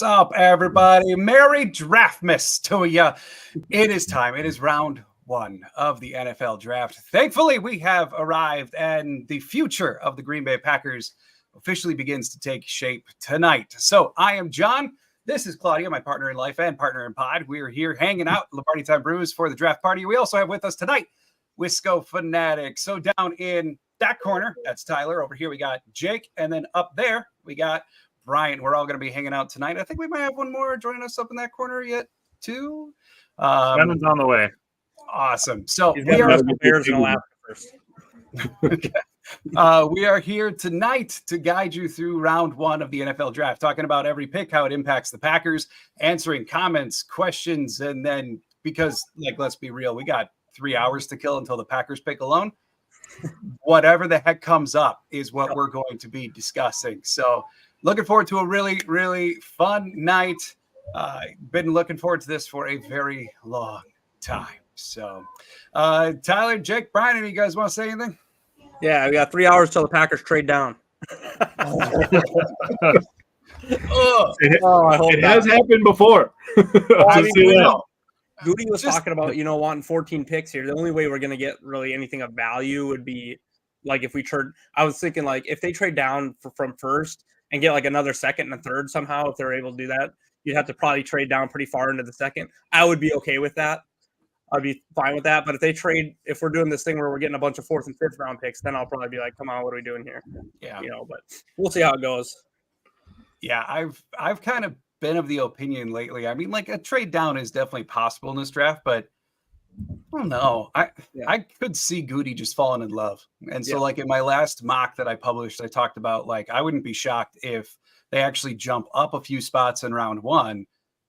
What's up, everybody? Merry Draftmas to you. It is time. It is round one of the NFL draft. Thankfully, we have arrived, and the future of the Green Bay Packers officially begins to take shape tonight. So I am John. This is Claudia, my partner in life and partner in pod. We are here hanging out at Lombardi Time Brews for the draft party. We also have with us tonight Wisco Fanatic. So down in that corner, that's Tyler. Over here, we got Jake. And then up there, we got Brian. We're all going to be hanging out tonight. I think we might have one more joining us up in that corner yet, too. Kevin's on the way. Awesome. So we are here tonight to guide you through round one of the NFL draft, talking about every pick, how it impacts the Packers, answering comments, questions, and then because, let's be real, we got 3 hours to kill until the Packers pick alone. Whatever the heck comes up is what we're going to be discussing. So looking forward to a really, really fun night. Been looking forward to this for a very long time. So, Tyler, Jake, Brian, any of you guys want to say anything? Yeah, we got 3 hours till the Packers trade down. It has happened before. Goody was talking about, wanting 14 picks here. The only way we're going to get really anything of value would be if we trade. I was thinking if they trade down from first and get another second and a third somehow, if they're able to do that, you'd have to probably trade down pretty far into the second. I would be okay with that. I'd be fine with that. But if we're doing this thing where we're getting a bunch of 4th and 5th round picks, then I'll probably be like, come on, what are we doing here? Yeah. But we'll see how it goes. Yeah, I've kind of been of the opinion lately. I mean, a trade down is definitely possible in this draft, but I don't know. I could see Goody just falling in love. And so in my last mock that I published, I talked about I wouldn't be shocked if they actually jump up a few spots in round one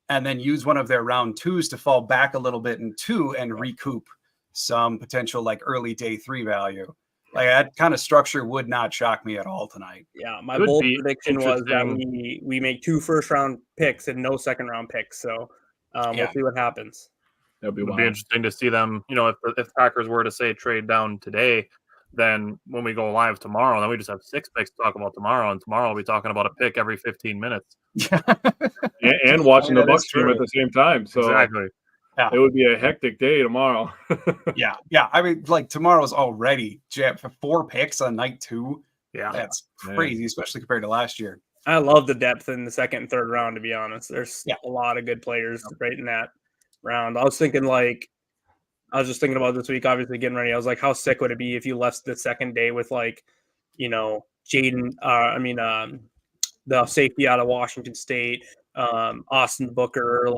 and then use one of their round twos to fall back a little bit in two and recoup some potential early day 3 value. That kind of structure would not shock me at all tonight. Yeah, my bold prediction was that we make 2 first-round picks and no second-round picks. So we'll see what happens. It would be interesting to see them. If Packers were to say trade down today, then when we go live tomorrow, then we just have 6 picks to talk about tomorrow, and tomorrow we'll be talking about a pick every 15 minutes. and watching the Bucs game at the same time. So exactly. Yeah. It would be a hectic day tomorrow. Yeah. I mean, tomorrow's already jammed for 4 picks on night 2. Yeah. That's crazy, especially compared to last year. I love the depth in the second and third round, to be honest. There's a lot of good players right in that round. I was just thinking about this week, obviously getting ready. I was like, how sick would it be if you left the second day with Jaden, the safety out of Washington State, Austin Booker,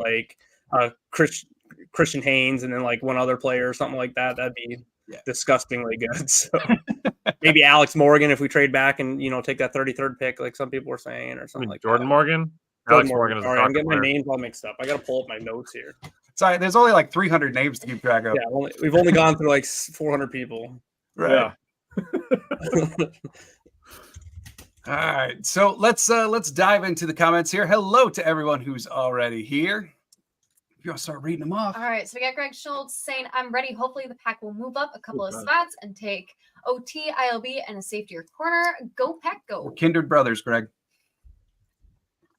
Christian Haynes, and then one other player or something like that. That'd be disgustingly good. So maybe Alex Morgan if we trade back and take that 33rd pick, like some people were saying, or something like Jordan that. Morgan. Alex Morgan is I'm getting my names all mixed up. I got to pull up my notes here. Sorry, there's only 300 names to keep track of. Yeah, we've only gone through 400 people. Right. Yeah. All right, so let's dive into the comments here. Hello to everyone who's already here. You want to start reading them off? All right, so we got Greg Schultz saying, I'm ready. Hopefully the Pack will move up a couple of spots and take OT, ILB, and a safety or corner. Go, Pack, go. We're kindred brothers, Greg.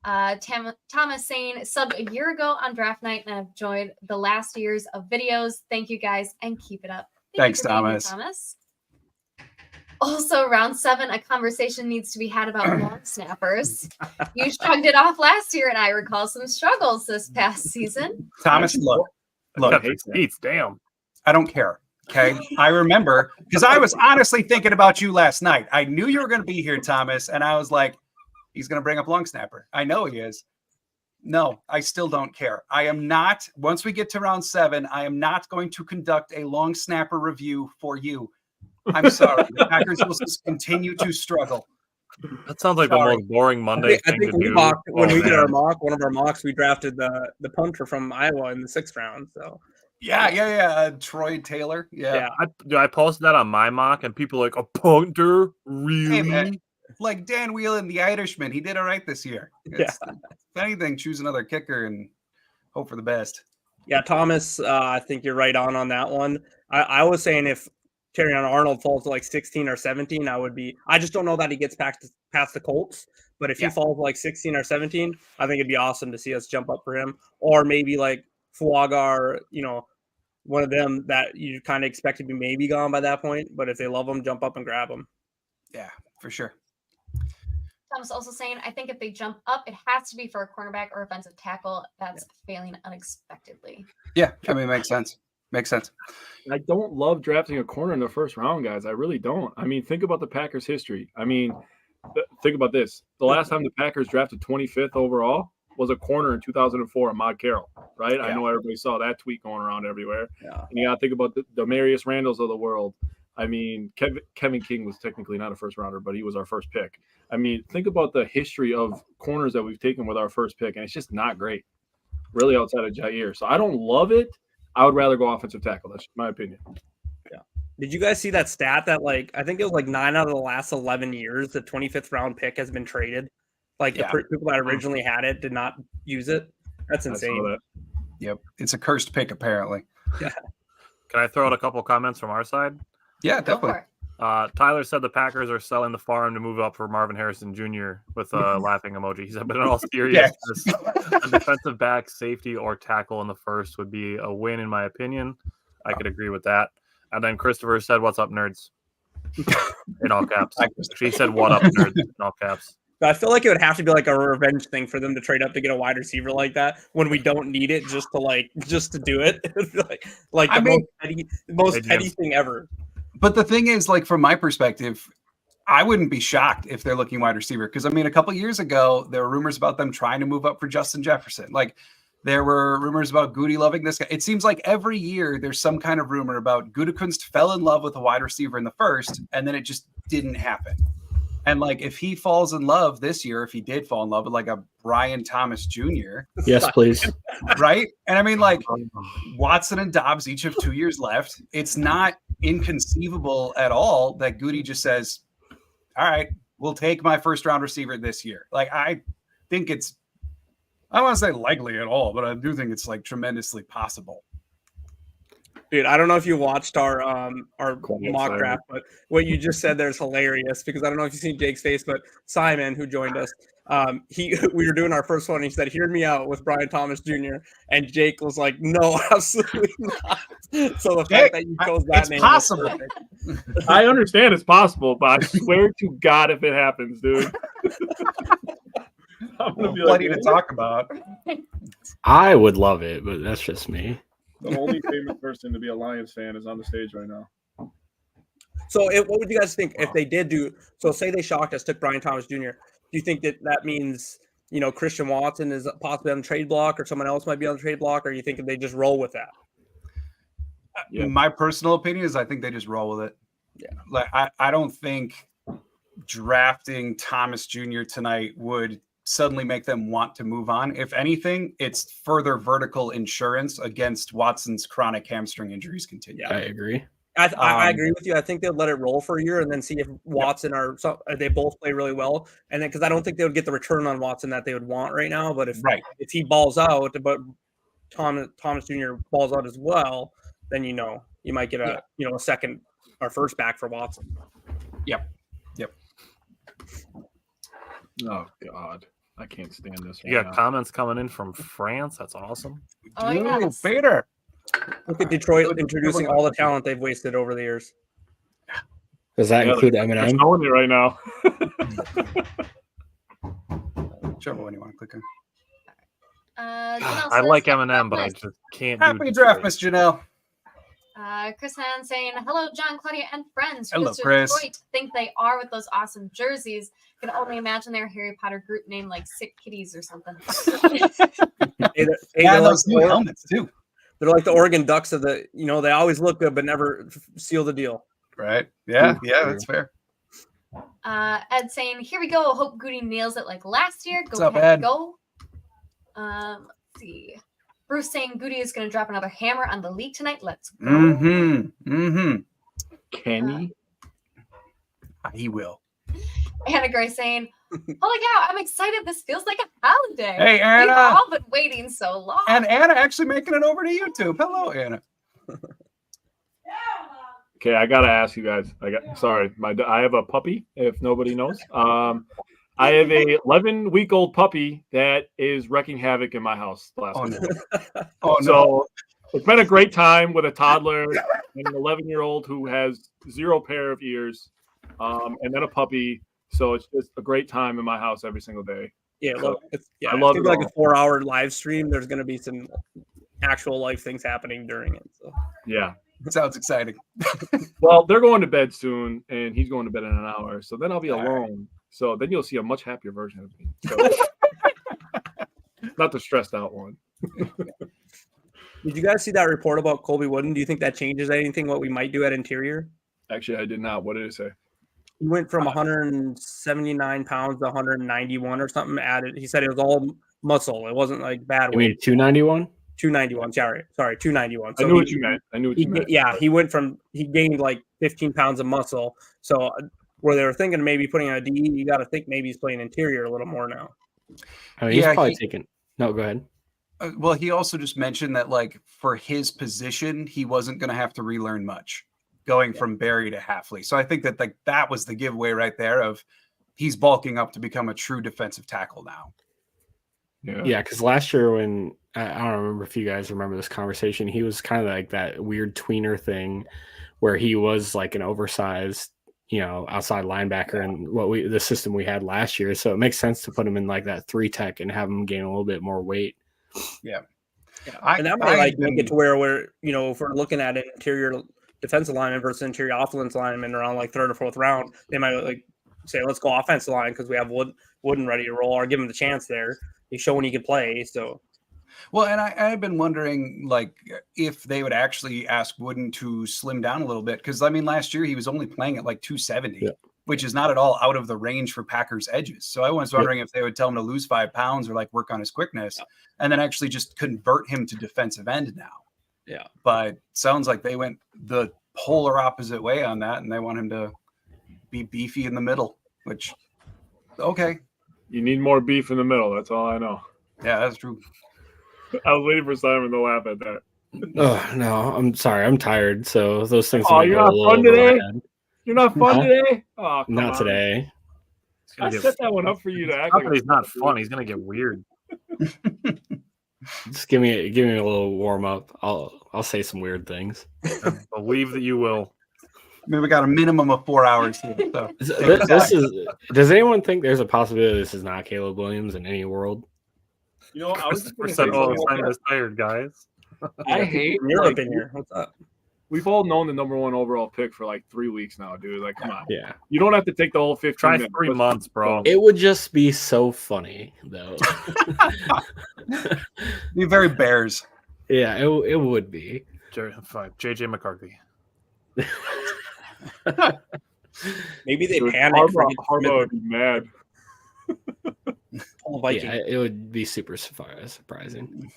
Thomas saying, subbed a year ago on draft night and I've joined the last years of videos. Thank you guys and keep it up. Thanks, Thomas. Also, round 7, a conversation needs to be had about long snappers. You shrugged it off last year, and I recall some struggles this past season. Thomas, look. Damn. I don't care. Okay, I remember because I was honestly thinking about you last night. I knew you were going to be here, Thomas, and I was like, he's going to bring up long snapper. I know he is. No, I still don't care. I am not. Once we get to round 7, I am not going to conduct a long snapper review for you. I'm sorry. The Packers will just continue to struggle. That sounds like the most boring Monday thing to do. When we did our mock, one of our mocks, we drafted the punter from Iowa in the 6th round. So yeah. Troy Taylor. Yeah. I posted that on my mock, and people like, a punter? Really? Hey, man, Dan Whelan, the Irishman, he did all right this year. If anything, choose another kicker and hope for the best. Yeah, Thomas, I think you're right on that one. I was saying if Terrion Arnold falls to 16 or 17, I just don't know that he gets past the Colts. But if Yeah. he falls like 16 or 17, I think it'd be awesome to see us jump up for him. Or maybe like Fuaga, or, one of them that you kind of expect to be maybe gone by that point. But if they love him, jump up and grab him. Yeah, for sure. Tom's also saying, I think if they jump up, it has to be for a cornerback or offensive tackle that's failing unexpectedly. Yeah, I mean, makes sense. Makes sense. I don't love drafting a corner in the first round, guys. I really don't. I mean, think about the Packers' history. I mean, think about this. The last time the Packers drafted 25th overall was a corner in 2004, Ahmad Carroll, right? Yeah. I know everybody saw that tweet going around everywhere. Yeah. And you got to think about the Demarius Randalls of the world. I mean, Kevin King was technically not a first rounder, but he was our first pick. I mean, think about the history of corners that we've taken with our first pick, and it's just not great, really, outside of Jair. So I don't love it. I would rather go offensive tackle. That's my opinion. Yeah. Did you guys see that stat that I think it was 9 out of the last 11 years, the 25th round pick has been traded? Like the people that originally had it did not use it. That's insane. That. Yep. It's a cursed pick, apparently. Yeah. Can I throw out a couple comments from our side? Yeah, Go definitely. for it. Tyler said the Packers are selling the farm to move up for Marvin Harrison Jr. with a laughing emoji. He said, but in all seriousness, a defensive back, safety, or tackle in the first would be a win, in my opinion. I could agree with that. And then Christopher said, "What's up, nerds?" In all caps. She said, "What up, nerds?" In all caps. But I feel like it would have to be like a revenge thing for them to trade up to get a wide receiver like that when we don't need it, just to do it. The most petty thing ever. But the thing is, from my perspective, I wouldn't be shocked if they're looking wide receiver. Because, I mean, a couple years ago, there were rumors about them trying to move up for Justin Jefferson. There were rumors about Goody loving this guy. It seems like every year there's some kind of rumor about Gutekunst fell in love with a wide receiver in the first, and then it just didn't happen. And, if he falls in love this year, if he did fall in love with, a Brian Thomas Jr. Yes, please. Right? And, I mean, Watson and Dobbs each have 2 years left. It's not inconceivable at all that Goody just says, all right, we'll take my first-round receiver this year. I think it's – I don't want to say likely at all, but I do think it's, tremendously possible. Dude, I don't know if you watched our mock draft, but what you just said there is hilarious because I don't know if you've seen Jake's face, but Simon, who joined us, we were doing our first one. And he said, "Hear me out" with Brian Thomas Jr. And Jake was like, "No, absolutely not." So the fact that you chose that name, possible. I understand it's possible, but I swear to God, if it happens, dude, I'm gonna be plenty to talk about. I would love it, but that's just me. The only famous person to be a Lions fan is on the stage right now. So what would you guys think if they did do – so say they shocked us, took Brian Thomas Jr. Do you think that means, Christian Watson is possibly on the trade block or someone else might be on the trade block, or you think they just roll with that? Yeah. My personal opinion is I think they just roll with it. Yeah. I don't think drafting Thomas Jr. tonight would suddenly make them want to move on. If anything, it's further vertical insurance against Watson's chronic hamstring injuries continue. Yeah, I agree. I agree with you. I think they'll let it roll for a year and then see if Watson they both play really well. And then because I don't think they would get the return on Watson that they would want right now. But if he balls out, but Thomas Jr. balls out as well, then you might get a second or first back for Watson. Yep. Oh God, I can't stand this. You got comments coming in from France. That's awesome. Oh, yeah. Peter. Look at Detroit introducing all the talent they've wasted over the years. Does that include I'm Eminem? showing you right now. Whichever one you want to click on. I like Eminem, but I just can't. Happy draft, Miss Janelle. Chris Han saying, "Hello, John, Claudia, and friends. Hello, Who's Chris. Detroit think they are with those awesome jerseys. Can only imagine their Harry Potter group name like Sick Kitties or something." Yeah, those new helmets too. They're like the Oregon Ducks of the. They always look good, but never seal the deal. Right? Yeah, that's fair. Ed saying, "Here we go. Hope Goody nails it like last year. Go, What's up, Pack, Ed? go." Let's see. Bruce saying Goody is going to drop another hammer on the league tonight. Let's go. Can he will. Anna Gray saying, "Holy cow, I'm excited. This feels like a holiday. Hey, Anna. We've all been waiting so long." And Anna actually making it over to YouTube. Hello, Anna. Okay, I gotta ask you guys. I have a puppy. If nobody knows, I have a 11-week-old puppy that is wrecking havoc in my house the last Oh, week. no. Oh, no. So it's been a great time with a toddler and an 11-year-old who has 0 pair of ears, and then a puppy. So it's just a great time in my house every single day. Yeah, look, it's, yeah, I love it's it gonna be like all. a 4-hour live stream. There's gonna be some actual life things happening during it. So Yeah. Sounds exciting. Well, they're going to bed soon, and he's going to bed in an hour. So then I'll be All right. alone. So then you'll see a much happier version of me. So, not the stressed out one. did you guys see that report about Colby Wooden? Do you think that changes anything what we might do at interior? Actually, I did not. What did it say? He went from 179 pounds to 191 or something added. He said it was all muscle. It wasn't like bad You mean weight. 291? 291. Sorry, 291. I knew what you meant. I knew what you meant. Yeah, he gained like 15 pounds of muscle. So where they were thinking of maybe putting on a DE, you got to think maybe he's playing interior a little more now. I mean, he's Yeah, probably taking. No, go ahead. Well, he also just mentioned that, like, for his position, he wasn't going to have to relearn much going from Barry to Halfley. So I think that, like, that was the giveaway right there of he's bulking up to become a true defensive tackle now. Yeah, because last year when I don't remember if you guys remember this conversation, he was kind of like that weird tweener thing where he was like an oversized, outside linebacker and the system we had last year. So it makes sense to put him in like that 3 tech and have him gain a little bit more weight. Yeah. And that might make it to where we're, if we're looking at an interior defensive lineman versus interior offensive lineman around like 3rd or 4th round, they might like say, let's go offensive line because we have Wooden ready to roll, or give him the chance there. He's showing he can play. So, well, and I've been wondering, like, if they would actually ask Wooden to slim down a little bit, because I mean, last year he was only playing at like 270, which is not at all out of the range for Packers edges. So I was wondering if they would tell him to lose 5 pounds or like work on his quickness, and then actually just convert him to defensive end now. Yeah, but sounds like they went the polar opposite way on that, and they want him to be beefy in the middle. Which, okay, you need more beef in the middle. That's all I know. Yeah, that's true. I was waiting for Simon to laugh at that. Oh no, I'm sorry, I'm tired. So those things. Oh, you're not fun today. You're not fun today. Oh, not today. I set that one up for you to act. He's not fun. He's gonna get weird. Just give me a little warm up. I'll say some weird things. I believe that you will. I mean, we got a minimum of 4 hours here. So. This is. Does anyone think there's a possibility this is not Caleb Williams in any world? I was just tired, guys. I hate Europe in here. What's up? We've all known the number 1 overall pick for like 3 weeks now, dude. Like, come on. Yeah. You don't have to take the whole 15 Try minutes. 3 months, bro. It would just be so funny, though. Be very Bears. Yeah, it would be. JJ McCarthy. Maybe they panic. Harbaugh would be mad. Yeah, it would be super surprising.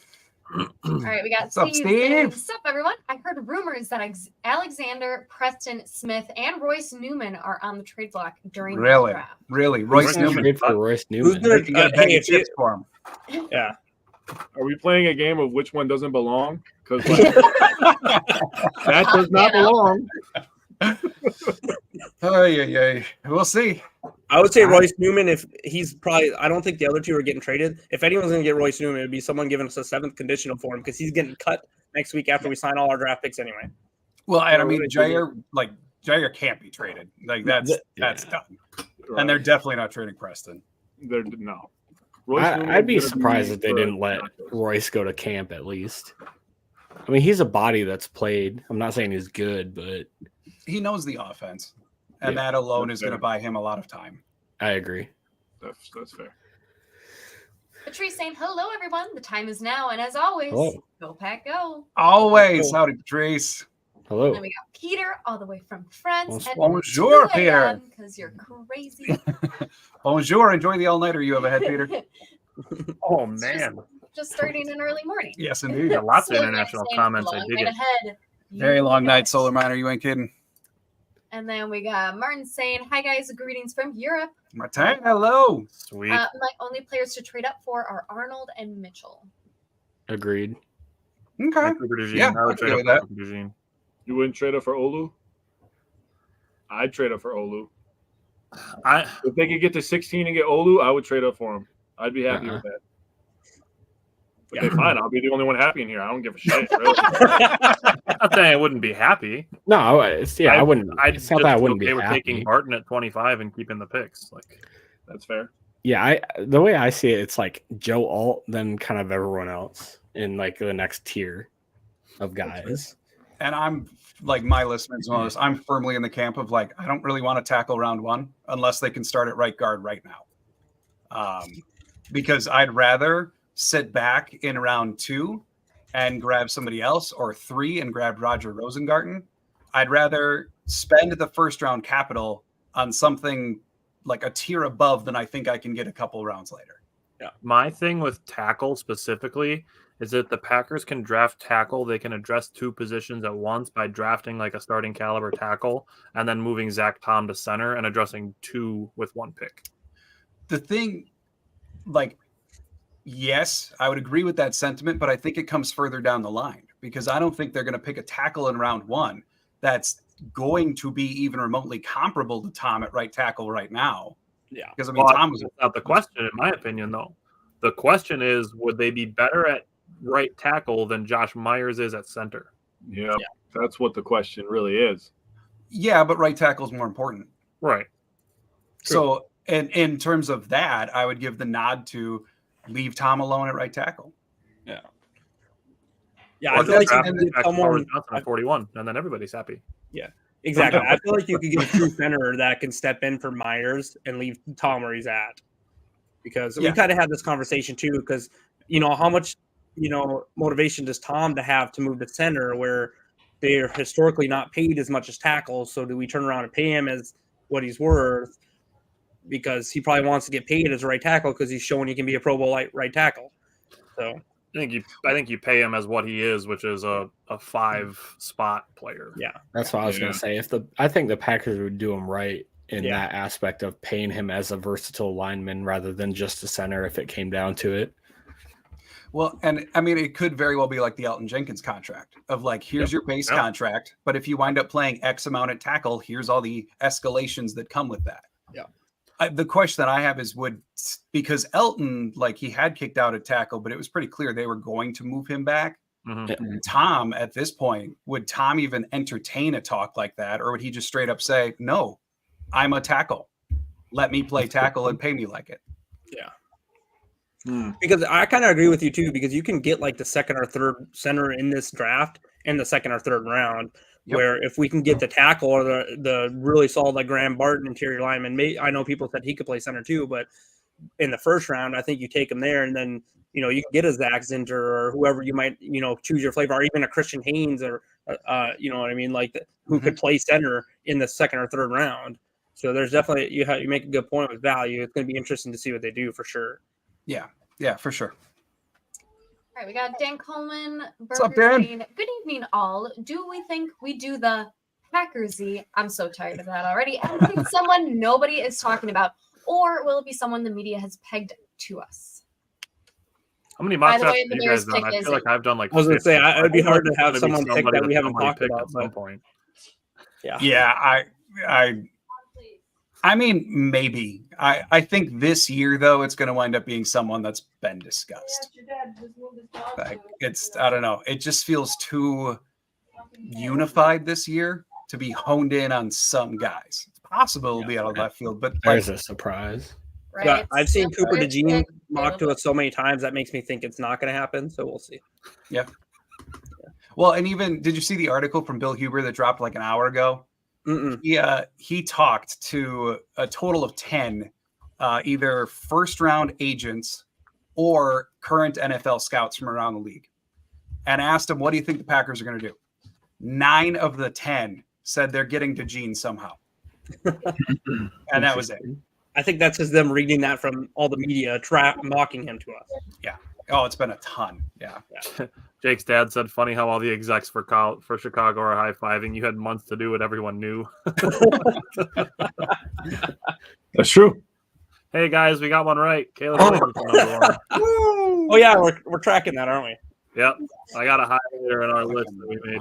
All right, we got What's up, Steve. Steve? What's up, everyone? I heard rumors that Alexander, Preston, Smith, and Royce Newman are on the trade block during the draft. Really, Royce Newman. For Royce Newman. You got a bag of chips for him. Yeah. Are we playing a game of which one doesn't belong? Because that does not belong. We'll see. I would say Royce Newman, if he's probably, I don't think the other 2 are getting traded. If anyone's going to get Royce Newman, it'd be someone giving us a 7th conditional for him because he's getting cut next week after we sign all our draft picks anyway. Well, and I mean, Jair can't be traded. Like that's done. Right. And they're definitely not trading Preston. No. I'd be surprised if they didn't let Royce go to camp at least. I mean, he's a body that's played. I'm not saying he's good, but he knows the offense, and that alone is going to buy him a lot of time. I agree. That's fair. Patrice saying, hello, everyone. The time is now. And as always, go Pack Go. Always. Howdy, Patrice. Hello. And then we got Peter all the way from France. Bonjour, Peter. Because you're crazy. Bonjour. Enjoy the all-nighter you have ahead, Peter. Oh, man. Just starting an early morning. Yes, indeed. Yeah, lots of international comments. I dig it. Very long night, Solar Miner. You ain't kidding. And then we got Martin saying, hi, guys. Greetings from Europe. Martin, hello. Sweet. My only players to trade up for are Arnold and Mitchell. Agreed. Okay. Yeah, I would trade up that. for You wouldn't trade up for Olu? I'd trade up for Olu. If they could get to 16 and get Olu, I would trade up for him. I'd be happy with that. Okay, fine. I'll be the only one happy in here. I don't give a shit. Really. I'm saying I wouldn't be happy. No, I wouldn't. It's not that I wouldn't be happy. Taking Barton at 25 and keeping the picks. Like, that's fair. Yeah, the way I see it, it's like Joe Alt, then kind of everyone else in like the next tier of guys. And I'm like my listeners know this. I'm firmly in the camp of like I don't really want to tackle round one unless they can start at right guard right now, because I'd rather sit back in round 2 and grab somebody else, or 3 and grab Roger Rosengarten. I'd rather spend the first round capital on something like a tier above than I think I can get a couple rounds later. Yeah. My thing with tackle specifically is that the Packers can draft tackle. They can address 2 positions at once by drafting like a starting caliber tackle and then moving Zach Tom to center and addressing 2 with 1 pick. The thing, like, yes, I would agree with that sentiment, but I think it comes further down the line because I don't think they're going to pick a tackle in round 1 that's going to be even remotely comparable to Tom at right tackle right now. Yeah. Because, I mean, Tom was not the question, in my opinion, though. The question is, would they be better at right tackle than Josh Myers is at center? Yeah. That's what the question really is. Yeah, but right tackle is more important. Right. True. So, and in terms of that, I would give the nod to leave Tom alone at right tackle. Yeah. Yeah, I feel like you can get someone at 41, and then everybody's happy. Yeah, exactly. I feel like you could get a true center that can step in for Myers and leave Tom where he's at. Because we kind of had this conversation too, because how much motivation does Tom to have to move to center where they're historically not paid as much as tackles? So do we turn around and pay him as what he's worth? Because he probably wants to get paid as a right tackle because he's showing he can be a Pro Bowl right tackle. So I think you pay him as what he is, which is a 5-spot player. Yeah, that's what I was going to say. I think the Packers would do him right in that aspect of paying him as a versatile lineman rather than just a center if it came down to it. Well, and I mean, it could very well be like the Elton Jenkins contract of like, here's your base contract, but if you wind up playing X amount at tackle, here's all the escalations that come with that. Yeah. The question that I have is because Elton, like he had kicked out at tackle, but it was pretty clear they were going to move him back. Mm-hmm. Tom, at this point, would Tom even entertain a talk like that? Or would he just straight up say, no, I'm a tackle. Let me play tackle and pay me like it. Yeah. Because I kind of agree with you too, because you can get like the second or third center in this draft in the second or third round. Yep. Where if we can get the tackle or the really solid like Graham Barton interior lineman, I know people said he could play center too, but in the first round, I think you take him there, and then you can get a Zach Zinter or whoever you might choose your flavor, or even a Christian Haynes or you know what I mean, like who could play center in the second or third round. So there's definitely you make a good point with value. It's going to be interesting to see what they do for sure. Yeah, for sure. All right, we got Dan Coleman. What's up, Dan? Good evening, all. Do we think we do the Packersy? I'm so tired of that already. And pick someone nobody is talking about, or will it be someone the media has pegged to us? How many mock drafts have you guys done? I feel like I've done like. I was going to say it would be hard to have someone pick that we haven't talked about at some point. Yeah, I mean, maybe. I think this year, though, it's going to wind up being someone that's been discussed. Like, I don't know. It just feels too unified this year to be honed in on some guys. It's possible it'll be out of left field, but there's a surprise. Right? Yeah, I've seen Cooper DeJean mocked to us so many times that makes me think it's not going to happen. So we'll see. Yeah. Well, and even did you see the article from Bill Huber that dropped like an hour ago? He talked to a total of 10 either first round agents or current NFL scouts from around the league and asked them, what do you think the Packers are going to do? 9 of the 10 said they're getting DeJean somehow. And that was it. I think that's just them reading that from all the media mocking him to us. Yeah. Oh, it's been a ton. Yeah. Jake's dad said, funny how all the execs for Chicago are high-fiving. You had months to do it. Everyone knew. That's true. Hey, guys, we got one right. Caleb Williams number 1. Oh, yeah, we're tracking that, aren't we? Yep. I got a highlighter in our list that we made.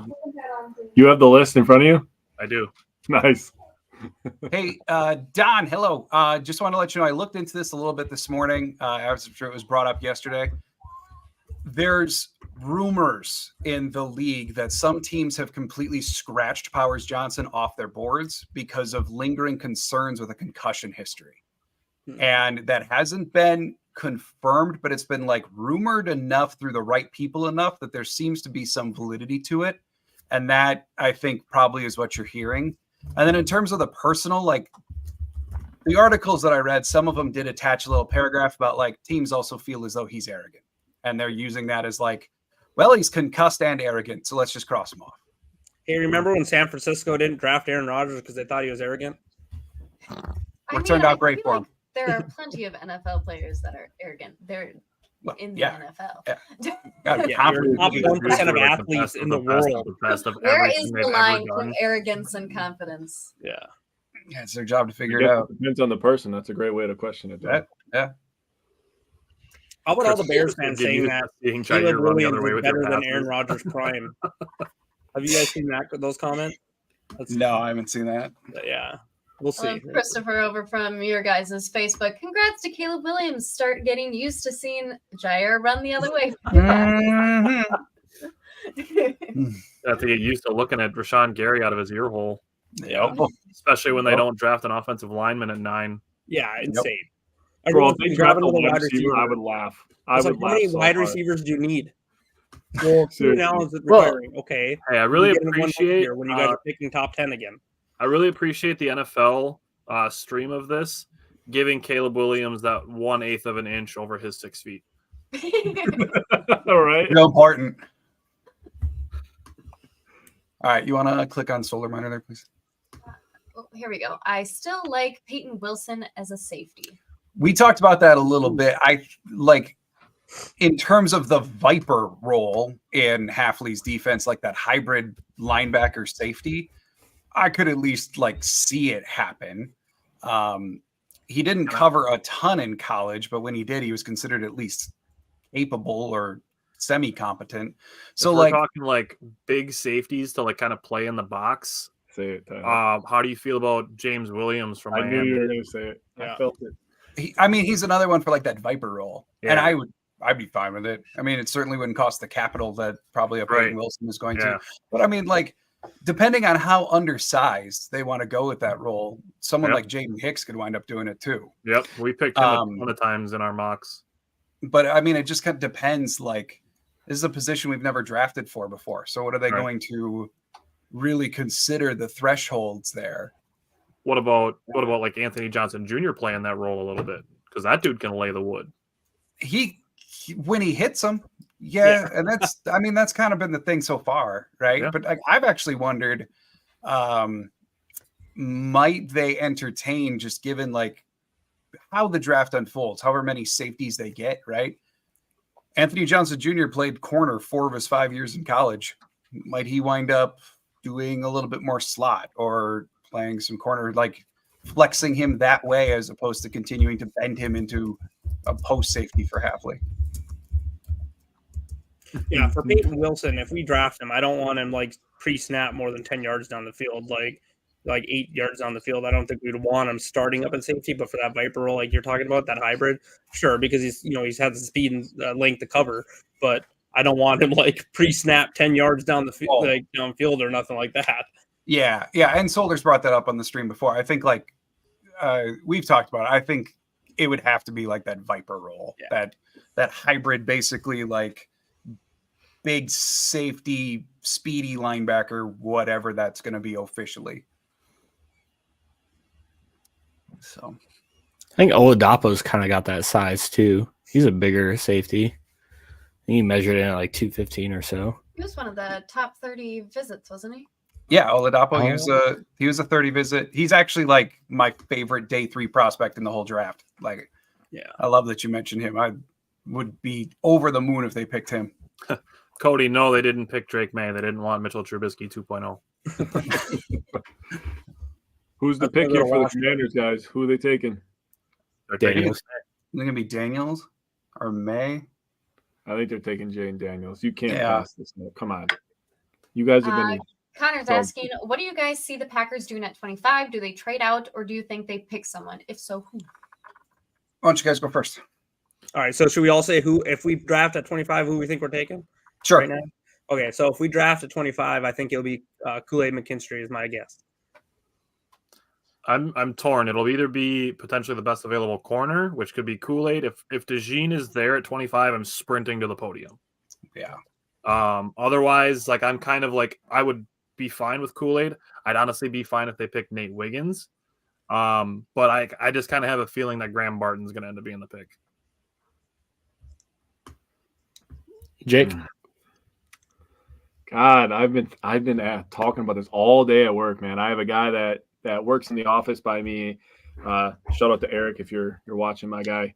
You have the list in front of you? I do. Nice. Hey, Don, hello. Just want to let you know I looked into this a little bit this morning. I'm sure it was brought up yesterday. There's rumors in the league that some teams have completely scratched Powers Johnson off their boards because of lingering concerns with a concussion history. And that hasn't been confirmed, but it's been like rumored enough through the right people enough that there seems to be some validity to it. And that I think probably is what you're hearing. And then in terms of the personal, like the articles that I read, some of them did attach a little paragraph about like teams also feel as though he's arrogant. And they're using that as like, well, he's concussed and arrogant, so let's just cross him off. Hey, remember when San Francisco didn't draft Aaron Rodgers because they thought he was arrogant? It turned out great for him. There are plenty of NFL players that are arrogant. They're in the NFL. Yeah, you're top 1% of athletes in the world. Where is the line for arrogance and confidence? Yeah. Yeah, it's their job to figure it out. It depends on the person. That's a great way to question it. Yeah. How about all the Bears fans saying that Caleb Williams is better than Aaron Rodgers' prime? Have you guys seen those comments? No, I haven't seen that. Yeah, we'll see. Christopher over from your guys' Facebook. Congrats to Caleb Williams. Start getting used to seeing Jair run the other way. I have to get used to looking at Rashawn Gary out of his ear hole. Yep. Especially when they don't draft an offensive lineman at 9. Yeah, insane. Bro, if they draft a wide receiver, I would laugh. How many wide receivers do you need? Well, now is retiring. Okay. Hey, I really appreciate when you guys are picking top 10 again. I really appreciate the NFL stream of this, giving Caleb Williams that 1/8 of an inch over his 6 feet. All right. Real important. All right, you want to click on Solar Miner there, please? Here we go. I still like Peyton Wilson as a safety. We talked about that a little bit. I like in terms of the Viper role in Hafley's defense, like that hybrid linebacker safety, I could at least like see it happen. He didn't cover a ton in college, but when he did, he was considered at least capable or semi-competent. So we're like talking like big safeties to like kind of play in the box. Say it, Tyler. How do you feel about James Williams from Miami? I knew you were going to say it. Yeah. I felt it. He's another one for like that Viper role. Yeah. And I'd be fine with it. I mean, it certainly wouldn't cost the capital that probably a Peyton Wilson is going to. But I mean, like, depending on how undersized they want to go with that role, someone like Jaden Hicks could wind up doing it too. Yep. We picked him a ton of times in our mocks. But I mean, it just kind of depends. Like, this is a position we've never drafted for before. So what are they going to really consider the thresholds there? What about like Anthony Johnson Jr. playing that role a little bit? Because that dude can lay the wood. He when he hits them, and that's kind of been the thing so far, right? Yeah. But I've actually wondered, might they entertain, just given like how the draft unfolds, however many safeties they get, right? Anthony Johnson Jr. played corner 4 of his 5 years in college. Might he wind up doing a little bit more slot or playing some corner, like flexing him that way as opposed to continuing to bend him into a post safety for Hafley? Yeah, for Peyton Wilson, if we draft him, I don't want him like pre-snap more than 10 yards down the field, like 8 yards down the field. I don't think we'd want him starting up at safety, but for that Viper role, like you're talking about, that hybrid, sure, because he's had the speed and length to cover, but I don't want him like pre-snap 10 yards down the field, like downfield or nothing like that. Yeah. And Solder's brought that up on the stream before. I think like we've talked about it. I think it would have to be like that Viper role, that hybrid, basically like big safety, speedy linebacker, whatever that's going to be officially. So I think Oladapo's kind of got that size too. He's a bigger safety. He measured in at like 215 or so. He was one of the top 30 visits, wasn't he? Yeah, Oladapo. He was a 30 visit. He's actually like my favorite day 3 prospect in the whole draft. Like, I love that you mentioned him. I would be over the moon if they picked him. Cody, no, they didn't pick Drake May. They didn't want Mitchell Trubisky 2.0. Who's the pick here for the Commanders, guys? Who are they taking? Daniels. They're going to be Daniels or May. I think they're taking Jane Daniels. You can't pass this. Come on. You guys have been Connor's So- asking, what do you guys see the Packers doing at 25? Do they trade out, or do you think they pick someone? If so, who? Why don't you guys go first? All right. So should we all say who, if we draft at 25, who we think we're taking Sure. right now? Okay. So if we draft at 25, I think it'll be Kool-Aid McKinstry is my guess. I'm torn. It'll either be potentially the best available corner, which could be Kool-Aid. If DeJean is there at 25, I'm sprinting to the podium. Yeah. Otherwise, like I'm kind of like I would be fine with Kool-Aid. I'd honestly be fine if they picked Nate Wiggins. But I just kind of have a feeling that Graham Barton's going to end up being the pick. Jake. God, I've been talking about this all day at work, man. I have a guy that works in the office by me. Shout out to Eric if you're watching, my guy.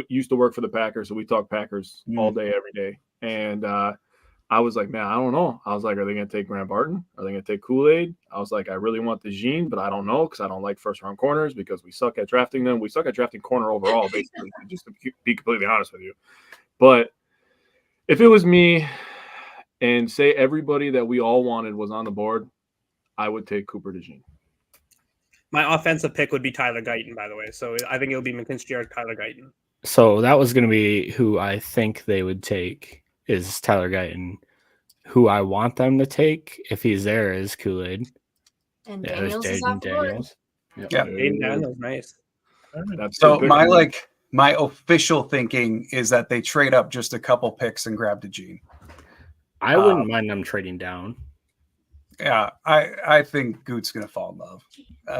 Used to work for the Packers, so we talk Packers all day, every day. And I was like, man, I don't know. I was like, are they going to take Graham Barton? Are they going to take Kool-Aid? I was like, I really want DeJean, but I don't know because I don't like first-round corners because we suck at drafting them. We suck at drafting corner overall, basically, just to be completely honest with you. But if it was me and say everybody that we all wanted was on the board, I would take Cooper DeJean. My offensive pick would be Tyler Guyton, by the way. So I think it'll be McKinstry or Tyler Guyton. So that was going to be who I think they would take is Tyler Guyton. Who I want them to take, if he's there, is Kool-Aid. And Yeah, Daniels is off the board. Yep. Yeah. Aiden Daniels, nice. That's So good. my official thinking is that they trade up just a couple picks and grab DeJean. I wouldn't mind them trading down. Yeah, I think Goot's gonna fall in love.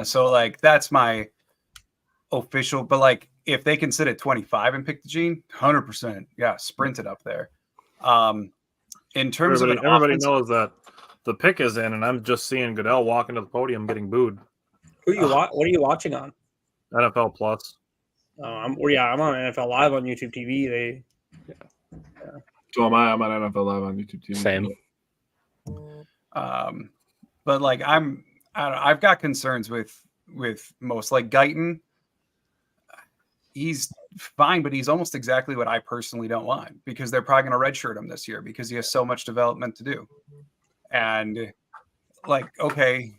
So like that's my official. But like if they can sit at 25 and pick DeJean, 100%, yeah, sprint it up there. In terms of everybody knows that the pick is in, and I'm just seeing Goodell walking to the podium getting booed. What are you watching on? NFL Plus. I'm on NFL Live on YouTube TV. So am I. I'm on NFL Live on YouTube TV. Same. But like I've got concerns with most, like Guyton. He's fine, but he's almost exactly what I personally don't want because they're probably going to redshirt him this year because he has so much development to do. And like, okay,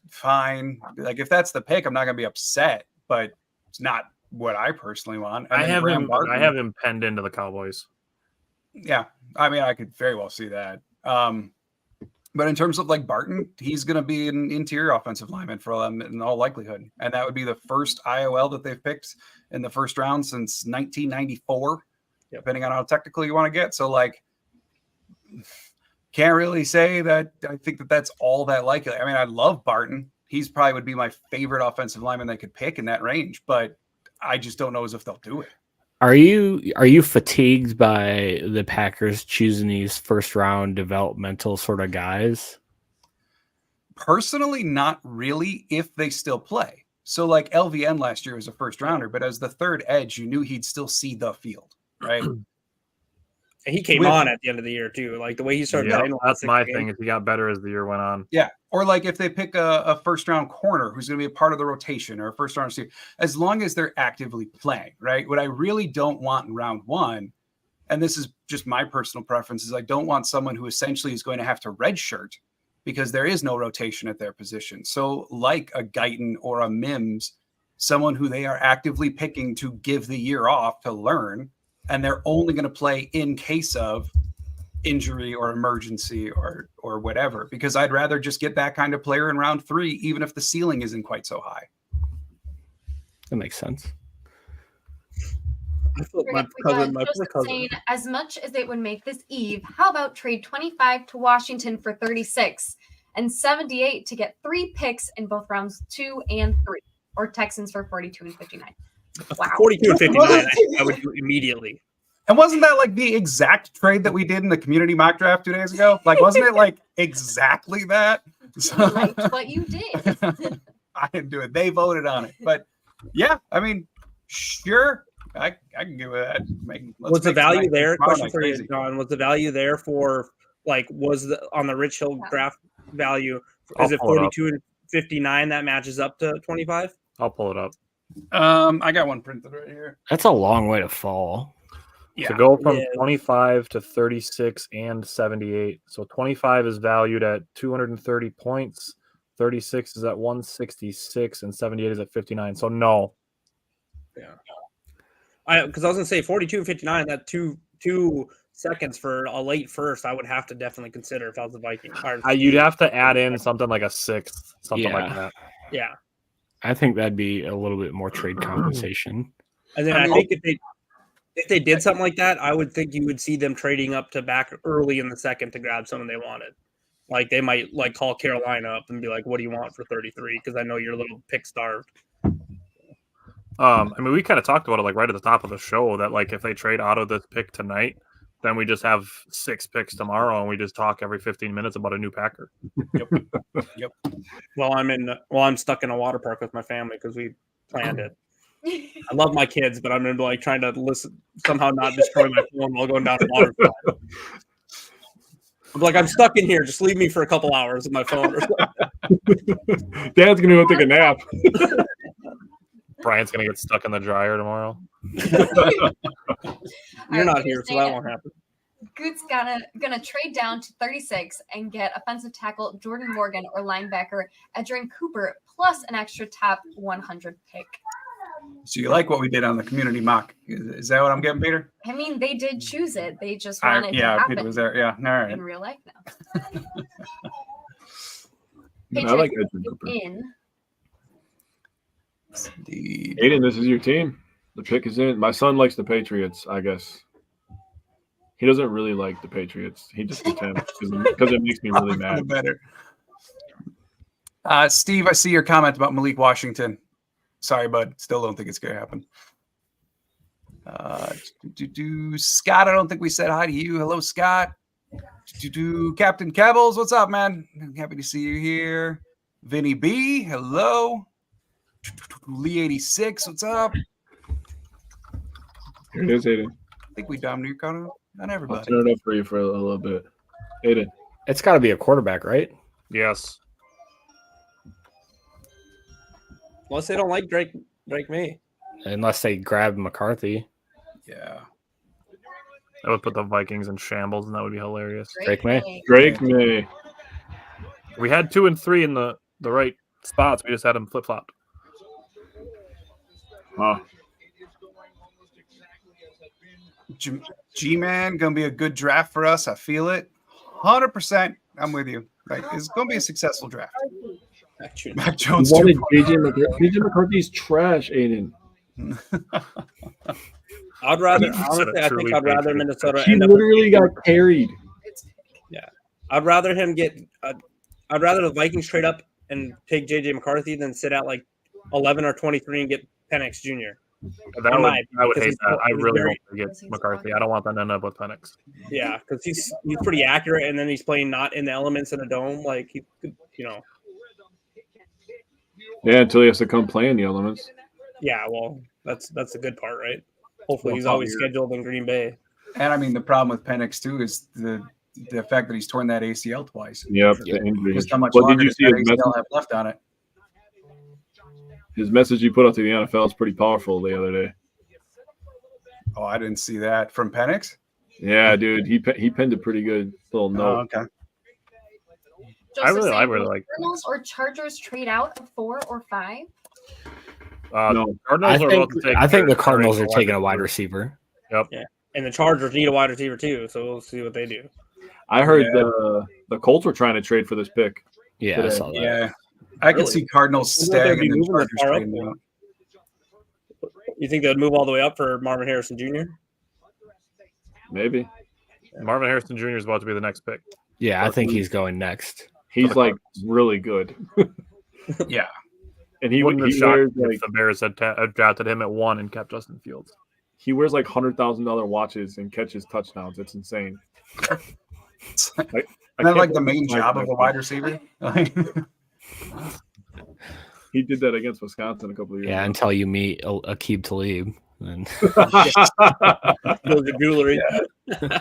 fine. Like if that's the pick, I'm not going to be upset, but it's not what I personally want. And I have him penned into the Cowboys. Yeah, I mean, I could very well see that. But in terms of like Barton, he's going to be an interior offensive lineman for them in all likelihood. And that would be the first IOL that they've picked in the first round since 1994, depending on how technical you want to get. So like, can't really say that I think that that's all that likely. I mean, I love Barton. He's probably would be my favorite offensive lineman they could pick in that range, but I just don't know as if they'll do it. Are you fatigued by the Packers choosing these first round developmental sort of guys? Personally, not really if they still play. So like LVN last year was a first rounder, but as the third edge, you knew he'd still see the field, right? And he came on at the end of the year too. Like the way he started. Yeah, that's my thing. Is he got better as the year went on. Yeah. Or like if they pick a first round corner who's going to be a part of the rotation or a first round receiver, as long as they're actively playing, right? What I really don't want in round one, and this is just my personal preference, is I don't want someone who essentially is going to have to redshirt because there is no rotation at their position. So like a Guyton or a Mims, someone who they are actively picking to give the year off to learn, and they're only going to play in case of injury or emergency or whatever, because I'd rather just get that kind of player in round 3, even if the ceiling isn't quite so high. That makes sense. I feel my cousin. Saying, as much as it would make this Eve, how about trade 25 to Washington for 36 and 78 to get 3 picks in both rounds 2 and 3, or Texans for 42 and 59. Wow. 42 and 59, I would do immediately. And wasn't that like the exact trade that we did in the community mock draft 2 days ago? Like, wasn't it like exactly that? So, I liked what you did. I didn't do it. They voted on it. But yeah, I mean, sure. I can give it that. Was the value there? Question for you, John. Was the value there for like on the Rich Hill draft value? Is it 42 and 59 that matches up to 25? I'll pull it up. I got one printed right here. That's a long way to fall. To go from Yeah. 25 to 36 and 78. So 25 is valued at 230 points. 36 is at 166 and 78 is at 59. So no. Because I was gonna say 42 and 59. That two seconds for a late first, I would have to definitely consider if I was the Viking. You'd have to add in something like a sixth, something like Yeah. that. Yeah, I think that'd be a little bit more trade compensation. and then I think if they did something like that, I would think you would see them trading up to back early in the second to grab someone they wanted. Like they might like call Carolina up and be like, "What do you want for 33?" Because I know you're a little pick starved. I mean, we kind of talked about it like right at the top of the show that like if they trade out of this pick tonight, then we just have 6 picks tomorrow and we just talk every 15 minutes about a new Packer. Yep. Well, I'm stuck in a water park with my family because we planned it. I love my kids, but I'm like trying to somehow not destroy my phone while going down a water slide. I'm like, I'm stuck in here. Just leave me for a couple hours with my phone. Or something. Dad's gonna go take a nap. Brian's gonna get stuck in the dryer tomorrow. You're not here, so that won't happen. Goot's gonna trade down to 36 and get offensive tackle Jordan Morgan or linebacker Edgerrin Cooper plus an extra top 100 pick. So you like what we did on the community mock? Is that what I'm getting, Peter? I mean, they did choose it. They just wanted to Yeah, happen Peter was there. Yeah, all right. in real life now. I like Patriots Edgerrin Cooper. in. Indeed. Aiden, this is your team. The pick is in. My son likes the Patriots, I guess. He doesn't really like the Patriots. He just pretends because it makes me really mad. Better. Steve, I see your comment about Malik Washington. Sorry, bud. Still don't think it's going to happen. Scott, I don't think we said hi to you. Hello, Scott. Captain Kebbles, what's up, man? Happy to see you here. Vinny B, hello. Lee 86, what's up? Here it is, Aiden. I think we damn near caught up on I'll everybody. turn it up for you for a little bit. Aiden. It's got to be a quarterback, right? Yes. Unless they don't like Drake May. Unless they grab McCarthy. Yeah. That would put the Vikings in shambles, and that would be hilarious. Drake May. Drake May. We had 2 and 3 in the right spots. We just had them flip-flopped. Huh. G-Man, going to be a good draft for us. I feel it. 100%. I'm with you. Right? It's going to be a successful draft. Mac Jones. You wanted JJ McCarthy's trash, Aiden. I'd rather, He said honestly, a I truly think I'd rather Patriot. Minnesota He end up. literally got carried. Yeah, I'd rather him get. I'd rather the Vikings trade up and take JJ McCarthy than sit at like 11 or 23 and get Penix Jr. I would hate he's- that. I he's really very- hope they get McCarthy. I don't want them to end up with Penix. Yeah, because he's pretty accurate, and then he's playing not in the elements in a dome. Like he, you know. Yeah, until he has to come play in the elements. Yeah, well, that's the good part, right? Hopefully, Well, he's always probably. scheduled in Green Bay. And I mean, the problem with Penix, too, is the fact that he's torn that ACL twice. Yep, the injury. Just how much But longer did you does see that his ACL message? have left on it? His message he put out to the NFL is pretty powerful the other day. Oh, I didn't see that. From Penix? Yeah, dude, he penned a pretty good little note. Oh, okay. I Joseph really saying, like. Cardinals or Chargers trade out of 4 or 5? No. Cardinals I think the Cardinals are taking a wide receiver. And the Chargers need a wide receiver too, so we'll see what they do. I heard Yeah. the Colts were trying to trade for this pick. Yeah, Today. I saw that. Yeah. I could Really? see Cardinals Wouldn't they staying be and then moving Chargers that far up trading for? out. You think they'd move all the way up for Marvin Harrison Jr.? Maybe. Marvin Harrison Jr. is about to be the next pick. Yeah, I think he's going next. He's like really good. Yeah. And he Wouldn't have he shocked wears me like if the Bears had drafted him at 1 and kept Justin Fields. he wears like $100,000 watches and catches touchdowns. It's insane. Isn't that like the main job of a wide receiver? He did that against Wisconsin a couple of years Yeah, ago. until you meet Aqib Talib. And Those are jewelry. I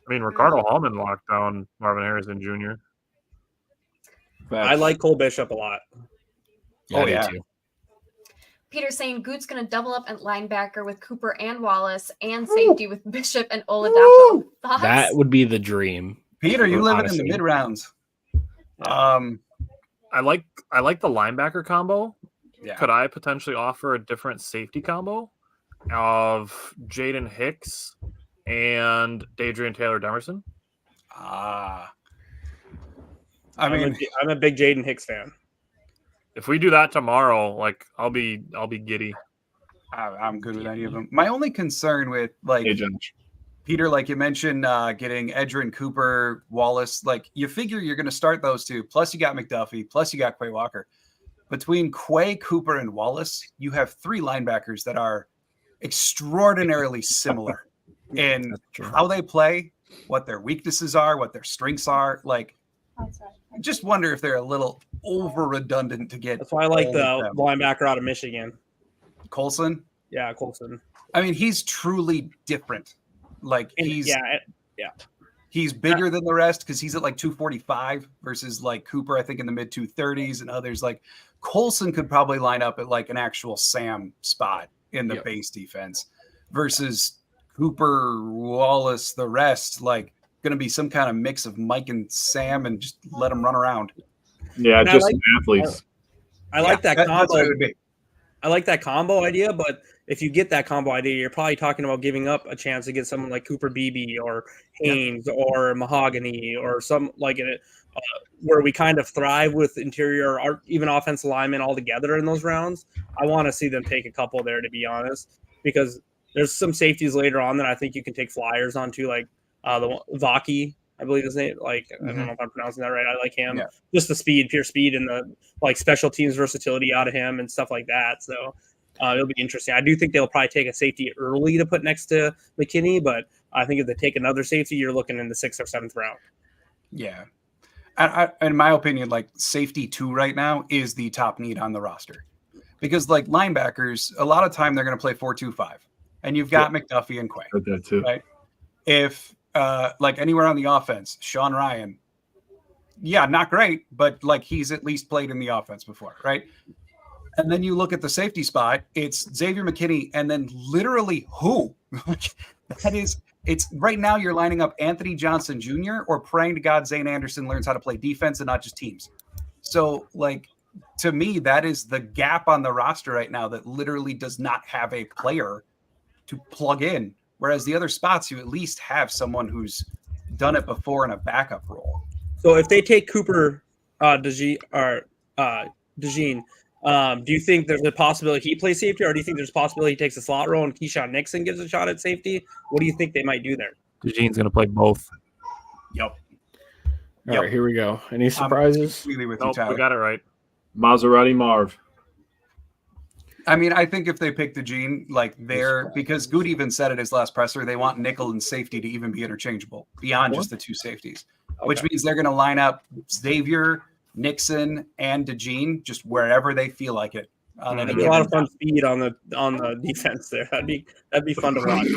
mean, Ricardo Hallman locked down Marvin Harrison Jr. I like Cole Bishop a lot. I do yeah. too. Peter saying Goot's going to double up at linebacker with Cooper and Wallace and safety with Bishop and Oladapo. Thoughts? That would be the dream. Peter, you live in honestly. the mid rounds. I like the linebacker combo. Yeah. Could I potentially offer a different safety combo of Jaden Hicks and Dadrian Taylor Demerson? I I'm mean, a big Jaden Hicks fan. If we do that tomorrow, like I'll be giddy. I'm good with any of them. My only concern with Peter, like you mentioned, getting Edgerrin Cooper, Wallace, like you figure you're going to start those two. Plus you got McDuffie. Plus you got Quay Walker. Between Quay, Cooper, and Wallace, you have 3 linebackers that are extraordinarily similar in how they play, what their weaknesses are, what their strengths are. Like, I just wonder if they're a little over redundant to get. That's why I like the linebacker out of Michigan. Colson? Yeah, Colson. I mean, he's truly different. Like, he's bigger than the rest because he's at like 245 versus like Cooper, I think, in the mid 230s, and others. Like, Colson could probably line up at like an actual Sam spot in the base defense versus Cooper, Wallace, the rest, like, going to be some kind of mix of Mike and Sam and just let them run around. Yeah, and just athletes. I like that combo. That's what it would be. I like that combo idea, but if you get that combo idea, you're probably talking about giving up a chance to get someone like Cooper Beebe or Haynes or Mahogany or some like it, where we kind of thrive with interior or even offensive linemen all together in those rounds. I want to see them take a couple there, to be honest, because there's some safeties later on that I think you can take flyers onto, like the Vaki, I believe his name. Like, I don't know if I'm pronouncing that right. I like him. Yeah. Just the speed, pure speed, and the like special teams versatility out of him and stuff like that. So it'll be interesting. I do think they'll probably take a safety early to put next to McKinney, but I think if they take another safety, you're looking in the 6th or 7th round. Yeah. In my opinion, like safety 2 right now is the top need on the roster because like linebackers, a lot of time they're going to play 4-2-5 and you've got McDuffie and Quay. That too. Right. If like anywhere on the offense, Sean Ryan, not great, but like he's at least played in the offense before. Right. And then you look at the safety spot, it's Xavier McKinney. And then literally who that is, it's right now you're lining up Anthony Johnson Jr. or praying to God Zane Anderson learns how to play defense and not just teams. So like, to me, that is the gap on the roster right now that literally does not have a player to plug in. Whereas the other spots, you at least have someone who's done it before in a backup role. So if they take Cooper DeJean, do you think there's a possibility he plays safety, or do you think there's a possibility he takes a slot role and Keyshawn Nixon gives a shot at safety? What do you think they might do there? DeJean's going to play both. Yep. All right, here we go. Any surprises? With nope, we got it right. Maserati Marv. I mean, I think if they pick DeJean, like because Good even said at his last presser, they want nickel and safety to even be interchangeable beyond just the 2 safeties, which means they're going to line up Xavier, Nixon, and DeJean just wherever they feel like it. That'd be a lot of fun speed on the defense there. That'd be fun to watch.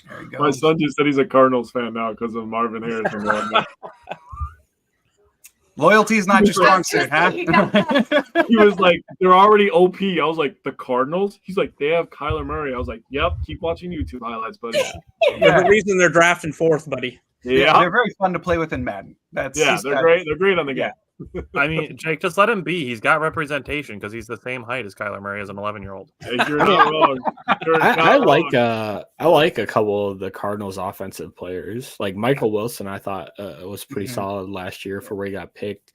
There you go. My son just said he's a Cardinals fan now because of Marvin Harrison. Loyalty is not your strong suit, huh? He was like, they're already OP. I was like, the Cardinals? He's like, they have Kyler Murray. I was like, yep, keep watching YouTube highlights, buddy. There's a reason they're drafting 4th, buddy. Yeah, they're very fun to play with in Madden. They're great. They're great on the game. I mean, Jake, just let him be. He's got representation because he's the same height as Kyler Murray as an 11-year-old. You're not wrong. I like a couple of the Cardinals' offensive players. Like Michael Wilson, I thought was pretty solid last year for where he got picked.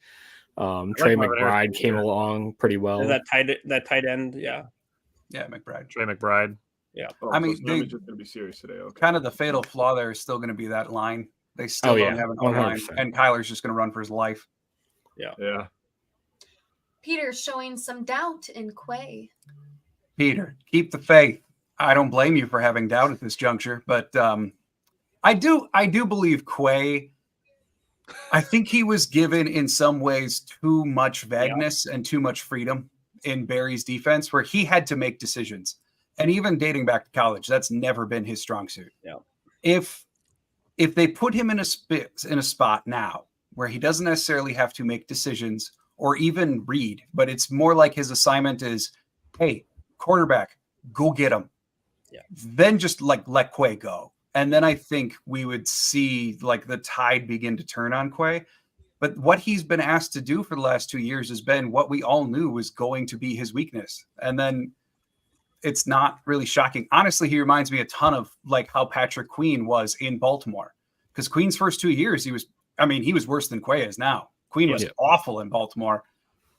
Trey McBride came along pretty well. And that tight end, yeah, McBride. Trey McBride. Yeah. I mean, they're just gonna be serious today. Okay. Kind of the fatal flaw there is still going to be that line. They still don't have an O-line, and Kyler's just going to run for his life. Yeah. Peter's showing some doubt in Quay. Peter, keep the faith. I don't blame you for having doubt at this juncture, but I do believe Quay. I think he was given in some ways too much vagueness and too much freedom in Barry's defense, where he had to make decisions. And even dating back to college, that's never been his strong suit. Yeah. If they put him in a spot now where he doesn't necessarily have to make decisions or even Reed, but it's more like his assignment is, hey, quarterback, go get him. Yeah. Then just like let Quay go. And then I think we would see like the tide begin to turn on Quay. But what he's been asked to do for the last 2 years has been what we all knew was going to be his weakness. And then it's not really shocking. Honestly, he reminds me a ton of like how Patrick Queen was in Baltimore. Because Queen's first 2 years, he was worse than Quay is now. Queen was awful in Baltimore.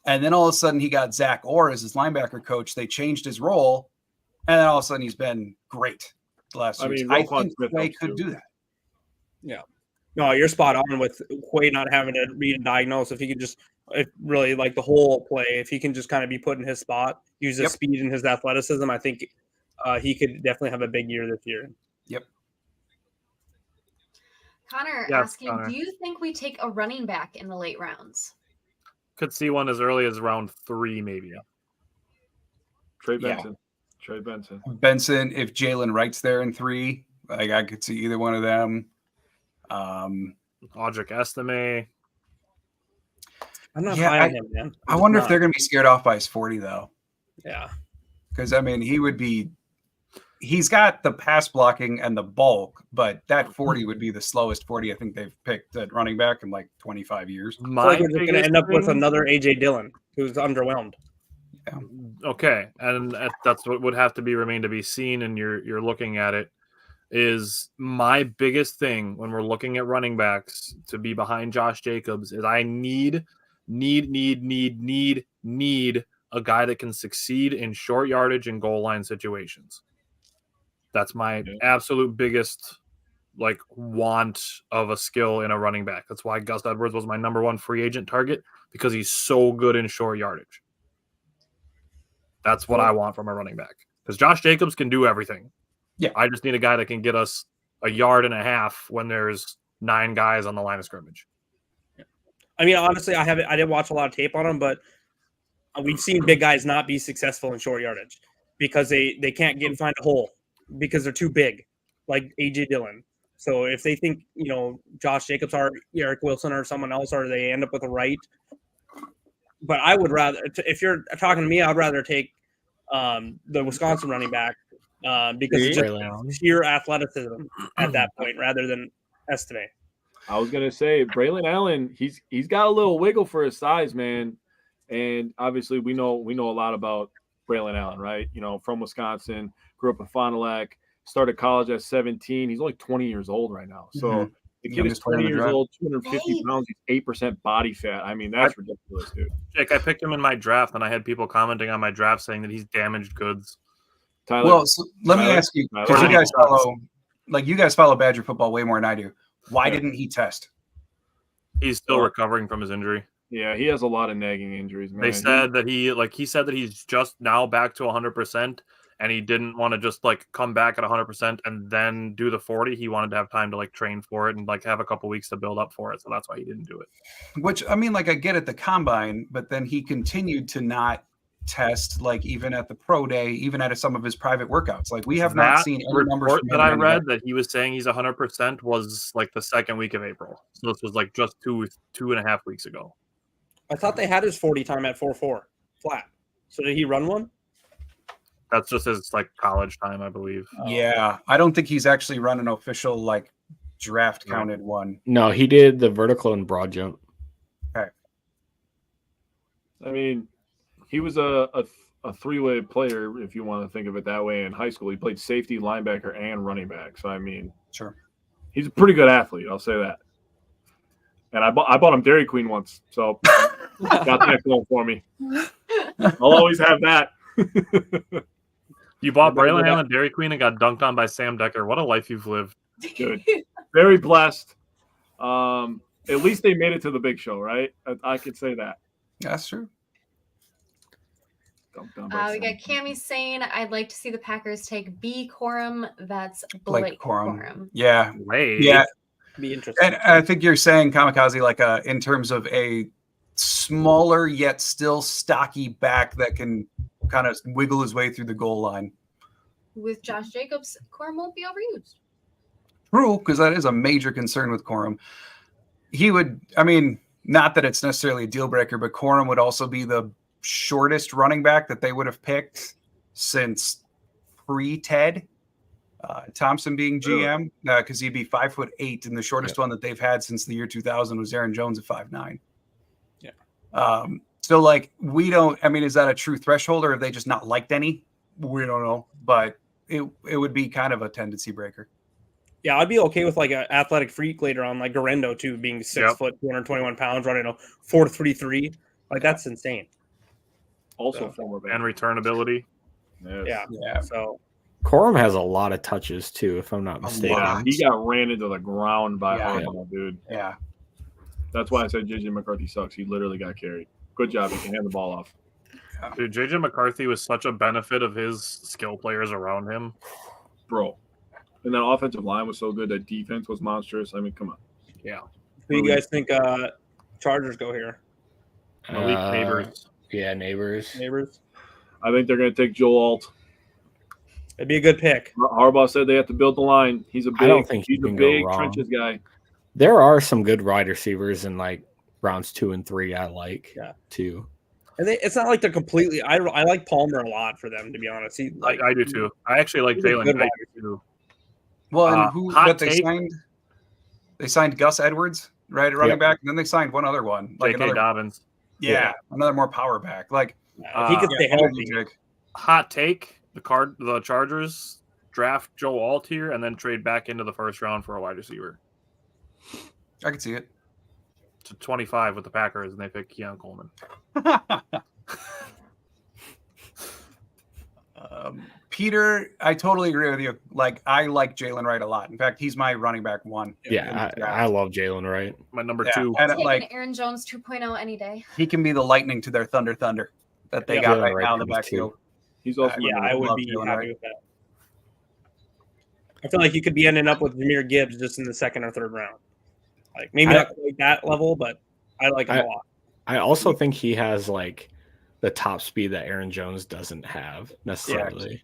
And then all of a sudden he got Zach Orr as his linebacker coach. They changed his role. And then all of a sudden he's been great the last 2 years. I think Quay could do that. Yeah. No, you're spot on with Quay not having to read and diagnose. If he could just really like the whole play, if he can just kind of be put in his spot, use his speed and his athleticism, I think he could definitely have a big year this year. Yep. Connor asking, do you think we take a running back in the late rounds? Could see one as early as round 3, maybe. Trey Benson. Trey Benson. Benson, if Jalen Wright's there in 3, like I could see either one of them. Audric Estime. I'm not high on him, man. I wonder if they're going to be scared off by his 40, though. Yeah. Because, I mean, he's got the pass blocking and the bulk, but that 40 would be the slowest 40 I think they've picked at running back in like 25 years. We're going to end up with another A.J. Dillon who's underwhelmed. Yeah. Okay, and that's what would have to remain to be seen, and you're looking at it. Is my biggest thing when we're looking at running backs to be behind Josh Jacobs is I need a guy that can succeed in short yardage and goal line situations. That's my absolute biggest like want of a skill in a running back. That's why Gus Edwards was my number 1 free agent target, because he's so good in short yardage. That's what I want from a running back, because Josh Jacobs can do everything. Yeah, I just need a guy that can get us a yard and a half when there's 9 guys on the line of scrimmage. I mean, honestly, I didn't watch a lot of tape on him, but we've seen big guys not be successful in short yardage because they can't find a hole because they're too big, like A.J. Dillon. So if they think, Josh Jacobs or Eric Wilson or someone else, or they end up with a right. But I would rather, if you're talking to me, I'd rather take the Wisconsin running back because it's just sheer athleticism at that point rather than Estime. I was gonna say Braylon Allen, he's got a little wiggle for his size, man. And obviously we know a lot about Braylon Allen, right? From Wisconsin, grew up in Fond du Lac, started college at 17. He's only 20 years old right now. So the kid is 20 years old, 250 pounds, he's 8% body fat. I mean, that's ridiculous, dude. Jake, I picked him in my draft, and I had people commenting on my draft saying that he's damaged goods. Tyler, well, so let me ask you, because you guys follow Badger football way more than I do. Why didn't he test? He's still recovering from his injury. Yeah, he has a lot of nagging injuries, man. They said that he said that he's just now back to 100%, and he didn't want to just come back at 100% and then do the 40. He wanted to have time to train for it and have a couple weeks to build up for it. So that's why he didn't do it. Which, I mean, I get at the combine, but then he continued to not test, even at the pro day, even at some of his private workouts. We have not seen any numbers from that I read that he was saying he's 100% was the second week of April. So this was just 2.5 weeks ago. I thought they had his 40 time at 4.4 flat. So did he run one? That's just his college time, I believe. Yeah, I don't think he's actually run an official draft counted one. No, he did the vertical and broad jump. Okay. I mean, he was a three-way player, if you want to think of it that way, in high school. He played safety, linebacker, and running back. So I mean, sure, he's a pretty good athlete. I'll say that. And I bought him Dairy Queen once, so got that going for me. I'll always have that. You bought Braylon Allen Dairy Queen and got dunked on by Sam Decker. What a life you've lived. Good. Very blessed. At least they made it to the big show, right? I could say that. That's true. We got Cammie saying, I'd like to see the Packers take B. Corum. That's Blake Corum. Yeah. Yeah. Be interesting. And I think you're saying, Kamikaze, in terms of a smaller yet still stocky back that can kind of wiggle his way through the goal line. With Josh Jacobs, Corum won't be overused. True, because that is a major concern with Corum. He would, not that it's necessarily a deal breaker, but Corum would also be the shortest running back that they would have picked since pre-Ted Thompson being GM, because he'd be 5'8", and the shortest one that they've had since the year 2000 was Aaron Jones at 5'9". Yeah. So like we don't. I mean, is that a true threshold, or have they just not liked any? We don't know, but it would be kind of a tendency breaker. Yeah, I'd be okay with like an athletic freak later on, like Garendo too, being 6 foot, 221 pounds, running a 4.33. Like that's insane. Also, former and returnability. Yes. Yeah. So Corum has a lot of touches too, if I'm not mistaken. Yeah, he got ran into the ground by Harbaugh, dude. Yeah. That's why I said JJ McCarthy sucks. He literally got carried. Good job. He can hand the ball off. Dude, JJ McCarthy was such a benefit of his skill players around him. Bro. And that offensive line was so good. That defense was monstrous. I mean, come on. Yeah. who do you guys think Chargers go here? Malik Neighbors. Yeah, Neighbors. I think they're going to take Joe Alt. It'd be a good pick. Harbaugh said they have to build the line. He's a big, I don't think he's a big trenches guy. There are some good wide receivers in like rounds 2 and 3. I like too. And it's not like they're completely. I like Palmer a lot for them, to be honest. I do too. I actually like Jalen Baker too. Well, and who that they signed? They signed Gus Edwards, right, at running back, and then they signed one other one, like J.K. Dobbins. Yeah, another more power back. Like he could stay healthy. Hot take: the Chargers draft Joe Alt here and then trade back into the first round for a wide receiver. I can see it. To 25 with the Packers, and they pick Keon Coleman. Peter, I totally agree with you. Like, I like Jalen Wright a lot. In fact, he's my running back 1. Yeah, I love Jalen Wright. My number 2. And like Aaron Jones 2.0 any day. He can be the lightning to their thunder that they got right now in the backfield. He's also I would be happy with that. I feel like you could be ending up with Jahmyr Gibbs just in the 2nd or 3rd round. Like maybe not quite that level, but I like him a lot. I also think he has like the top speed that Aaron Jones doesn't have necessarily.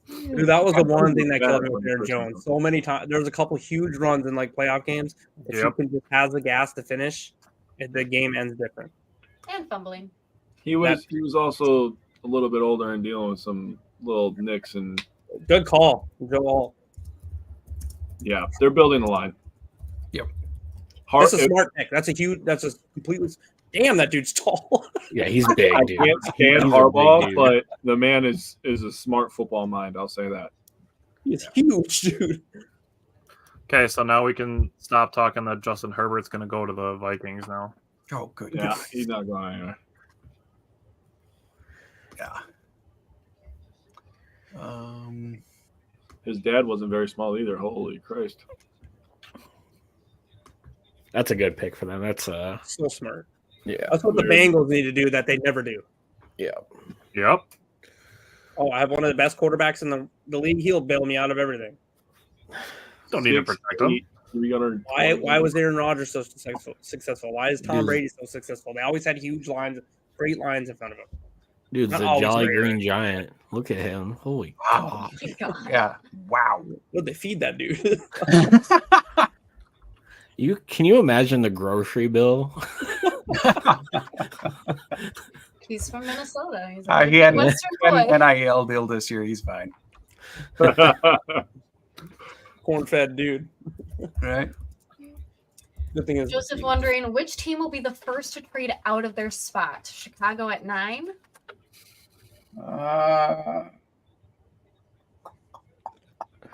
Dude, that was the one thing that killed me with Aaron Jones. So many times there was a couple huge runs in like playoff games. If you can just have the gas to finish, the game ends different. And fumbling. He was also a little bit older and dealing with some little nicks and good call, Joel. Yeah, they're building the line. Yep. That's a smart pick. That's a completely. Damn, that dude's tall. Yeah, he's big. I dude. can't stand Harbaugh, but the man is a smart football mind. I'll say that. He's huge, dude. Okay, so now we can stop talking that Justin Herbert's going to go to the Vikings now. Oh, good. Yeah, he's not going anywhere. Yeah. His dad wasn't very small either. Holy Christ. That's a good pick for them. That's so smart. Yeah. That's what the Bengals need to do that they never do. Yeah. Yep. Oh, I have one of the best quarterbacks in the league. He'll bail me out of everything. Don't need to protect him. Why was Aaron Rodgers so successful? Why is Tom Brady so successful? They always had huge lines, great lines in front of him. Dude's a Jolly Green Giant. Look at him. Holy wow. God. Yeah. Wow. What'd they feed that dude? Can you imagine the grocery bill? He's from Minnesota. He's he had an NIL deal this year. He's fine. Corn-fed dude. Right. The thing is, Joseph wondering which team will be the first to trade out of their spot. Chicago at 9. What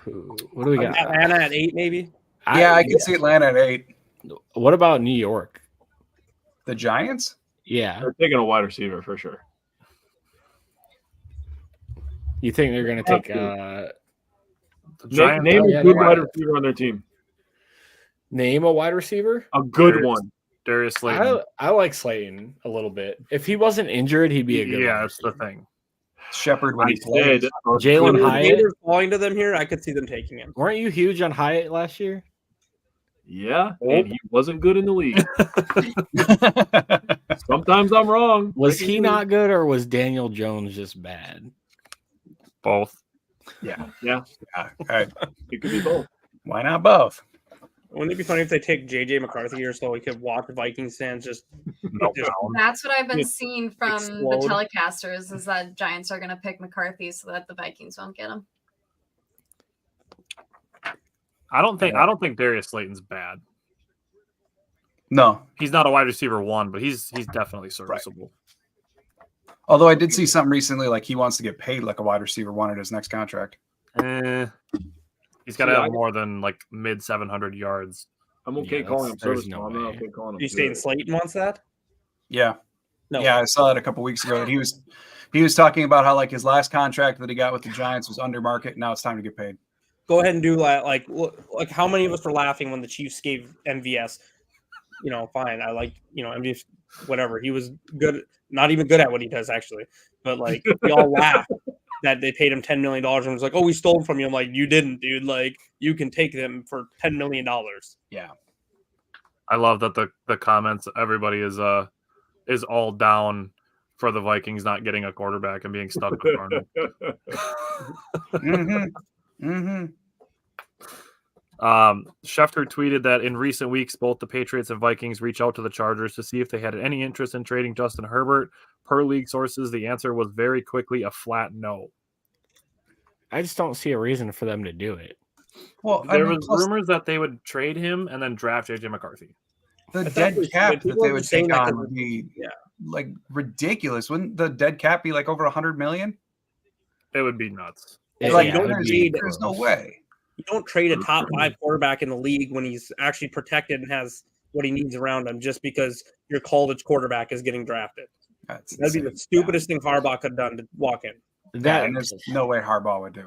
do we got? Atlanta at 8, maybe. I can see Atlanta at 8. What about New York? The Giants? Yeah, they're taking a wide receiver for sure. You think they're going to take? Name a good wide receiver on their team. Name a wide receiver. A good one. Darius Slayton. I like Slayton a little bit. If he wasn't injured, he'd be a good. Yeah, that's the thing. Shepard when he played. Jalen Hyatt falling to them here. I could see them taking him. Weren't you huge on Hyatt last year? Yeah, and he wasn't good in the league. Sometimes I'm wrong. Was he not good, or was Daniel Jones just bad? Both. Yeah. All right. It could be both. Why not both? Wouldn't it be funny if they take JJ McCarthy here so we could watch Vikings fans just That's what I've been Just seeing from explode. the telecasters is that Giants are going to pick McCarthy so that the Vikings won't get him. I don't think Darius Slayton's bad. No. He's not a wide receiver 1, but he's definitely serviceable. Right. Although I did see something recently, like he wants to get paid like a wide receiver 1 at his next contract. He's got to have more than like mid 700 yards. I'm okay calling him serviceable. I'm not okay calling him. You saying Slayton wants that? Yeah. No. Yeah, I saw that a couple weeks ago. That he was talking about how like his last contract that he got with the Giants was under market, and now it's time to get paid. Go ahead and do like how many of us were laughing when the Chiefs gave MVS? Fine. I like MVS, whatever. He was good, not even good at what he does actually, but like we all laughed that they paid him $10 million and was like, "Oh, we stole them from you." I'm like, "You didn't, dude. Like you can take them for $10 million." Yeah. I love that the comments. Everybody is all down for the Vikings not getting a quarterback and being stuck with Darnold. Schefter tweeted that in recent weeks, both the Patriots and Vikings reached out to the Chargers to see if they had any interest in trading Justin Herbert. Per league sources, the answer was very quickly a flat no. I just don't see a reason for them to do it. Well, there was rumors that they would trade him and then draft JJ McCarthy. The dead cap that they would take on would be like ridiculous. Wouldn't the dead cap be like over 100 million? It would be nuts. Like, there's no way. You don't trade a top 5 quarterback in the league when he's actually protected and has what he needs around him just because your college quarterback is getting drafted. That'd be the stupidest thing Harbaugh could have done to walk in. And there's no way Harbaugh would do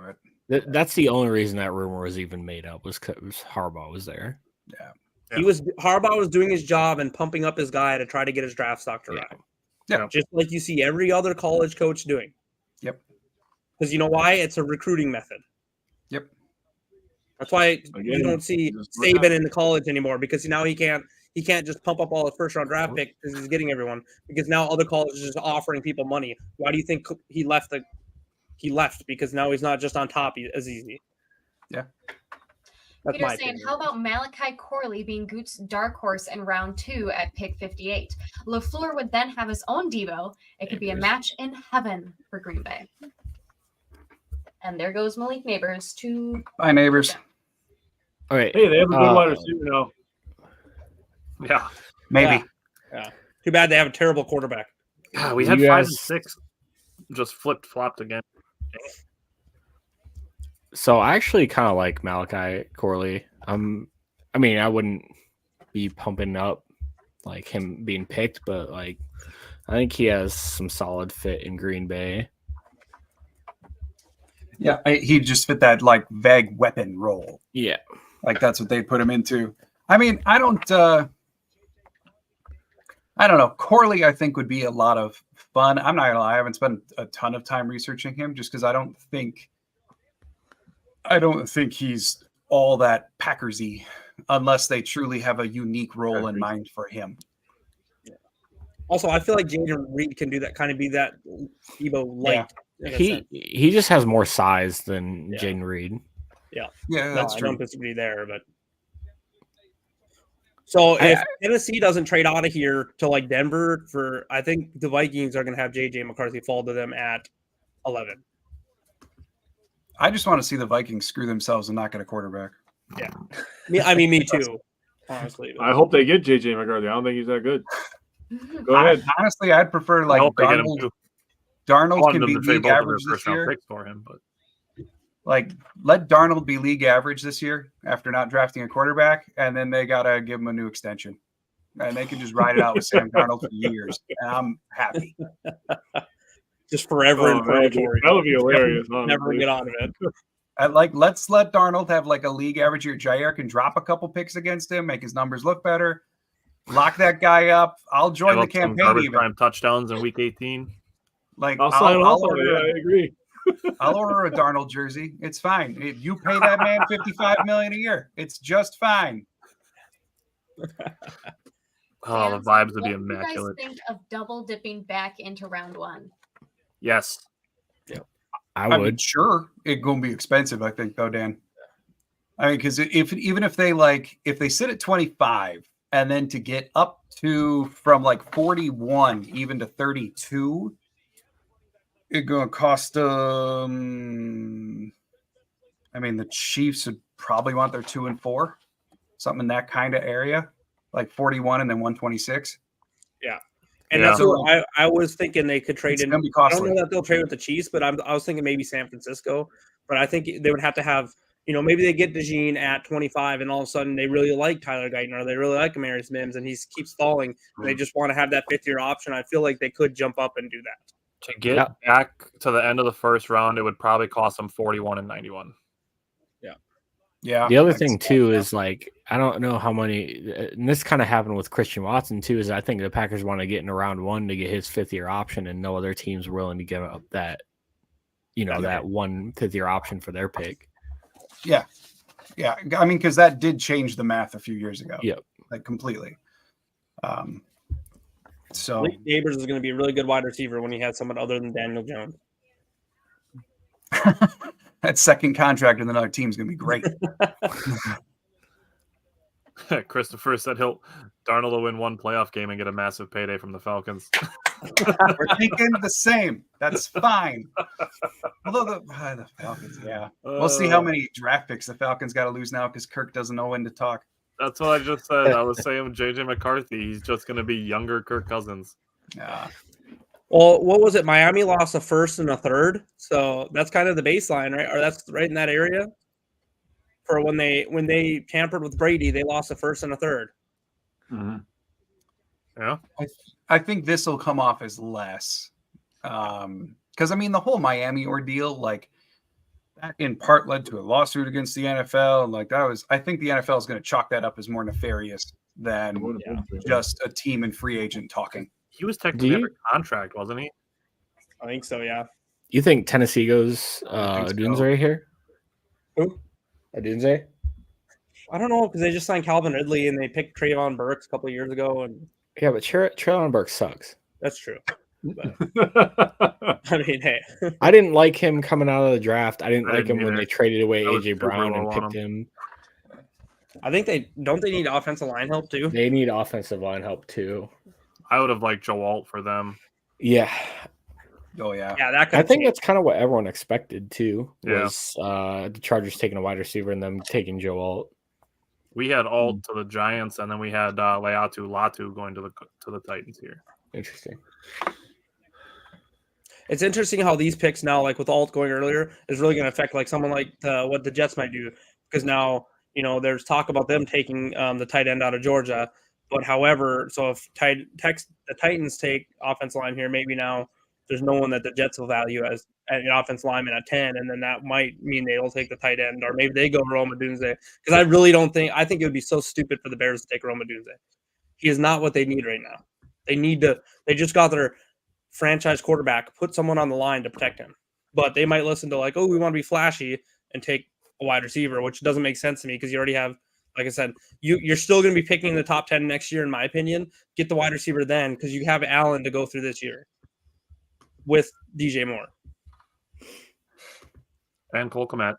it. That's the only reason that rumor was even made up was because Harbaugh was there. Yeah. Harbaugh was doing his job and pumping up his guy to try to get his draft stock to rise. Yeah. Just like you see every other college coach doing. Yep. Because you know why? It's a recruiting method. Yep. That's why you don't see Saban in the college anymore because now he can't just pump up all his first round draft pick because he's getting everyone because now other colleges are just offering people money. Why do you think he left? He left because now he's not just on top as easy. Yeah. That's Peter's saying, how about Malachi Corley being Goot's dark horse in round 2 at pick 58? LaFleur would then have his own Devo. It could be a match in heaven for Green Bay. And there goes Malik Neighbors to Bye, Neighbors. All right. Hey, they have a good wide receiver now. Yeah. Maybe. Yeah. Too bad they have a terrible quarterback. God, we had 5 and 6. Just flopped again. So I actually kind of like Malachi Corley. I mean, I wouldn't be pumping up like him being picked, but like I think he has some solid fit in Green Bay. Yeah, he just fit that like vague weapon role. Yeah, like that's what they put him into. I mean, I don't know. Corley, I think, would be a lot of fun. I'm not gonna lie, I haven't spent a ton of time researching him just because I don't think he's all that Packersy unless they truly have a unique role in mind for him. Also, I feel like Jaden Reed can do that, kind of be that Debo light. Yeah. He just has more size than Jaden Reed. Yeah, that's true. I don't disagree there, but so if Tennessee doesn't trade out of here to like Denver I think the Vikings are going to have JJ McCarthy fall to them at 11. I just want to see the Vikings screw themselves and not get a quarterback. Yeah, me too. Honestly, I hope they get JJ McCarthy. I don't think he's that good. Go ahead. Honestly, I'd prefer like Darnold can be league average this year. Picks for him, but like let Darnold be league average this year after not drafting a quarterback, and then they gotta give him a new extension, and they can just ride it out with Sam Darnold for years. And I'm happy. Just forever in purgatory. That would be hilarious. Never get out of it. Let's let Darnold have like a league average year. Jair can drop a couple picks against him, make his numbers look better. Lock that guy up. I'll join the campaign. Even time touchdowns in week 18. Like I'll sign off on it. I agree. I'll order a Darnold jersey. It's fine. You pay that man $55 million a year. It's just fine. Oh, the vibes would be immaculate. What do you guys think of double dipping back into round 1? Yes. I would. Sure. It's going to be expensive, I think, though, Dan. I mean, because even if they sit at 25 and then to get up to from like 41 even to 32, it's going to cost them. I mean, the Chiefs would probably want their 2 and 4, something in that kind of area, like 41 and then 126. Yeah. And that's what I was thinking they could trade in. I don't know that they'll trade with the Chiefs, but I was thinking maybe San Francisco. But I think they would have to have, maybe they get DeJean at 25 and all of a sudden they really like Tyler Guyton or they really like Amarius Mims and he keeps falling. And they just want to have that 5th-year option. I feel like they could jump up and do that. To get back to the end of the first round, it would probably cost them 41 and 91. Yeah. The other thing too is like I don't know how many, and this kind of happened with Christian Watson too. Is I think the Packers want to get in round 1 to get his 5th-year option, and no other team's willing to give up that, that 1 5th-year option for their pick. Yeah. I mean, because that did change the math a few years ago. Yep, like completely. So Lee Neighbors is going to be a really good wide receiver when he has someone other than Daniel Jones. That second contract with another team is going to be great. Christopher said Darnold will win 1 playoff game and get a massive payday from the Falcons. We're thinking the same. That's fine. Although the Falcons, we'll see how many draft picks the Falcons got to lose now because Kirk doesn't know when to talk. That's what I just said. I was saying JJ McCarthy. He's just going to be younger Kirk Cousins. Yeah. Well, what was it? Miami lost a 1st and a 3rd, so that's kind of the baseline, right? Or that's right in that area. For when they tampered with Brady, they lost a 1st and a 3rd. Mm-hmm. Yeah, I think this will come off as less, because I mean the whole Miami ordeal, like that in part led to a lawsuit against the NFL. Like I think the NFL is going to chalk that up as more nefarious than just a team and free agent talking. He was technically under contract, wasn't he? I think so, yeah. You think Tennessee goes Odunze here? Who? Odunze? I don't know because they just signed Calvin Ridley and they picked Trayvon Burks a couple of years ago. And yeah, but Trayvon Burks sucks. That's true. But, I mean, hey. I didn't like him coming out of the draft. I didn't like him when they traded away AJ Brown and picked him. I think they need offensive line help too. They need offensive line help too. I would have liked Joe Alt for them. Yeah. Oh yeah. Yeah, I think that's kind of what everyone expected too. Was the Chargers taking a wide receiver and them taking Joe Alt. We had Alt to the Giants, and then we had Latu going to the Titans here. Interesting. It's interesting how these picks now, like with Alt going earlier, is really going to affect like someone like what the Jets might do because now there's talk about them taking the tight end out of Georgia. But however, so if the Titans take offensive line here, maybe now there's no one that the Jets will value as an offensive lineman at 10, and then that might mean they will take the tight end, or maybe they go Rome Odunze. Because I really don't think – I think it would be so stupid for the Bears to take Rome Odunze. He is not what they need right now. They just got their franchise quarterback, put someone on the line to protect him. But they might listen to like, oh, we want to be flashy and take a wide receiver, which doesn't make sense to me because you already have – like I said, you're still going to be picking the top 10 next year, in my opinion. Get the wide receiver then because you have Allen to go through this year with DJ Moore. And Cole Kmet.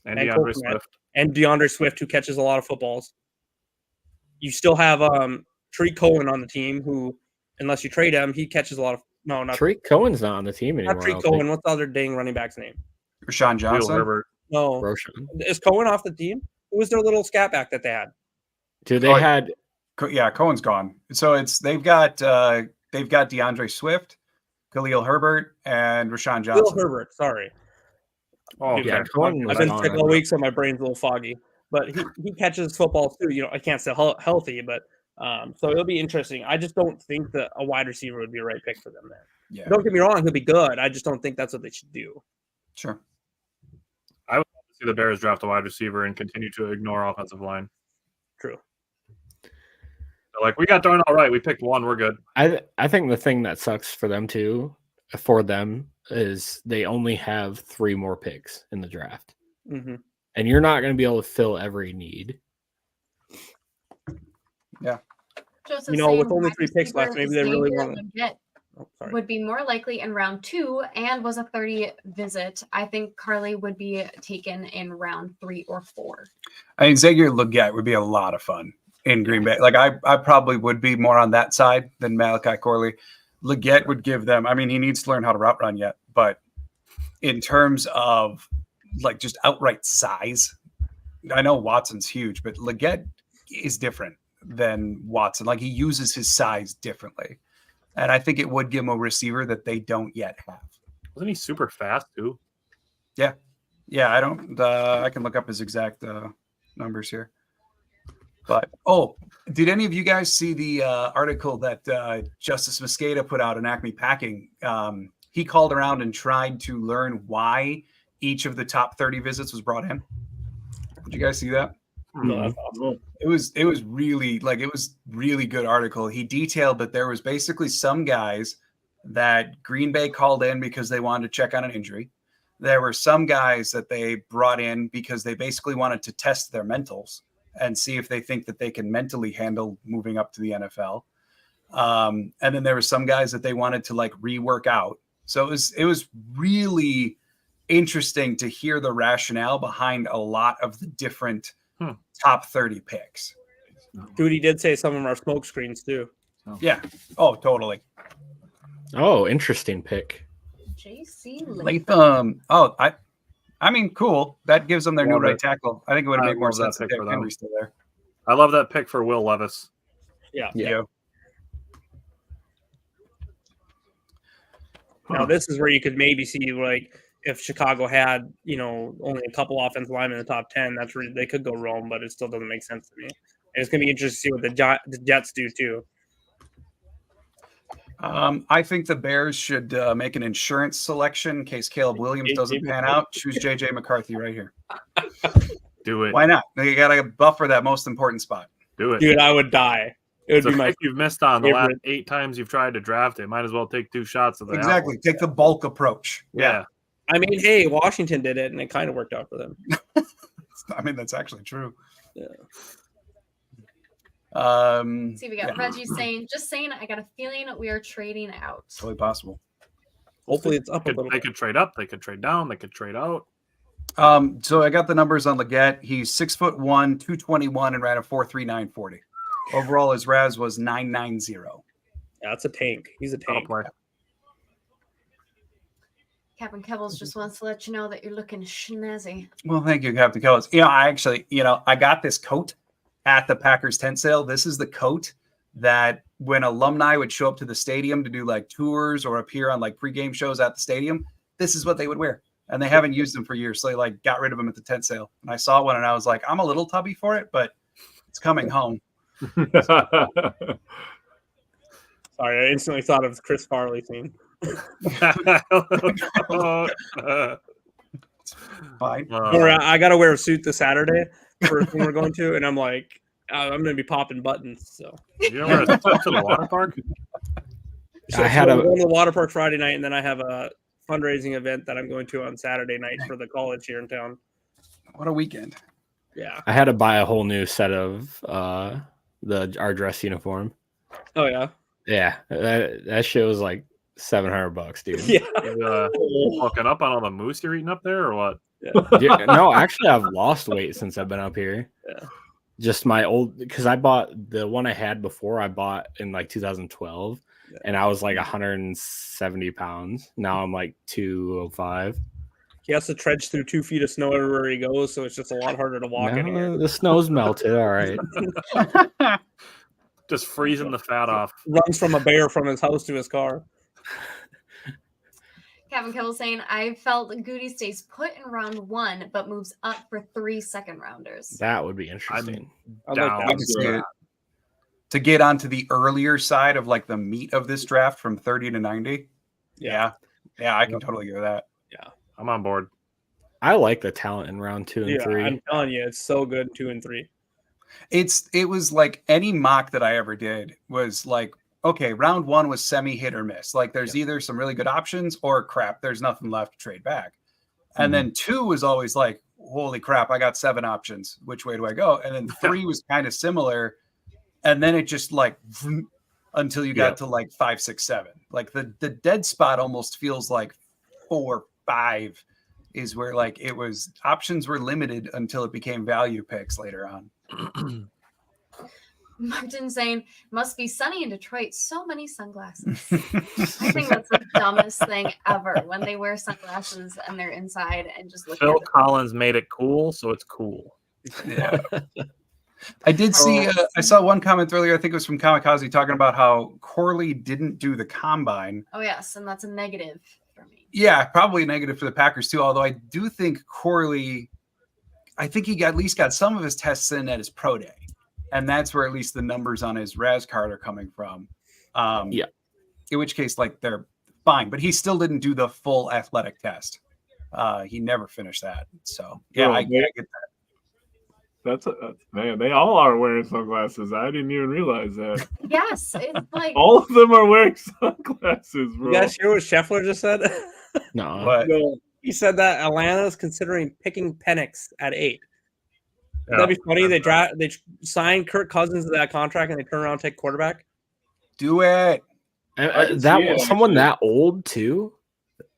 And DeAndre Swift. And DeAndre Swift, who catches a lot of footballs. You still have Tariq Cohen on the team, who, unless you trade him, he catches a lot of – no, not Tariq Cohen's not on the team anymore. Not Tariq Cohen. What's the other dang running back's name? Rashawn Johnson? Herbert. No. Roshan. Is Cohen off the team? Who was their little scat back that they had? Dude, they had Cohen's gone. So they've got DeAndre Swift, Khalil Herbert, and Rashawn Johnson. Khalil Herbert, sorry. Oh, yeah, Cohen I've been sick all week, so my brain's a little foggy. But he catches footballs too. I can't say healthy, but so it'll be interesting. I just don't think that a wide receiver would be a right pick for them there. Yeah. Don't get me wrong, he'll be good. I just don't think that's what they should do. Sure. I would love to see the Bears draft a wide receiver and continue to ignore offensive line. True. They're like, we got Darnold right. We picked one. We're good. I think the thing that sucks for them is they only have 3 more picks in the draft. Mm-hmm. And you're not going to be able to fill every need. Yeah. With only 3 picks left, maybe they really want to get would be more likely in round 2 and was a 30 visit. I think Carly would be taken in round 3 or 4. I mean, Xavier Legette would be a lot of fun in Green Bay. Like I probably would be more on that side than Malachi Corley. Legette would give them. I mean, he needs to learn how to route run yet, but in terms of like just outright size, I know Watson's huge, but Legette is different than Watson. Like he uses his size differently. And I think it would give him a receiver that they don't yet have. Wasn't he super fast too? Yeah. Yeah, I don't I can look up his exact numbers here. But did any of you guys see the article that Justice Mosqueda put out in Acme Packing? He called around and tried to learn why each of the top 30 visits was brought in. Did you guys see that? No, that's awesome. It was really good article. He detailed that there was basically some guys that Green Bay called in because they wanted to check on an injury. There were some guys that they brought in because they basically wanted to test their mentals and see if they think that they can mentally handle moving up to the NFL. And then there were some guys that they wanted to like rework out. So it was really interesting to hear the rationale behind a lot of the different top 30 picks. Goody did say some of them are smoke screens too. Yeah. Oh, totally. Oh, interesting pick. JC Latham. Oh, I mean, cool. That gives them their new right tackle. I think it would have made more sense if Henry's still there. I love that pick for Will Levis. Yeah. Now this is where you could maybe see like if Chicago had, only a couple offensive linemen in the top 10, that's where they could go Rome, but it still doesn't make sense to me. And it's going to be interesting to see what the Jets do too. I think the Bears should make an insurance selection in case Caleb Williams doesn't pan out. Choose JJ McCarthy right here. Do it. Why not? You got to buffer that most important spot. Do it. Dude, I would die. It would be my pick you've missed on the last 8 times you've tried to draft it. Might as well take 2 shots of that. Exactly. Take the bulk approach. Yeah. I mean, hey, Washington did it, and it kind of worked out for them. I mean, that's actually true. Yeah. See, we got Reggie saying, I got a feeling we are trading out. Totally possible. Hopefully it's up a little They could trade up. They could trade down. They could trade out. So I got the numbers on Legette. He's 6'1", 221, and ran a 4.39 40. Overall, his RAS was 990. Yeah, that's a tank. He's a tank. Captain Kebbles just wants to let you know that you're looking snazzy. Well, thank you, Captain Kebbles. I got this coat at the Packers tent sale. This is the coat that when alumni would show up to the stadium to do like tours or appear on like pregame shows at the stadium, this is what they would wear. And they haven't used them for years. So they like got rid of them at the tent sale. And I saw one and I was like, I'm a little tubby for it, but it's coming home. Sorry, I instantly thought of the Chris Farley scene. Fine. I got to wear a suit this Saturday for a thing we're going to, and I'm like, I'm going to be popping buttons. So you know where it's to the water park? I'm going to the water park Friday night, and then I have a fundraising event that I'm going to on Saturday night for the college here in town. What a weekend! Yeah, I had to buy a whole new set of our dress uniform. Oh yeah, yeah. That shit was like $700, dude. Yeah. Hooking up on all the moose you're eating up there, or what? Yeah, no, actually, I've lost weight since I've been up here. Yeah. Just my old, because I bought the one I had before. I bought in like 2012, and I was like 170 pounds. Now I'm like 205. He has to trudge through 2 feet of snow everywhere he goes, so it's just a lot harder to walk in here. The snow's melted. All right. Just freezing the fat off. Runs from a bear from his house to his car. Kevin Kittle saying, I felt Goody stays put in round 1, but moves up for 3 second rounders. That would be interesting. To get onto the earlier side of like the meat of this draft from 30 to 90. Yeah, I can totally get that. Yeah, I'm on board. I like the talent in round 2 and 3. I'm telling you, it's so good 2 and 3. It was like any mock that I ever did was like, okay, round 1 was semi hit or miss. Like there's either some really good options or crap, there's nothing left to trade back. And then 2 was always like, holy crap, I got 7 options. Which way do I go? And then 3 was kind of similar. And then it just like until you got to like 5, 6, 7. Like the dead spot almost feels like 4, 5 is where like it was options were limited until it became value picks later on. Martin saying, must be sunny in Detroit. So many sunglasses. I think that's the dumbest thing ever when they wear sunglasses and they're inside and just looking Phil at the Collins made it cool, so it's cool. Yeah. I did see, I saw one comment earlier, I think it was from Kamikaze, talking about how Corley didn't do the combine. Oh, yes. And that's a negative for me. Yeah, probably a negative for the Packers too. Although I do think Corley, I think he at least got some of his tests in at his pro day. And that's where at least the numbers on his RAS card are coming from. Yeah. In which case, like, they're fine. But he still didn't do the full athletic test. He never finished that. So, yeah, I get that. That's man. They all are wearing sunglasses. I didn't even realize that. Yes, it's like All of them are wearing sunglasses, bro. You guys hear what Scheffler just said? No. But No. He said that Atlanta's considering picking Penix at 8. Yeah. That'd be funny. They sign Kirk Cousins to that contract and they turn around and take quarterback. do it. Someone that old too?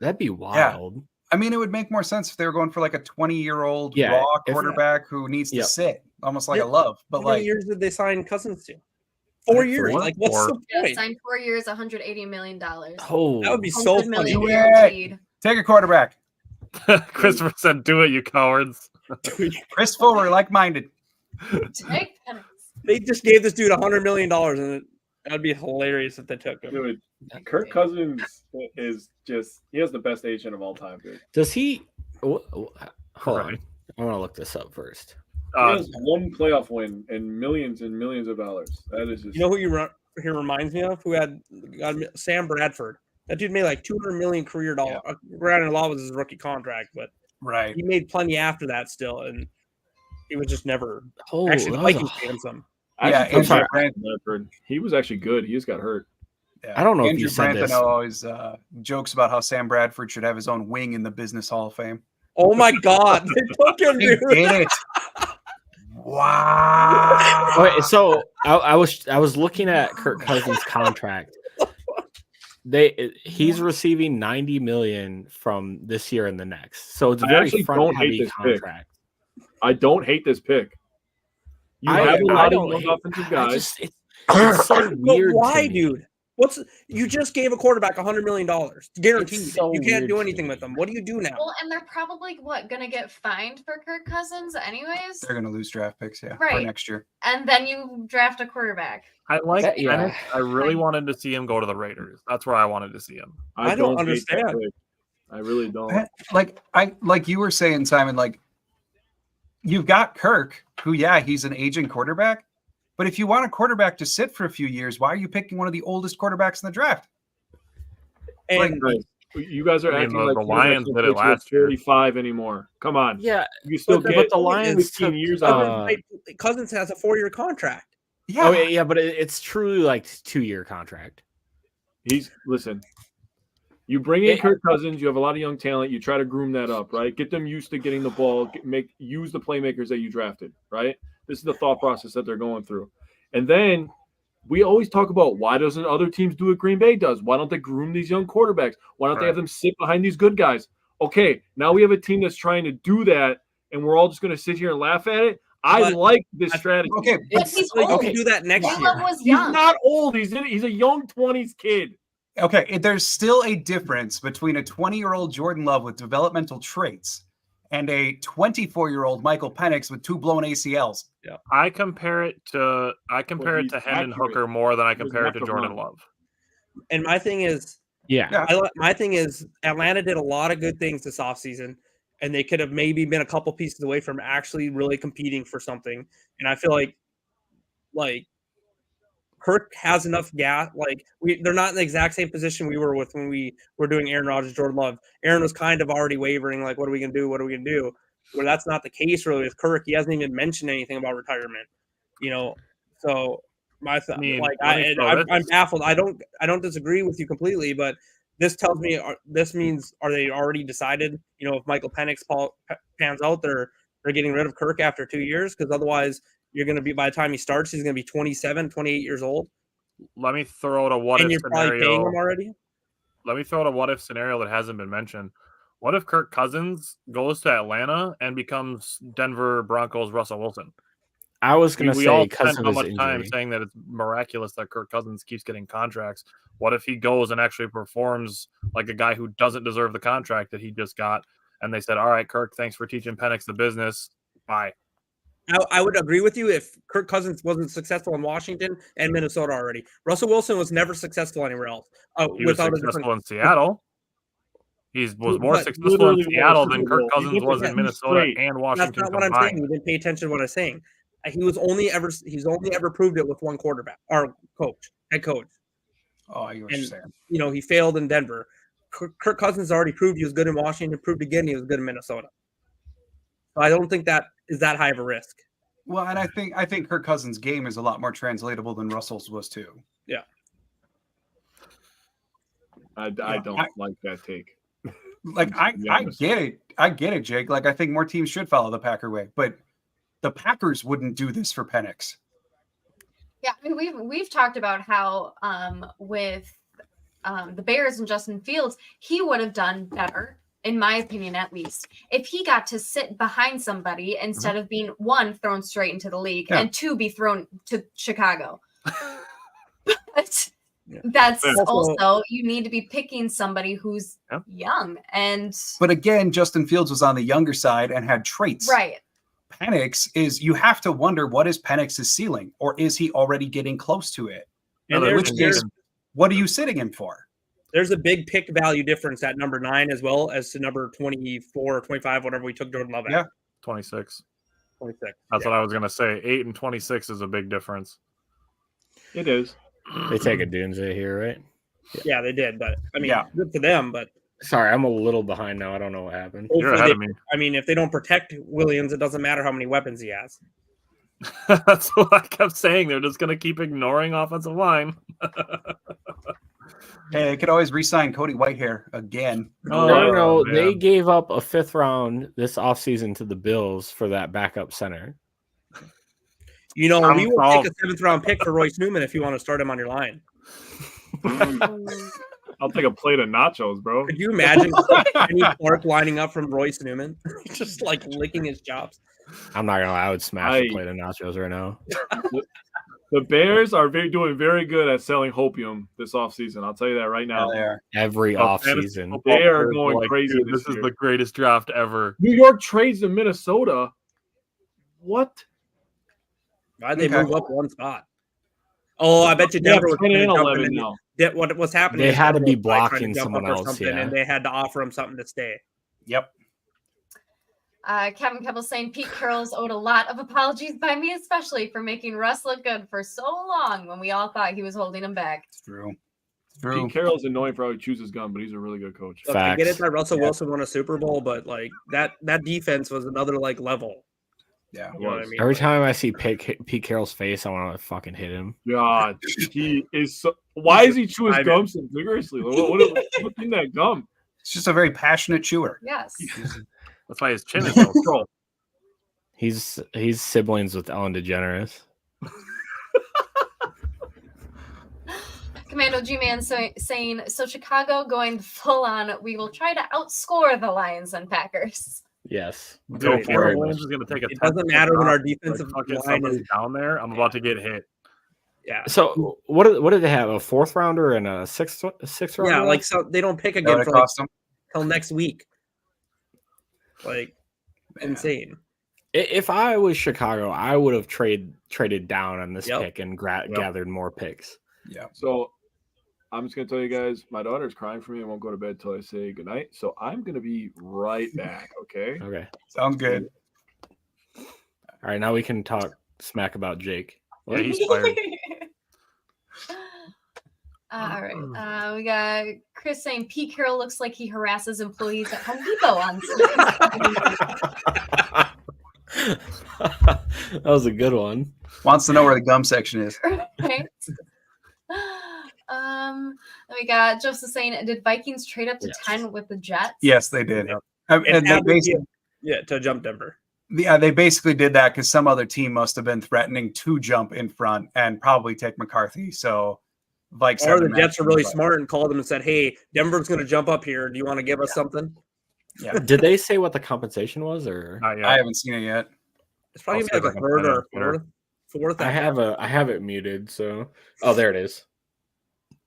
That'd be wild. I mean, it would make more sense if they were going for like a 20-year-old Yeah, raw if- quarterback who needs to Yep. sit, almost like Yeah. a Love. But How many like, years did they sign Cousins to? 4 years. Four? Like, what's Four. the yeah, point? signed 4 years, $180 million. Oh, That would be so 100 funny. million Do it. guaranteed. take a quarterback. Christopher said, "Do it, you cowards." Chris Fuller, like-minded. Take Penix. They just gave this dude $100 million, and that'd be hilarious if they took him. Dude, Kirk Cousins is he has the best agent of all time, dude. does he? Hold on. Right. I want to look this up first. He has one playoff win and millions of dollars. That is just You know who he reminds me of? Who had Sam Bradford. That dude made like $200 million career dollars. Granted, a lot was his rookie contract, but Right. he made plenty after that still, and he was just never. Oh, Actually, the that was Vikings a- paid him some. I Yeah, actually Andrew felt bad Brandt- for Bradford. He was actually good. He just got hurt. Yeah. I don't know if Andrew you said Branthano this. always jokes about how Sam Bradford should have his own wing in the Business Hall of Fame. Oh my God, they took him, They dude. did it. Wow. Okay, so I was looking at Kirk Cousins' contract. He's receiving $90 million from this year and the next, so it's a I very actually front don't hate heavy this pick. contract. I don't hate this pick. You I have a lot of don't young hate- offensive I guys. just- it's so But weird. why, to me. dude? You just gave a quarterback $100 million guaranteed? It's so You can't weird do to anything me. with them. What do you do now? Well, and they're probably gonna get fined for Kirk Cousins anyways. They're going to lose draft picks, for Right. next year. And then you draft a quarterback. I like That- yeah. Penix. I really wanted to see him go to the Raiders. That's where I wanted to see him. I don't hate that understand. pick. I really don't. Like you were saying, Simon, like you've got Kirk, who, he's an aging quarterback. But if you want a quarterback to sit for a few years, why are you picking one of the oldest quarterbacks in the draft? And Guys, you guys are I mean, acting the like you Lions don't did it picks with last year. 35 anymore. Come on. Yeah, You still but get the Lions 15 took, years out. Cousins has a 4-year contract. Yeah. Oh yeah, but it's truly like 2-year contract. Listen. You bring in Kirk Cousins. You have a lot of young talent. You try to groom that up, right? Get them used to getting the ball. Use the playmakers that you drafted, right? This is the thought process that they're going through. And then we always talk about why doesn't other teams do what Green Bay does? Why don't they groom these young quarterbacks? Why don't they have them sit behind these good guys? Okay, now we have a team that's trying to do that, and we're all just going to sit here and laugh at it. I like this strategy. Okay. But he's Like, old. you can do that next year. Caleb was He's young. not old. He's a young 20s kid. Okay. There's still a difference between a 20-year-old Jordan Love with developmental traits and a 24-year-old Michael Penix with 2 blown ACLs. I compare it to he's Hendon accurate. Hooker more than I compare it to He's Jordan not Love. And my thing is, Yeah, my thing is, Atlanta did a lot of good things this offseason, and they could have maybe been a couple pieces away from actually really competing for something. And I feel like Kirk has enough gas. Like they're not in the exact same position we were with when we were doing Aaron Rodgers, Jordan Love. Aaron was kind of already wavering, like, what are we gonna do? What are we gonna do? Where that's not the case really with Kirk. He hasn't even mentioned anything about retirement. So my I mean, I'm baffled. I don't disagree with you completely, but this tells me this means are they already decided? If Michael Penix pans out, they're getting rid of Kirk after 2 years, because otherwise you're going to be, by the time he starts, he's going to be 27, 28 years old. Let me throw out a what And if you're probably paying scenario. him already. Let me throw out a what if scenario that hasn't been mentioned. What if Kirk Cousins goes to Atlanta and becomes Denver Broncos Russell Wilson? I was going to We all say because spent of how his much time injury. saying that it's miraculous that Kirk Cousins keeps getting contracts. What if he goes and actually performs like a guy who doesn't deserve the contract that he just got? And they said, all right, Kirk, thanks for teaching Penix the business. Bye. I would agree with you if Kirk Cousins wasn't successful in Washington and Minnesota already. Russell Wilson was never successful anywhere else. He was successful in Seattle. He was more But successful in literally won a Seattle Super than Kirk Bowl. He Cousins went to was in two Minnesota straight. and That's Washington not what I'm combined. saying. You didn't pay attention to what I'm saying. He's only ever proved it with one quarterback or head coach. Oh, I get what you're And saying. he failed in Denver. Kirk Cousins already proved he was good in Washington. Proved again he was good in Minnesota. So I don't think that is that high of a risk. Well, and I think Kirk Cousins' game is a lot more translatable than Russell's was too. Yeah. I don't like that take. Like I get it, Jake. Like I think more teams should follow the Packer way, but the Packers wouldn't do this for Penix. Yeah, I mean, we've talked about how with the Bears and Justin Fields, he would have done better, in my opinion, at least, if he got to sit behind somebody instead of being one thrown straight into the league and two be thrown to Chicago. But that's also you need to be picking somebody who's young But again, Justin Fields was on the younger side and had traits. Right. Penix is you have to wonder what is Penix's ceiling, or is he already getting close to it? And in which case, what are you sitting him for? There's a big pick value difference at number 9 as well as to number 24 or 25, whatever we took Jordan Love at. Yeah. 26. 26. That's what I was gonna say. 8 and 26 is a big difference. It is. They take a doomsday here, right? Yeah, they did, but I mean, good for them. But sorry, I'm a little behind now. I don't know what happened. You're ahead of me. I mean, if they don't protect Williams, it doesn't matter how many weapons he has. That's what I kept saying. They're just gonna keep ignoring offensive line. Hey, they could always re-sign Cody Whitehair again. No. They gave up a 5th round this offseason to the Bills for that backup center. We will take a 7th round pick for Royce Newman if you want to start him on your line. I'll take a plate of nachos, bro. Could you imagine Kenny Clark lining up from Royce Newman, just like licking his chops? I'm not gonna lie, I would smash a plate of nachos right now. The Bears are doing very good at selling hopium this offseason. I'll tell you that right now. They are. Every offseason. They are going crazy. Dude, this is the greatest draft ever. New York trades to Minnesota. What? Why'd they move up one spot? Oh, I bet you Denver was 10 and jumping 11 in. now. What's happening? They is had to be Denver was trying blocking jump up someone or else, something, yeah. and they had to offer him something to stay. Yep. Kevin Keppel saying Pete Carroll's owed a lot of apologies by me, especially for making Russ look good for so long when we all thought he was holding him back. It's true. Pete Carroll's annoying for how he chooses gun, but he's a really good coach. Look, I get it that Russell Wilson won a Super Bowl, but like that defense was another level. Yeah. You know what I mean? Every time I see Pete Carroll's face, I want to fucking hit him. God, he is. Why is he chewing gum so vigorously? What's in that gum? It's just a very passionate chewer. Yes. That's why his chin is so strong. He's siblings with Ellen DeGeneres. Commando G-Man saying, so Chicago going full on, we will try to outscore the Lions and Packers. Yes. Go for it. Is gonna take It doesn't matter when our defensive line is down there. I'm about to get hit. Yeah. So what did they have? A 4th rounder and a 6th rounder? Yeah, like so they don't pick again for till next week. Like insane. If I was Chicago, I would have traded down on this pick and gathered more picks. Yeah. So I'm just gonna tell you guys, my daughter's crying for me. I won't go to bed till I say goodnight. So I'm gonna be right back. Okay. Okay. Sounds good. All right, now we can talk smack about Jake. Yeah, he's fired. All right. We got Chris saying Pete Carroll looks like he harasses employees at Home Depot on That was a good one. Wants to know where the gum section is. Right. We got Joseph saying, did Vikings trade up to 10 with the Jets? Yes, they did. To jump Denver. Yeah, they basically did that because some other team must have been threatening to jump in front and probably take McCarthy. So Vikes Or have the the Jets are matchup, really but- smart and called them and said, "Hey, Denver's going to jump up here. Do you want to give us something?" Yeah, Did they say what the compensation was, or Not yet. I haven't seen it yet. It's probably I'll gonna be see if like I a can third find it or on Twitter. fourth. I have it muted. So, oh, there it is.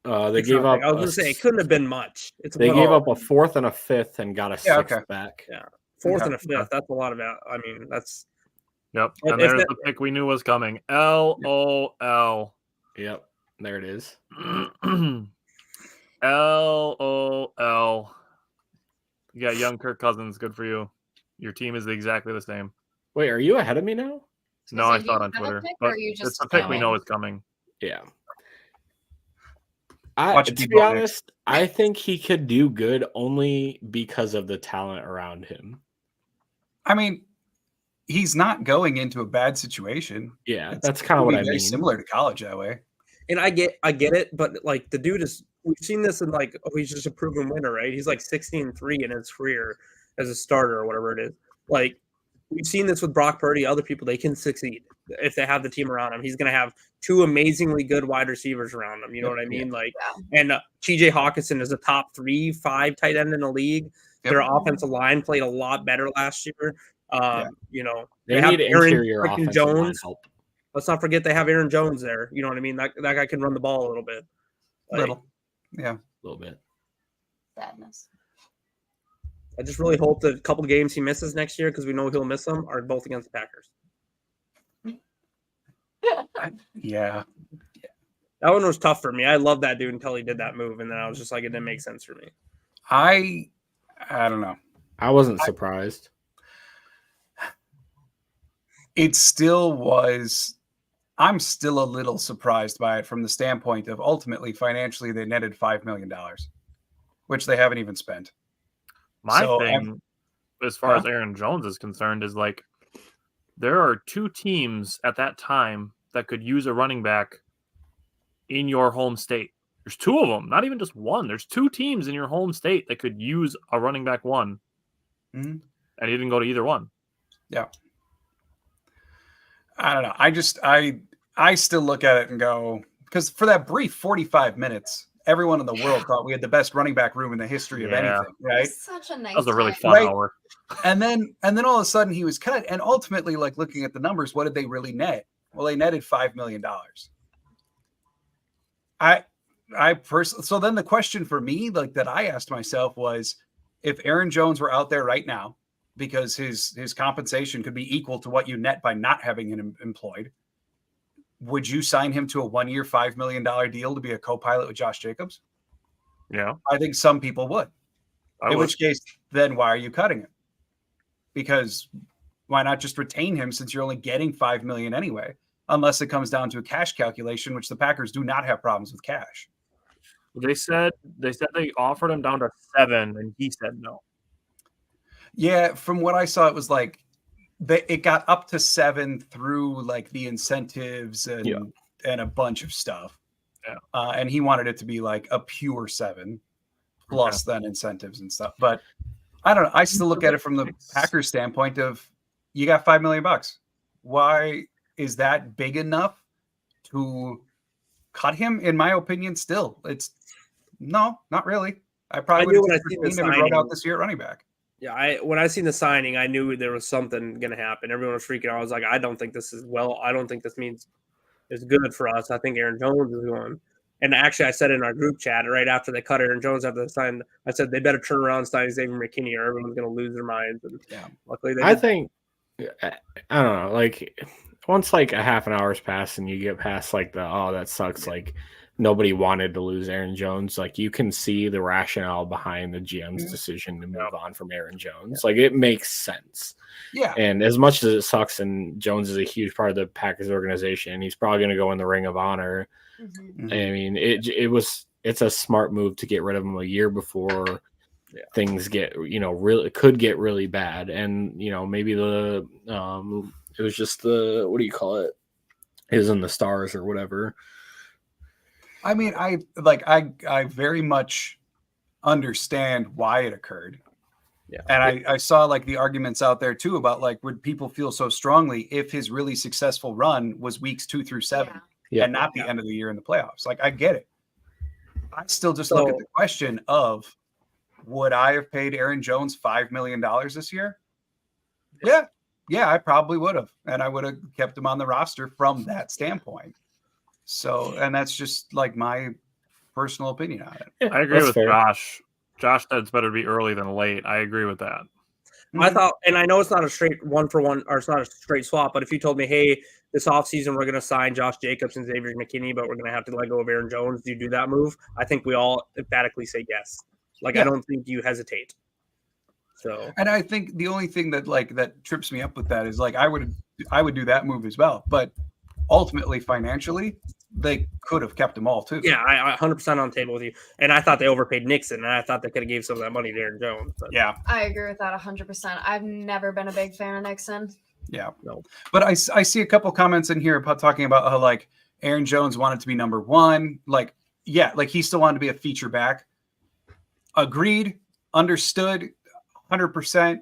They It's gave up. nothing. I was gonna say it couldn't have been much. It's They one- gave up a fourth and a fifth and got a Yeah, sixth okay. back. Yeah, fourth Okay. and a fifth. That's a lot of that. I mean, that's Yep. If And there's that- the pick we knew was coming. LOL. Yep, there it is. LOL. You got young Kirk Cousins. Good for you. Your team is exactly the same. Wait, are you ahead of me now? No, I saw it on Twitter. But it's the pick we know is coming. Yeah. Watch it To be be both honest, I think he could do good only because of the talent around him. I mean, he's not going into a bad situation. Yeah, It's that's kind of gonna what be I very mean. similar to college that way. and I get it, but like the dude is. We've seen this in like he's just a proven winner, right? He's like 16-3 in his career as a starter or whatever it is. Like we've seen this with Brock Purdy. Other people they can succeed if they have the team around him. He's going to have two amazingly good wide receivers around him. You know what I mean? Like, and T.J. Hawkinson is a top 3-5 tight end in the league. Yep. Their offensive line played a lot better last year. You know, They have need Aaron interior freaking offensive line Jones. help. Let's not forget they have Aaron Jones there. You know what I mean? That guy can run the ball a little bit. Like, Little, yeah. A little bit. Sadness. I just really hope the couple games he misses next year, because we know he'll miss them, are both against the Packers. Yeah. That one was tough for me. I loved that dude until he did that move, and then I was just like, it didn't make sense for me. I don't know. I wasn't surprised. It still was. I'm still a little surprised by it from the standpoint of ultimately financially they netted $5 million, which they haven't even spent. My So, thing, as far as Aaron Jones is concerned, is like there are two teams at that time that could use a running back in your home state. There's two of them, not even just one. There's two teams in your home state that could use a running back one. Mm-hmm. And he didn't go to either one. Yeah. I don't know. I still look at it and go, because for that brief 45 minutes, everyone in the world thought we had the best running back room in the history of anything, right? Such a nice. That was a really time. fun hour. And then all of a sudden he was cut. And ultimately, like looking at the numbers, what did they really net? Well, they netted $5 million. I personally, so then the question for me, like that I asked myself was, if Aaron Jones were out there right now, because his compensation could be equal to what you net by not having him employed, would you sign him to a 1-year, $5 million deal to be a co-pilot with Josh Jacobs? Yeah. I think some people would. I In would. which case, then why are you cutting him? Because why not just retain him since you're only getting $5 million anyway? Unless it comes down to a cash calculation, which the Packers do not have problems with cash. They said they offered him down to 7, and he said no. Yeah, from what I saw, it was like it got up to 7 through like the incentives and a bunch of stuff. Yeah. And he wanted it to be like a pure 7 plus then incentives and stuff. But I don't know. I still look at it from the Packers standpoint of you got $5 million. Why is that big enough to cut him? In my opinion, still, it's no, not really. I probably knew would when I have seen the seen him and wrote signing. out this year at running back. Yeah, when I seen the signing, I knew there was something going to happen. Everyone was freaking out. I was like, I don't think this means it's good for us. I think Aaron Jones is going. And actually, I said in our group chat right after they cut Aaron Jones after the sign, I said they better turn around and sign Xavier McKinney or everyone's going to lose their minds. And luckily, they I did. think, I don't know, like once like a half an hour's passed and you get past like that sucks, like nobody wanted to lose Aaron Jones. Like you can see the rationale behind the GM's decision to move on from Aaron Jones. Like it makes sense. Yeah. And as much as it sucks, and Jones is a huge part of the Packers organization, he's probably going to go in the Ring of Honor. Mm-hmm. I mean, it's a smart move to get rid of him a year before things get, could get really bad. And, maybe it was just what do you call it? It was in the stars or whatever. I mean, I very much understand why it occurred. Yeah. And I saw like the arguments out there too about like, would people feel so strongly if his really successful run was weeks 2 through 7 and not the end of the year in the playoffs? Like, I get it. I still just look at the question of, would I have paid Aaron Jones $5 million this year? Yeah, I probably would have, and I would have kept him on the roster from that standpoint. So, and that's just like my personal opinion on it. I agree with Josh. Josh said it's better to be early than late. I agree with that. I thought, and I know it's not a straight 1-for-1, or it's not a straight swap, but if you told me, hey, this offseason we're going to sign Josh Jacobs and Xavier McKinney, but we're going to have to let go of Aaron Jones, do you do that move? I think we all emphatically say yes. Like, I don't think you hesitate. So, and I think the only thing that that trips me up with that is like I would do that move as well, but ultimately financially they could have kept them all too. Yeah, I 100% on the table with you. And I thought they overpaid Nixon, and I thought they could have gave some of that money to Aaron Jones. But. Yeah, I agree with that 100%. I've never been a big fan of Nixon. Yeah, no. But I see a couple comments in here about talking about how like Aaron Jones wanted to be number one. Like, yeah, like he still wanted to be a feature back. Agreed, understood, 100%.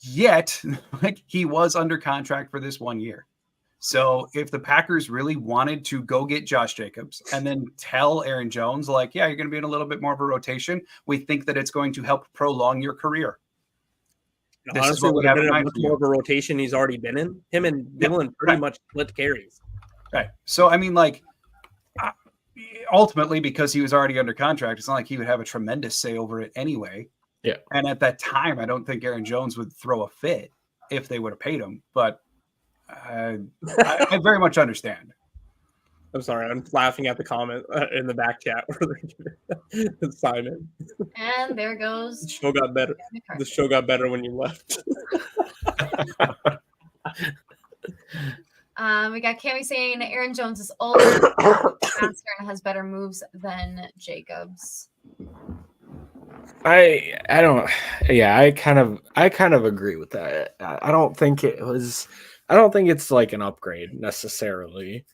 Yet, like he was under contract for this 1 year. So if the Packers really wanted to go get Josh Jacobs and then tell Aaron Jones, like, yeah, you're going to be in a little bit more of a rotation, we think that it's going to help prolong your career. This honestly, is what we have in mind. Much more of a rotation he's already been in. Him and Dylan pretty much split carries. Right. So, I mean, like, ultimately, because he was already under contract, it's not like he would have a tremendous say over it anyway. Yeah. And at that time, I don't think Aaron Jones would throw a fit if they would have paid him. But I very much understand. I'm sorry. I'm laughing at the comment in the back chat where they Simon. And there goes. The show got better. The show got better when you left. We got Cammy saying Aaron Jones is older, faster, and has better moves than Jacobs. I don't. Yeah, I kind of agree with that. I don't think it's like an upgrade necessarily.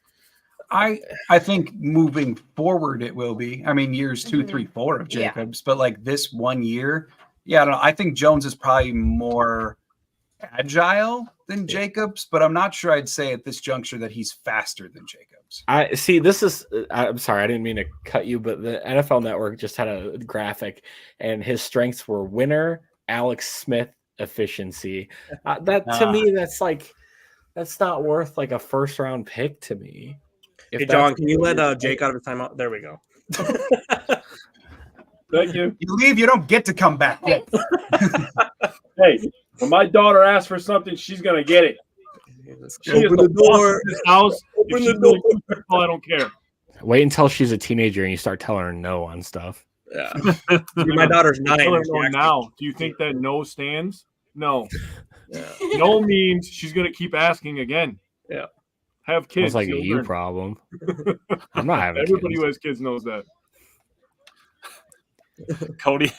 I think moving forward it will be. I mean, years 2, 3, 4 of Jacobs, but like this 1 year, I don't know. I think Jones is probably more agile than Jacobs, but I'm not sure I'd say at this juncture that he's faster than Jacobs. I see. I'm sorry, I didn't mean to cut you, but the NFL Network just had a graphic, and his strengths were winner, Alex Smith, efficiency. To me, that's not worth like a first round pick to me. Hey, John, can you let Jake out of the timeout? There we go. Thank you. You leave, you don't get to come back. Hey, when my daughter asks for something, she's gonna get it. Open the door. This house. Open the door. I don't care. Wait until she's a teenager and you start telling her no on stuff. Yeah. My daughter's 9. Now, do you think that no stands? No. Yeah. No means she's gonna keep asking again. Yeah. Have kids. It's like a you problem. I'm not having Everybody kids. who has kids knows that. Cody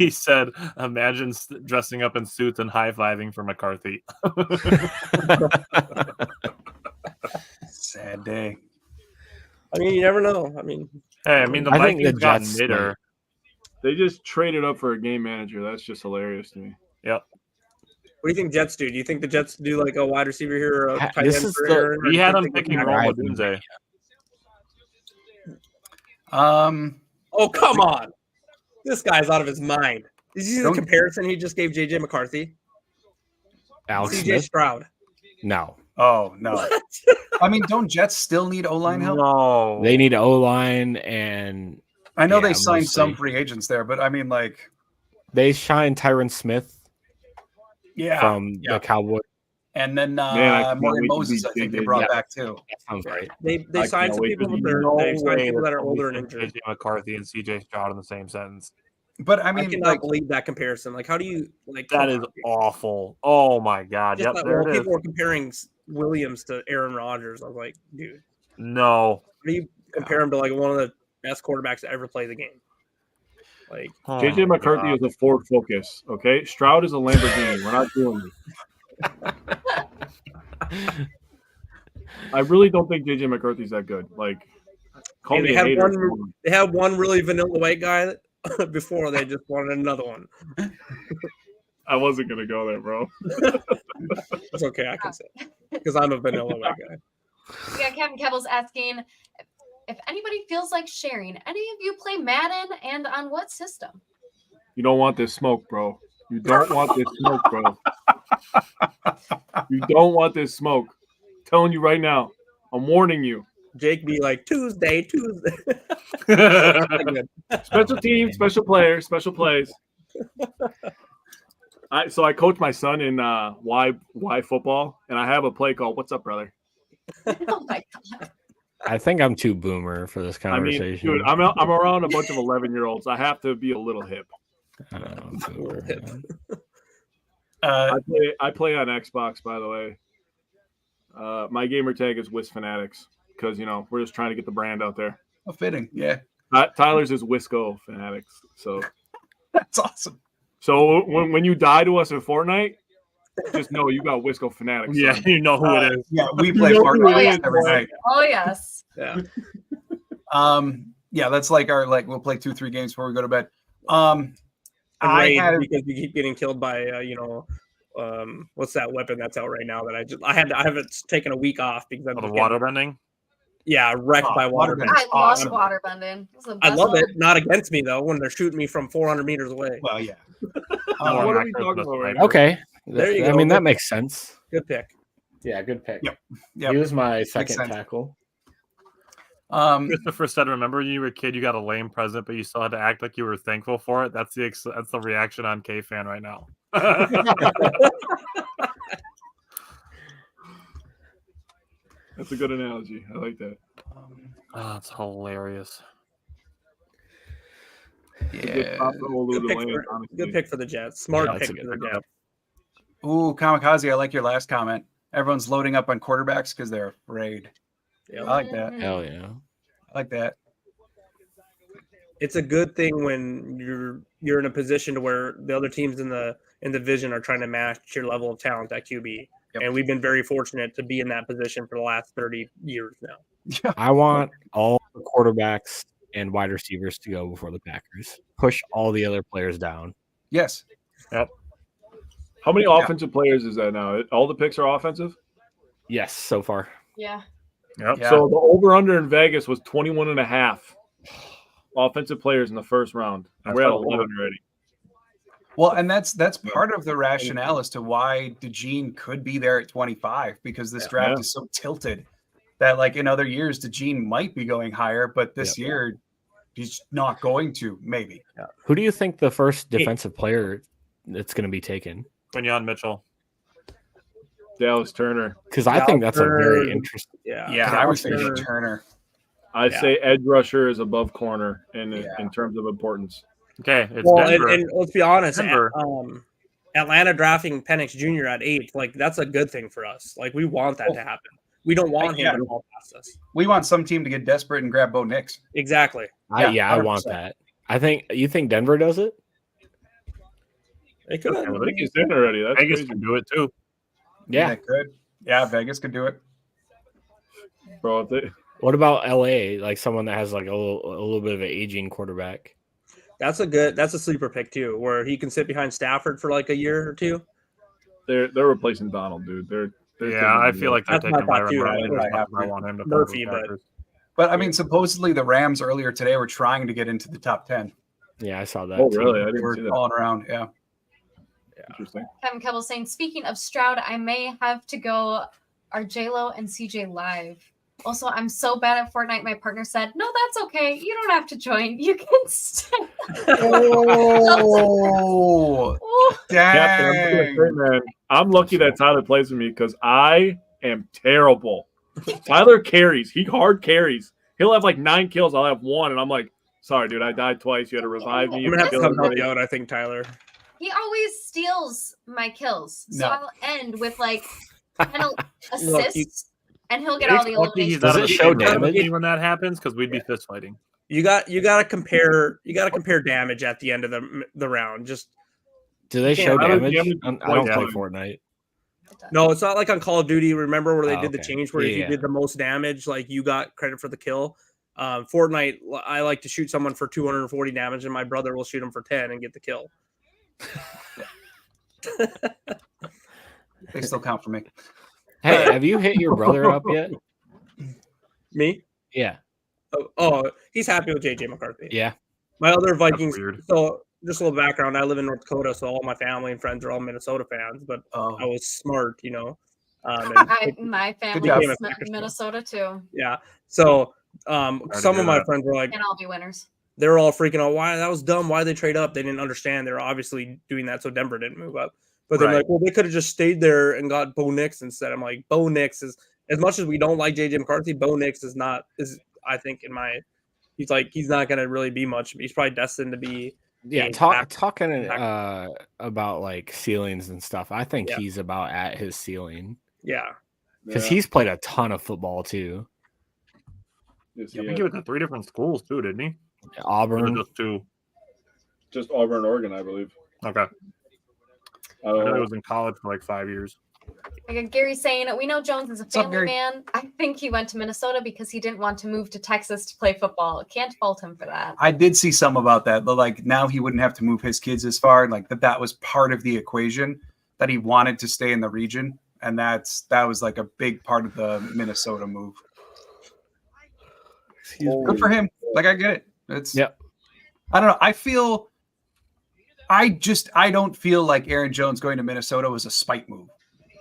said, imagine dressing up in suits and high-fiving for McCarthy. Sad day. I mean, you never know. I mean, the Vikings got Knitter. They just traded up for a game manager. That's just hilarious to me. Yep. What do you think Jets do? Do you think the Jets do like a wide receiver here or a tight end for Aaron? We had them picking Roma Dunze. Oh, come on. This guy's out of his mind. Did you see the comparison he just gave JJ McCarthy? Alex CJ Smith? Stroud. No. Oh, no. What? I mean, don't Jets still need O-line help? No. They need O-line, and I know they signed some free agents there, but I mean, like, they signed Tyron Smith from the Cowboys. And then Morgan Moses, I think they brought back too. That sounds right. They signed some people that are older and injured. JJ McCarthy and CJ Stroud in the same sentence. But I mean, I cannot believe that comparison. Like, how do you like that? Is awful. Oh my god! Just yep, that, people were comparing Williams to Aaron Rodgers. I was like, dude, no. How do you compare him to like one of the best quarterbacks to ever play the game? Like JJ McCarthy is a Ford Focus. Okay, Stroud is a Lamborghini. We're not doing this. I really don't think JJ McCarthy's that good. Like, call me a hater. They had one really vanilla white guy before they just wanted another one. I wasn't gonna go there, bro. It's okay, I can say because I'm a vanilla white guy. Yeah, Kevin Kebble's asking, if anybody feels like sharing, any of you play Madden and on what system? You don't want this smoke, bro. You don't want this smoke, bro. You don't want this smoke. I'm telling you right now. I'm warning you. Jake be like Tuesday. Special team, special players, special plays. So I coach my son in Y football, and I have a play called "What's up, brother?" Oh my god. I think I'm too boomer for this conversation. I mean, dude, I'm around a bunch of 11-year-olds. I have to be a little hip. I play on Xbox, by the way. My gamer tag is Whis Fanatics because we're just trying to get the brand out there. Oh, fitting, yeah. Tyler's is Wisco Fanatics, so that's awesome. So when you die to us in Fortnite, just know you got Wisco Fanatics. Yeah, son. you know who it is. Yeah, we play Fortnite every night. Oh yes. Yeah. Yeah, that's like we'll play 2-3 games before we go to bed. Because we keep getting killed by what's that weapon that's out right now that I haven't taken a week off because I'm the waterbending. Yeah, wrecked by waterbending. I love waterbending. I love it. Not against me though when they're shooting me from 400 meters away. Well, yeah. What are we talking about right now? Okay, there you go. I mean that makes sense. Good pick. Yeah, good pick. Yep. He was my second tackle. Christopher said, "Remember, when you were a kid, you got a lame present, but you still had to act like you were thankful for it." That's the reaction on K-Fan right now. That's a good analogy. I like that. That's hilarious. Yeah. Good pick for the Jets. Smart pick for the Jets. Ooh, Kamikaze, I like your last comment. Everyone's loading up on quarterbacks because they're afraid. Yep. I like that. Hell yeah. I like that. It's a good thing when you're in a position to where the other teams in the division are trying to match your level of talent at QB. Yep. And we've been very fortunate to be in that position for the last 30 years now. Yeah. I want all the quarterbacks and wide receivers to go before the Packers. Push all the other players down. Yes. Yep. How many offensive players is that now? All the picks are offensive? Yes, so far. Yeah. Yep. Yeah. So the over-under in Vegas was 21.5 offensive players in the first round. And we're at 11 already. Well, and that's part of the rationale as to why DeGene could be there at 25, because this draft is so tilted that, like, in other years, DeGene might be going higher, but this year he's not going to, maybe. Yeah. Who do you think the first defensive player that's going to be taken? Quinyon Mitchell. Dallas Turner. Because I think that's a very interesting. Yeah, I was thinking Turner. I say edge rusher is above corner in terms of importance. Okay, it's Denver. And let's be honest, Atlanta drafting Penix Jr. at 8, like that's a good thing for us. Like we want that to happen. We don't want him to fall past us. We want some team to get desperate and grab Bo Nix. Exactly. I want that. You think Denver does it? They could. I think he's in already. That's Vegas crazy. can do it too. Yeah, they could. Yeah, Vegas could do it. Bro, what about LA? Like someone that has like a little bit of an aging quarterback. That's a sleeper pick too, where he can sit behind Stafford for like a year or two. They're replacing Donald, dude. I feel like they're taking Byron Murphy. I want him to Murphy, but I mean, supposedly the Rams earlier today were trying to get into the top 10. Yeah, I saw that. Oh, really? I They didn't were see that. calling around. Yeah. Interesting. Kevin Keble saying, speaking of Stroud, I may have to go. Are J-Lo and CJ live? Also, I'm so bad at Fortnite. My partner said, "No, that's okay. You don't have to join. You can stay." Oh, dang. Man, I'm lucky that Tyler plays with me because I am terrible. Tyler carries. He hard carries. He'll have like 9 kills. I'll have 1, and I'm like, sorry, dude, I died twice. You had to revive me. I'm gonna have to come help you out, I think, Tyler. He always steals my kills, so I'll end with like an assist. And he'll get all the eliminations. Does it show damage when that happens? Because we'd be fist fighting. You got to compare damage at the end of the round. Just do they show damage? I don't play Fortnite. No, it's not like on Call of Duty. Remember where they did the change where if you did the most damage, like you got credit for the kill. Fortnite, I like to shoot someone for 240 damage, and my brother will shoot him for 10 and get the kill. They still count for me. Hey, have you hit your brother up yet? Me? Yeah. He's happy with JJ McCarthy. Yeah. My other Vikings. weird. So just a little background. I live in North Dakota, so all my family and friends are all Minnesota fans. But Oh. I was smart, you know. My family job. is Minnesota too. Yeah. So to some hear of my that. friends were like, Can't all be winners. they were all freaking out. Why? That was dumb. Why they trade up? They didn't understand. They were obviously doing that so Denver didn't move up. But they're Right. like, well, they could have just stayed there and got Bo Nix instead. I'm like, Bo Nix is, as much as we don't like JJ McCarthy, Bo Nix is I think he's not going to really be much. He's probably destined to be. Yeah, talking about like ceilings and stuff. I think Yeah. he's about at his ceiling Yeah. because he's played a ton of football too. Yes, I think he went to 3 different schools too, didn't he? Or Auburn. just 2. just Auburn, Oregon, I believe. Okay. I know he was in college for like 5 years. I got Gary saying, we know Jones is a up, family Gary? man. I think he went to Minnesota because he didn't want to move to Texas to play football. Can't fault him for that. I did see some about that, but like now he wouldn't have to move his kids as far. Like that was part of the equation, that he wanted to stay in the region, and that was like a big part of the Minnesota move. Good for him. Like I get it. It's Yep. I don't know. I don't feel like Aaron Jones going to Minnesota was a spite move,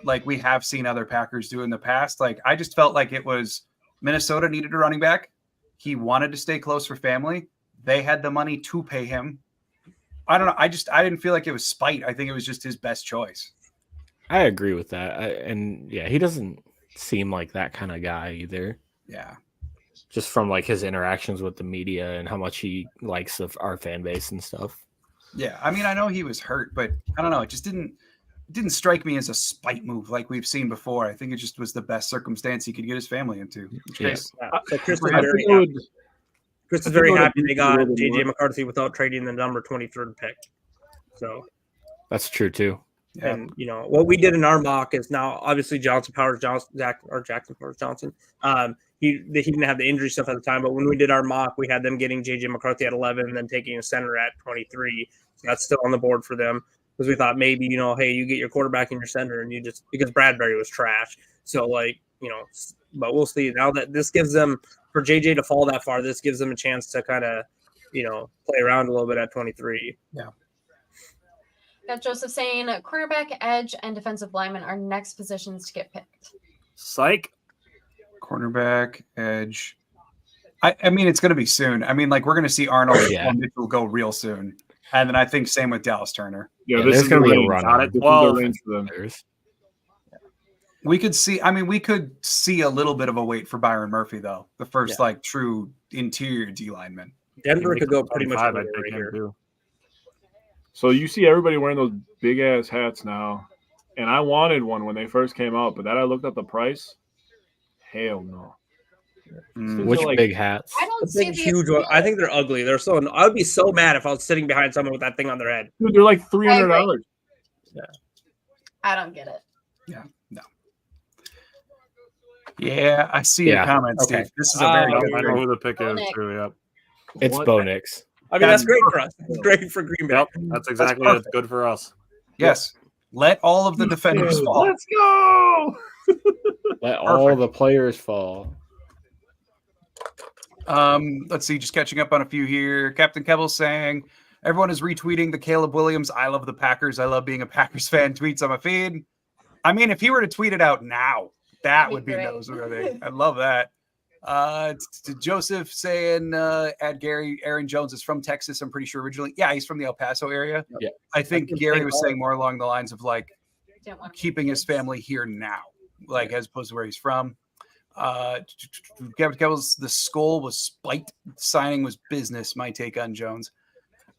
like we have seen other Packers do in the past. Like I just felt like it was Minnesota needed a running back. He wanted to stay close for family. They had the money to pay him. I don't know. I didn't feel like it was spite. I think it was just his best choice. I agree with that. And he doesn't seem like that kind of guy either. Yeah. Just from like his interactions with the media and how much he likes of our fan base and stuff. Yeah. I mean, I know he was hurt, but I don't know. It just didn't strike me as a spite move like we've seen before. I think it just was the best circumstance he could get his family into. Yes. So Chris is I very think it happy. would- Chris is I think very it would happy be they got a little bit JJ more. McCarthy without trading the number 23rd pick. So, That's true too. Yeah. and what we did in our mock is now obviously Jackson Powers Johnson. He didn't have the injury stuff at the time, but when we did our mock, we had them getting JJ McCarthy at 11 and then taking a center at 23. So that's still on the board for them because we thought maybe hey, you get your quarterback and your center, and you just because Bradbury was trash. So but we'll see. Now that this gives them for JJ to fall that far, this gives them a chance to kind of play around a little bit at 23. Yeah. Got Joseph saying, cornerback, edge, and defensive lineman are next positions to get picked. Psych. Cornerback, edge. I mean, it's going to be soon. I mean, like we're going to see Arnold and Mitchell go real soon. And then I think same with Dallas Turner. Yeah, Yeah, this there's is gonna the be a range. run Got on it. This is the 12. range for them. We could see a little bit of a wait for Byron Murphy, though. The first true interior D lineman. Denver could go pretty much 25, anywhere I'd right take him here. too. So you see everybody wearing those big ass hats now, and I wanted one when they first came out, but then I looked up the price. Hell no. Which like- big hats? I don't The see big, the huge one. I think they're ugly. They're so. I would be so mad if I was sitting behind someone with that thing on their head. Dude, they're like $300. I don't get it. Yeah, I see your comments, Okay. Steve. This is a very Yep, good I know pick. who the pick Bo is Nix. too. Yep. It's What? Bo Nix. I mean, that's great for us. It's great for Green Bay. Yep. That's exactly perfect. That's good for us. Yes. Let all of the defenders fall. Let's go. Let all the players fall. Let's see, just catching up on a few here. Captain Kebble's saying, everyone is retweeting the Caleb Williams, I love the Packers. I love being a Packers fan tweets on my feed. I mean, if he were to tweet it out now, that would be great. noteworthy. I love that. To Joseph saying, add Gary, Aaron Jones is from Texas, I'm pretty sure originally. Yeah, he's from the El Paso area. Yeah. I think That's Gary the was same saying more along the lines of like Don't want keeping his family here now, like as opposed to where he's from. Captain Kebble's the skull was spite, signing was business. My take on Jones.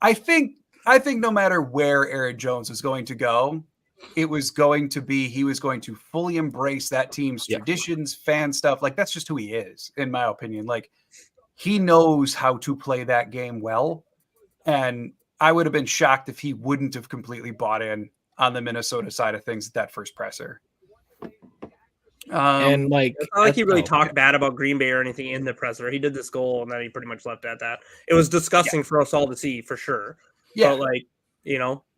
I think no matter where Aaron Jones was going to go, it was going to be he was going to fully embrace that team's traditions, fan stuff. Like that's just who he is, in my opinion. Like he knows how to play that game well, and I would have been shocked if he wouldn't have completely bought in on the Minnesota side of things at that first presser. And like, It's not like he really talked bad about Green Bay or anything in the presser. He did this goal and then he pretty much left it at that. It was disgusting for us all to see, for sure. Yeah, But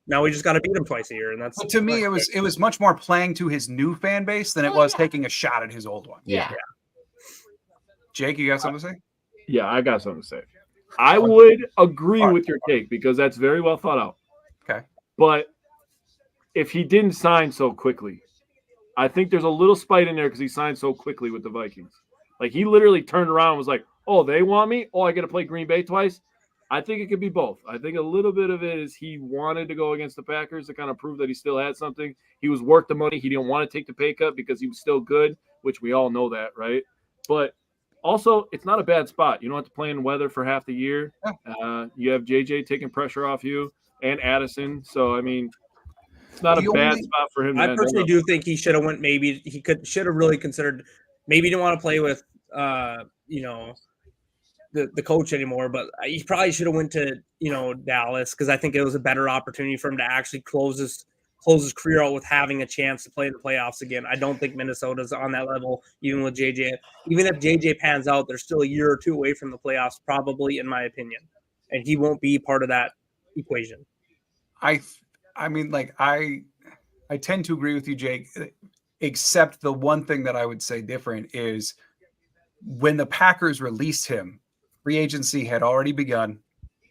now we just got to beat him twice a year, and that's. but to me, it was much more playing to his new fan base than it was taking a shot at his old one. Yeah. Jake, you got something to say? Yeah, I got something to say. I would agree with your take because that's very well thought out. Okay. But if he didn't sign so quickly, I think there's a little spite in there because he signed so quickly with the Vikings. Like, he literally turned around and was like, oh, they want me? Oh, I got to play Green Bay twice? I think it could be both. I think a little bit of it is he wanted to go against the Packers to kind of prove that he still had something. He was worth the money. He didn't want to take the pay cut because he was still good, which we all know that, right? But also, it's not a bad spot. You don't have to play in weather for half the year. You have JJ taking pressure off you and Addison. So, I mean, it's not a bad spot for him. I personally do think he should have went. Maybe he should have really considered. Maybe he didn't want to play with, the coach anymore. But he probably should have went to Dallas because I think it was a better opportunity for him to actually close his career out with having a chance to play in the playoffs again. I don't think Minnesota's on that level, even with JJ. Even if JJ pans out, they're still a year or two away from the playoffs, probably, in my opinion, and he won't be part of that equation. I mean, like, I tend to agree with you, Jake, except the one thing that I would say different is when the Packers released him, free agency had already begun,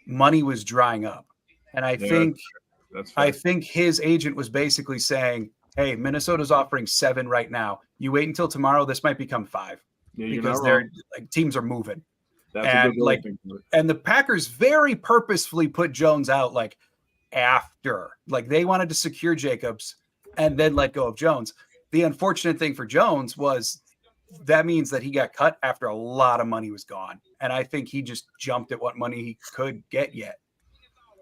money was drying up. And I think his agent was basically saying, hey, Minnesota's offering 7 right now. You wait until tomorrow, this might become 5 because they're like teams are moving. And the Packers very purposefully put Jones out like after, like, they wanted to secure Jacobs and then let go of Jones. The unfortunate thing for Jones was that means that he got cut after a lot of money was gone. And I think he just jumped at what money he could get yet.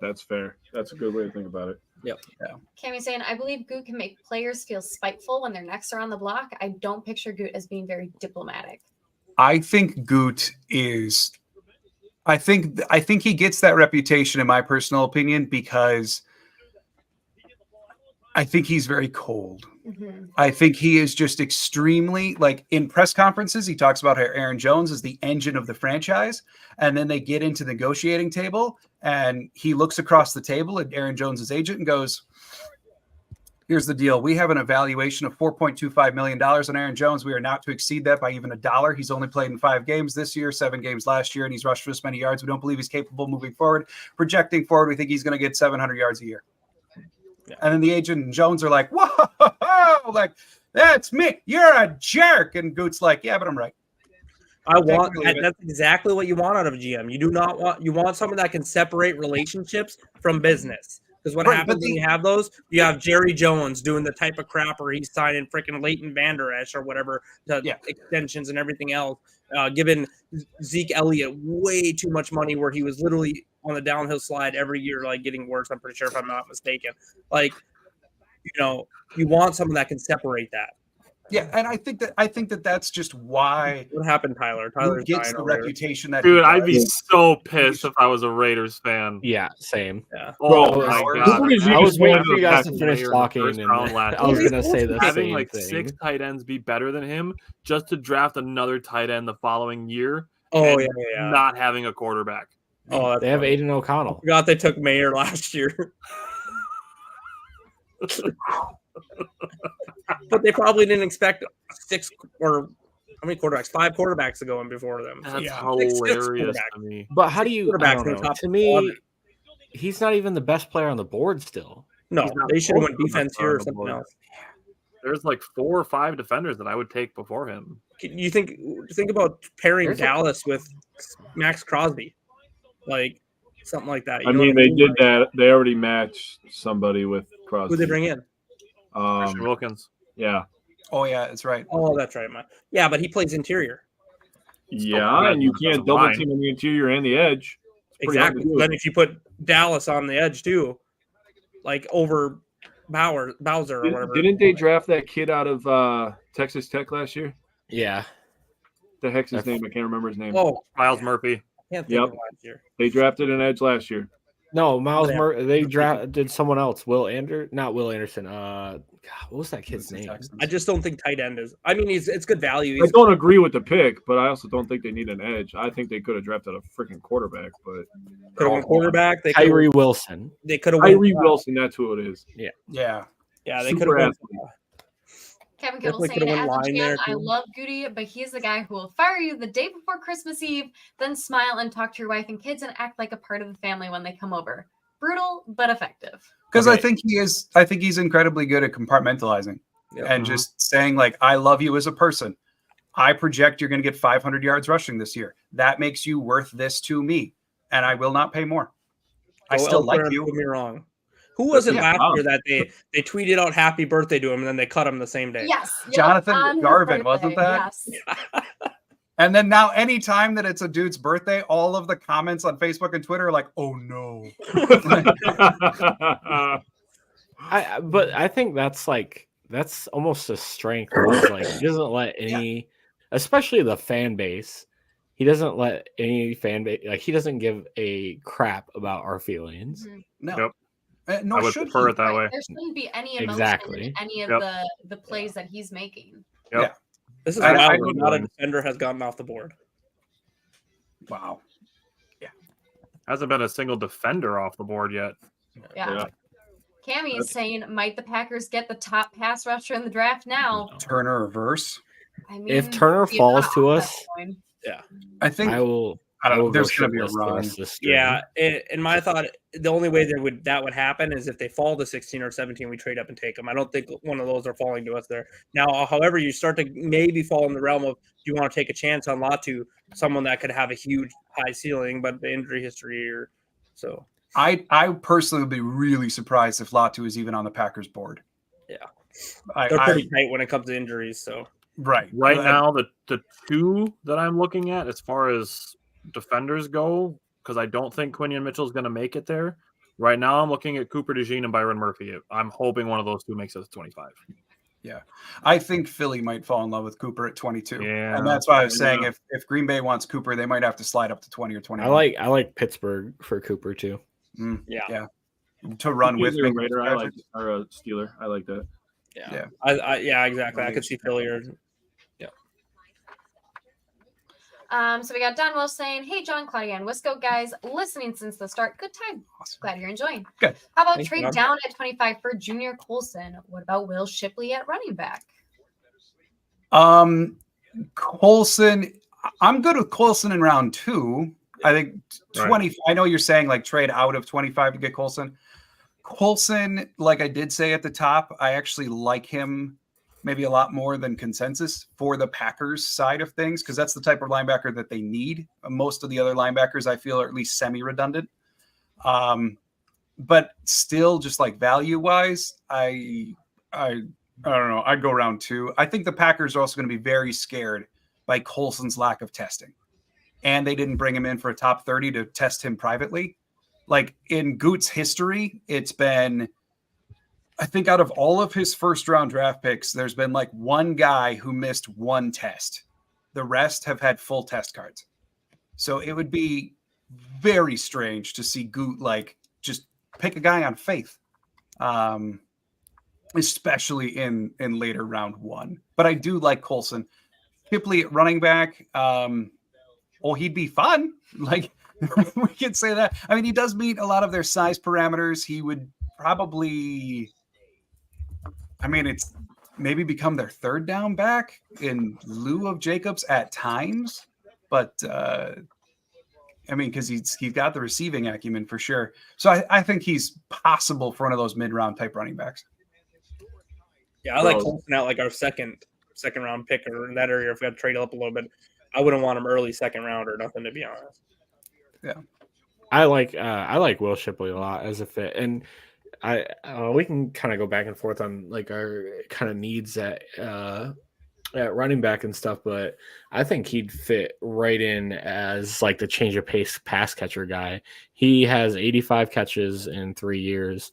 That's fair. That's a good way to think about it. Yep. Yeah. Cammy's saying, I believe Goot can make players feel spiteful when their necks are on the block. I don't picture Goot as being very diplomatic. I think Goot is I think he gets that reputation, in my personal opinion, because I think he's very cold. Mm-hmm. I think he is just extremely, like, in press conferences, he talks about how Aaron Jones is the engine of the franchise. And then they get into the negotiating table and he looks across the table at Aaron Jones's agent and goes, here's the deal. We have an evaluation of $4.25 million on Aaron Jones. We are not to exceed that by even $1. He's only played in 5 games this year, 7 games last year, and he's rushed for this many yards. We don't believe he's capable moving forward. Projecting forward, we think he's going to get 700 yards a year. Yeah. And then the agent and Jones are like, whoa, like, that's me. You're a jerk. And Goot's like, yeah, but I'm right. That's exactly what you want out of a GM. You want someone that can separate relationships from business. Because what happens when you have those, you have Jerry Jones doing the type of crap where he's signing freaking Leighton Vander Esch or whatever, extensions and everything else, giving Zeke Elliott way too much money where he was literally on the downhill slide every year, like getting worse. I'm pretty sure, if I'm not mistaken. Like, you want someone that can separate that. Yeah, and I think that that's just why. What happened, Tyler? Tyler gets the reputation that. Dude, I'd be so pissed if I was a Raiders fan. Yeah, same. Yeah. Oh my god! I was waiting for you guys to finish talking, and I was going to say the having same like thing. 6 tight ends be better than him just to draft another tight end the following year. Oh and yeah. Not having a quarterback. Oh, they have Aiden O'Connell. I forgot they took Mayer last year. But they probably didn't expect 6 or how many quarterbacks? 5 quarterbacks to go in before them. That's hilarious to me. But how do you? I don't know. To me, he's not even the best player on the board still. No, they should have went defense here or something else. There's like 4 or 5 defenders that I would take before him. You think about pairing Dallas with Max Crosby, like something like that. I mean, they did that. They already matched somebody with Crosby. Who did they bring in? Christian Wilkins. Yeah. Oh yeah, that's right. Oh, that's right. Yeah, but he plays interior. Yeah, and you can't double team on the interior and the edge. Exactly. Then if you put Dallas on the edge too, like over Bowser or whatever. Didn't they draft that kid out of Texas Tech last year? Yeah. The heck's his name? I can't remember his name. Oh, Miles Murphy. I can't think of last year. They drafted an edge last year. No, Murphy. They drafted someone else. Not Will Anderson. God, what was that kid's name? I just don't think tight end is. I mean, it's good value. I don't agree with the pick, but I also don't think they need an edge. I think they could have drafted a freaking quarterback, but could have won quarterback. Tyree Wilson. They could have Tyree Wilson. That's who it is. Yeah. Yeah. They could have. Kevin Kittle Definitely saying, could've went as a line GM, there, I too. love Goody, but he's the guy who will fire you the day before Christmas Eve, then smile and talk to your wife and kids and act like a part of the family when they come over. Brutal, but effective. Because Okay. I think he's incredibly good at compartmentalizing and just saying, like, I love you as a person. I project you're going to get 500 yards rushing this year. That makes you worth this to me, and I will not pay more. I Go still like elsewhere and you. prove me wrong. Who was it Yeah. last year that they tweeted out happy birthday to him and then they cut him the same day? Yes. Yep, Jonathan on his Garvin, wasn't birthday, that? Yes. And then now, anytime that it's a dude's birthday, all of the comments on Facebook and Twitter are like, "Oh no!" But I think that's almost a strength. It's like he doesn't let any, especially the fan base. He doesn't let any fan base, like, he doesn't give a crap about our feelings. No. Yep. Nor I would should prefer he. it that way. There shouldn't be any emotion Exactly. in any of Yep. the plays that he's making. Yep. Yeah. This is I wild. would Not a win. defender has gotten off the board. Wow. Hasn't been a single defender off the board yet. Yeah. Cammy is saying, might the Packers get the top pass rusher in the draft now? Turner reverse. I mean, If Turner the falls amount to of us, point. I think I will. I don't know. will There's go going to be a shitless the run. rest of this stream. Yeah, in my thought, the only way that would happen is if they fall to 16 or 17, we trade up and take them. I don't think one of those are falling to us there. Now, however, you start to maybe fall in the realm of, do you want to take a chance on Latu, someone that could have a huge high ceiling, but the injury history or so. I personally would be really surprised if Latu is even on the Packers board. Yeah. They're They're pretty tight when it comes to injuries. So right Now, the two that I'm looking at as far as defenders go, because I don't think Quinion Mitchell is going to make it there. Right now, I'm looking at Cooper DeJean and Byron Murphy. I'm hoping one of those two makes it to 25. Yeah, I think Philly might fall in love with Cooper at 22. Yeah, and that's why I was saying if Green Bay wants Cooper, they might have to slide up to 20 or 21. I like Pittsburgh for Cooper too. Yeah. To run with Either a Raider, I like, or a Steeler. I like that. Yeah. Yeah, exactly. I could see Philly or So we got Don Welsh saying, hey, John, Claudia, and Wisco guys, listening since the start. Good time. Awesome. Glad you're enjoying. Good. How about Thanks, trade John. down at 25 for Junior Colson? What about Will Shipley at running back? Colson, I'm good with Colson in round 2. I think 20. Right. I know you're saying like trade out of 25 to get Colson. Colson, like I did say at the top, I actually like him maybe a lot more than consensus for the Packers side of things, because that's the type of linebacker that they need. Most of the other linebackers, I feel, are at least semi-redundant. But still, just like value-wise, I don't know. I'd go round 2. I think the Packers are also going to be very scared by Colson's lack of testing. And they didn't bring him in for a top 30 to test him privately. Like in Goot's history, it's been, I think out of all of his first round draft picks, there's been like one guy who missed one test. The rest have had full test cards. So it would be very strange to see Goot like just pick a guy on faith, especially in later round 1. But I do like Colson. Shipley at running back, he'd be fun. Like, we can say that. I mean, he does meet a lot of their size parameters. He would probably, it's maybe become their third down back in lieu of Jacobs at times. But, because he's got the receiving acumen for sure. So I think he's possible for one of those mid-round type running backs. Yeah, I like Colson out like our second round pick or in that area. If we had to trade up a little bit, I wouldn't want him early second round or nothing, to be honest. Yeah, I like Will Shipley a lot as a fit, and we can kind of go back and forth on like our kind of needs at running back and stuff, but I think he'd fit right in as like the change of pace pass catcher guy. He has 85 catches in 3 years,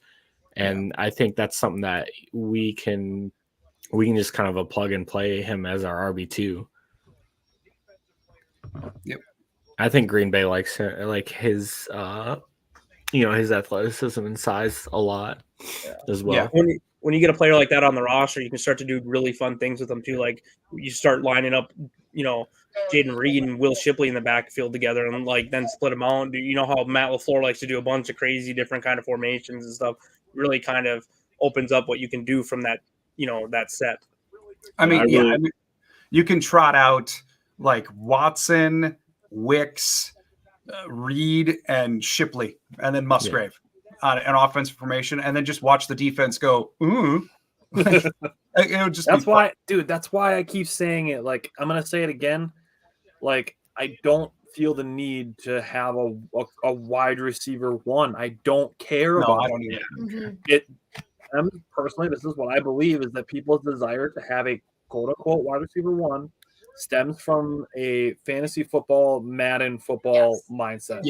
and I think that's something that we can just kind of a plug and play him as our RB2. Yep. I think Green Bay likes him, like his his athleticism and size a lot as well. Yeah. When you get a player like that on the roster, you can start to do really fun things with them too. Like you start lining up, Jaden Reed and Will Shipley in the backfield together, and like then split them out. You know how Matt LaFleur likes to do a bunch of crazy different kind of formations and stuff. Really kind of opens up what you can do from that, that set. I mean, you can trot out like Watson, Wicks, Reed, and Shipley, and then Musgrave on an offensive formation, and then just watch the defense go, ooh. It would just that's why, dude, that's why I keep saying it. Like, I'm going to say it again. Like, I don't feel the need to have a wide receiver one. I don't care about I don't either. Mhm. Personally, this is what I believe is that people's desire to have a quote unquote wide receiver one stems from a fantasy football, Madden football mindset.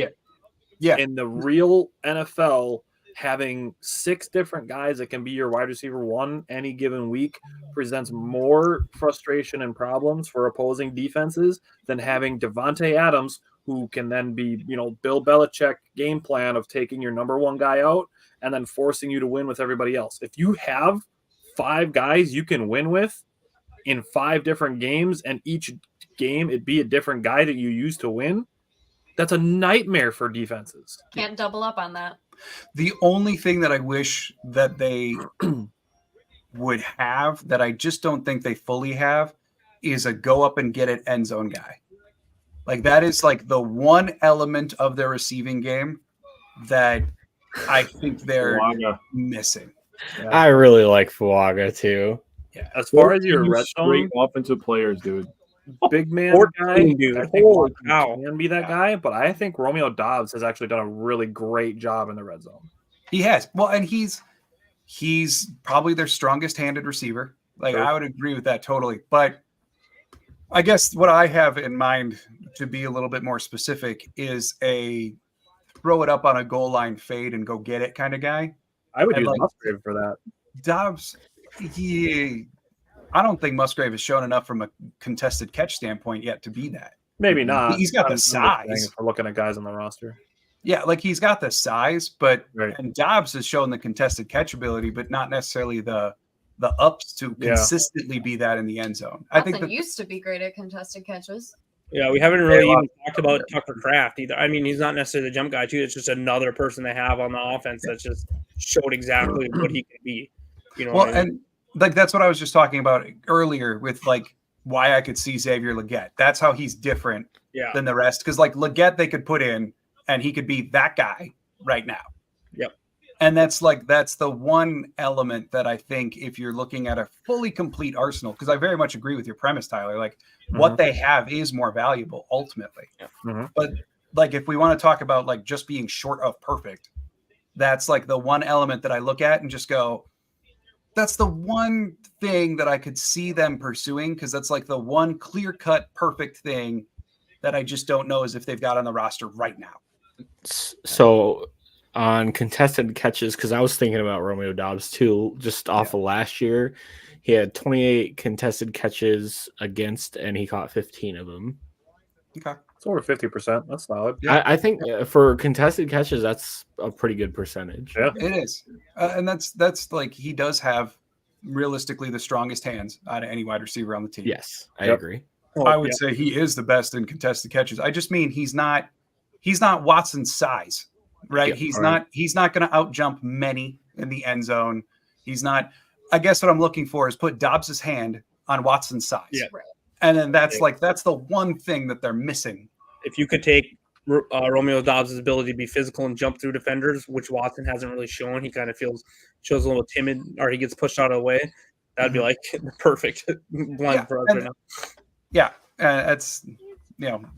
Yeah. In the real NFL, having 6 different guys that can be your wide receiver one any given week presents more frustration and problems for opposing defenses than having Devontae Adams, who can then be, Bill Belichick game plan of taking your number one guy out and then forcing you to win with everybody else. If you have 5 guys you can win with in 5 different games, and each game it be a different guy that you use to win, that's a nightmare for defenses. Can't double up on that. The only thing that I wish that they would have that I just don't think they fully have is a go up and get it end zone guy. Like that is like the one element of their receiving game that I think they're missing. Yeah. I really like Fuaga too. Yeah. As far as your red zone offensive players, dude. Big man guy, dude. I think can be that guy, but I think Romeo Doubs has actually done a really great job in the red zone. He has. Well, and he's probably their strongest handed receiver. Like I would agree with that totally. But I guess what I have in mind, to be a little bit more specific, is a throw it up on a goal line fade and go get it kind of guy. I would use Musgrave for that. Doubs, I don't think Musgrave has shown enough from a contested catch standpoint yet to be that. Maybe not. He's got the size. For looking at guys on the roster. Yeah, like he's got the size, but and Doubs has shown the contested catch ability, but not necessarily the ups to consistently be that in the end zone. I think that used to be great at contested catches. Yeah, we haven't really even talked about Tucker Kraft either. I mean, he's not necessarily the jump guy too. It's just another person they have on the offense that just showed exactly what he can be. Well, and like that's what I was just talking about earlier with like why I could see Xavier Legette. That's how he's different than the rest. Because like Legette, they could put in and he could be that guy right now. Yep. And that's the one element that I think if you're looking at a fully complete arsenal, because I very much agree with your premise, Tyler, like what they have is more valuable ultimately. Yeah. But like if we want to talk about like just being short of perfect, that's like the one element that I look at and just go, that's the one thing that I could see them pursuing, because that's like the one clear-cut perfect thing that I just don't know is if they've got on the roster right now. So on contested catches, because I was thinking about Romeo Doubs too, just off of last year, he had 28 contested catches against, and he caught 15 of them. Okay. It's over 50%. That's solid. Yeah. I think for contested catches, that's a pretty good percentage. Yeah, it is. And that's like he does have realistically the strongest hands out of any wide receiver on the team. Yes, I agree. I would say he is the best in contested catches. I just mean he's not Watson's size, right? Yeah, he's not going to out jump many in the end zone. He's not. I guess what I'm looking for is put Dobbs' hand on Watson's size. Yeah. And then that's the one thing that they're missing. If you could take Romeo Doubs' ability to be physical and jump through defenders, which Watson hasn't really shown, he kind of shows a little timid, or he gets pushed out of the way. That'd be like perfect blind for us right now. Yeah, that's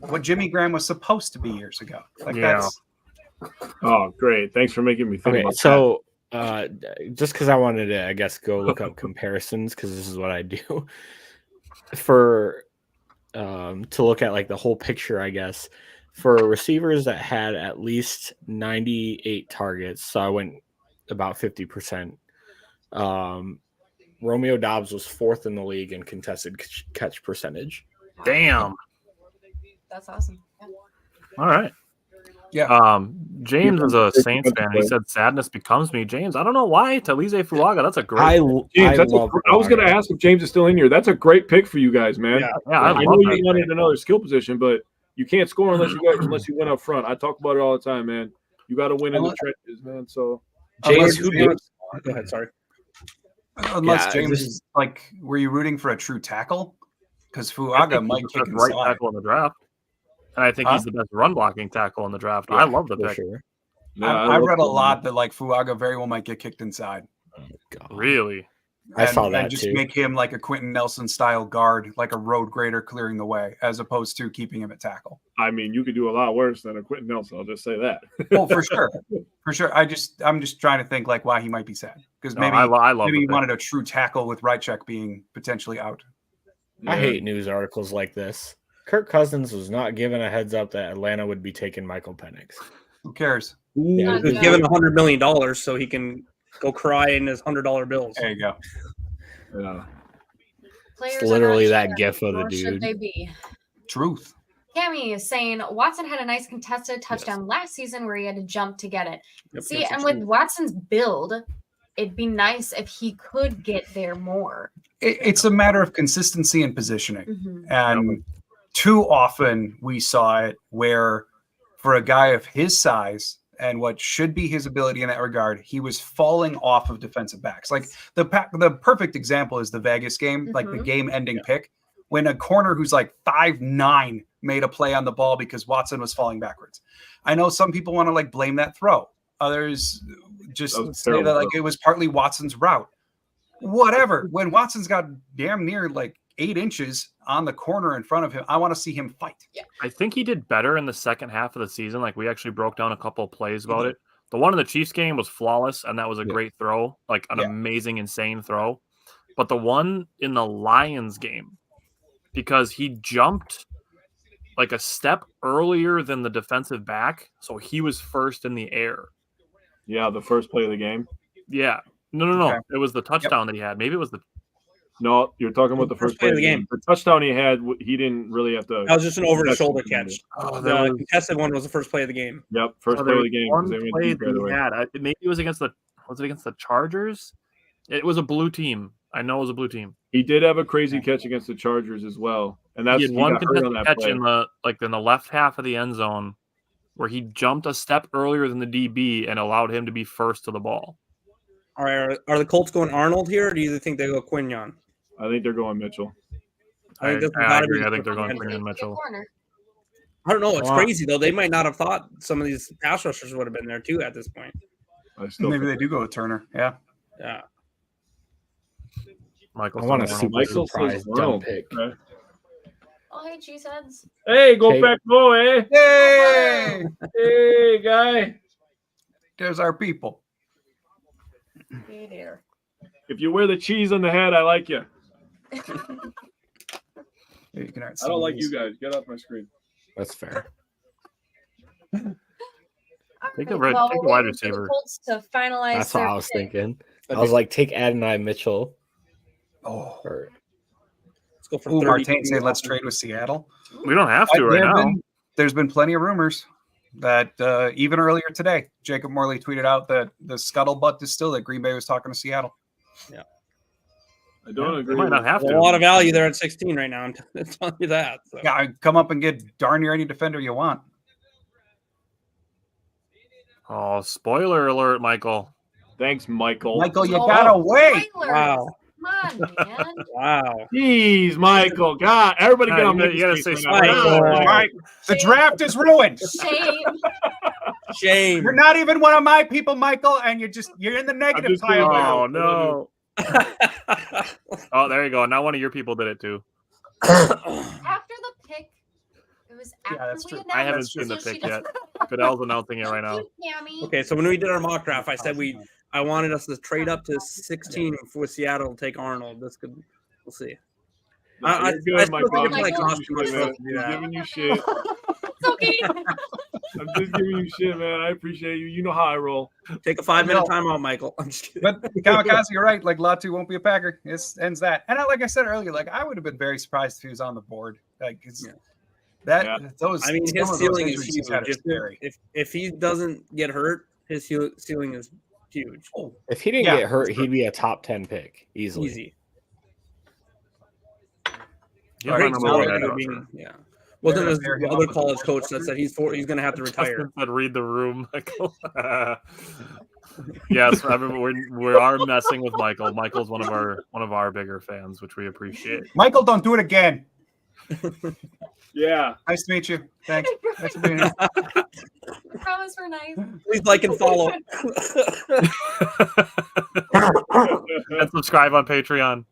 what Jimmy Graham was supposed to be years ago. Like that's. Oh, great! Thanks for making me think about so, just because I wanted to, I guess, go look up comparisons, because this is what I do. For to look at like the whole picture, I guess, for receivers that had at least 98 targets, so I went about 50%. Romeo Doubs was 4th in the league in contested catch percentage. Damn, that's awesome. Yeah. All right. Yeah. James is a Saints fan. He said sadness becomes me. James, I don't know why. Talize Fuaga, that's a great James, I was going to ask if James is still in here. That's a great pick for you guys, man. I know you wanted another skill position, but you can't score unless you win up front. I talk about it all the time, man. You got to win in the trenches, man. So James, go ahead. Sorry. Unless James is like, were you rooting for a true tackle? Because Fuaga might kick right inside. tackle in the draft. And I think he's the best run blocking tackle in the draft. I love the pick. Sure. Yeah, I read a lot that like Fuaga very well might get kicked inside. Oh, God. Really? I saw that and just too. make him like a Quentin Nelson style guard, like a road grader clearing the way, as opposed to keeping him at tackle. I mean, you could do a lot worse than a Quentin Nelson. I'll just say that. Well, for sure, for sure. I'm just trying to think like why he might be sad because maybe I love maybe he wanted a true tackle with Rychek being potentially out. I hate news articles like this. Kirk Cousins was not given a heads up that Atlanta would be taking Michael Penix. Who cares? Yeah, he was given $100 million so he can go cry in his $100 bills. There you go. Yeah. Players It's literally are not that sure, gif of the nor should dude. they be. Truth. Cammy is saying Watson had a nice contested touchdown last season where he had to jump to get it. Yep, See, and with Watson's build, it'd be nice if he could get there more. It's a matter of consistency and positioning. Mhm. And too often we saw it where for a guy of his size and what should be his ability in that regard, he was falling off of defensive backs. Like the perfect example is the Vegas game, like the game-ending pick, when a corner who's like 5'9" made a play on the ball because Watson was falling backwards. I know some people want to like blame that throw. Others just say that like it was partly Watson's route. Whatever. When Watson's got damn near like 8 inches on the corner in front of him, I want to see him fight. Yeah. I think he did better in the second half of the season. Like we actually broke down a couple of plays about it. The one in the Chiefs game was flawless, and that was a great throw, like an amazing, insane throw. But the one in the Lions game, because he jumped like a step earlier than the defensive back, so he was first in the air. Yeah, the first play of the game. Yeah. No. Okay. It was the touchdown that he had. Maybe it was the. No, you're talking about the first play of the game. The touchdown he had, he didn't really have to. That was just an over-the-shoulder catch. The contested one was the first play of the game. Yep, first play of the game. One play that he had. Maybe it was against the. Was it against the Chargers? It was a blue team. I know it was a blue team. He did have a crazy catch against the Chargers as well, and that's he had one contested catch in the left half of the end zone, where he jumped a step earlier than the DB and allowed him to be first to the ball. All right, are the Colts going Arnold here, or do you think they go Quinyon? I think they're going Mitchell. I agree. I think they're going Quinyon Mitchell. I don't know. It's crazy though. They might not have thought some of these pass rushers would have been there too at this point. Maybe they do go with Turner. Yeah. Yeah. Michael, I want to see Michael surprise dumb pick. Oh, hey, cheeseheads. Hey, go back, go, eh? Hey, hey, guy. There's our people. Hey there. If you wear the cheese on the head, I like you. You can I don't like you guys. Get off my screen. That's fair. Take a wide receiver. To finalize that's what I was thinking. I was like, take Adonai Mitchell. Oh, let's go for Martin said, let's trade with Seattle. We don't have to right now. There's been plenty of rumors that even earlier today, Jacob Morley tweeted out that the scuttlebutt is still that Green Bay was talking to Seattle. Yeah. I don't agree. Might not have to. A lot of value there at 16 right now. I'm telling you that. So. Yeah, come up and get darn near any defender you want. Oh, spoiler alert, Michael. Thanks, Michael. Michael, you gotta wait. Wow. Come on, man. Wow. Jeez, Michael. God, everybody get on me. You gotta say right. The draft is ruined. Shame. You're not even one of my people, Michael, and you're in the negative pile. Oh no. Oh, there you go. Now one of your people did it too. After the pick, it was after we announced. I haven't seen the pick yet. Goodell's announcing it right now. Okay, so when we did our mock draft, I said I wanted us to trade up to 16 with Seattle to take Arnold. We'll see. I still think it might cost too much for us to do that. I'm giving you shit. It's okay. I'm just giving you shit, man. I appreciate you. You know how I roll. Take a 5-minute timeout, Michael. I'm just kidding. But Kamikaze, you're right. Like Latu won't be a Packer. It ends that. And like I said earlier, like I would have been very surprised if he was on the board. Like those. I mean, his ceiling is huge. If he doesn't get hurt, his ceiling is huge. Oh, if he didn't get hurt, he'd be a top 10 pick easily. Easy. Yeah. Wasn't it the other college coach that said he's going to have to retire? Justin said, "Read the room, Michael." Yes, we are messing with Michael. Michael's one of our bigger fans, which we appreciate. Michael, don't do it again. Yeah. Nice to meet you. Thanks. Thanks for being here. Promise we're nice. Please like and follow. And subscribe on Patreon.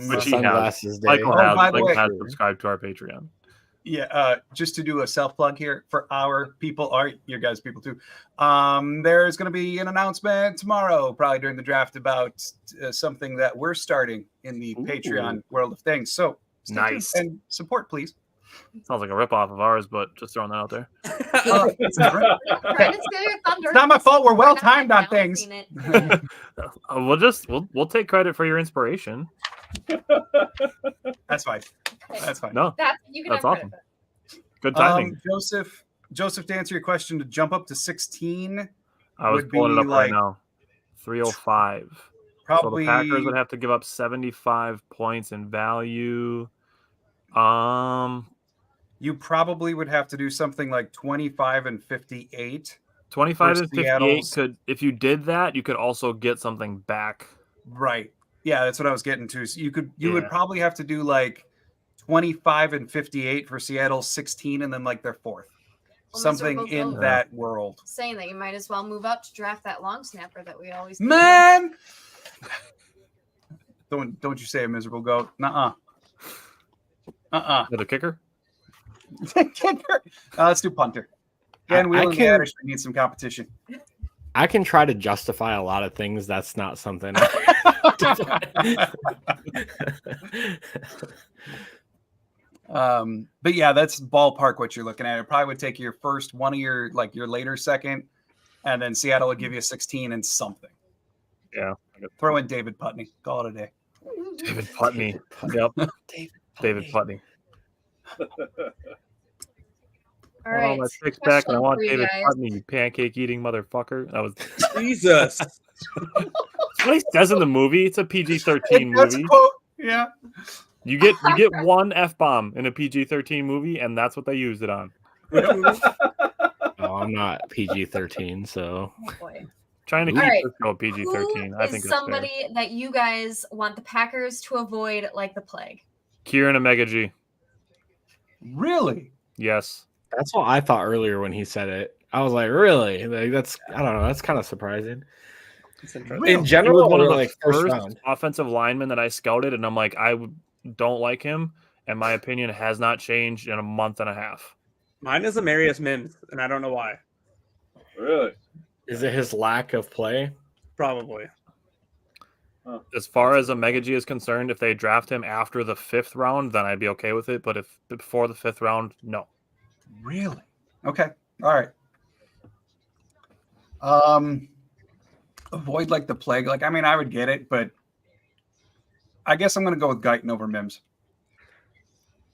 Which he has. Michael has subscribed to our Patreon. Yeah, just to do a self plug here for our people, your guys' people too. There's going to be an announcement tomorrow, probably during the draft, about something that we're starting in the Patreon world of things. So nice and support, please. Sounds like a ripoff of ours, but just throwing that out there. It's not my fault. We're well timed on things. We'll take credit for your inspiration. That's fine. That's fine. No, that's awesome. Good timing. Joseph, to answer your question, to jump up to 16, I was pulling it up right now. 305. Probably so the Packers would have to give up 75 points in value. You probably would have to do something like 25 and 58. 25 and 58 could, if you did that, you could also get something back. Right. Yeah, that's what I was getting to. So you would probably have to do like 25 and 58 for Seattle, 16, and then like their fourth. Well, something in that world. Saying that you might as well move up to draft that long snapper that we always do. Man! Don't you say a miserable goat. Nuh-uh. The kicker? Kicker. Let's do punter. Again, we need some competition. I can try to justify a lot of things. That's not something. But yeah, that's ballpark what you're looking at. It probably would take your first one of your later second, and then Seattle would give you a 16 and something. Yeah. Throw in David Putney. Call it a day. David Putney. Yep. David Putney. All right. Let's fix back, and I want David Putney, you pancake eating motherfucker. That was Jesus. That's what he says in the movie. It's a PG-13 movie. Yeah. You get one F-bomb in a PG-13 movie, and that's what they used it on. Oh, I'm not PG-13, so. Oh boy. Trying to keep this show PG-13. I think it's somebody that you guys want the Packers to avoid like the plague. Kieran Omega-G. Really? Yes. That's what I thought earlier when he said it. I was like, really? Like, I don't know. That's kind of surprising. In general, one of the first offensive linemen that I scouted, and I'm like, I don't like him, and my opinion has not changed in a month and a half. Mine is Amarius Mims, and I don't know why. Really? Is it his lack of play? Probably. As far as Omega-G is concerned, if they draft him after the 5th round, then I'd be okay with it. But if before the 5th round, no. Really? Okay. All right. Avoid like the plague. Like, I mean, I would get it, but I guess I'm going to go with Guyton over Mims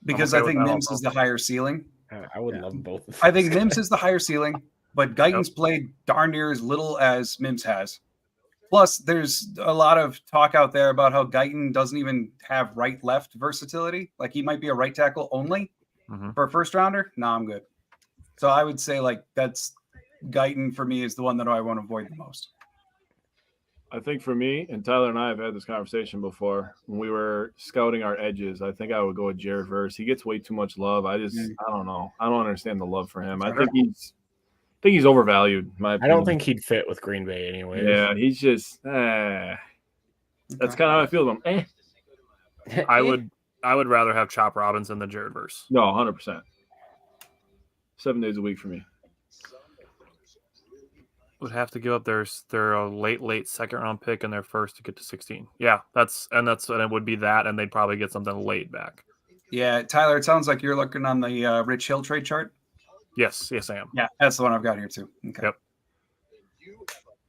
because I think Mims is the higher ceiling. I would love both. I think Mims is the higher ceiling, but Guyton's played darn near as little as Mims has. Plus, there's a lot of talk out there about how Guyton doesn't even have right-left versatility. Like, he might be a right tackle only for a first rounder. No, I'm good. So I would say, like, that's Guyton for me is the one that I want to avoid the most. I think for me, and Tyler and I have had this conversation before, when we were scouting our edges, I think I would go with Jared Verse. He gets way too much love. I don't know. I don't understand the love for him. I think he's overvalued. I don't think he'd fit with Green Bay anyway. Yeah, he's just that's kind of how I feel about him. I would rather have Chop Robinson than Jared Verse. No, 100%. 7 days a week for me. Would have to give up their late second round pick and their first to get to 16. Yeah, and it would be that, and they'd probably get something late back. Yeah, Tyler, it sounds like you're looking on the Rich Hill trade chart. Yes, I am. Yeah, that's the one I've got here too. Okay. Yep.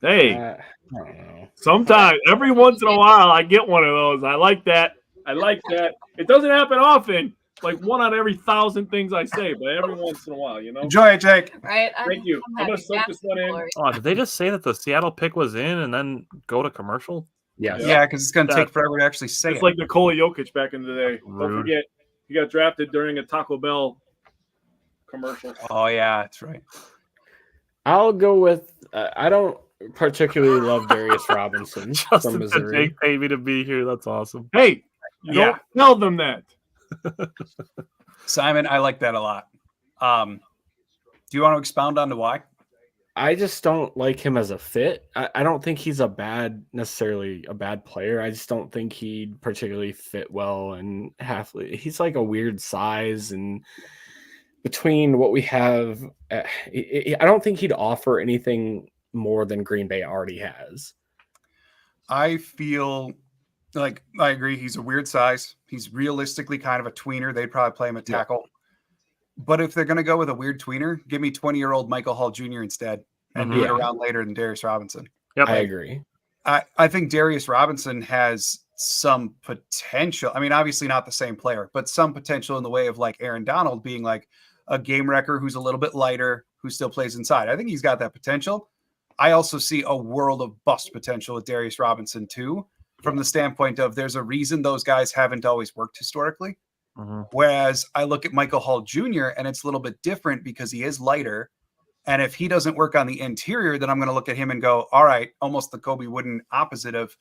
Hey, sometimes every once in a while I get one of those. I like that. It doesn't happen often. Like 1 out of every 1,000 things I say, but every once in a while, you know. Enjoy it, Jake. Right. Thank you. I'm gonna soak this one in. Oh, did they just say that the Seattle pick was in and then go to commercial? Yeah, because it's gonna take forever to actually say it's like Nikola Jokic back in the day. Don't forget, He got drafted during a Taco Bell commercial. Oh yeah, that's right. I'll go with. I don't particularly love Darius Robinson from Justin said Missouri. Jake paid me to be here. That's awesome. Hey, you don't tell them that. Simon, I like that a lot. Do you want to expound on the why? I just don't like him as a fit. I don't think he's necessarily a bad player. I just don't think he'd particularly fit well. And he's like a weird size, and between what we have, I don't think he'd offer anything more than Green Bay already has. I feel like I agree. He's a weird size. He's realistically kind of a tweener. They'd probably play him at tackle. But if they're going to go with a weird tweener, give me 20-year-old Michael Hall Jr. instead and do it around later than Darius Robinson. Yep. I agree. I think Darius Robinson has some potential. I mean, obviously not the same player, but some potential in the way of like Aaron Donald being like a game wrecker who's a little bit lighter, who still plays inside. I think he's got that potential. I also see a world of bust potential with Darius Robinson too, from the standpoint of there's a reason those guys haven't always worked historically. Whereas I look at Michael Hall Jr. and it's a little bit different because he is lighter. And if he doesn't work on the interior, then I'm going to look at him and go, all right, almost the Kobe Wooden opposite of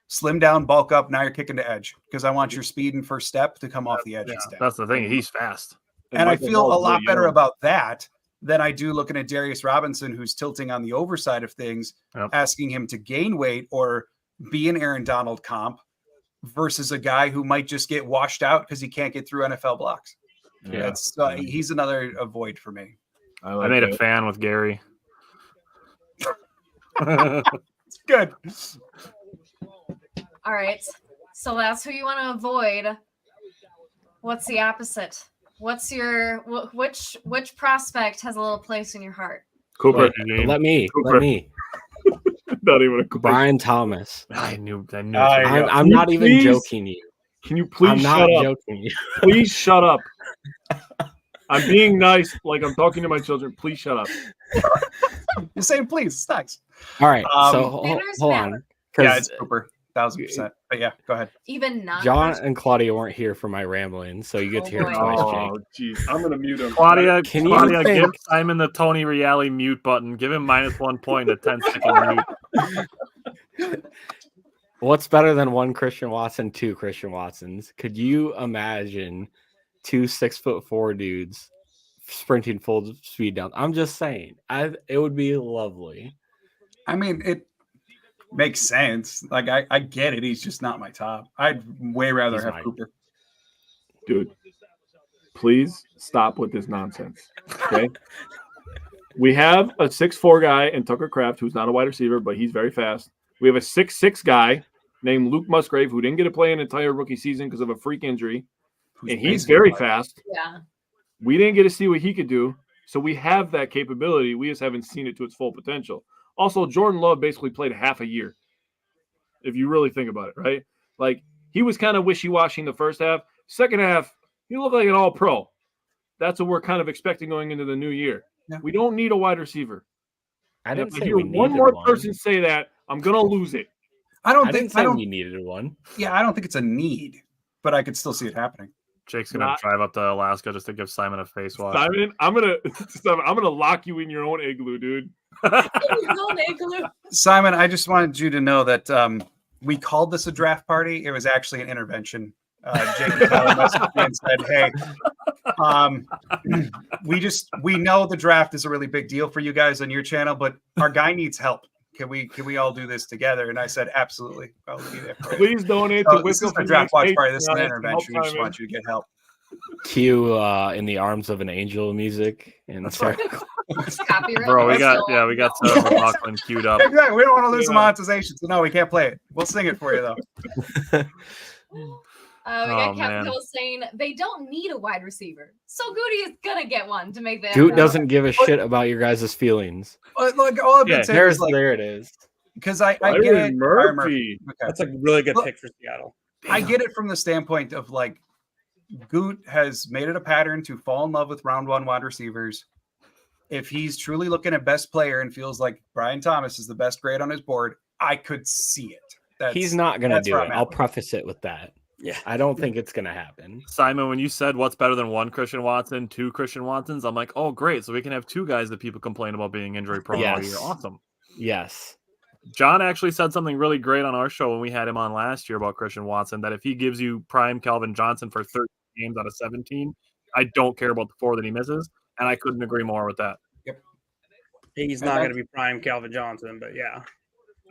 slim down, bulk up. Now you're kicking to edge because I want your speed and first step to come off the edge. That's the thing. He's fast. And I feel a lot better about that than I do looking at Darius Robinson, who's tilting on the overside of things, asking him to gain weight or be an Aaron Donald comp versus a guy who might just get washed out because he can't get through NFL blocks. He's another avoid for me. I made a fan with Gary. It's good. All right. So that's who you want to avoid. What's the opposite? What's your which prospect has a little place in your heart? Cooper. Let me. Not even a Cooper. Brian Thomas. I knew. I'm not even joking you. Can you please shut up? Joking you. Please shut up. I'm being nice, like I'm talking to my children. Please shut up. You're saying please. It's nice. All right. So hold on. Yeah, it's Cooper. 1,000%. But yeah, go ahead. Even not. John and Claudia weren't here for my rambling, so you get to hear it twice, Jake. Jeez. I'm gonna mute him. Claudia, give Simon the Tony Reale mute button. Give him -1 point in a 10-second mute. What's better than one Christian Watson, two Christian Watsons? Could you imagine 2 6'4" dudes sprinting full speed down? I'm just saying, it would be lovely. I mean, it makes sense. Like I get it. He's just not my top. I'd way rather have Cooper. Dude, please stop with this nonsense. Okay. We have a 6'4" guy in Tucker Kraft who's not a wide receiver, but he's very fast. We have a 6'6" guy named Luke Musgrave who didn't get to play an entire rookie season because of a freak injury. And he's very fast. Yeah. We didn't get to see what he could do. So we have that capability. We just haven't seen it to its full potential. Also, Jordan Love basically played half a year, if you really think about it, right? Like, he was kind of wishy-washy in the first half. Second half, he looked like an all-pro. That's what we're kind of expecting going into the new year. Yeah. We don't need a wide receiver. I didn't say hear one more person say that, I'm going to lose it. I don't think we needed one. Yeah, I don't think it's a need, but I could still see it happening. Jake's gonna drive up to Alaska just to give Simon a face wash. Simon, I'm gonna lock you in your own igloo, dude. Simon, I just wanted you to know that we called this a draft party. It was actually an intervention. Jake messaged me and said, "Hey, we know the draft is a really big deal for you guys on your channel, but our guy needs help. Can we all do this together?" And I said, "Absolutely. I'll be there for Please donate to this is a draft watch party. This is an intervention. We just want you to get help." Cue "In the Arms of an Angel" music and start. Bro, we got Sarah McLaughlin queued up. Exactly. We don't want to lose the monetization, so no, we can't play it. We'll sing it for you though. We got Captain Hill saying they don't need a wide receiver, so Goody is gonna get one to make that. Goot doesn't give a shit about your guys' feelings. Like all I've been saying is like, there it is. Because I get it. Murphy. Okay. That's a really good pick for Seattle. I get it from the standpoint of like Goot has made it a pattern to fall in love with round one wide receivers. If he's truly looking at best player and feels like Brian Thomas is the best grade on his board, I could see it. He's not going to do it. I'll preface it with that. Yeah. I don't think it's going to happen. Simon, when you said what's better than one Christian Watson, two Christian Watsons, I'm like, oh, great. So we can have two guys that people complain about being injury prone all year. Yes. Awesome. Yes. John actually said something really great on our show when we had him on last year about Christian Watson, that if he gives you prime Calvin Johnson for 13 games out of 17, I don't care about the 4 that he misses. And I couldn't agree more with that. Yep. He's not going to be prime Calvin Johnson, but yeah.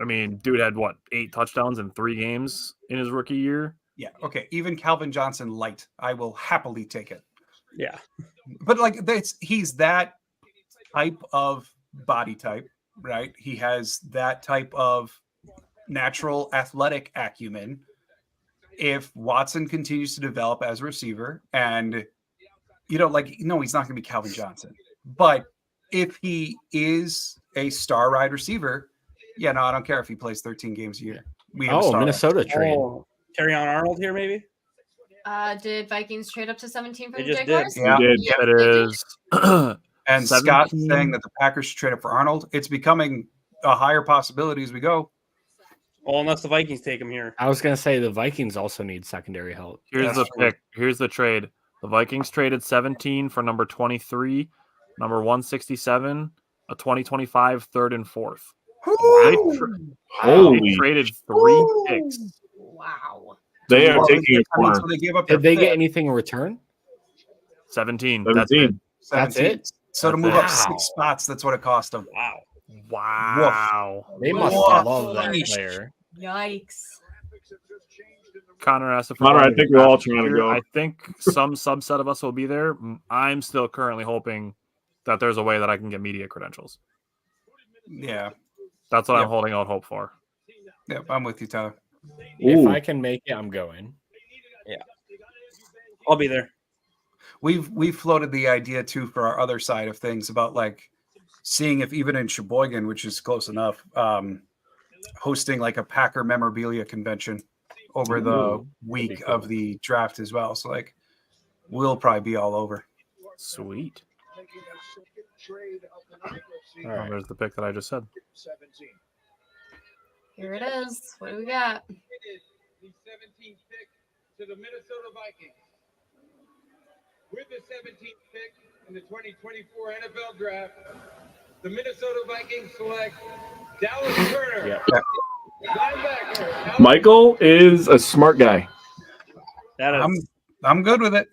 I mean, dude had 8 touchdowns in 3 games in his rookie year. Yeah. Okay. Even Calvin Johnson light, I will happily take it. Yeah. But like he's that type of body type, right? He has that type of natural athletic acumen. If Watson continues to develop as a receiver, and no, he's not going to be Calvin Johnson. But if he is a star wide receiver, I don't care if he plays 13 games a year. We have a Minnesota trade. Carry on Arnold here, maybe? Did Vikings trade up to 17 for They the just Jaguars? did. Yeah. It is. And 17. Scott saying that the Packers should trade up for Arnold. It's becoming a higher possibility as we go. Well, unless the Vikings take him here. I was going to say the Vikings also need secondary help. Here's the pick. Here's the trade. The Vikings traded 17 for number 23, number 167, a 2025 third and fourth. They traded 3 picks. Wow. They are taking a corner. So they gave up Did they get anything in return? 17. 17. That's it? So to move up 6 spots, that's what it cost them. Wow. They must Woof. love that player. Yikes. Connor asked if Connor, I think we're all trying to go. I think some subset of us will be there. I'm still currently hoping that there's a way that I can get media credentials. Yeah. That's what I'm holding out hope for. Yep, I'm with you, Tyler. If I can make it, I'm going. Yeah. I'll be there. We've floated the idea too for our other side of things about seeing if even in Sheboygan, which is close enough, hosting a Packer memorabilia convention over the week of the draft as well. So we'll probably be all over. Sweet. All right. There's the pick that I just said. Here it is. What do we got? The 17th pick to the Minnesota Vikings. With the 17th pick in the 2024 NFL Draft, the Minnesota Vikings select Dallas Turner. Linebacker. Michael is a smart guy. That is. I'm good with it.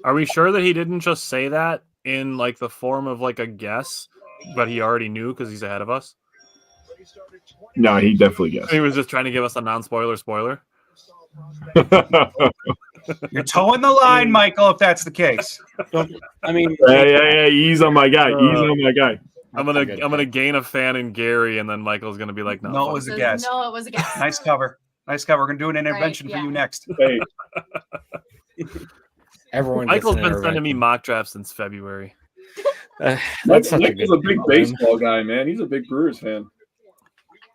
Are we sure that he didn't just say that in the form of a guess, but he already knew because he's ahead of us? No, he definitely guessed. He was just trying to give us a non-spoiler spoiler. You're towing the line, Michael, if that's the case. I mean, yeah. Ease on my guy. Ease on my guy. I'm gonna gain a fan in Gary, and then Michael's gonna be like, no, it was a guess. No, it was a guess. Nice cover. We're gonna do an intervention for you next. Hey, Everyone. Michael's been sending me mock drafts since February. That's such Michael's a big baseball guy, man. He's a big Brewers fan.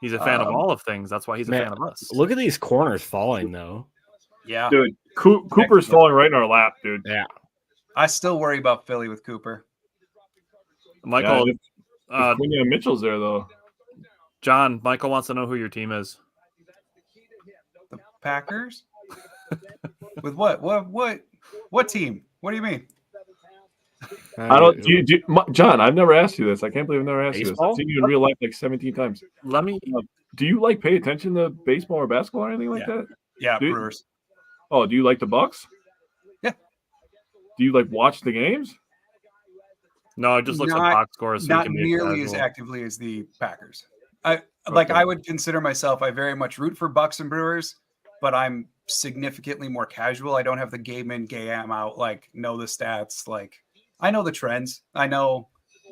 He's a fan of all of things. That's why he's a fan of us. Look at these corners falling, though. Yeah. Dude, Cooper's falling right in our lap, dude. Yeah. I still worry about Philly with Cooper. Michael, Quinn Mitchell's there, though. John, Michael wants to know who your team is. The Packers? With what? What team? What do you mean? I don't. John, I've never asked you this. I can't believe I've never asked you this. Baseball? I've seen you in real life 17 times. Let me. Do you pay attention to baseball or basketball or anything like that? Yeah, Brewers. Oh, do you like the Bucks? Yeah. Do you watch the games? No, it just looks at box scores. So Not nearly as actively as the Packers. I would consider myself. I very much root for Bucks and Brewers, but I'm significantly more casual. I don't have the game in, game out. Know the stats. I know the trends. I know.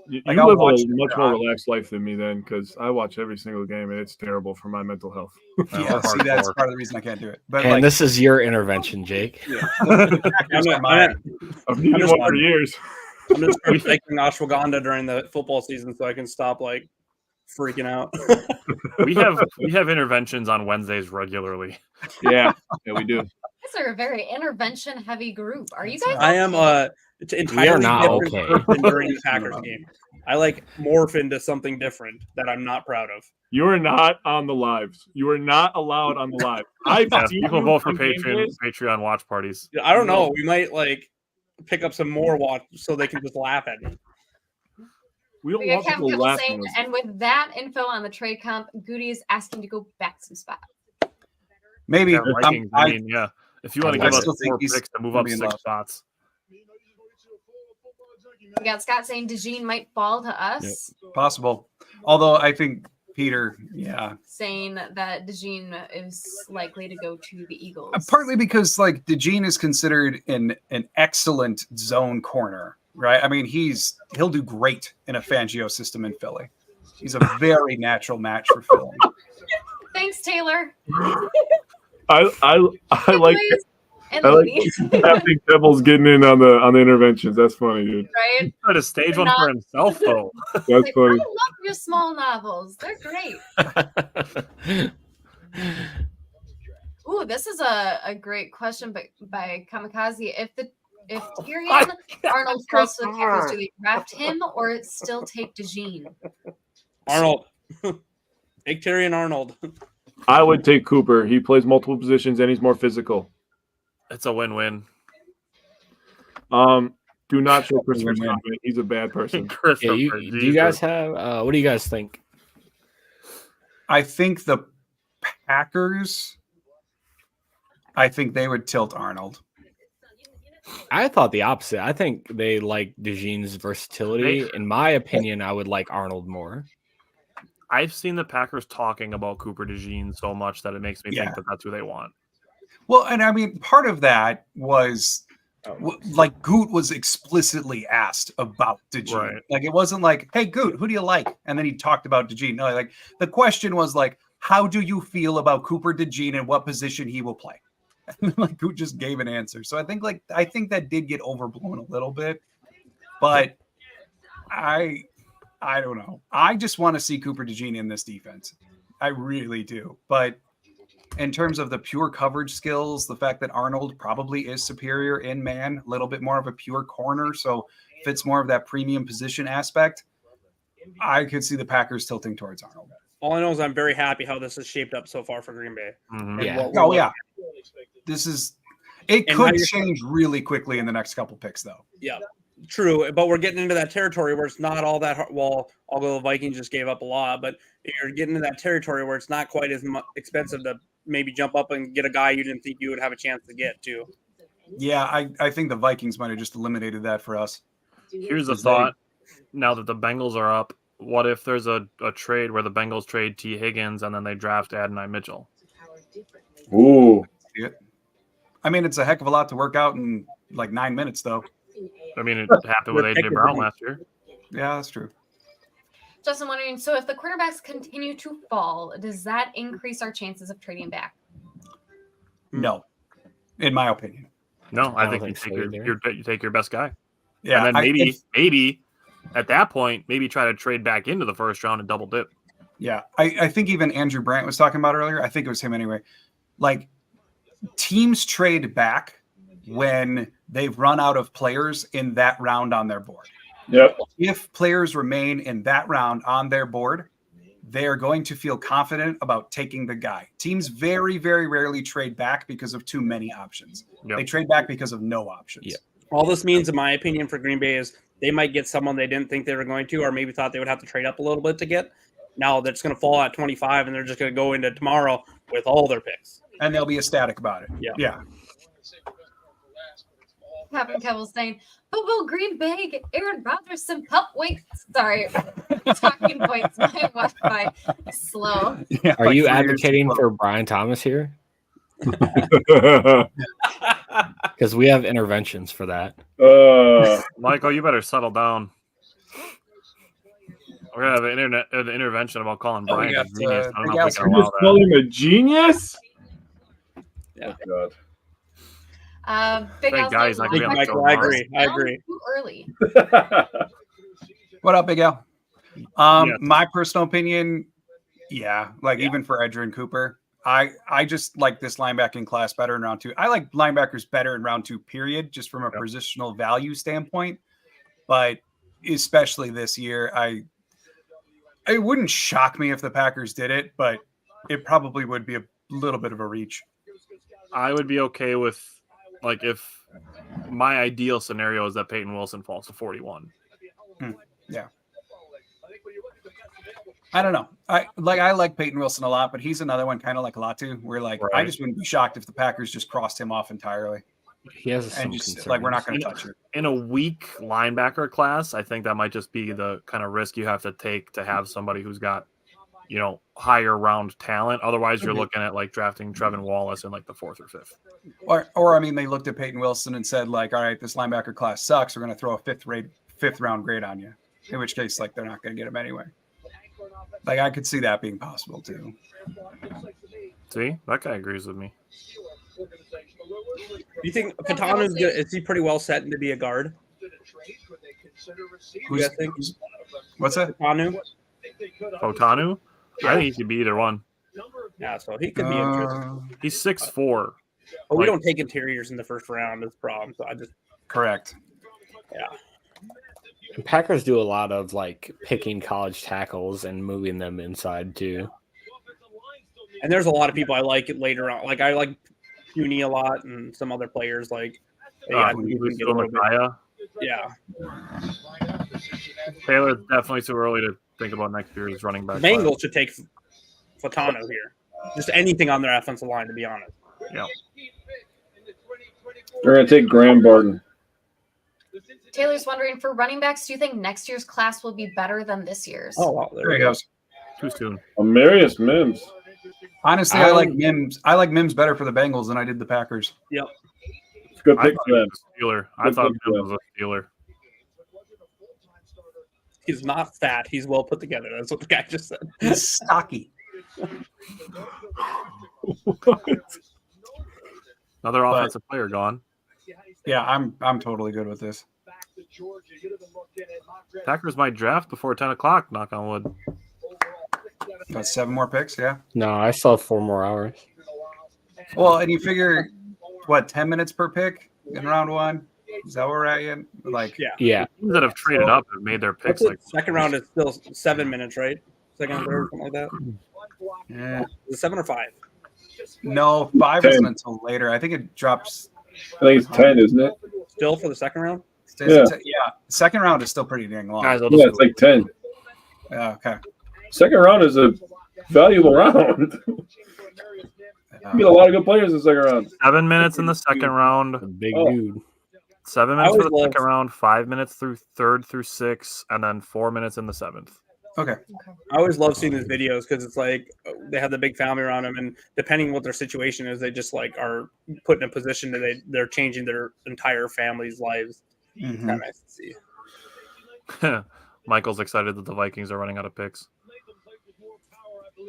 You live a much more relaxed life than me then, because I watch every single game and it's terrible for my mental health. Yeah, see, that's part of the reason I can't do it. But and this is your intervention, Jake. I've needed one for years. I'm just taking ashwagandha during the football season so I can stop freaking out. we have interventions on Wednesdays regularly. Yeah, we do. These are a very intervention heavy group. Are you guys? I am entirely We are not different okay. person during the Packers game. I like morph into something different that I'm not proud of. You are not on the lives. You are not allowed on the live. I've seen People you vote for on game days. Patreon watch parties. I don't know. We might like pick up some more watch so they can just laugh at me. We don't We got want Captain people Kibble laughing saying, at us. and with that info on the trade comp, Goody is asking to go back some spots. Maybe. Yeah, Vikings, I mean, yeah. If you want to I give us still think 4 he's picks to move gonna up be in 6 love. spots, We got Scott saying DeJean might fall to us, Possible. Although I think Peter, saying that DeJean is likely to go to the Eagles. partly because like DeJean is considered an excellent zone corner, right? I mean, he'll do great in a Fangio system in Philly. He's a very natural match for Philly. Thanks, Taylor. I like Anyways, and I like Looney, Captain Kebble's getting in on the interventions. That's funny, dude. right? try to stage one for himself though. That's Like, I funny. love your small novels. They're great. Ooh, this is a great question by Kamikaze. If Tyrion Arnold falls to the Packers, do they draft him or still take DeJean? Arnold. Take Tyrion Arnold. I would take Cooper. He plays multiple positions and he's more physical. It's a win-win. Do not show Christopher confident. He's a bad person. Yeah, do you guys have what do you guys think? I think the Packers, I think they would tilt Arnold. I thought the opposite. I think they like DeJean's versatility. In my opinion, I would like Arnold more. I've seen the Packers talking about Cooper DeJean so much that it makes me think that that's who they want. Well, and I mean, part of that was like Goot was explicitly asked about DeJean. Right. Like it wasn't like, "Hey, Goot, who do you like?" And then he talked about DeJean. No, like the question was like, "How do you feel about Cooper DeJean and what position he will play?" And like Goot just gave an answer. So I think that did get overblown a little bit, but I don't know. I just want to see Cooper DeJean in this defense. I really do. But in terms of the pure coverage skills, the fact that Arnold probably is superior in man, a little bit more of a pure corner, so fits more of that premium position aspect, I could see the Packers tilting towards Arnold. All I know is I'm very happy how this has shaped up so far for Green Bay. Mm-hmm. Yeah. It And could how you're- change really quickly in the next couple picks, though. Yeah, true. But we're getting into that territory where it's not all that hard. Well, although the Vikings just gave up a lot, but you're getting into that territory where it's not quite as expensive to maybe jump up and get a guy you didn't think you would have a chance to get to. Yeah, I think the Vikings might have just eliminated that for us. Here's a thought. Now that the Bengals are up, what if there's a trade where the Bengals trade T. Higgins and then they draft Adonai Mitchell? Ooh. I mean, it's a heck of a lot to work out in like 9 minutes, though. I mean, it happened with A.J. Brown last year. Yeah, that's true. Justin wondering, so if the quarterbacks continue to fall, does that increase our chances of trading back? No, in my opinion. No, I don't think think you so you take your best guy. Yeah, And then maybe at that point, maybe try to trade back into the first round and double dip. Yeah, I think even Andrew Brandt was talking about earlier. I think it was him anyway. Like, teams trade back when they've run out of players in that round on their board. Yep. If players remain in that round on their board, they are going to feel confident about taking the guy. Teams very, very rarely trade back because of too many options. Yep. They trade back because of no options. Yep. All this means, in my opinion, for Green Bay is they might get someone they didn't think they were going to, or maybe thought they would have to trade up a little bit to get. Now that's going to fall at 25, and they're just going to go into tomorrow with all their picks. And they'll be ecstatic about it. Yeah. Captain Kevin's saying, but will Green Bay get Aaron Rodgers some help? Wait, sorry. Talking points. My Wi-Fi is slow. Yeah, Are like you 3 years advocating ago. for Brian Thomas here? Because we have interventions for that. Michael, you better settle down. We're gonna have an intervention about calling Oh, Brian we a got, genius. I don't Big know if we Al's can You allow just call that. him a genius? Yeah. Oh, Big Thank Al's God he's saying, not gonna be on the "Why show I tomorrow." agree. I agree. Too early. God. What up, Big Al? Yes. My personal opinion, even for Edgerrin Cooper, I just like this linebacking class better in round 2. I like linebackers better in round 2, period, just from a positional value standpoint. But especially this year. It wouldn't shock me if the Packers did it, but it probably would be a little bit of a reach. I would be okay with, like, if my ideal scenario is that Peyton Wilson falls to 41. Yeah. I don't know. I like Peyton Wilson a lot, but he's another one kind of like Latu, where like I just wouldn't be shocked if the Packers just crossed him off entirely. He has some just concerns. like we're not going to touch it. In a weak linebacker class, I think that might just be the kind of risk you have to take to have somebody who's got, you know, higher round talent. Otherwise, you're looking at like drafting Trevin Wallace in like the 4th or 5th. Or I mean, they looked at Peyton Wilson and said like, all right, this linebacker class sucks. We're going to throw a 5th round grade on you. In which case, like, they're not going to get him anyway. Like, I could see that being possible too. See, that guy agrees with me. Do you think Patano's good? Is he pretty well set to be a guard? Who's, think? What's that? Patanu? Otanu? I think he could be either one. Yeah, so he could be interesting. He's 6'4". But we don't take interiors in the first round is the problem. So I just correct. Yeah. And Packers do a lot of like picking college tackles and moving them inside too. And there's a lot of people I like it later on. Like I like Puny a lot and some other players like Yeah. Taylor, definitely too early to think about next year's running back. Bengals should take Fatano here. Just anything on their offensive line, to be honest. Yeah. They're going to take Graham Barton. Taylor's wondering, for running backs, do you think next year's class will be better than this year's? Oh, wow. There he goes. Too soon. Amarius Mims. Honestly, I like Mims. I like Mims better for the Bengals than I did the Packers. Yep. It's a good pick for them. Steeler. I thought Mims was a Steeler. He's not fat. He's well put together. That's what the guy just said. He's stocky. Another offensive player gone. Yeah, I'm totally good with this. Packers might draft before 10 o'clock, knock on wood. Got 7 more picks, yeah. No, I still have 4 more hours. Well, and you figure, what, 10 minutes per pick in round 1? Is that where we're at yet? Like, yeah. Teams that have traded up have made their picks like second round is still 7 minutes, right? Second, third, something like that. Yeah. Is it 7 or 5? No, 5 isn't until later. I think it drops. I think it's 10, isn't it? Still for the second round? Yeah. Second round is still pretty dang long. guys. Yeah, it's like 10. Yeah, okay. Second round is a valuable round. You get a lot of good players in the second round. 7 minutes in the second round. A big dude. 7 minutes for the second round. 5 minutes through 3rd through 6th, and then 4 minutes in the 7th. Okay. I always love seeing these videos because it's like they have the big family around them, and depending what their situation is, they just like are put in a position that they're changing their entire family's lives. Mm-hmm. Kind of nice to see. Michael's excited that the Vikings are running out of picks.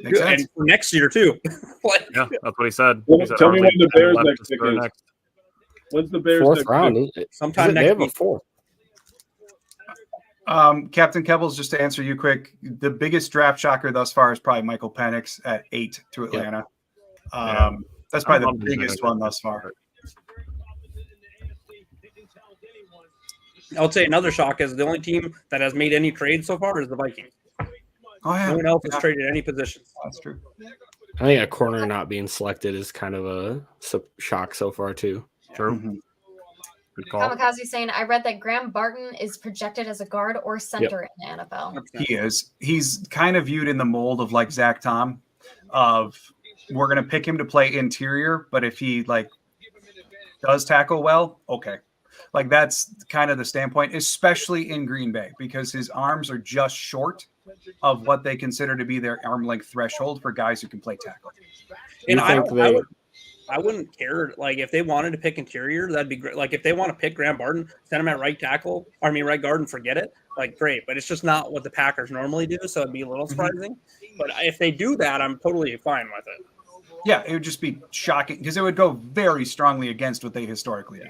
Makes sense. And for next year too. Yeah, that's what he said. Well, He said tell me when the Bears' left next is pick for is. next. When's the Bears' 4th next round, pick? isn't it? Sometime They next have a week. 4th. Captain Kebbles, just to answer you quick, the biggest draft shocker thus far is probably Michael Penix at 8 to Atlanta. That's probably the biggest one thus far. I would say another shock is the only team that has made any trade so far is the Vikings. Oh, yeah. No one else has traded any positions. That's true. I think a corner not being selected is kind of a shock so far too. True. Mm-hmm. Good call. Kamikaze saying, I read that Graham Barton is projected as a guard or center in the NFL. He is. He's kind of viewed in the mold of like Zach Tom, of we're going to pick him to play interior, but if he like does tackle well, okay. Like that's kind of the standpoint, especially in Green Bay, because his arms are just short of what they consider to be their arm length threshold for guys who can play tackle. And I wouldn't care. Like if they wanted to pick interior, that'd be great. Like if they want to pick Graham Barton, send him at right tackle, right guard, and forget it. Like great, but it's just not what the Packers normally do, so it'd be a little surprising. But if they do that, I'm totally fine with it. Yeah, it would just be shocking because it would go very strongly against what they historically do.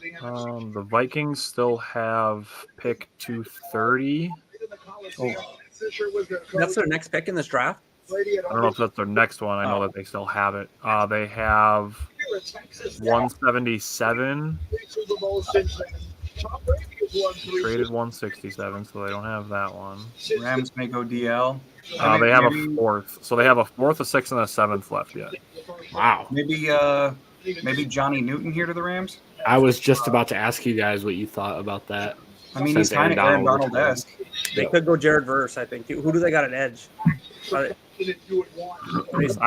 The Vikings still have pick 230. Oh. That's their next pick in this draft. I don't know if that's their next one. I know that they still have it. They have 177. Traded 167, so they don't have that one. Rams may go DL. They have a fourth, so they have a fourth, a sixth, and a seventh left yet. Wow. Maybe Johnny Newton here to the Rams. I was just about to ask you guys what you thought about that. I mean, he's kind of Aaron Donald-esque. They could go Jared Verse, I think. Who do they got at edge? I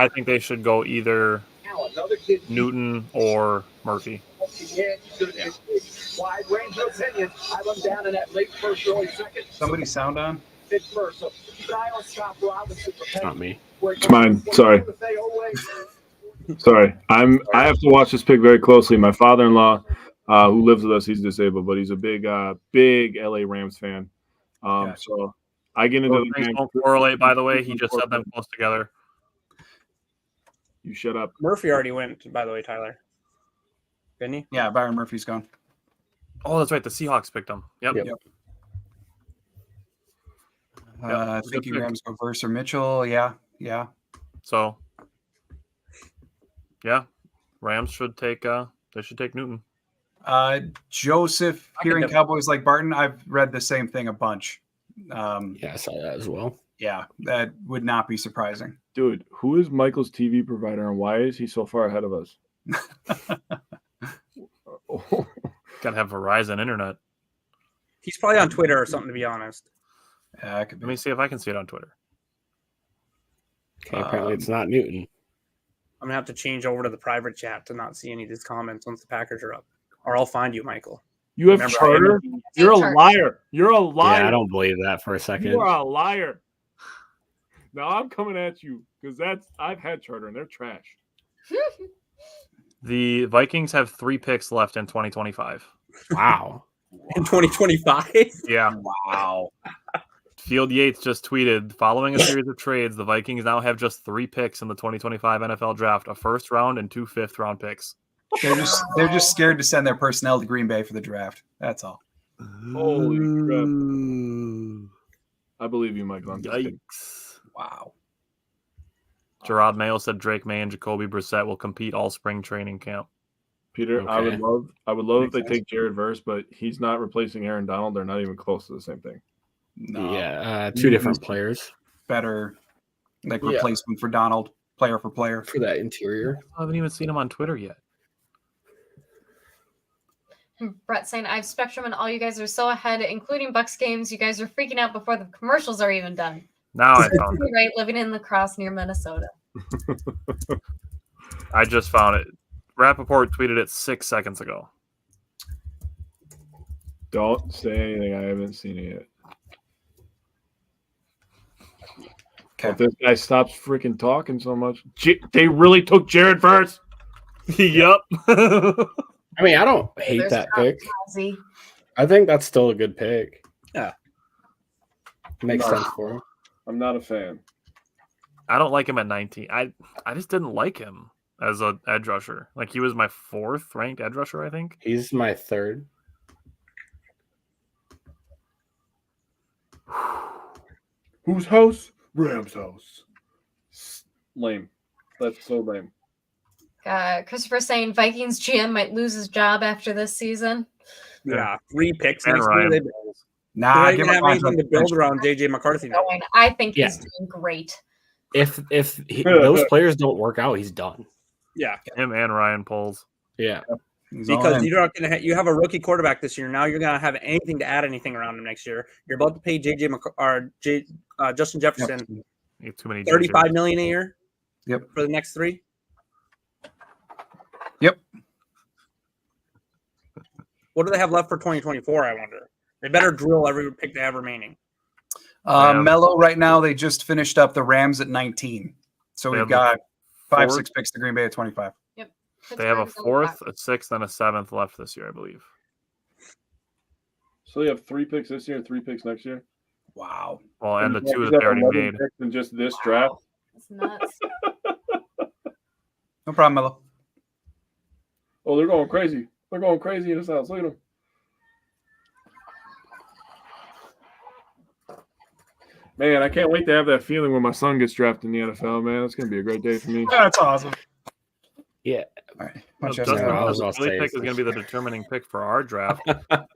think they should go either Newton or Murphy. Wide range of opinion. I went down in that late first, early second. Somebody sound on? It's not me. It's mine. Sorry. Sorry. I have to watch this pick very closely. My father-in-law, who lives with us, he's disabled, but he's a big LA Rams fan. So I get into the game. Don't correlate, by the way. He just said them close together. You shut up. Murphy already went, by the way, Tyler. Didn't he? Yeah, Byron Murphy's gone. Oh, that's right. The Seahawks picked him. Yep. I think you Rams go Verse or Mitchell. Yeah. So, yeah, Rams should take. They should take Newton. Joseph, hearing Cowboys like Barton, I've read the same thing a bunch. Yeah, I saw that as well. Yeah, that would not be surprising. Dude, who is Michael's TV provider and why is he so far ahead of us? Gotta have Verizon internet. He's probably on Twitter or something, to be honest. Yeah, it could be. Let me see if I can see it on Twitter. Okay, apparently it's not Newton. I'm gonna have to change over to the private chat to not see any of these comments once the Packers are up, or I'll find you, Michael. You have Charter? You're a liar. You're a liar. Yeah, I don't believe that for a second. You are a liar. Now I'm coming at you because I've had Charter and they're trash. The Vikings have 3 picks left in 2025. Wow. In 2025? Yeah. Wow. Field Yates just tweeted, following a series of trades, the Vikings now have just 3 picks in the 2025 NFL draft, a first round and 2 fifth-round picks. They're just scared to send their personnel to Green Bay for the draft. That's all. Holy crap. I believe you, Michael. Yikes. Wow. Gerard Mayo said Drake May and Jacoby Brissett will compete all spring training camp. Peter, Okay. I would love if they take Jared Verse, but he's not replacing Aaron Donald. They're not even close to the same thing. No. Yeah, 2 different players. Better replacement for Donald, player for player. For that interior. I haven't even seen him on Twitter yet. Brett saying, I have Spectrum and all you guys are so ahead, including Bucks games. You guys are freaking out before the commercials are even done. Now I found it. Right, living in La Crosse near Minnesota. I just found it. Rappaport tweeted it 6 seconds ago. Don't say anything. I haven't seen it yet. Okay. If this guy stops freaking talking so much. They really took Jared Verse. Yep. I mean, I don't hate There's that not pick. Ozzy. I think that's still a good pick. Yeah. Makes sense for him. I'm not a fan. I don't like him at 19. I just didn't like him as an edge rusher. Like, he was my 4th ranked edge rusher, I think. He's my 3rd. Whose house? Rams' house. Lame. That's so lame. Christopher saying Vikings GM might lose his job after this season. Yeah, 3 picks And next Ryan. year. They Nah, don't give even him have anything to build around JJ McCarthy now. I think Yeah. he's doing great. If those players don't work out, he's done. Yeah, Him and Ryan Poles. Yeah. because you're not going to. You have a rookie quarterback this year. Now you're going to have anything to add anything around him next year. You're about to pay Justin Jefferson You have too many $35 million a year. Yep. For the next 3. Yep. What do they have left for 2024? I wonder. They better drill every pick they have remaining. Mello right now, they just finished up the Rams at 19. So They we've have got 5, fourth. 6 picks to Green Bay at 25. They have a Pittsburgh's on 4th, a 6th, and a 7th left this year, I believe. So you have 3 picks this year and 3 picks next year? Wow. Well, and the You 2 guys that they have already 11 made. picks in just this draft? That's nuts. No problem, Mello. Oh, they're going crazy. They're going crazy in this house. Look at them. Man, I can't wait to have that feeling when my son gets drafted in the NFL, man. It's going to be a great day for me. That's awesome. Yeah. All right. Much Justin, yesterday. I was the about to Philly say pick it's is going to be the determining pick for our draft.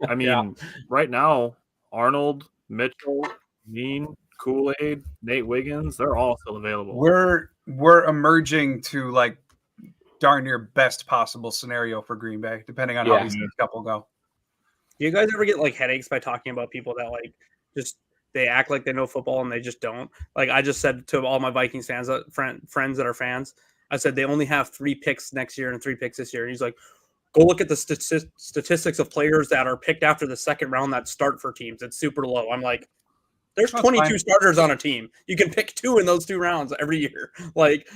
I mean, Yeah. right now, Arnold, Mitchell, Dean, Kool-Aid, Nate Wiggins, they're all still available. We're emerging to like darn near best possible scenario for Green Bay, depending on how these next couple go. Do you guys ever get like headaches by talking about people that like just they act like they know football and they just don't? Like I just said to all my Vikings fans, friends that are fans, I said they only have 3 picks next year and 3 picks this year. And he's like, go look at the statistics of players that are picked after the second round that start for teams. It's super low. I'm like, there's 22 starters on a team. You can pick 2 in those 2 rounds every year. Like,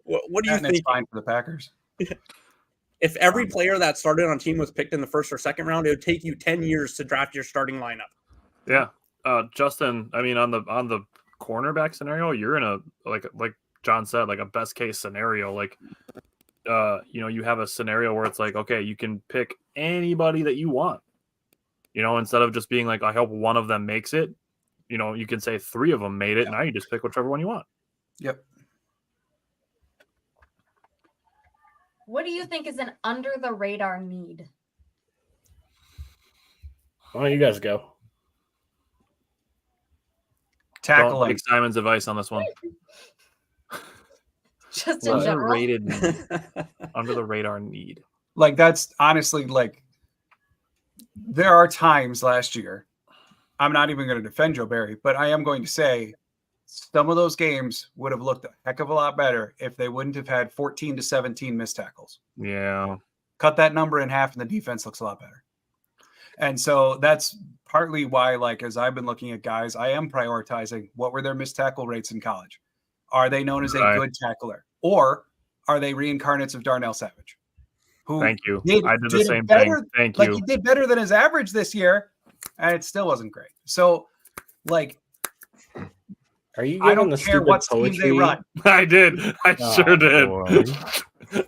what do you think? It's fine for the Packers. If every player that started on a team was picked in the first or second round, it would take you 10 years to draft your starting lineup. Yeah. Justin, I mean, on the cornerback scenario, you're in a like John said, like a best case scenario. Like you have a scenario where it's like, okay, you can pick anybody that you want. Instead of just being like, I hope one of them makes it, you can say 3 of them made it. Now you just pick whichever one you want. Yep. What do you think is an under the radar need? Why don't you guys go? Tackling. Don't take Simon's advice on this one. Just in general. Underrated need. Under the radar need. Like that's honestly like there are times last year. I'm not even going to defend Joe Barry, but I am going to say some of those games would have looked a heck of a lot better if they wouldn't have had 14 to 17 missed tackles. Yeah. Cut that number in half and the defense looks a lot better. And so that's partly why, like, as I've been looking at guys, I am prioritizing what were their missed tackle rates in college. Are they known as a good tackler? Or are they reincarnates of Darnell Savage? Who Thank you. I did the same better, thing. Thank like you. He did better than his average this year, and it still wasn't great. So, like, Are you I don't the care what scheme they run. I did. I sure did. Boy.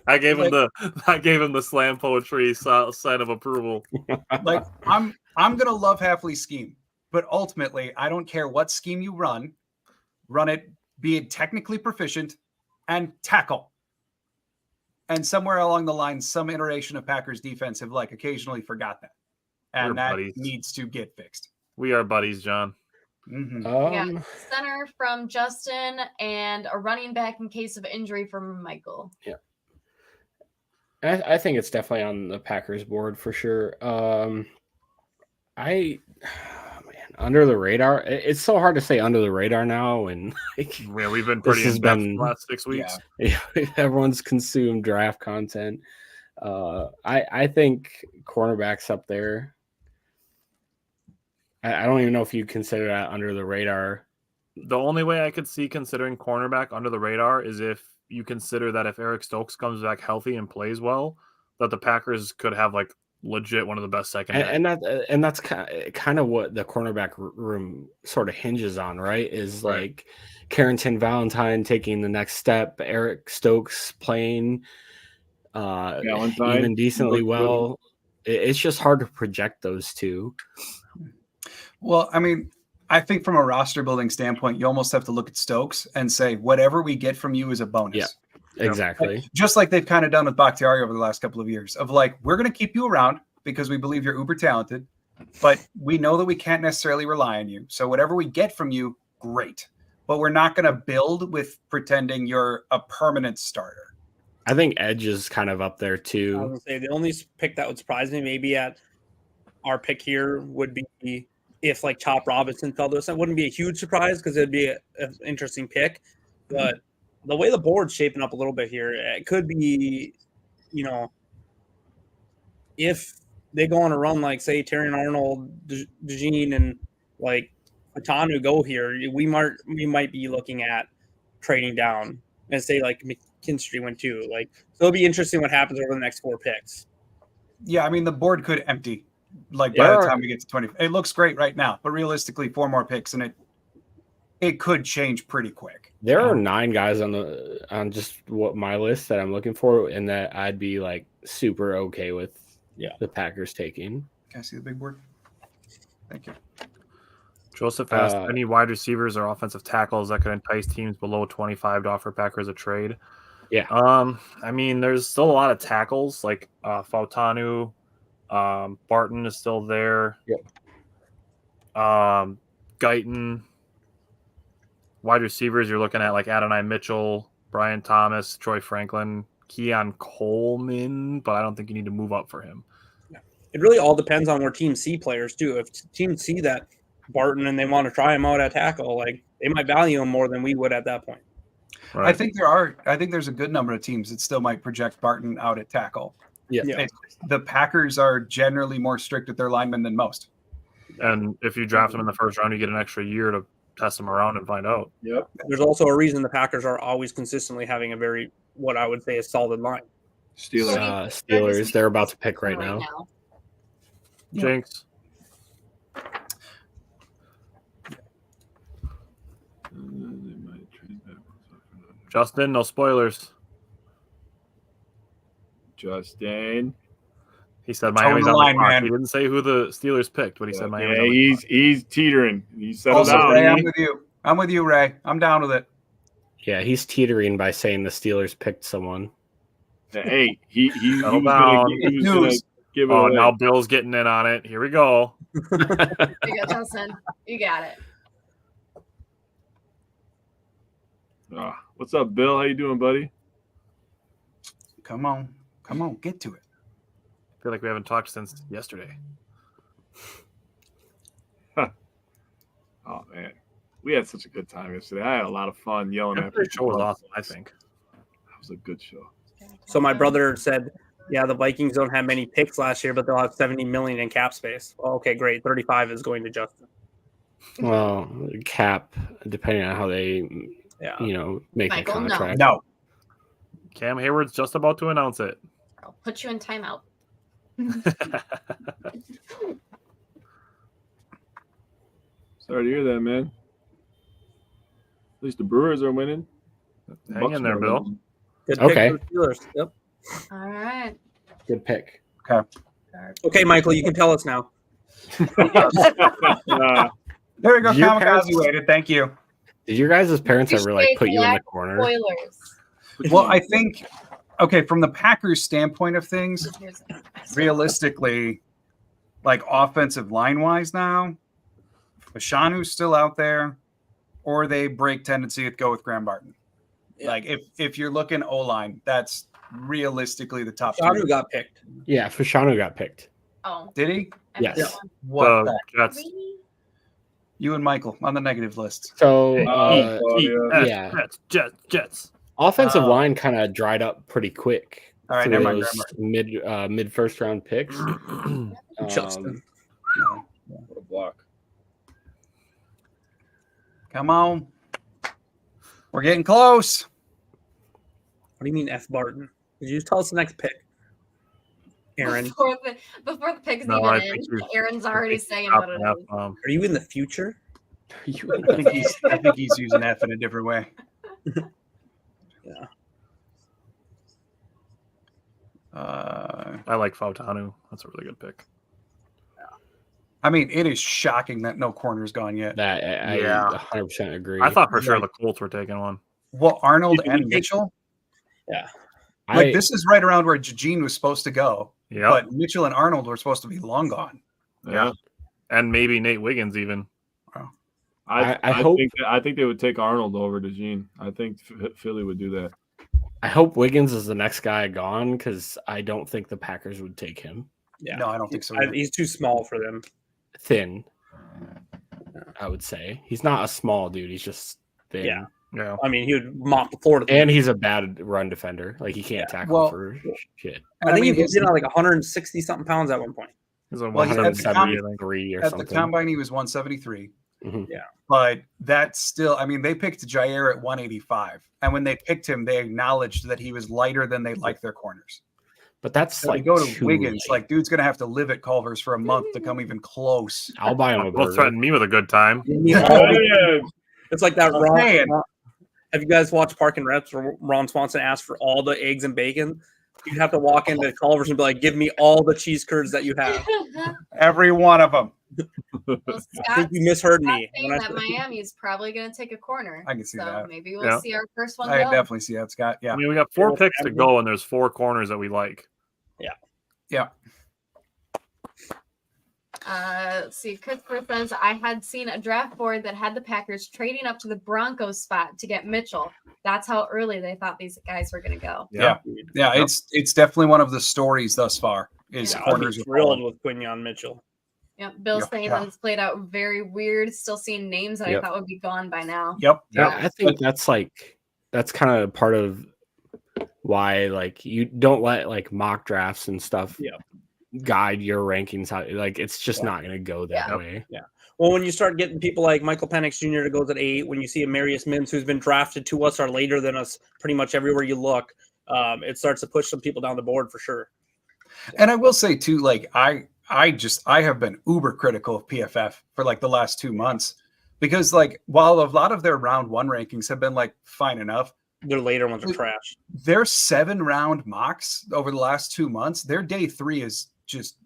I gave him the slam poetry sign of approval. Like I'm gonna love Hafley's scheme, but ultimately I don't care what scheme you run it, be it technically proficient, and tackle. And somewhere along the line, some iteration of Packers defense have like occasionally forgot that, and that needs to get fixed. We are buddies, John. Mm-hmm. Yeah, center from Justin and a running back in case of injury from Michael. Yeah. I think it's definitely on the Packers board for sure. Under the radar. It's so hard to say under the radar now, and like, yeah, we've been pretty in depth the last 6 weeks. Yeah, everyone's consumed draft content. I think cornerbacks up there. I don't even know if you consider that under the radar. The only way I could see considering cornerback under the radar is if you consider that if Eric Stokes comes back healthy and plays well, that the Packers could have like legit one of the best secondaries. And that's kind of what the cornerback room sort of hinges on, right? Is like Carrington Valentine taking the next step, Eric Stokes playing even decently well. It's just hard to project those two. Well, I mean, I think from a roster building standpoint, you almost have to look at Stokes and say, whatever we get from you is a bonus. Yeah, exactly. Just like they've kind of done with Bakhtiari over the last couple of years of like, we're going to keep you around because we believe you're uber talented, but we know that we can't necessarily rely on you. So whatever we get from you, great. But we're not going to build with pretending you're a permanent starter. I think edge is kind of up there too. I was going to say the only pick that would surprise me maybe at our pick here would be if like Chop Robinson fell to us. That wouldn't be a huge surprise because it'd be an interesting pick. But the way the board's shaping up a little bit here, it could be, if they go on a run like say Terrion Arnold, DeJean, and like Atanu go here, we might be looking at trading down and say like McKinstry went too. Like, so it'll be interesting what happens over the next 4 picks. Yeah, I mean the board could empty. Like by the time we get to 20, it looks great right now, but realistically 4 more picks and it could change pretty quick. There are 9 guys on just what my list that I'm looking for, and that I'd be like super okay with the Packers taking. Can I see the big board? Thank you. Joseph asked, any wide receivers or offensive tackles that could entice teams below 25 to offer Packers a trade? Yeah. I mean, there's still a lot of tackles like Fautanu, Barton is still there. Yep. Guyton. Wide receivers, you're looking at like Adonai Mitchell, Brian Thomas, Troy Franklin, Keon Coleman, but I don't think you need to move up for him. It really all depends on where Team C players do. If Team C that Barton and they want to try him out at tackle, like they might value him more than we would at that point. Right. I think there's a good number of teams that still might project Barton out at tackle. Yeah. The Packers are generally more strict with their linemen than most. And if you draft him in the first round, you get an extra year to test him around and find out. Yep. There's also a reason the Packers are always consistently having a very, what I would say, a solid line. Steelers, they're about to pick right now. Yeah. Jinx. Justin, no spoilers. Justin. He said Miami's the on line, the clock. man. He didn't say who the Steelers picked, but he said Miami's Yeah, on the clock. he's teetering. He settled Also, down. Ray, I'm with you. I'm with you, Ray. I'm down with it. Yeah, he's teetering by saying the Steelers picked someone. Hey, he was Settle gonna News. give it Oh, away. now Bill's getting in on it. Here we go. You got Justin. You got it. What's up, Bill? How you doing, buddy? Come on, get to it. I feel like we haven't talked since yesterday. Oh man, we had such a good time yesterday. I had a lot of fun yelling at The people. show was awesome, I think. That was a good show. So my brother said, yeah, the Vikings don't have many picks last year, but they'll have 70 million in cap space. Well, okay, great. 35 is going to Justin. Well, cap, depending on how they, make Michael, a no. contract. No. Cam Hayward's just about to announce it. I'll put you in timeout. Sorry to hear that, man. At least the Brewers are winning. The Hang Bucks in there, are Bill. winning. Good Okay. pick for the Steelers. Yep. All right. Good pick. Okay, Michael, you can tell us now. There we go. Your Kamikaze parents- waited. Thank you. Did your guys' parents ever like put you in the corner? Spoilers. Well, I think, okay, from the Packers' standpoint of things, realistically, like offensive line wise now, Fashanu's still out there, or they break tendency to go with Graham Barton. Yeah. Like if you're looking O line, that's realistically the top Shanu two. got picked. Yeah, Fashanu got picked. Oh. Did he? I Yes. missed one. What? the- Jets. Really? You and Michael on the negative list. So Jets. offensive Oh. line kind of dried up pretty quick. All right, through never mind, those mid first round picks. Justin. No. What a block. Come on. We're getting close. What do you mean, F. Barton? Did you just tell us the next pick? Aaron, Before the pick's No, even I in, think you- Aaron's already saying Top what it F, is. are you in the future? I think he's using F in a different way. Yeah. I like Fautanu. That's a really good pick. I mean, it is shocking that no corner's gone yet. That I Yeah. 100% agree. I thought for sure the Colts were taking one. Well, Arnold You and think- Mitchell, I, like this is right around where Eugene was supposed to go, Yeah. but Mitchell and Arnold were supposed to be long gone. Yeah. And maybe Nate Wiggins even. I hope- I think they would take Arnold over to Gene. I think Philly would do that. I hope Wiggins is the next guy gone because I don't think the Packers would take him. Yeah. No, I don't think so. He's too small for them. Thin, I would say. He's not a small dude. He's just thin. Yeah. Yeah. I mean, he would mop the floor. And he's a bad run defender. Like he can't tackle Well- for shit. I think he his- was in like 160 something pounds at one point. He's a Well, he's at the 173 or at something. the combine he was 173. Mhm. Yeah. But that's still, I mean, they picked Jair at 185. And when they picked him, they acknowledged that he was lighter than they like their corners. But that's So like to go to too Wiggins, light. like dude's gonna have to live at Culver's for a month to come even close. I'll buy him a Both burger. threatened me with a good time. It's like that I'm Ron. saying. Have you guys watched Park and Reps where Ron Swanson asked for all the eggs and bacon? You'd have to walk into Culver's and be like, "Give me all the cheese curds that you have." Every one of them. Well, I think Scott's you misheard Scott's me. saying When I that said, Miami is probably going to take a corner. I can see so that. maybe we'll Yeah. see our first one I go. definitely see that, Scott. I Yeah. mean, we got 4 with picks to Ramsey. go, and there's 4 corners that we like. Yeah. Let's see. Christopher says, I had seen a draft board that had the Packers trading up to the Broncos spot to get Mitchell. That's how early they thought these guys were going to go. Yeah. Yeah. Yep. It's definitely one of the stories thus far. Is Yeah. I'd corners be are thrilled falling. with Quinyon Mitchell. Yep. Bill's Yeah. saying Yeah. that it's played out very weird. Still seeing names that I Yep. thought would be gone by now. Yep. Yeah, I think that's kind of part of why like you don't let like mock drafts and stuff guide your rankings. How like it's just not going to go that way. Yeah. Well, when you start getting people like Michael Penix Jr. that goes at 8, when you see a Marius Mims who's been drafted to us or later than us, pretty much everywhere you look, it starts to push some people down the board for sure. And I will say too, like I have been uber critical of PFF for like the last 2 months because like while a lot of their round 1 rankings have been like fine enough, Their later ones are trash. their 7-round mocks over the last 2 months, their day 3 is just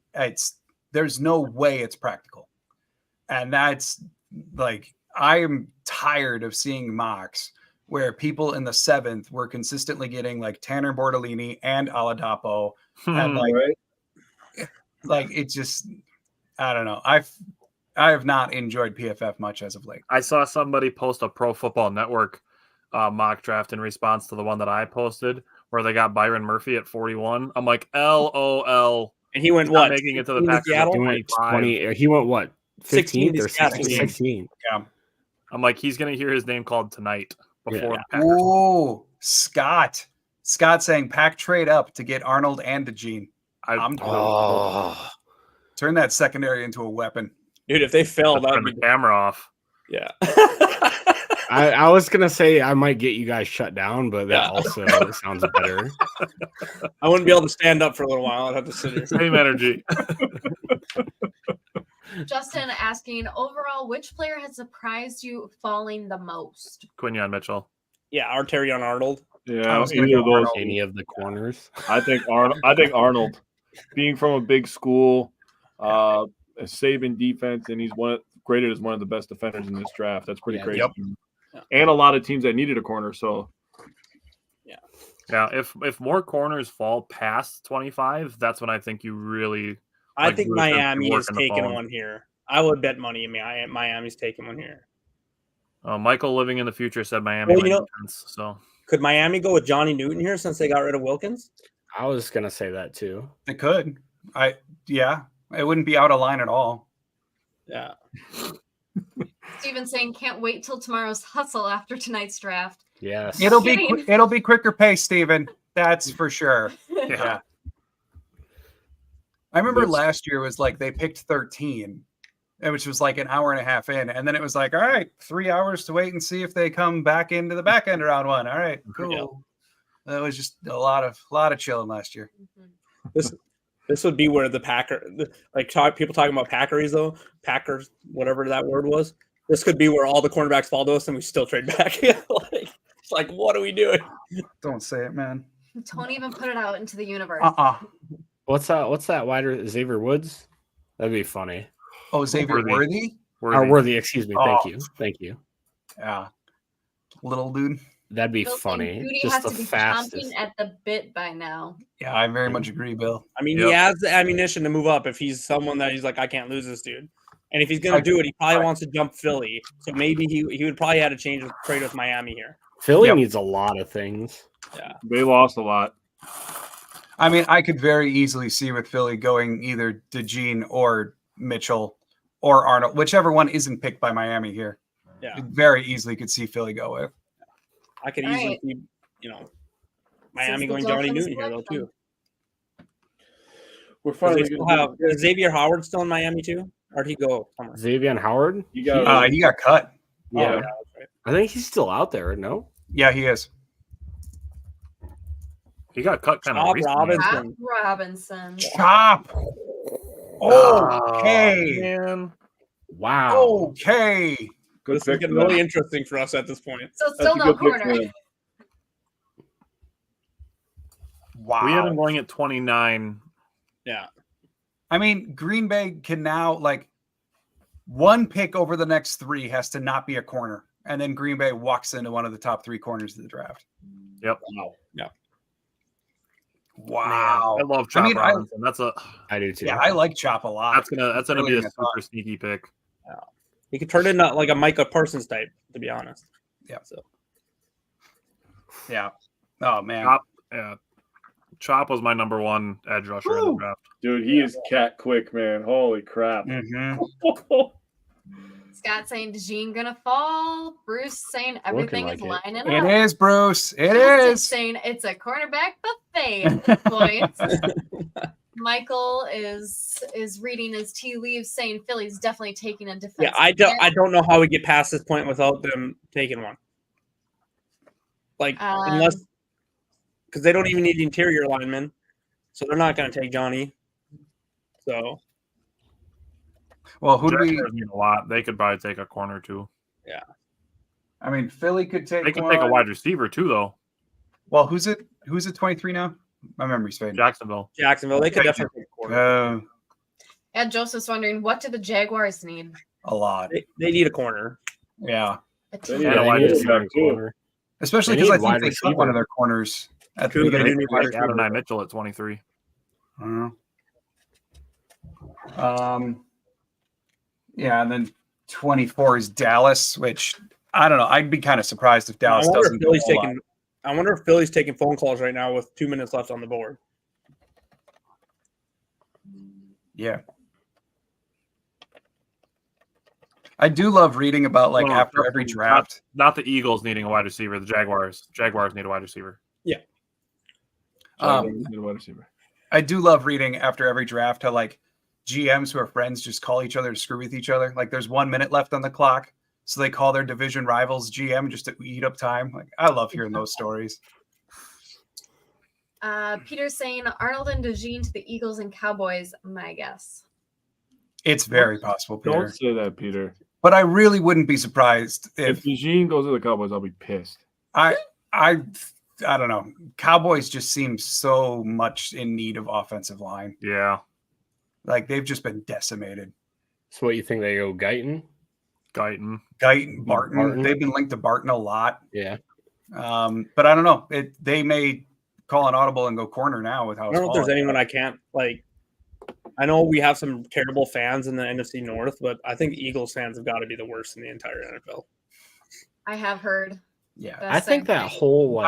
there's no way it's practical. And that's like I am tired of seeing mocks where people in the 7th were consistently getting like Tanner Bortolini and Oladapo and like it just I don't know. I have not enjoyed PFF much as of late. I saw somebody post a Pro Football Network mock draft in response to the one that I posted where they got Byron Murphy at 41. I'm like, LOL. And he went He's not what? making it to the 16 Packers at Seattle? He went 25. 20. He went what? 16 15th to or Seattle. 16? Yeah. I'm like, he's going to hear his name called tonight before the Packers. Oh, Scott saying pack trade up to get Arnold and DeGene. Turn that secondary into a weapon. Dude, if they fell, that Turn would the be camera off. yeah. I was gonna say I might get you guys shut down, but that also sounds better. I wouldn't be able to stand up for a little while. I'd have to sit here. Same energy. Justin asking, overall, which player has surprised you falling the most? Quinyon Mitchell. Yeah, Arterion Arnold. Yeah, I was gonna either of go those. Arnold. Any of the corners. I think Arnold, being from a big school, a Saban defense, and he's graded as one of the best defenders in this draft. That's pretty crazy. Yep. And a lot of teams that needed a corner. So Yeah, if more corners fall past 25, that's when I think you really. I Like, think really start to Miami work is in the taking phone. one here. I would bet money Miami's taking one here. Michael living in the future said Miami. Well, might you know- defense, so Could Miami go with Johnny Newton here since they got rid of Wilkins? I was gonna say that too. It could. It wouldn't be out of line at all. Yeah. Steven saying, can't wait till tomorrow's hustle after tonight's draft. Yes. It'll Kidding. be quicker pace, Steven. That's for sure. yeah. I remember last year was like they picked 13, which was like an hour and a half in, and then it was like, all right, 3 hours to wait and see if they come back into the back end of round 1. All right, cool. Yeah. That was just a lot of chilling last year. This would be where the people talking about Packeries though, Packers, whatever that word was. This could be where all the cornerbacks fall to us and we still trade back. It's like, what are we doing? Don't say it, man. Don't even put it out into the universe. What's that wider Xavier Woods? That'd be funny. Oh, Xavier Worthy? Or Worthy, excuse me. Thank you. Yeah. Little dude. That'd be Bill saying funny. Goody Just has the to be fastest. chomping at the bit by now. Yeah, I very much agree, Bill. I mean, Yep. he has the ammunition to move up if he's someone that he's like, I can't lose this dude. And if he's going to do it, he probably wants to jump Philly. So maybe he would probably have to trade with Miami here. Philly needs a lot of things. Yeah. they lost a lot. I mean, I could very easily see with Philly going either DeGene or Mitchell or Arnold, whichever one isn't picked by Miami here. Yeah. Very easily could see Philly go with. I could All easily right. see, Miami Since the going Johnny Dolphins Newton here, though, select them. too. We're 'Cause finally they still gonna have, is Xavier Howard still in Miami, too? Or did he go somewhere? Xavier Howard? you got He got cut. Yeah. Oh, that's right. I think he's still out there, no? Yeah, he is. He got cut kind of Bob recently. Robinson. Rob Robinson. Chop. Okay. Man. Wow. Okay. good This is pick getting for really them. interesting for us at this point. So That's still a no good pick for corner. them. Wow. We had him going at 29. Yeah. I mean, Green Bay can now, like, one pick over the next 3 has to not be a corner, and then Green Bay walks into one of the top 3 corners of the draft. Yep. Wow. Yeah. Wow. I love Chop Robinson. I do too. Yeah, I like Chop a lot. That's gonna be a super sneaky pick. Yeah. He could turn into like a Micah Parsons type, to be honest. Yeah. So. Yeah. Oh man. Chop was my number 1 edge rusher in the draft. Dude, he is cat quick, man. Holy crap. Mm-hmm. Scott saying DeJean gonna fall. Bruce saying everything is lining up. It is, Bruce. It Justin is. saying it's a cornerback buffet at this point. Michael is reading his tea leaves, saying Philly's definitely taking a defense. Yeah, I don't know how we get past this point without them taking one. Like unless because they don't even need interior linemen, so they're not going to take Johnny. So, well, who do we need a lot? They could probably take a corner too. Yeah, I mean, Philly could take. They could take a wide receiver too, though. Well, who's it? Who's at 23 now? My memory's fading. Jacksonville. They could definitely take a corner. Yeah, Joseph's wondering, what do the Jaguars need? A lot. They need a corner. Yeah. They need a wide receiver too. Especially because I think they cut one of their corners at the beginning. Like Adonai Mitchell at 23. I don't know. Yeah, and then 24 is Dallas, which I don't know. I'd be kind of surprised if Dallas doesn't. I wonder if Philly's taking phone calls right now with 2 minutes left on the board. Yeah. I do love reading about after every draft. Not the Eagles needing a wide receiver. The Jaguars need a wide receiver. Yeah. Need a wide receiver. I do love reading after every draft how GMs who are friends just call each other to screw with each other. Like there's 1 minute left on the clock, so they call their division rivals GM just to eat up time. Like I love hearing those stories. Peter's saying Arnold and DeJean to the Eagles and Cowboys. My guess. It's very possible, Peter. Don't say that, Peter. But I really wouldn't be surprised if DeJean goes to the Cowboys. I'll be pissed. I don't know. Cowboys just seem so much in need of offensive line. Yeah. Like they've just been decimated. So what you think they go Guyton, Barton. They've been linked to Barton a lot. Yeah. But I don't know. They may call an audible and go corner now with how I don't know if there's anyone I can't like. I know we have some terrible fans in the NFC North, but I think Eagles fans have got to be the worst in the entire NFL. I have heard. Yeah. I think that whole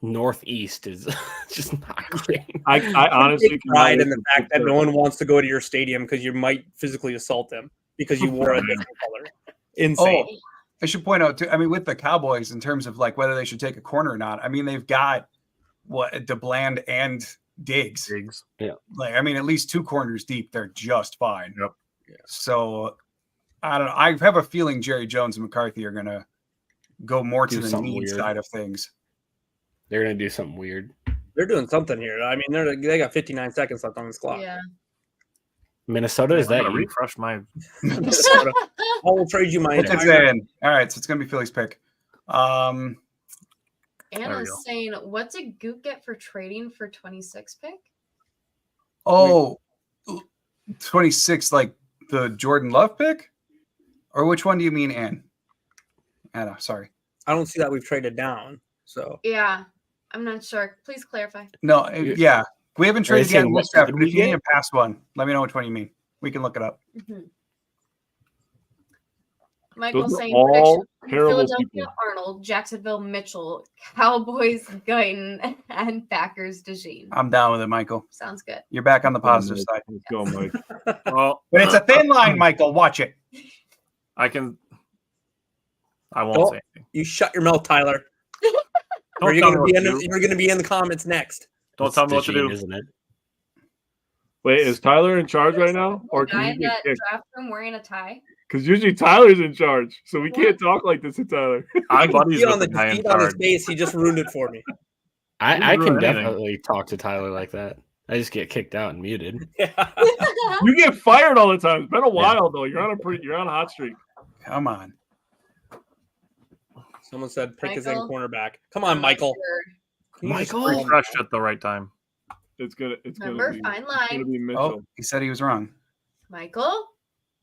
Northeast is just not great. I honestly pride in the fact that no one wants to go to your stadium because you might physically assault them because you wore a different color. Insane. Oh, I should point out too. I mean, with the Cowboys, in terms of whether they should take a corner or not. I mean, they've got DeBland and Diggs. Yeah. I mean, at least 2 corners deep, they're just fine. Yep. Yeah. So I don't know. I have a feeling Jerry Jones and McCarthy are gonna go more to the need side of things. They're gonna do something weird. They're doing something here. I mean, they got 59 seconds left on this clock. Yeah. Minnesota, is that you? Refresh my Minnesota. I will trade you my entire. All right, so it's gonna be Philly's pick. Anna's saying, what did Goop get for trading for 26 pick? Oh, 26, like the Jordan Love pick? Or which one do you mean, Anna, sorry. I don't see that we've traded down. So yeah, I'm not sure. Please clarify. No, yeah. We haven't traded yet in this draft, but if you need a past one, let me know which one you mean. We can look it up. Mm-hmm. Michael saying Philadelphia people. Arnold, Jacksonville Mitchell, Cowboys Guyton, and Packers DeJean. I'm down with it, Michael. Sounds good. You're back on the positive side. Let's go, Mike. Well, but it's a thin line, Michael. Watch it. I won't say anything. You shut your mouth, Tyler. Or you're going to be in the comments next. Don't tell me what to do, isn't it? Wait, is Tyler in charge right now, or can guy he that get kicked? draft room wearing a tie? Because usually Tyler's in charge, so we can't talk like this to Tyler. I'm buddies with the guy in on his charge. face. He just ruined it for me. I can definitely talk to Tyler like that. I just get kicked out and muted. Yeah. You get fired all the time. It's been a while though. You're on a hot streak. Come on. Someone said pick his in cornerback. Come on, Michael. Michael refreshed at the right time. It's gonna be fine line. Mitchell. Oh, he said he was wrong. Michael.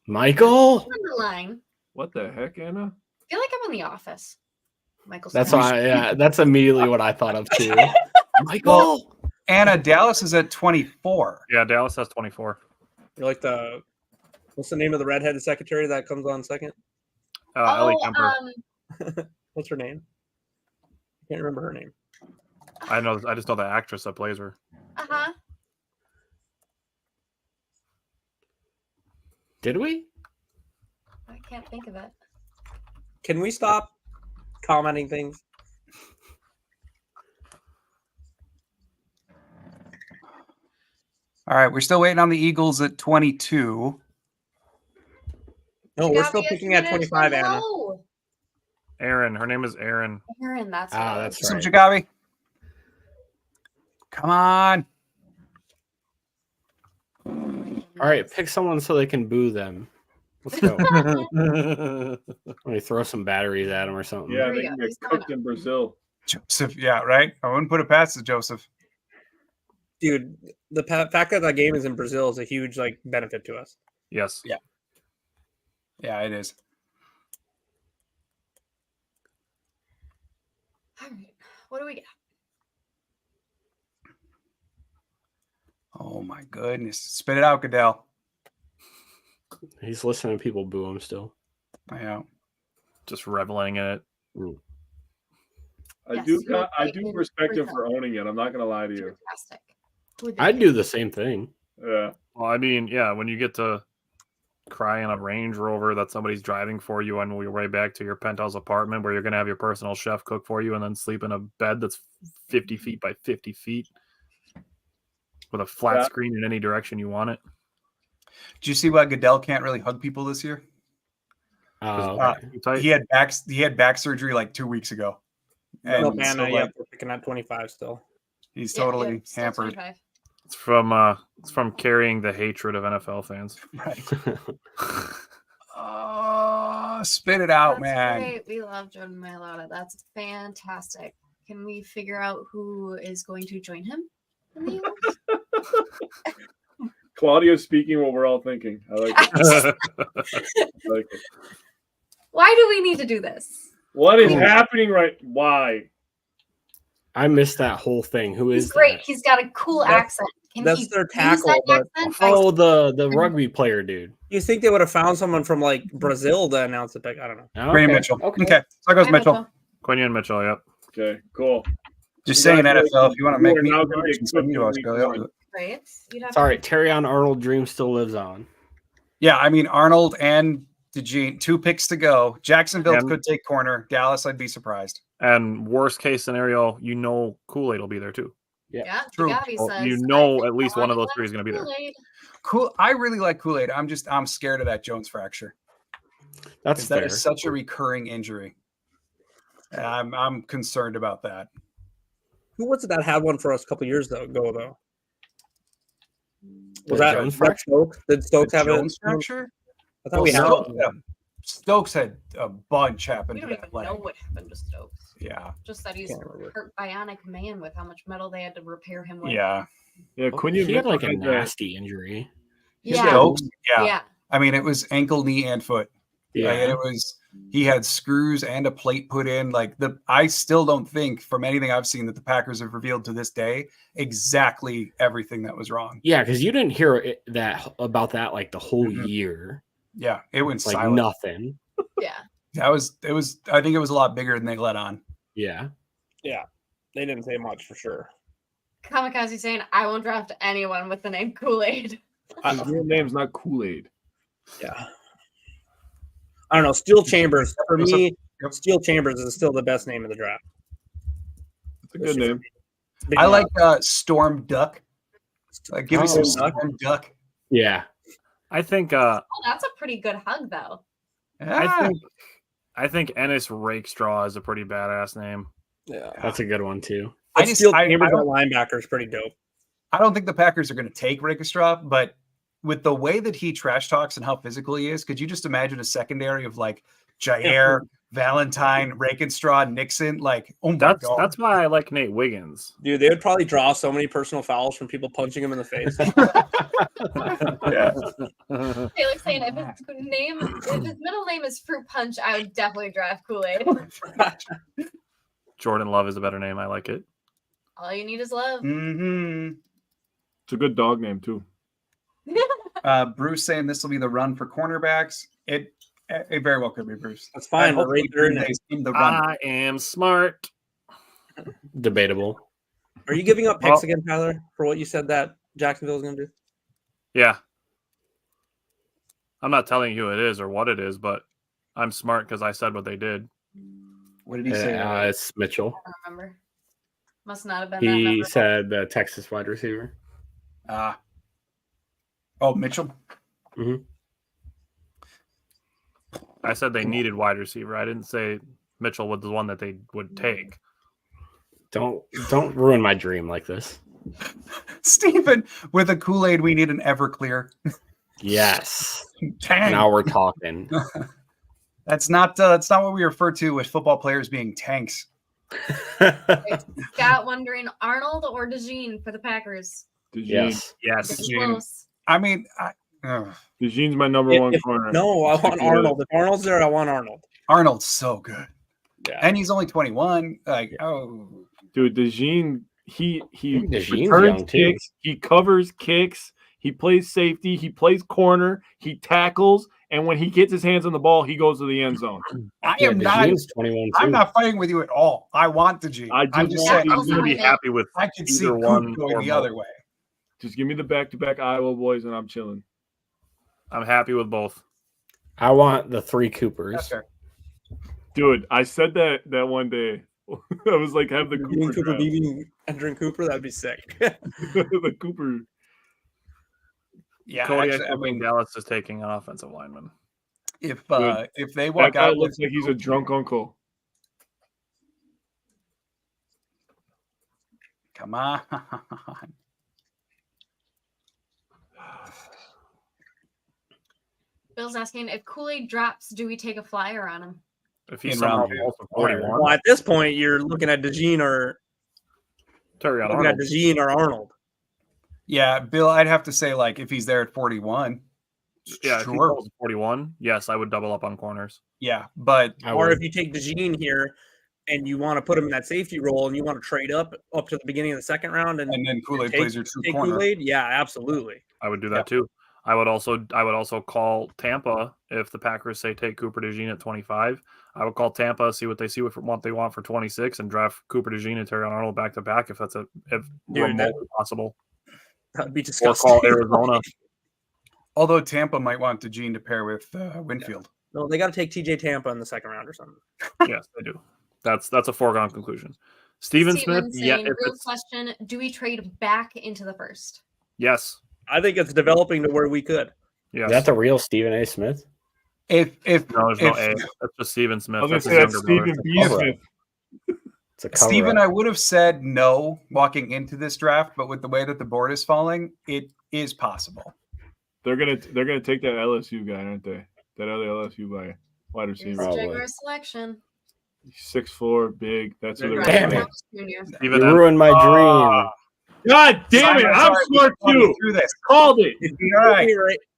Michael. On the line. What the heck, Anna? I feel like I'm in the office. Michael. That's Scott. why. Yeah, that's immediately what I thought of too. Michael. Well, Anna, Dallas is at 24. Yeah, Dallas has 24. You're like what's the name of the redheaded secretary that comes on second? Ellie Kemper. What's her name? I can't remember her name. I just know the actress that plays her. Uh-huh. Did we? I can't think of it. Can we stop commenting things? All right, we're still waiting on the Eagles at 22. No, we're still picking at 25, Anna. Aaron. Her name is Aaron. Aaron, that's that's Some right. Jagabi. Come on. All right, pick someone so they can boo them. Let's go. Let me throw some batteries at them or something. Yeah, There they you can go. get cooked in Brazil. Joseph, yeah, right? I wouldn't put it past it, Joseph. Dude, the fact that game is in Brazil is a huge benefit to us. Yes. Yeah. Yeah, it is. All right. What do we get? Oh my goodness. Spit it out, Goodell. He's listening to people boo him still. I know. Just reveling in it. I Yes, do you would I put do in respect him Brazil. for owning it. I'm not gonna lie to you. Fantastic. Who would I'd they do pick? the same thing. Yeah. Well, I mean, yeah, when you get to cry in a Range Rover that somebody's driving for you on your way back to your penthouse apartment where you're going to have your personal chef cook for you and then sleep in a bed that's 50 feet by 50 feet with a flat screen in any direction you want it. Did you see why Goodell can't really hug people this year? Okay. He had back surgery like 2 weeks ago. No, And Anna, so, yeah, like, we're picking at 25 still. he's Yeah, totally still hampered. 25. It's from carrying the hatred of NFL fans. Right. Spit it out, That's man. great. We love Jordan Mailata. That's fantastic. Can we figure out who is going to join him in the Eagles? Claudio's speaking what we're all thinking. I like it. I like it. Why do we need to do this? What is happening right? Why? I missed that whole thing. Who is He's great. that? He's got a cool accent. Can that's he their use tackle, that but- accent? Oh, the rugby player dude. You think they would have found someone from Brazil to announce the pick? I don't know. Okay. Brandon Mitchell. Okay. So goes Hi, Mitchell. Quinion Mitchell, yep. Okay, cool. Just saying NFL. If you want to make are me now gonna get send me to cooked in Australia, I'll week do it. Right. You'd have It's all right. Terrion Arnold dream still lives on. Yeah, I mean Arnold and DeGene, 2 picks to go. Jacksonville And- could take corner. Dallas, I'd be surprised. And worst case scenario, Kool-Aid will be there too. Yeah, True. Gabi Well, says, you I know think at least one of those three is Ronnie going to be there. likes Kool-Aid. Cool. I really like Kool-Aid. I'm scared of that Jones fracture. That's 'Cause that fair. is such a recurring injury. And I'm concerned about that. Who was it that had one for us a couple years ago, though? The Was that Jones that fracture? Stokes? Did Stokes The have Jones it? fracture? I thought we had Stokes, one. Stokes had a bunch happen We to don't that even leg. know what happened to Stokes. Yeah. Just that he's Can't remember. hurt bionic man with how much metal they had to repair him with. Yeah. Yeah, Quinion He had like a Mitchell had that- nasty injury. Yeah. Stokes? Yeah. Yeah. I mean, it was ankle, knee, and foot. Yeah. Like, and it was he had screws and a plate put in. I still don't think from anything I've seen that the Packers have revealed to this day exactly everything that was wrong. Yeah, because you didn't hear about that like the whole Mhm. year. Yeah, it went Like silent. nothing. Yeah. It was I think it was a lot bigger than they let on. Yeah. Yeah, they didn't say much for sure. Kamikaze saying, I won't draft anyone with the name Kool-Aid. His real name's not Kool-Aid. Yeah. I don't know. Steel Chambers for me. Yep. Steel Chambers is still the best name in the draft. It's a good name. Big I name. like Storm Duck. Give me some Storm Duck. Storm Duck. Yeah. I think Oh, that's a pretty good hug, though. Ah, I think Ennis Rakestraw is a pretty badass name. Yeah. That's a good one too. But Steel I Chambers don't- at linebacker is pretty dope. I don't think the Packers are going to take Rakestraw, but with the way that he trash talks and how physical he is, could you just imagine a secondary of like Jair, Valentine, Rakenstraw, Nixon. Like, oh my God. That's why I like Nate Wiggins. Dude, they would probably draw so many personal fouls from people punching him in the face. Taylor's saying if his middle name is Fruit Punch, I would definitely draft Kool-Aid. Jordan Love is a better name. I like it. All you need is love. Mm-hmm. It's a good dog name too. Bruce saying this will be the run for cornerbacks. It very well could be, Bruce. That's fine. We're Right there in it. in the run. I am smart. Debatable. Are you giving up picks again, Tyler, for what you said that Jacksonville is going to do? Yeah. I'm not telling you who it is or what it is, but I'm smart because I said what they did. What did he say? It's Mitchell. I don't remember. Must not have been that He memorable. said the Texas wide receiver. Mitchell. Mm-hmm. I said they needed wide receiver. I didn't say Mitchell was the one that they would take. Don't ruin my dream like this. Stephen, with a Kool-Aid, we need an Everclear. Yes. Tang. Now we're talking. That's not what we refer to as football players being tanks. Scott wondering Arnold or DeJean for the Packers. Yes. It's close. I mean, DeJean's my number one corner. No, I want Arnold. If Arnold's there, I want Arnold. Arnold's so good. Yeah. And he's only 21. Dude, DeJean, he DeJean's returns young, too. kicks, he covers kicks, he plays safety, he plays corner, he tackles, and when he gets his hands on the ball, he goes to the end zone. I'm not fighting with you at all. I want DeJean. I'm just saying I'm going to be happy with I could see either one going or the both. other way. Just give me the back-to-back Iowa boys, and I'm chilling. I'm happy with both. I want the three Coopers. That's fair. Dude, I said that one day. I was like, have the Cooper beating Andrew Cooper. That'd be sick. the Cooper. Yeah, Cody, actually, I think Dallas is taking an offensive lineman. if they That walk guy out, looks like he's a drunk uncle. come on. Bill's asking if Kool-Aid drops, do we take a flyer on him? If he's In somehow round two. falls to 41, Well, at this point, you're looking at DeJean or Arnold. Yeah, Bill, I'd have to say, like, if he's there at 41. Yeah, if he sure. falls to 41, yes, I would double up on corners. Yeah, but Or if you take DeJean here and you want to put him in that safety role and you want to trade up to the beginning of the second round and then Kool-Aid take- plays your true take corner. Kool-Aid, yeah, absolutely. I would do that too. I would also call Tampa if the Packers say take Cooper DeJean at 25. I would call Tampa, see what they want for 26, and draft Cooper DeJean and Terry Arnold back to back if remotely possible. That'd be Or disgusting. call Arizona. Although Tampa might want DeJean to pair with Winfield. No, they got to take TJ Tampa in the second round or something. Yes, they do. That's a foregone conclusion. Steven Smith, yeah. Saying, real question: do we trade back into the first? Yes. I think it's developing to where we could. Yes. Is that the real Stephen A. Smith? No, there's no A. That's just Steven Smith. I was That's going his to say younger that's brother. Stephen B. Smith. It's a cover Stephen, up. I would have said no walking into this draft, but with the way that the board is falling, it is possible. They're gonna take that LSU guy, aren't they? That other LSU guy, wide Here's receiver. the Probably. Jaguar selection. 6'4", big. That's who they're Damn gonna it. Junior. Steven You M. ruined my dream. God damn it! I'm smart too. Through this. Called it.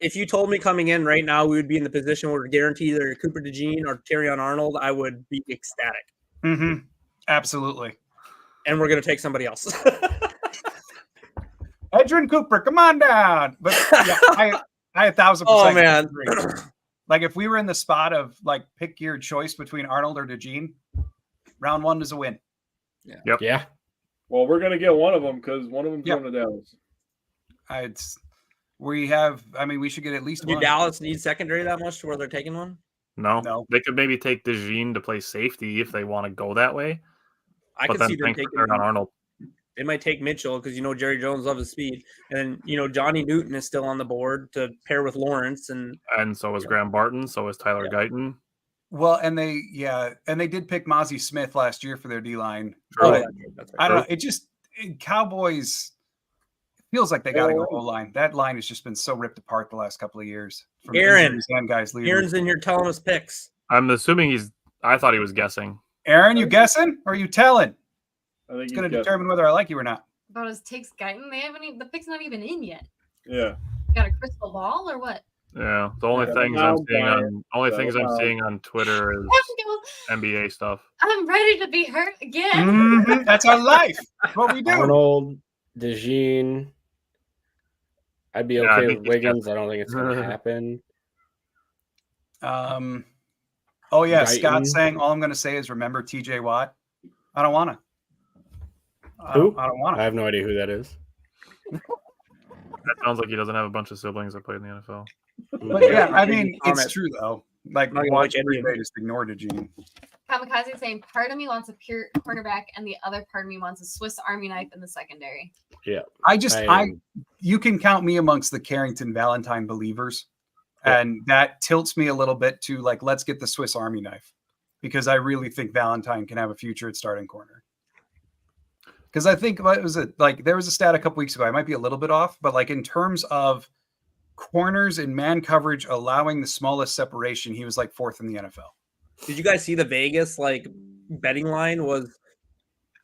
If you told me coming in right now, we would be in the position where we're guaranteed either Cooper DeJean or Terrion Arnold, I would be ecstatic. Mm-hmm. Absolutely. And we're going to take somebody else. Edrin Cooper, come on down. But yeah, I 1,000%. Oh, man. agree. Like if we were in the spot of like pick your choice between Arnold or DeJean, round one is a win. Yeah. Well, we're gonna get one of them because one of them's Yep. going to Dallas. We should get at least Do one. Dallas need secondary that much to where they're taking one? No. They could maybe take DeJean to play safety if they want to go that way. I But could then see them think taking on Arnold. They might take Mitchell because Jerry Jones loves his speed, and then Johnny Newton is still on the board to pair with Lawrence, and So is Graham Barton. So is Tyler Guyton. Well, and they did pick Mozzie Smith last year for their D line. oh, But that's I don't know. Cowboys feels like they got to go O line. That line has just been so ripped apart the last couple of years. From Aaron. injuries and guys leaving. Aaron's in here telling us picks. I'm assuming he's I thought he was guessing. Aaron, you guessing or are you telling? I think It's he's going to guessing. determine whether I like you or not. About his takes, Guyton. They haven't even, the pick's not even in yet. Yeah. Got a crystal ball or what? Yeah, the only things I'm seeing on Twitter is NBA stuff. I'm ready to be hurt again. Mm-hmm. That's our life. That's what we do. Arnold, DeJean. I'd be okay with Wiggins. I don't think it's going to happen. Oh yeah, Guyton. Scott's saying all I'm going to say is remember TJ Watt. I don't want to. Who? I don't want to. I have no idea who that is. That sounds like he doesn't have a bunch of siblings that played in the NFL. But yeah, I mean, it's true though. Like, watch Green Bay just ignore DeJean. Kamikaze saying, part of me wants a pure cornerback, and the other part of me wants a Swiss Army knife in the secondary. Yeah, you can count me amongst the Carrington Valentine believers, and that tilts me a little bit to like, let's get the Swiss Army knife, because I really think Valentine can have a future at starting corner. Because I think what was it like? There was a stat a couple weeks ago. I might be a little bit off, but like in terms of corners in man coverage allowing the smallest separation, he was like 4th in the NFL. Did you guys see the Vegas like betting line was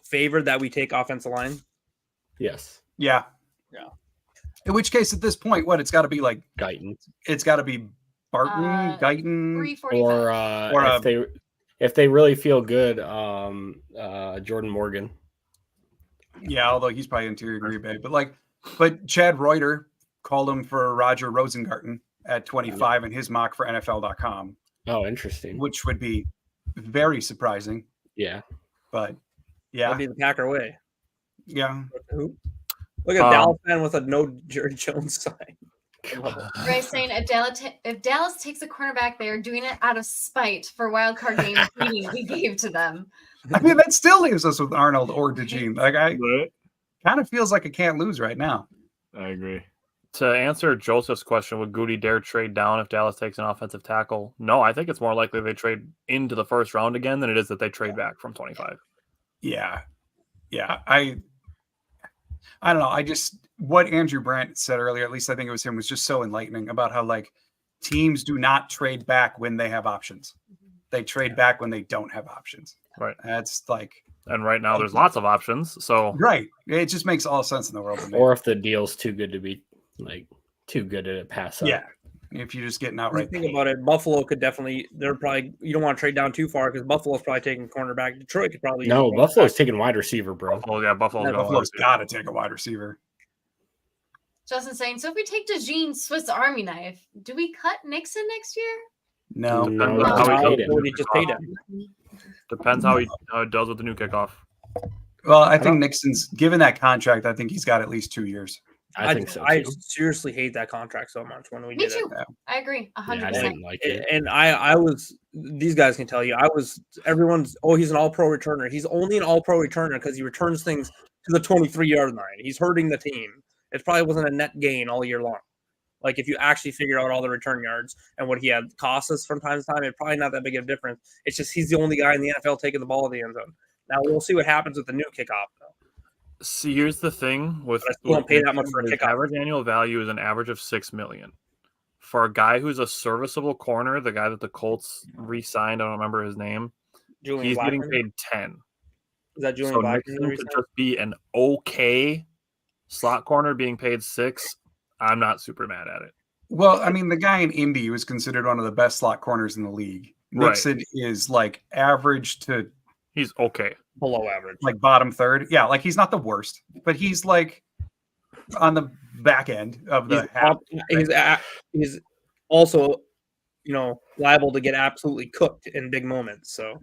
favored that we take offensive line? Yes. Yeah. In which case, at this point, it's got to be like Guyton. It's got to be Barton, Guyton, or if they really feel good, Jordan Morgan. Yeah, although he's probably interior Green Bay, but Chad Reuter called him for Roger Rosengarten at 25 in his mock for NFL.com. Oh, interesting. Which would be very surprising. Yeah. But yeah. That'd be the Packer way. Yeah. Look at Dallas fan with a no Jerry Jones sign. Ray saying if Dallas takes a cornerback, they are doing it out of spite for wild card game meeting we gave to them. I mean, that still leaves us with Arnold or DeJean. Like kind of feels like it can't lose right now. I agree. To answer Joseph's question, would Goody dare trade down if Dallas takes an offensive tackle? No, I think it's more likely they trade into the first round again than it is that they trade back from 25. Yeah. I don't know. What Andrew Brandt said earlier, at least I think it was him, was just so enlightening about how like teams do not trade back when they have options. They trade back when they don't have options. Right. That's like, and right now there's lots of options. So right. It just makes all sense in the world. Or if the deal's too good to be like too good to pass up. Yeah. If you're just getting outright. Think about it. Buffalo could definitely. They're probably. You don't want to trade down too far because Buffalo's probably taking cornerback. Detroit could probably. No, Buffalo's taking wide receiver, bro. Buffalo's got to take a wide receiver. Justin saying, so if we take DeJean's Swiss Army knife, do we cut Nixon next year? No. We just paid him. Depends how it does with the new kickoff. Well, I think Nixon's given that contract. I think he's got at least 2 years. I think so. Too. I seriously hate that contract so much when we Me did too. it. I agree 100%. Yeah, I didn't like it. And I was. These guys can tell you. Everyone's. Oh, he's an All-Pro returner. He's only an All-Pro returner because he returns things to the 23-yard line. He's hurting the team. It probably wasn't a net gain all year long. Like if you actually figure out all the return yards and what he had cost us from time to time, it's probably not that big of a difference. It's just he's the only guy in the NFL taking the ball in the end zone. Now we'll see what happens with the new kickoff. See, here's the thing with I still don't pay that much for a kickoff. Average annual value is an average of $6 million. For a guy who's a serviceable corner, the guy that the Colts re-signed, I don't remember his name. He's getting paid 10. Is that Julian Blackman? Could just be an okay slot corner being paid 6. I'm not super mad at it. Well, I mean, the guy in Indy was considered one of the best slot corners in the league. Nixon is like average to. He's okay. Below average. Like bottom third. Yeah, like he's not the worst, but he's like on the back end of the half. He's also, liable to get absolutely cooked in big moments. So,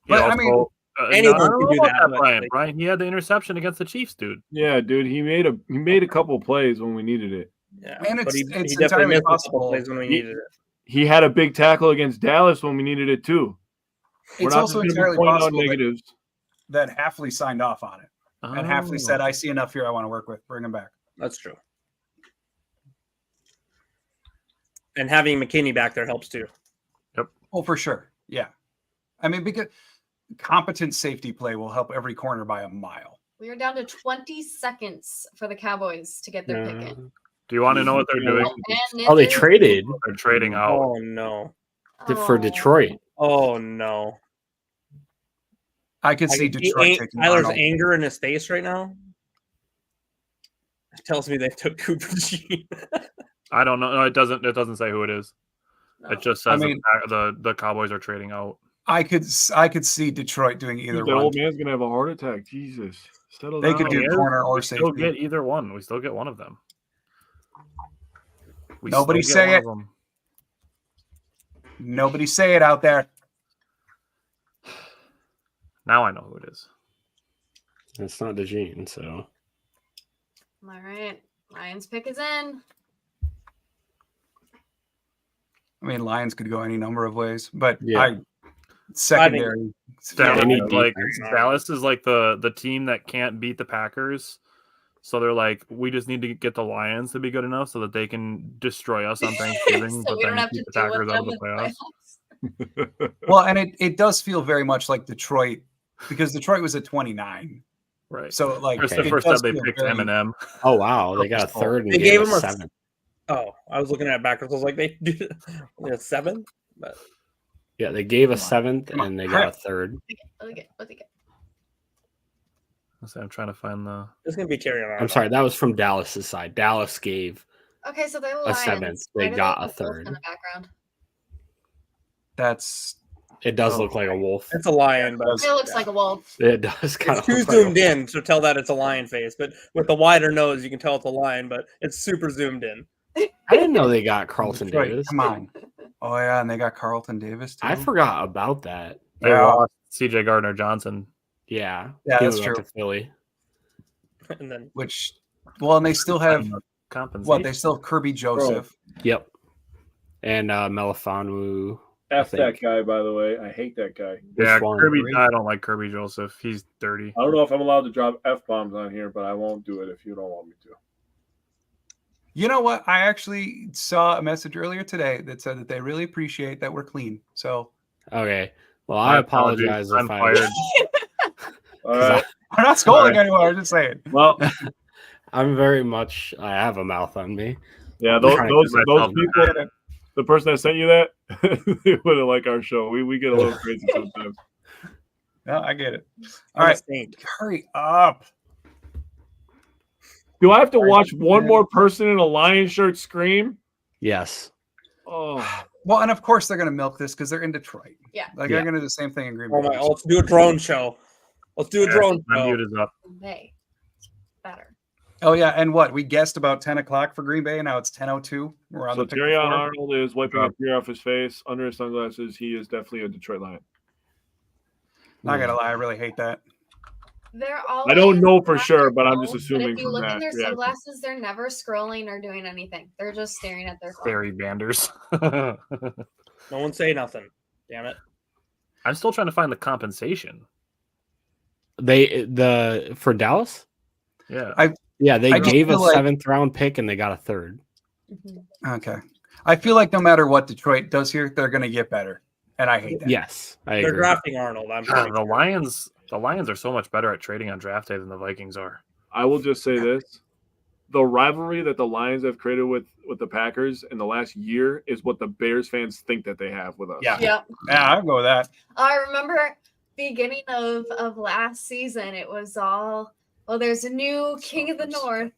but I mean, anyone can do that. Brian, he had the interception against the Chiefs, dude. Yeah, dude, he made a couple plays when we needed it. Yeah, and he definitely missed possible. plays when we needed it. He had a big tackle against Dallas when we needed it too. It's also entirely possible that Hafley signed off on it, and Hafley said, "I see enough here. I want to work with. Bring him back." That's true. And having McKinney back there helps too. Yep. Oh, for sure. Yeah. I mean, because competent safety play will help every corner by a mile. We are down to 20 seconds for the Cowboys to get their pick in. Do you want to know what they're doing? Oh, they traded. They're trading out. Oh no. For Detroit. Oh no. I could see Detroit taking Tyler's Arnold. anger in his face right now. It tells me they took Cooper Jean. I don't know. No, it doesn't. It doesn't say who it is. No. It just I says mean- the Cowboys are trading out. I could see Detroit doing either That one. old man's gonna have a heart attack. Jesus, settle They down. could do corner or We still safety. get either one. We still get one of them. We Nobody still get say one it. of them. Nobody say it out there. Now I know who it is. It's not DeJean, so All right. Lions pick is in. I mean, Lions could go any number of ways, but Yeah. secondary. Dallas, any like defense. Dallas is like the team that can't beat the Packers. So they're like, we just need to get the Lions to be good enough so that they can destroy us on Thanksgiving, So but we don't then have to keep the deal with Packers out them of the in the playoffs. playoffs. Well, and it does feel very much like Detroit because Detroit was at 29. Right. So like Christopher it said does they feel picked very- Eminem. oh wow, they got a third and They gave gave him a a 7th. Oh, I was looking at it backwards. I was like, they did a 7, but Yeah, they gave a Come on. 7th Come on. and they got a third. Look at. I'm trying to find the. it's gonna be carrying on. I'm sorry, that was from Dallas's side. Dallas gave Okay, so they're a Lions. 7th. Why They do got a have wolf third. in the background. That's It does Oh, look like a wolf. It's a lion, but It looks like a wolf. It does kind it's of too look like a zoomed in to tell that it's a lion face. But with the wider nose, you can tell it's a lion, but it's super zoomed in. I didn't know they got Carlton Detroit, Davis. Come on. Oh yeah, and they got Carlton Davis too. I forgot about that. They Yeah. lost C.J. Gardner Johnson. Yeah. Yeah, He that's went true. to Philly. And then Which, well, and they still have Compensation. what? They still have Kirby Joseph. Yep. And Melifonwu. F think. that guy, by the way. I hate that guy. Yeah, Which one? Kirby. I don't like Kirby Joseph. He's dirty. I don't know if I'm allowed to drop F bombs on here, but I won't do it if you don't want me to. You know what? I actually saw a message earlier today that said that they really appreciate that we're clean. So Okay. Well, I apologize I'm if I. fired. All right. we're not scolding All right. anyone. I'm just saying. Well, I'm very much. I have a mouth on me. yeah, I'm those trying to those, keep those myself people, the person that sent you that, they wouldn't like our show. We get a little crazy sometimes. No, I get it. I'm All a right, saint. hurry up. Do I have to watch one more person in a lion shirt scream? Yes. Oh, Well, and of course they're going to milk this because they're in Detroit. Yeah. Like Yeah. they're going to do the same thing in Green Oh Bay. my! Let's do a drone show. Let's do a drone My show. mute is up. They better. Oh yeah, and what we guessed about 10 o'clock for Green Bay. Now it's 10:02. We're on so the pick Terrion before. Arnold is wiping a tear off his face under his sunglasses. He is definitely a Detroit Lion. Not gonna lie, I really hate that. They're all. I don't know for sure, but I'm just assuming But if you from look that. in their Yeah. sunglasses, they're never scrolling or doing anything. They're just staring at their phone. Barry Banders. No one say nothing. Damn it. I'm still trying to find the compensation. For Dallas. Yeah. Yeah, they I just gave a feel like- 7th round pick and they got a third. Mhm. Okay, I feel like no matter what Detroit does here, they're gonna get better, and I hate that. Yes, I They're agree. drafting Arnold. I'm God, pretty the sure. Lions are so much better at trading on draft day than the Vikings are. I will just say this: the rivalry that the Lions have created with the Packers in the last year is what the Bears fans think that they have with us. Yeah. Yep. Yeah, I'll go with that. I remember beginning of last season, it was all, well, there's a new king of the north,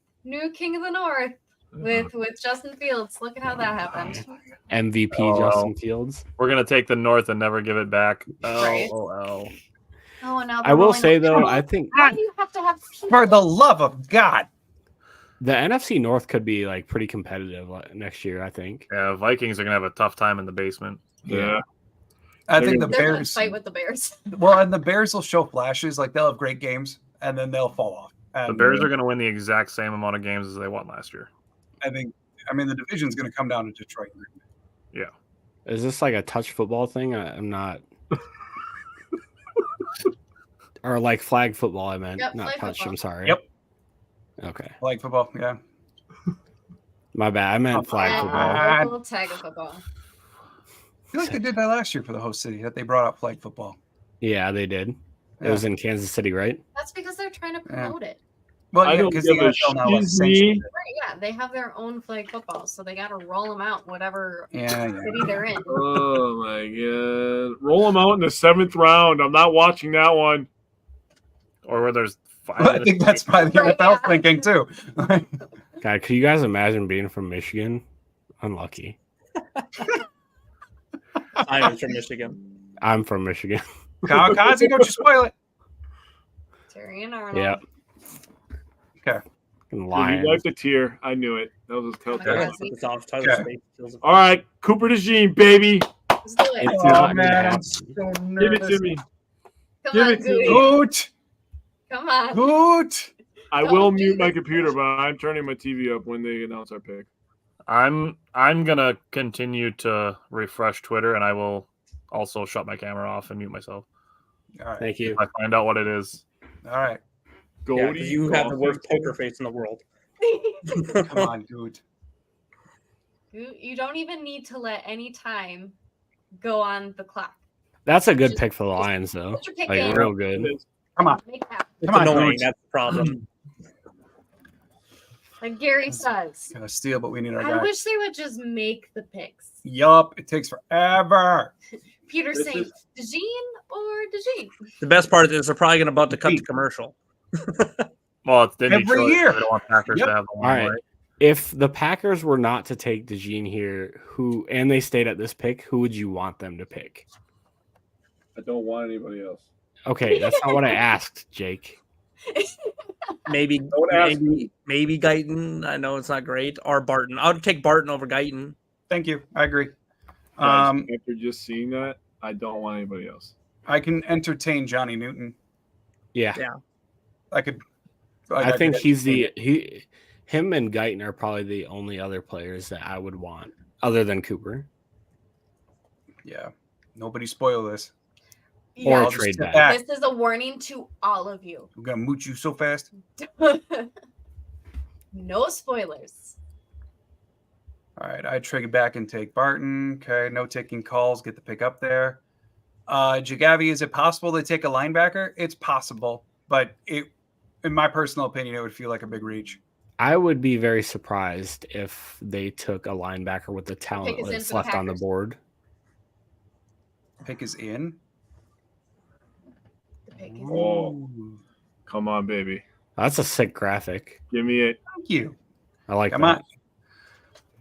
with Justin Fields. Look at how that happened. MVP Oh, Justin Fields. We're gonna take the North and never give it back. Right. Oh. Oh, and now I they're will rolling say up- though, I think Why do you have to have For the love of God. the NFC North could be like pretty competitive next year. I think. Yeah, Vikings are gonna have a tough time in the basement. Yeah. I think the They're gonna Bears. fight with the Bears. Well, and the Bears will show flashes. Like they'll have great games, and then they'll fall off. And The Bears are gonna win the exact same amount of games as they won last year. I think. I mean, the division's going to come down to Detroit. Yeah. Is this like a touch football thing? I'm not. Or like flag football, I meant, Yep, not flag touch. football. I'm sorry. Yep. Okay, Like football, yeah. my bad. I meant flag And football. local tag of football. I feel like they did that last year for the host city. That they brought up flag football. Yeah, they did. It was in Kansas City, right? That's because they're trying to promote it. Well, I yeah, don't because the give a NFL now shiz sanctions me. it. Right, yeah, they have their own flag football, so they got to roll them out, whatever Yeah. city they're in. Oh my god! Roll them out in the 7th round. I'm not watching that one. Or where there's 5. Well, I think that's probably the Right, NFL yeah. thinking too. God, could you guys imagine being from Michigan? Unlucky. I was from Michigan. I'm from Michigan. Kamikaze, don't you spoil it. Terry and Arnold. Yeah. Okay. Fucking You Lions. like the tier. I knew it. That was a telltale. Okay. Put this off. Tyler's Okay. face kills it. All right, Cooper DeJean, baby. Let's do it. It's Oh, not man, gonna I'm happen. so Give it nervous. to me. Come Give on, it to Goody. me. Hoot! Come on. Hoot! I Don't will do mute my this. computer, but I'm turning my TV up when they announce our pick. I'm gonna continue to refresh Twitter, and I will also shut my camera off and mute myself All right. Thank you. if I find out what it is. All right. Yeah, Goldie, because you have the worst Golfing. poker face in the world. Come on, Goot. You don't even need to let any time go on the clock. That's a good Just- pick for the Lions, though. Put your pick Like in. real good. Come on. Make that. It's Come on, annoying. Goot. That's the problem. Like Gary says. Gonna steal, but we need our I guy. wish they would just make the picks. Yup, it takes forever. Peter This saying, is- DeJean or DeJean? The best part is they're probably about to cut the commercial. Well, it's in Every Detroit, year. so they don't want Packers Yep. to have the All right. limelight. If the Packers were not to take DeJean here, and they stayed at this pick, who would you want them to pick? I don't want anybody else. Okay, that's not what I asked, Jake. Maybe Guyton. I know it's not great. Or Barton. I would take Barton over Guyton. Thank you. I agree. Guys, after just seeing that, I don't want anybody else. I can entertain Johnny Newton. Yeah. I could. I think could he's entertain him and Guyton are probably the only other players that I would want, other than Cooper. it. Yeah. Nobody spoil this. Or I'll a just trade step back. This is a warning to all of you. I'm gonna mooch you so fast. No spoilers. All right, I trigger back and take Barton. Okay, no taking calls. Get the pick up there. Jagavi, is it possible to take a linebacker? It's possible, but in my personal opinion, it would feel like a big reach. I would be very surprised if they took a linebacker with the talent is in that's for the left on the Packers. board. Pick is in. The pick is Oh, come on, baby. That's a sick graphic. Give me it. Thank you. I like Come that. on.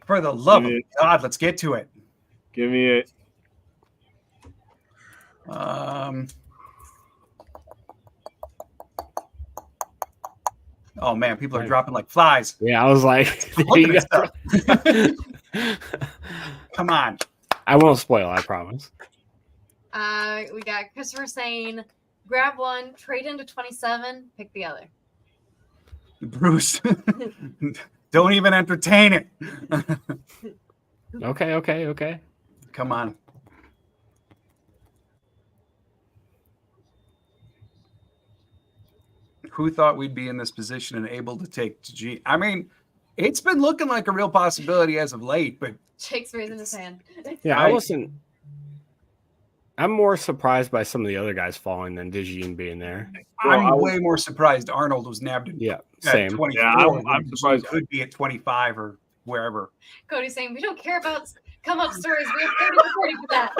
For the love of Give me God, let's get to it. Give me it. Oh man, people are dropping like flies. Yeah, I was like, Look you at got- this stuff. Come on. I won't spoil, I promise. We got Christopher saying, grab one, trade into 27, pick the other. Bruce. Don't even entertain it. Okay. Come on. Who thought we'd be in this position and able to take G? I mean, it's been looking like a real possibility as of late, but Jake's raising his hand. Yeah, I- I wasn't. I'm more surprised by some of the other guys falling than Digine being there. I'm way more surprised Arnold was nabbed in Yeah, at same. 24. Yeah, I'm than surprised. he could be at 25 or wherever. Cody's saying, we don't care about come up stories. We have 30 to 40 for that.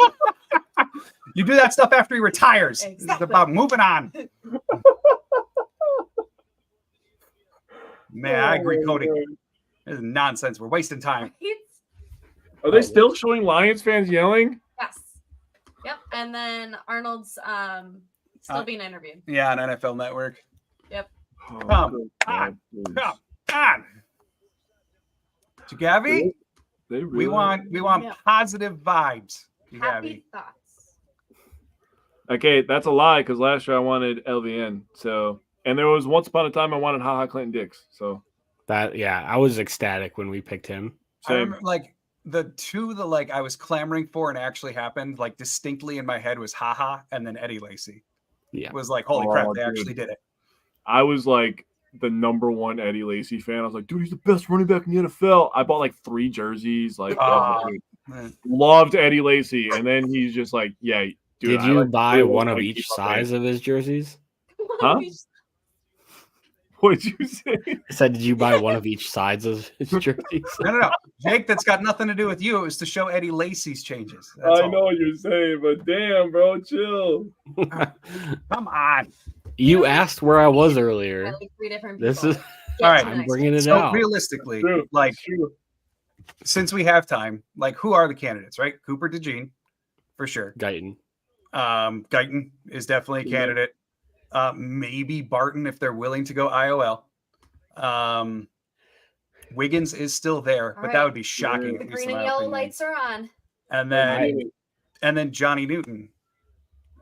You do that stuff after he retires. It's Exactly. about moving on. Man, I agree, Cody. This is nonsense. We're wasting time. Are they still showing Lions fans yelling? Yes. Yep. And then Arnold's still being interviewed. Yeah, on NFL Network. Yep. Oh, Come good on. God, Come on. Jagavi, They we really want Yeah. positive vibes. Jagavi. Happy thoughts. Okay, that's a lie because last year I wanted LVN. So, and there was once upon a time I wanted HaHa Clinton Dix. So, I was ecstatic when we picked him. I same. remember, like the two that like I was clamoring for and actually happened like distinctly in my head was Haha and then Eddie Lacy. Yeah. It was like, holy Oh, crap, they dude. actually did it. I was like the #1 Eddie Lacy fan. I was like, dude, he's the best running back in the NFL. I bought like 3 jerseys. Like, Man. loved Eddie Lacy. And then he's just like, yeah, dude. Did you buy really one wanna of keep each up size of his jerseys? Huh? What'd you say? I said, did you buy one of each sides of his jerseys? No. Jake, that's got nothing to do with you. It was to show Eddie Lacy's changes. That's I all. know what you're saying, but damn, bro, chill. Come on. You asked where I was earlier. Like 3 different This people. is Get all right, to the I'm next bringing one. it So out. realistically, True. like True. since we have time, like who are the candidates, right? Cooper DeJean, for sure. Guyton. Guyton is definitely a Yeah. candidate. Maybe Barton if they're willing to go IOL. Wiggins is still there, All but right. that would be shocking. The at least green in and my yellow opinion. lights are on. And then Johnny Newton.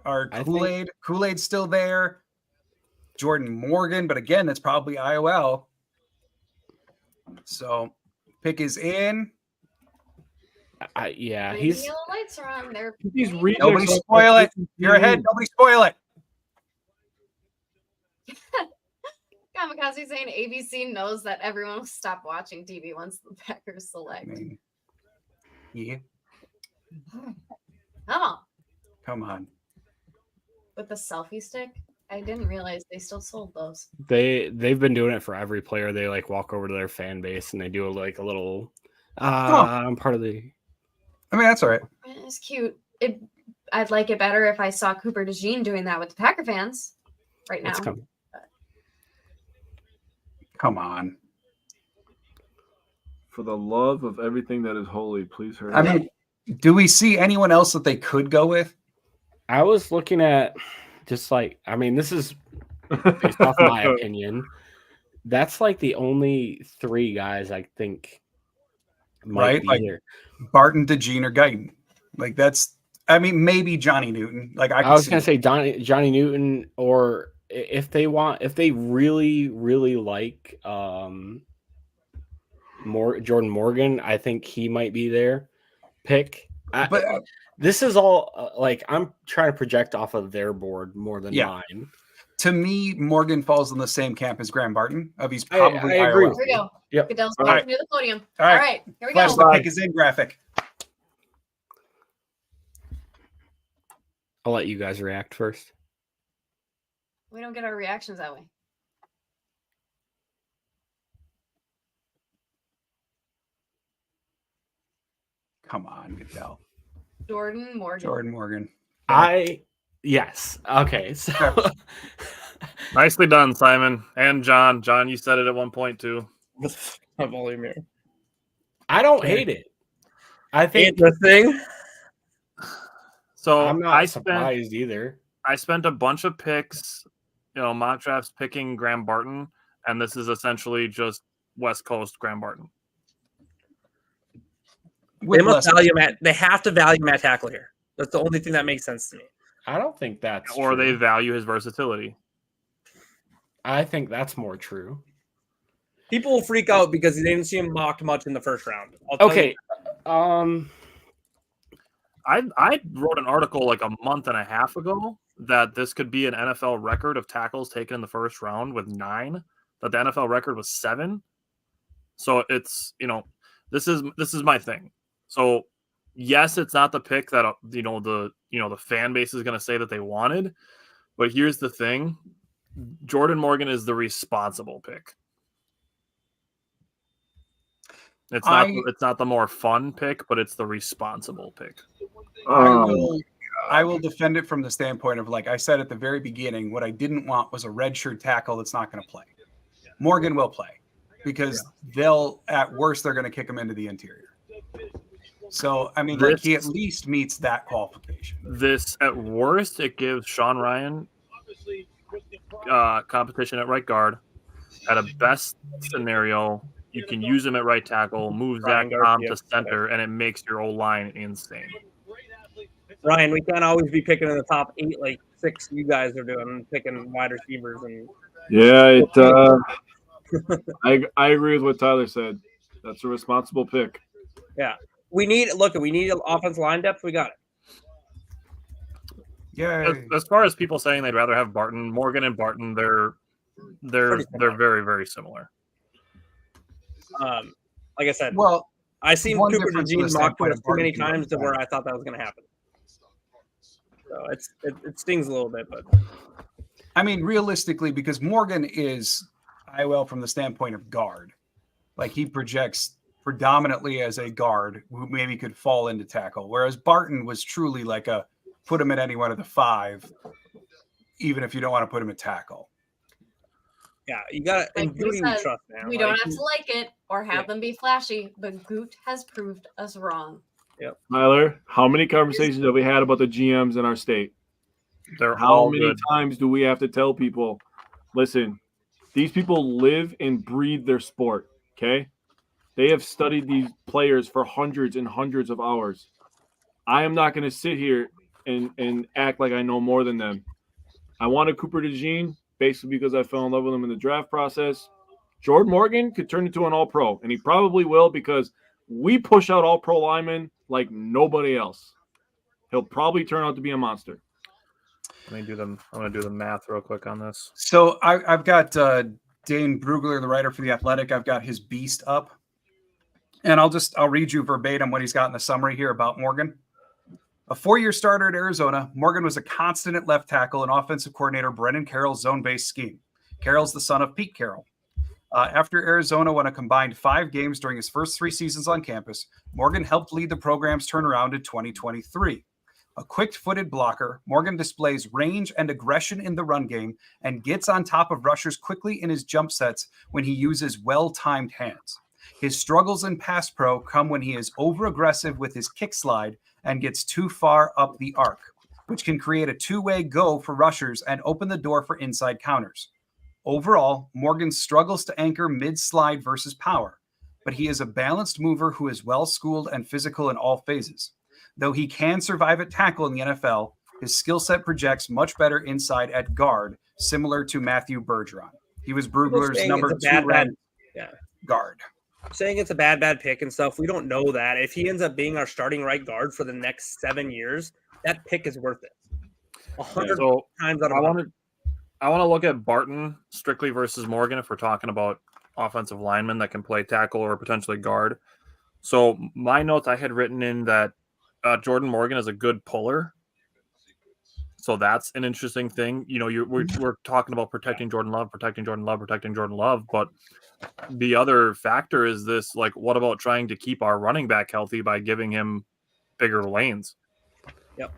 Our I Kool-Aid. Kool-Aid's still there. Jordan Morgan, but again, that's probably IOL. So pick is in. Yeah, Green and he's yellow lights are on. They're These green. rejects Nobody are- spoil it. You're ahead. Nobody spoil it. Kamikaze saying ABC knows that everyone will stop watching TV once the Packers I select. mean, yeah. Come on. Come on. With the selfie stick? I didn't realize they still sold those. they've been doing it for every player. They like walk over to their fan base and they do like a little I'm part of the I mean, that's all right. It's cute. I'd like it better if I saw Cooper DeJean doing that with the Packer fans right now. it's coming. Come on. For the love of everything that is holy, please hurry. I mean, do we see anyone else that they could go with? I was looking at just like this is based off my opinion. That's like the only 3 guys I think might Right? be Like there. Barton, DeJean, or Guyton. Like that's. I mean, maybe Johnny Newton. Like I was gonna say Johnny Newton, or if they really, really like Jordan Morgan, I think he might be their pick. But this is all like I'm trying to project off of their board more than Yeah. mine. to me, Morgan falls in the same camp as Graham Barton. He's probably I agree. IOL. Here we go. Yep. Goodell's All going right. near the podium. All All right. right. Here we Flash go. the pick is in graphic. I'll let you guys react first. We don't get our reactions that way. Come on, Goodell. Jordan Morgan. Jordan Morgan. Yes. Okay. So Nicely done, Simon and John. John, you said it at one point too. Volume here. I don't hate it. I think The thing. So I'm not surprised either. I spent a bunch of picks, mock drafts picking Graham Barton, and this is essentially just West Coast Graham Barton. They must value Matt. They have to value Matt tackle here. That's the only thing that makes sense to me. I don't think that's Or true. they value his versatility. I think that's more true. People will freak out because they didn't see him mocked much in the first round. I'll tell Okay. you. I wrote an article like a month and a half ago that this could be an NFL record of tackles taken in the first round with 9. That the NFL record was 7. So it's this is my thing. So yes, it's not the pick that the fan base is going to say that they wanted, but here's the thing: Jordan Morgan is the responsible pick. It's not the more fun pick, but it's the responsible pick. I will defend it from the standpoint of, like I said at the very beginning, what I didn't want was a redshirt tackle that's not going to play. Morgan will play because at worst, they're going to him into the interior. So, I mean, he at least meets that qualification. This, at worst, it gives Sean Ryan competition at right guard. At a best scenario, you can use him at right tackle, move Zach Tom to center, and it makes your O-line insane. Ryan, we can't always be picking in the top 8 like 6 you guys are doing, picking wide receivers. I agree with what Tyler said. That's a responsible pick. Yeah. We need offensive line depth. We got it. Yeah. As far as people saying they'd rather have Barton, Morgan and Barton, they're very, very similar. Like I said, I seen one Cooper difference from DeJean the mocked standpoint too of many Barton times to where I thought that was going to happen. So it stings a little bit, but I mean, realistically, because Morgan is Iwell from the standpoint of guard. Like he projects predominantly as a guard who maybe could fall into tackle, whereas Barton was truly like a put him at any one of the 5, even if you don't want to put him at tackle. Yeah, you got to. Like And Goody we trust, man. We don't have to like it or have them be flashy, but Goot has proved us wrong. Yep. Tyler, how many conversations have we had about the GMs in our state? How many times do we have to tell people, listen, these people live and breathe their sport, okay? They have studied these players for hundreds and hundreds of hours. I am not going to sit here and act like I know more than them. I wanted Cooper DeJean basically because I fell in love with him in the draft process. Jordan Morgan could turn into an all-pro, and he probably will because we push out all-pro linemen like nobody else. He'll probably turn out to be a monster. I'm going to do the math real quick on this. So I've got Dane Brugler, the writer for The Athletic. I've got his beast up. And I'll read you verbatim what he's got in the summary here about Morgan. A 4-year starter at Arizona, Morgan was a constant at left tackle and offensive coordinator Brennan Carroll's zone-based scheme. Carroll's the son of Pete Carroll. After Arizona won a combined 5 games during his first 3 seasons on campus, Morgan helped lead the program's turnaround in 2023. A quick-footed blocker, Morgan displays range and aggression in the run game and gets on top of rushers quickly in his jump sets when he uses well-timed hands. His struggles in pass pro come when he is over-aggressive with his kick slide and gets too far up the arc, which can create a two-way go for rushers and open the door for inside counters. Overall, Morgan struggles to anchor mid-slide versus power, but he is a balanced mover who is well-schooled and physical in all phases. Though he can survive at tackle in the NFL, his skill set projects much better inside at guard, similar to Matthew Bergeron. He was Brugler's number 2 ranked guard. Saying it's a bad pick and stuff, we don't know that. If he ends up being our starting right guard for the next 7 years, that pick is worth it. 100 times out of 100. I want to look at Barton strictly versus Morgan if we're talking about offensive linemen that can play tackle or potentially guard. So my notes, I had written in that Jordan Morgan is a good puller. So that's an interesting thing. You know, we're talking about protecting Jordan Love, but the other factor is this, like, what about trying to keep our running back healthy by giving him bigger lanes? Yep.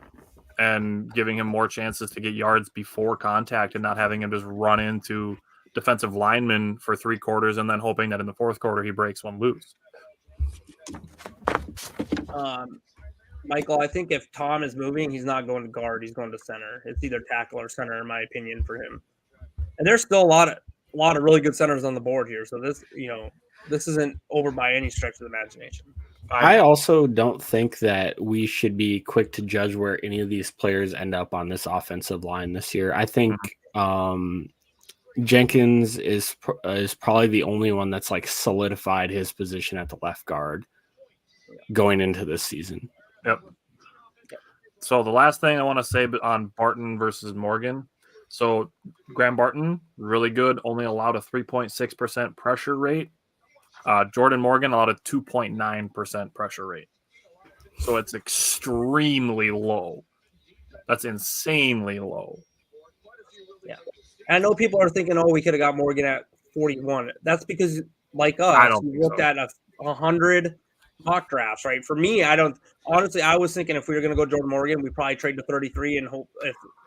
And giving him more chances to get yards before contact and not having him just run into defensive linemen for 3 quarters and then hoping that in the 4th quarter he breaks one loose. Michael, I think if Tom is moving, he's not going to guard. He's going to center. It's either tackle or center, in my opinion, for him. And there's still a lot of really good centers on the board here. So this isn't over by any stretch of the imagination. I also don't think that we should be quick to judge where any of these players end up on this offensive line this year. I think Jenkins is probably the only one that's like solidified his position at the left guard going into this season. Yep. So the last thing I want to say on Barton versus Morgan. So Graham Barton, really good, only allowed a 3.6% pressure rate. Jordan Morgan allowed a 2.9% pressure rate. So it's extremely low. That's insanely low. Yeah. And I know people are thinking, oh, we could have got Morgan at 41. That's because, like us, we looked at 100 mock drafts, right? For me, I was thinking if we were going to go Jordan Morgan, we probably trade to 33 and hope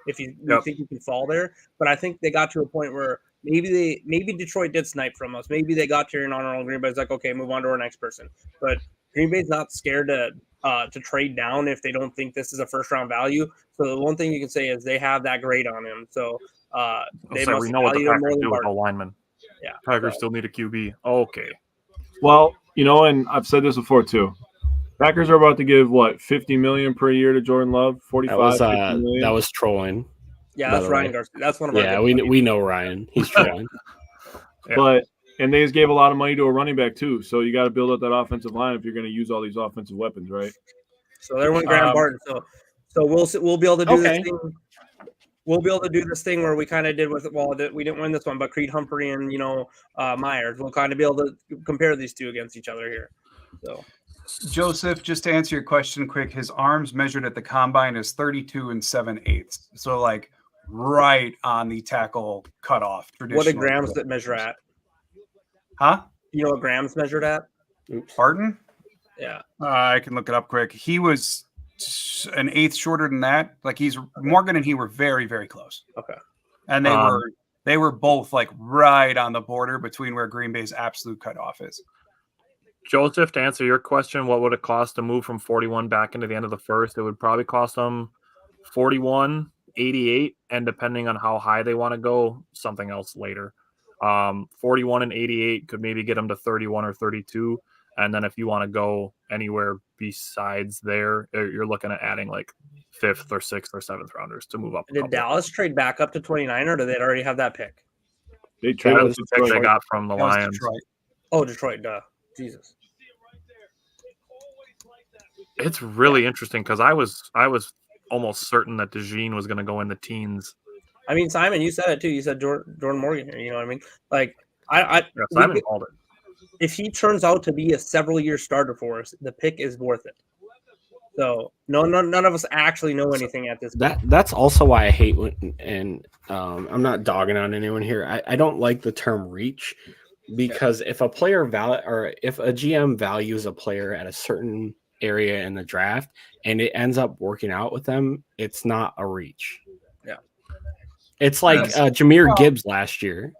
if we think he can fall there. But I think they got to a point where maybe Detroit did snipe from us. Maybe they got here and on our own. Green Bay's like, okay, move on to our next person. But Green Bay's not scared to trade down if they don't think this is a first round value. So the one thing you can say is they have that grade on him. So we know what the Packers do with the lineman. Yeah, Packers still need a QB. Okay. Well, and I've said this before too. Packers are about to give $50 million per year to Jordan Love. 45. That was trolling. Yeah, that's Ryan Garcia. That's one of our. Yeah, we know Ryan. He's trolling. And they just gave a lot of money to a running back too. So you got to build up that offensive line if you're going to use all these offensive weapons, right? So there went Graham Barton. So we'll be able to do this thing. We'll be able to do this thing where we kind of did with we didn't win this one, but Creed Humphrey and Myers. We'll kind of be able to compare these two against each other here. So, Joseph, just to answer your question quick, his arms measured at the combine is 32 7/8. So like right on the tackle cutoff. What did Graham's that measure at? Huh? You know what grams measured at? Oops. Barton? Yeah. I can look it up quick. He was an eighth shorter than that. Like Morgan and he were very, very close. Okay. And they were both like right on the border between where Green Bay's absolute cutoff is. Joseph, to answer your question, what would it cost to move from 41 back into the end of the first? It would probably cost them 41, 88, and depending on how high they want to go, something else later. 41 and 88 could maybe get them to 31 or 32. And then if you want to go anywhere besides there, you're looking at adding like 5th or 6th or 7th rounders to move up. Did Dallas trade back up to 29, or did they already have that pick? They traded the pick they got from the Lions. Detroit. Oh, Detroit, duh. Jesus. It's really interesting because I was almost certain that DeJean was going to go in the teens. I mean, Simon, you said it too. You said Jordan Morgan here. You know what I mean? Like, Simon called it. If he turns out to be a several-year starter for us, the pick is worth it. So none of us actually know anything at this point. That's also why I hate when, and I'm not dogging on anyone here. I don't like the term reach, because if a player if a GM values a player at a certain area in the draft and it ends up working out with them, it's not a reach. Yeah. It's like Jahmyr Gibbs last year.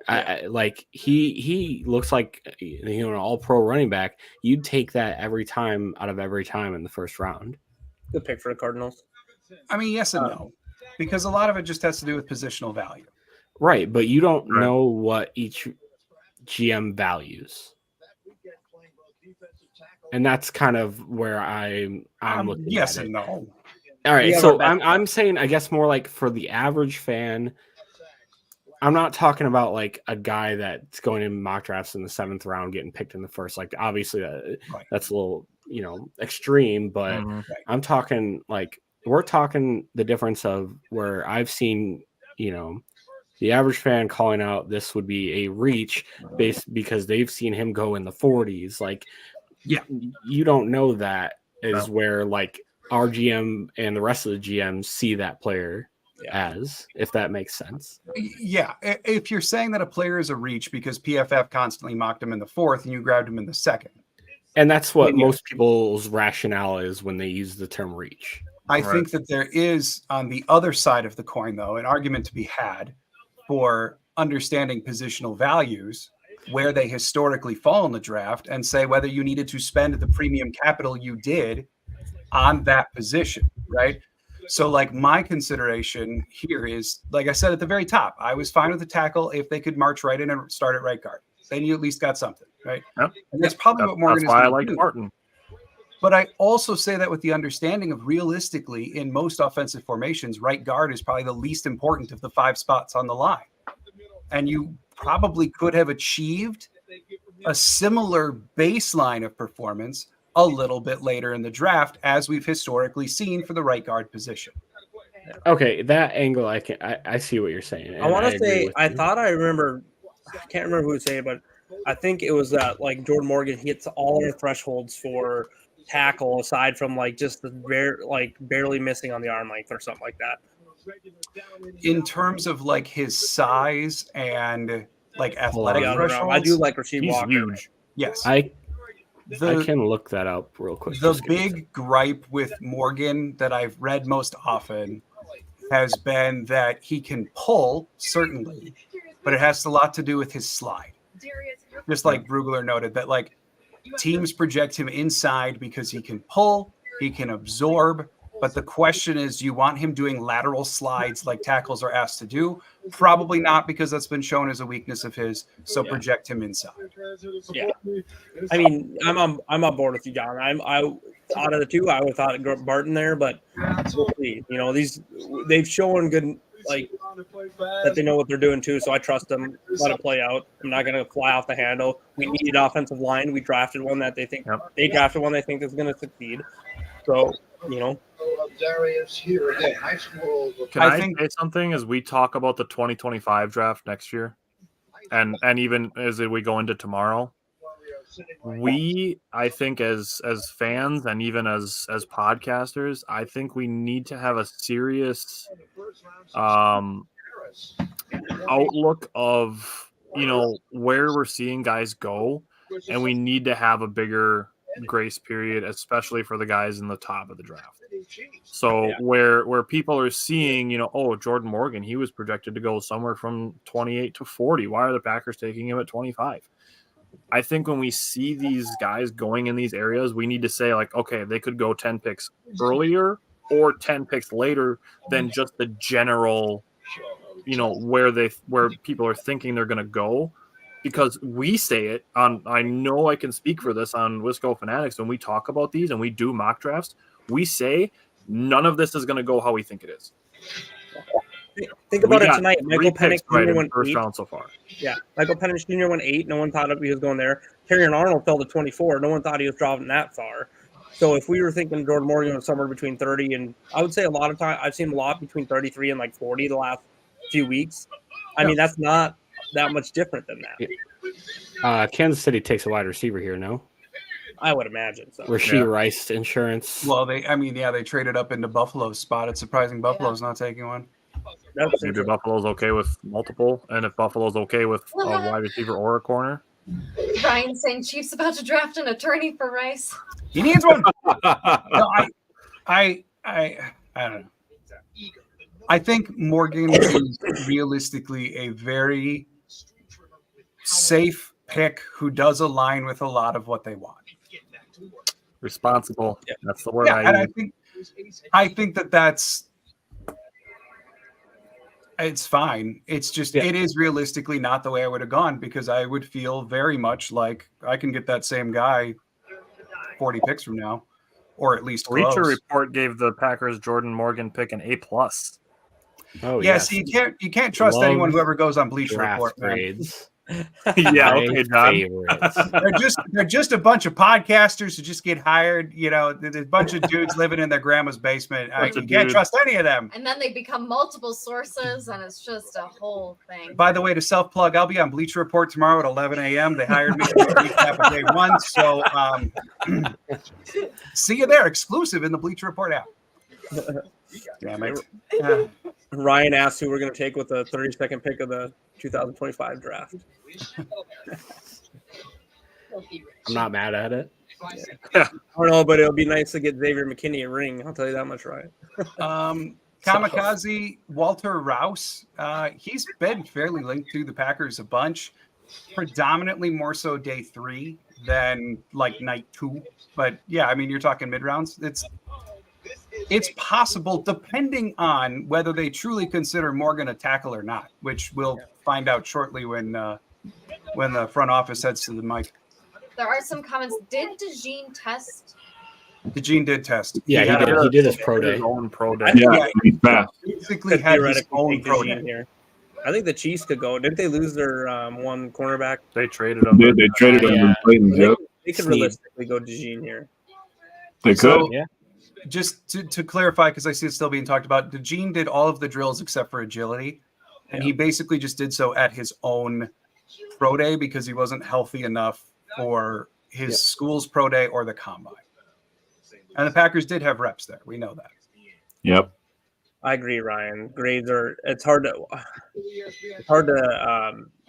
Like he looks like an all-pro running back. You'd take that every time in the first round. Good pick for the Cardinals. I mean, yes and no, because a lot of it just has to do with positional value. Right, but you don't know what each GM values. And that's kind of where I'm looking yes at and it. no. All right, so I'm saying, I guess, more like for the average fan, I'm not talking about like a guy that's going in mock drafts in the 7th round getting picked in the first. Like, obviously that's a little, extreme, but I'm talking like, we're talking the difference of where I've seen, the average fan calling out this would be a reach based because they've seen him go in the 40s. Like, you don't know that is where like our GM and the rest of the GMs see that player as, if that makes sense. Yeah. If you're saying that a player is a reach because PFF constantly mocked him in the 4th and you grabbed him in the 2nd. And that's what most people's rationale is when they use the term reach. I think that there is, on the other side of the coin, though, an argument to be had for understanding positional values, where they historically fall in the draft, and say whether you needed to spend the premium capital you did on that position, right? So, like, my consideration here is, like I said at the very top, I was fine with the tackle if they could march right in and start at right guard. Then you at least got something, right? Yep. And that's probably what Morgan is why I going to like do. Martin. But I also say that with the understanding of, realistically, in most offensive formations, right guard is probably the least important of the 5 spots on the line. And you probably could have achieved a similar baseline of performance a little bit later in the draft, as we've historically seen for the right guard position. Okay, that angle, I see what you're saying. I want to say, I thought I remember, I can't remember who was saying, but I think it was that like Jordan Morgan hits all the thresholds for tackle, aside from like just the barely missing on the arm length or something like that. In terms of like his size and like athletic thresholds, I do like Rasheed He's Walker. huge. Yes. I can look that up real quick. The big gripe with Morgan that I've read most often has been that he can pull, certainly, but it has a lot to do with his slide. Just like Brugler noted, that like teams project him inside because he can pull, he can absorb. But the question is, do you want him doing lateral slides like tackles are asked to do? Probably not, because that's been shown as a weakness of his. So project him inside. Yeah, I mean, I'm on board with you, John. I out of the two, I would have thought Barton there, but we'll see. They've shown good, like, that they know what they're doing too. So I trust them. Let it play out. I'm not going to fly off the handle. We needed offensive line. We drafted one that they think they drafted one they think is going to succeed. So. Darius here again. High school. Can I say something as we talk about the 2025 draft next year, and even as we go into tomorrow? I think as fans and even as podcasters, I think we need to have a serious outlook of where we're seeing guys go, and we need to have a bigger grace period, especially for the guys in the top of the draft. So where people are seeing, Jordan Morgan, he was projected to go somewhere from 28 to 40. Why are the Packers taking him at 25? I think when we see these guys going in these areas, we need to say, like, okay, they could go 10 picks earlier or 10 picks later than just the general, where people are thinking they're going to go. Because we say it on, I know I can speak for this on Wisco Fanatics. When we talk about these and we do mock drafts, we say none of this is going to go how we think it is. Think about it tonight. Michael Penix Jr. went first 8. round so far. Yeah, Michael Penix Jr. went 8. No one thought he was going there. Terrion Arnold fell to 24. No one thought he was dropping that far. So if we were thinking Jordan Morgan was somewhere between 30 and, I would say a lot of time, I've seen a lot between 33 and like 40 the last few weeks. I mean, that's not that much different than that. Kansas City takes a wide receiver here, no? I would imagine so. Rasheed Rice Insurance. Well, they traded up into Buffalo's spot. It's surprising Buffalo's not taking one. Maybe Buffalo's okay with multiple, and if Buffalo's okay with a wide receiver or a corner. Ryan saying Chiefs about to draft an attorney for Rice. He needs one. No, I don't know. I think Morgan is realistically a very safe pick who does align with a lot of what they want. Responsible. Yeah. That's the word. And I think that's it's fine. It's just it is realistically not the way I would have gone, because I would feel very much like I can get that same guy 40 picks from now, or at least close. Bleacher Report gave the Packers Jordan Morgan pick an A+. Oh yeah, so you can't trust anyone who ever goes on Bleacher Report. Grades. Yeah, okay, John. They're just a bunch of podcasters who just get hired. There's a bunch of dudes living in their grandma's basement. You can't trust any of them. And then they become multiple sources, and it's just a whole thing. By the way, to self-plug, I'll be on Bleacher Report tomorrow at 11 a.m. They hired me to recap of day one. So see you there, exclusive in the Bleacher Report app. Damn it. Ryan asked who we're going to take with the 32nd pick of the 2025 draft. I'm not mad at it. I don't know, but it'll be nice to get Xavier McKinney a ring. I'll tell you that much, Ryan. Kamikaze Walter Rouse. He's been fairly linked to the Packers a bunch, predominantly more so day 3 than like night 2. But yeah, I mean, you're talking mid rounds. It's possible, depending on whether they truly consider Morgan a tackle or not, which we'll find out shortly when the front office heads to the mic. There are some comments. Did DeJean test? DeJean did test. Yeah, he did his pro day. His own pro day. Yeah, he's fast. Basically had his own pro day. Here. I think the Chiefs could go. Didn't they lose their one cornerback? They traded him. They traded him. They could realistically go DeJean here. They could. Yeah. Just to clarify, because I see it's still being talked about, DeJean did all of the drills except for agility, and he basically just did so at his own pro day because he wasn't healthy enough for his school's pro day or the combine. And the Packers did have reps there. We know that. Yep. I agree, Ryan. Grades are. It's hard to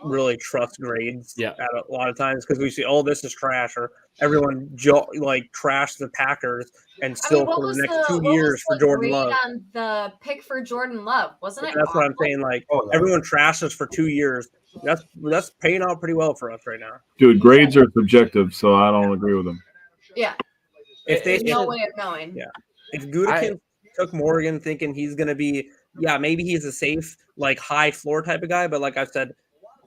really trust grades. At a lot of times because we see, this is trash, or everyone trash the Packers, and still for the next 2 years for Jordan Love. On the pick for Jordan Love, wasn't it? That's what I'm saying. Everyone trashed us for 2 years. That's paying out pretty well for us right now. Dude, grades are subjective, so I don't agree with them. Yeah. There's no way of knowing. Yeah. If Gutekunst took Morgan thinking he's going to be, maybe he's a safe, high floor type of guy. But like I've said,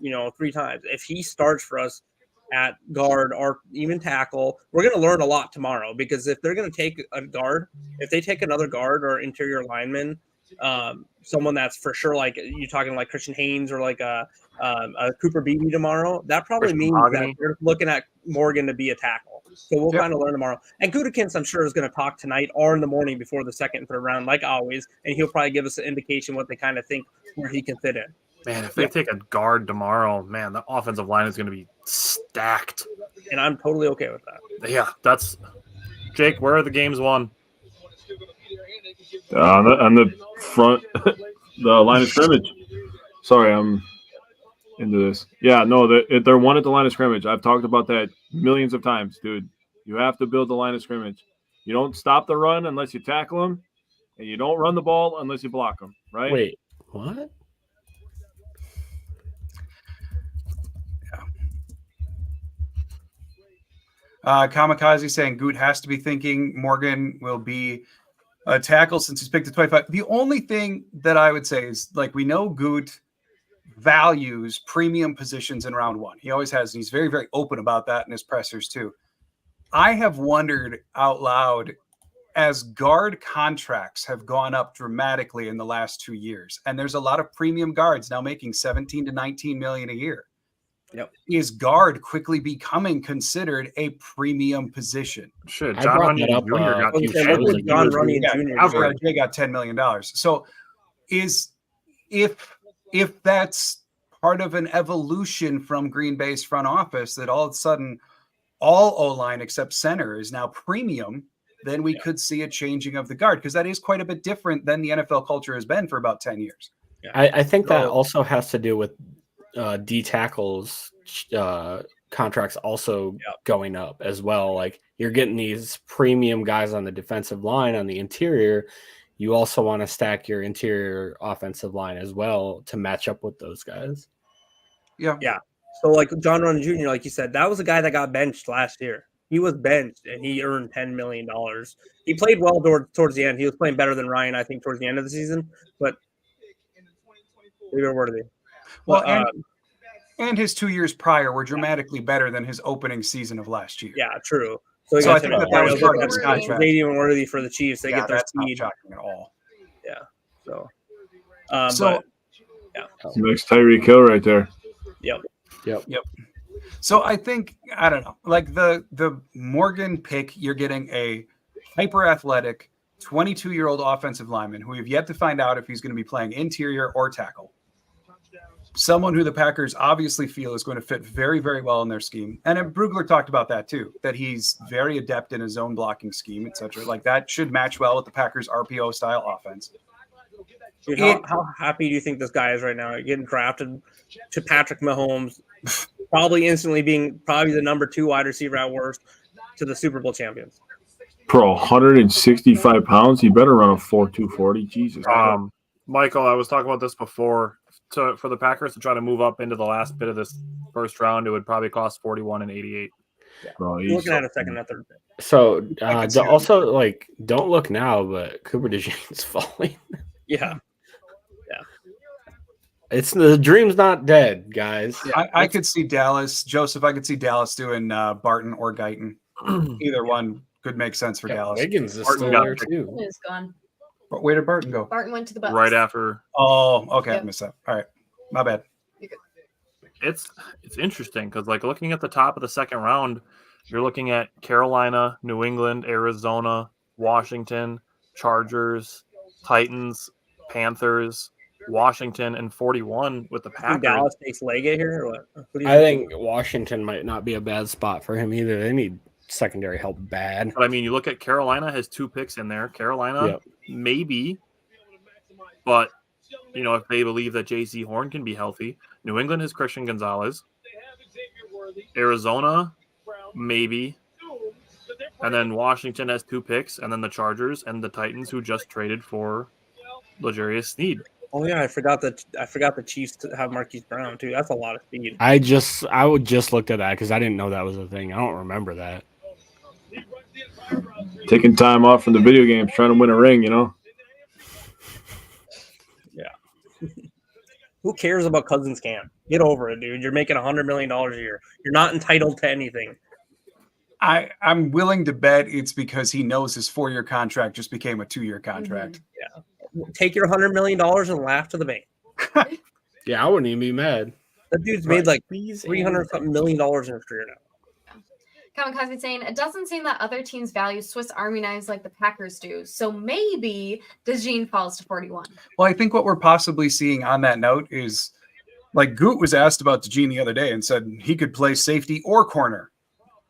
3 times, if he starts for us at guard or even tackle, we're going to learn a lot tomorrow, because if they're going to take a guard, if they take another guard or interior lineman, someone that's for sure, you're talking like Christian Haynes or a Cooper Beebe tomorrow, that probably means that they're looking at Morgan to be a tackle. So we'll kind of learn tomorrow. And Gutekunst, I'm sure, is going to talk tonight or in the morning before the second and third round, like always, and he'll probably give us an indication what they kind of think where he can fit in. Man, if they take a guard tomorrow, man, the offensive line is going to be stacked. And I'm totally okay with that. Yeah, that's – Jake, where are the games won? On the front, the line of scrimmage. Sorry, into this. Yeah, no, they're one at the line of scrimmage. I've talked about that millions of times, dude. You have to build the line of scrimmage. You don't stop the run unless you tackle them, and you don't run the ball unless you block them, right? Wait, what? Kamikaze saying Goot has to be thinking Morgan will be a tackle since he's picked at 25. The only thing that I would say is, like, we know Goot values premium positions in round one. He always has, and he's very, very open about that in his pressers too. I have wondered out loud, as guard contracts have gone up dramatically in the last 2 years, and there's a lot of premium guards now making 17 to 19 million a year. Yep. Is guard quickly becoming considered a premium position? Shit, I John brought Runyon that up, Jr. got a two few Look shows what ago. John Runyon Yeah, Jr. Alfred did. Jay got $10 million. So is if that's part of an evolution from Green Bay's front office, that all of a sudden all O-line except center is now premium, then we could see a changing of the guard, because that is quite a bit different than the NFL culture has been for about 10 years. I think that also has to do with D tackles contracts also going up as well. Like, you're getting these premium guys on the defensive line on the interior. You also want to stack your interior offensive line as well to match up with those guys. Yeah. So like John Runyon Jr., like you said, that was a guy that got benched last year. He was benched and he earned $10 million. He played well towards the end. He was playing better than Ryan, I think, towards the end of the season. But we were worthy. Well, and his 2 years prior were dramatically better than his opening season of last year. Yeah, true. So I think that was part of his contract. They even worthy for the Chiefs. They get their that's speed. not shocking at all. Yeah. So. So Next Tyreek Hill right there. Yep. So I think, I don't know, like the Morgan pick, you're getting a hyper athletic 22-year-old offensive lineman who we've yet to find out if he's going to be playing interior or tackle. Someone who the Packers obviously feel is going to fit very, very well in their scheme. And Brugler talked about that too, that he's very adept in his zone blocking scheme, etc. Like, that should match well with the Packers' RPO style offense. Dude, how happy do you think this guy is right now? Getting drafted to Patrick Mahomes, probably instantly being the number 2 wide receiver at worst, to the Super Bowl champions. Pro 165 pounds. He better run a 4.240. Jesus. Michael, I was talking about this before. For the Packers to try to move up into the last bit of this first round, it would probably cost 41 and 88. Bro, You're looking at a second and third pick. So also, like, don't look now, but Cooper DeJean's falling. Yeah. It's the dream's not dead, guys. I could see Dallas, Joseph. I could see Dallas doing Barton or Guyton. Either one could make sense for Dallas. Wiggins is Barton still got there picked. too. Is gone. But where did Barton go? Barton went to the Bucks. Right after. Oh, okay, Yep. I missed that. All right, my bad. It's interesting because, like, looking at the top of the second round, you're looking at Carolina, New England, Arizona, Washington, Chargers, Titans, Panthers, Washington, and 41 with the Packers. Dallas takes Leggett here or what? I think Washington might not be a bad spot for him either. They need secondary help bad. But I mean, you look at Carolina has 2 picks in there. Carolina, maybe, but you know, if they believe that J.C. Horn can be healthy. New England has Christian Gonzalez. Arizona, maybe. And then Washington has 2 picks, and then the Chargers and the Titans, who just traded for L'Jarius Sneed. Oh yeah, I forgot the Chiefs to have Marquise Brown too. That's a lot of speed. I would just looked at that because I didn't know that was a thing. I don't remember that. Taking time off from the video games, trying to win a ring, you know? Yeah. Who cares about Cousins camp? Get over it, dude. You're making $100 million a year. You're not entitled to anything. I'm willing to bet it's because he knows his 4-year contract just became a 2-year contract. Yeah. Take your $100 million and laugh to the bank. Yeah, I wouldn't even be mad. That dude's made like $300-something million in his career now. Kamikaze saying, it doesn't seem that other teams value Swiss Army knives like the Packers do. So maybe DeJean falls to 41. Well, I think what we're possibly seeing on that note is, like, Goot was asked about DeJean the other day and said he could play safety or corner.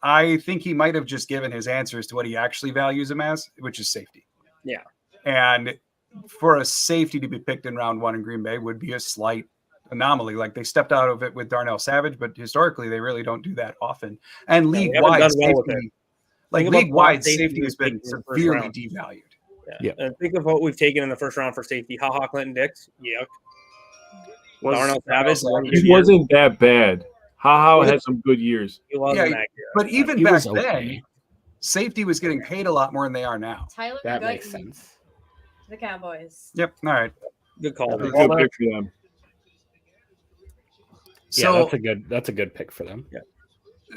I think he might have just given his answers to what he actually values him as, which is safety. Yeah. And for a safety to be picked in round 1 in Green Bay would be a slight anomaly. Like they stepped out of it with Darnell Savage, but historically they really don't do that often. And we league haven't wide done well with safety, it. like Think about league wide safety safety has we've been taken in the first severely round. devalued. Yeah. And think of what we've taken in the first round for safety. Ha Clinton Dix. Yuck. Darnell Savage. He wasn't that bad. Ha had some good years. He wasn't Yeah, that good. but even He back was then, okay. safety was getting paid a lot more than they are now. Tyler That makes Guyton sense. to the Cowboys. Yep. All right. Good call. That's a good pick for them. Yeah, So that's a good pick for them. Yeah.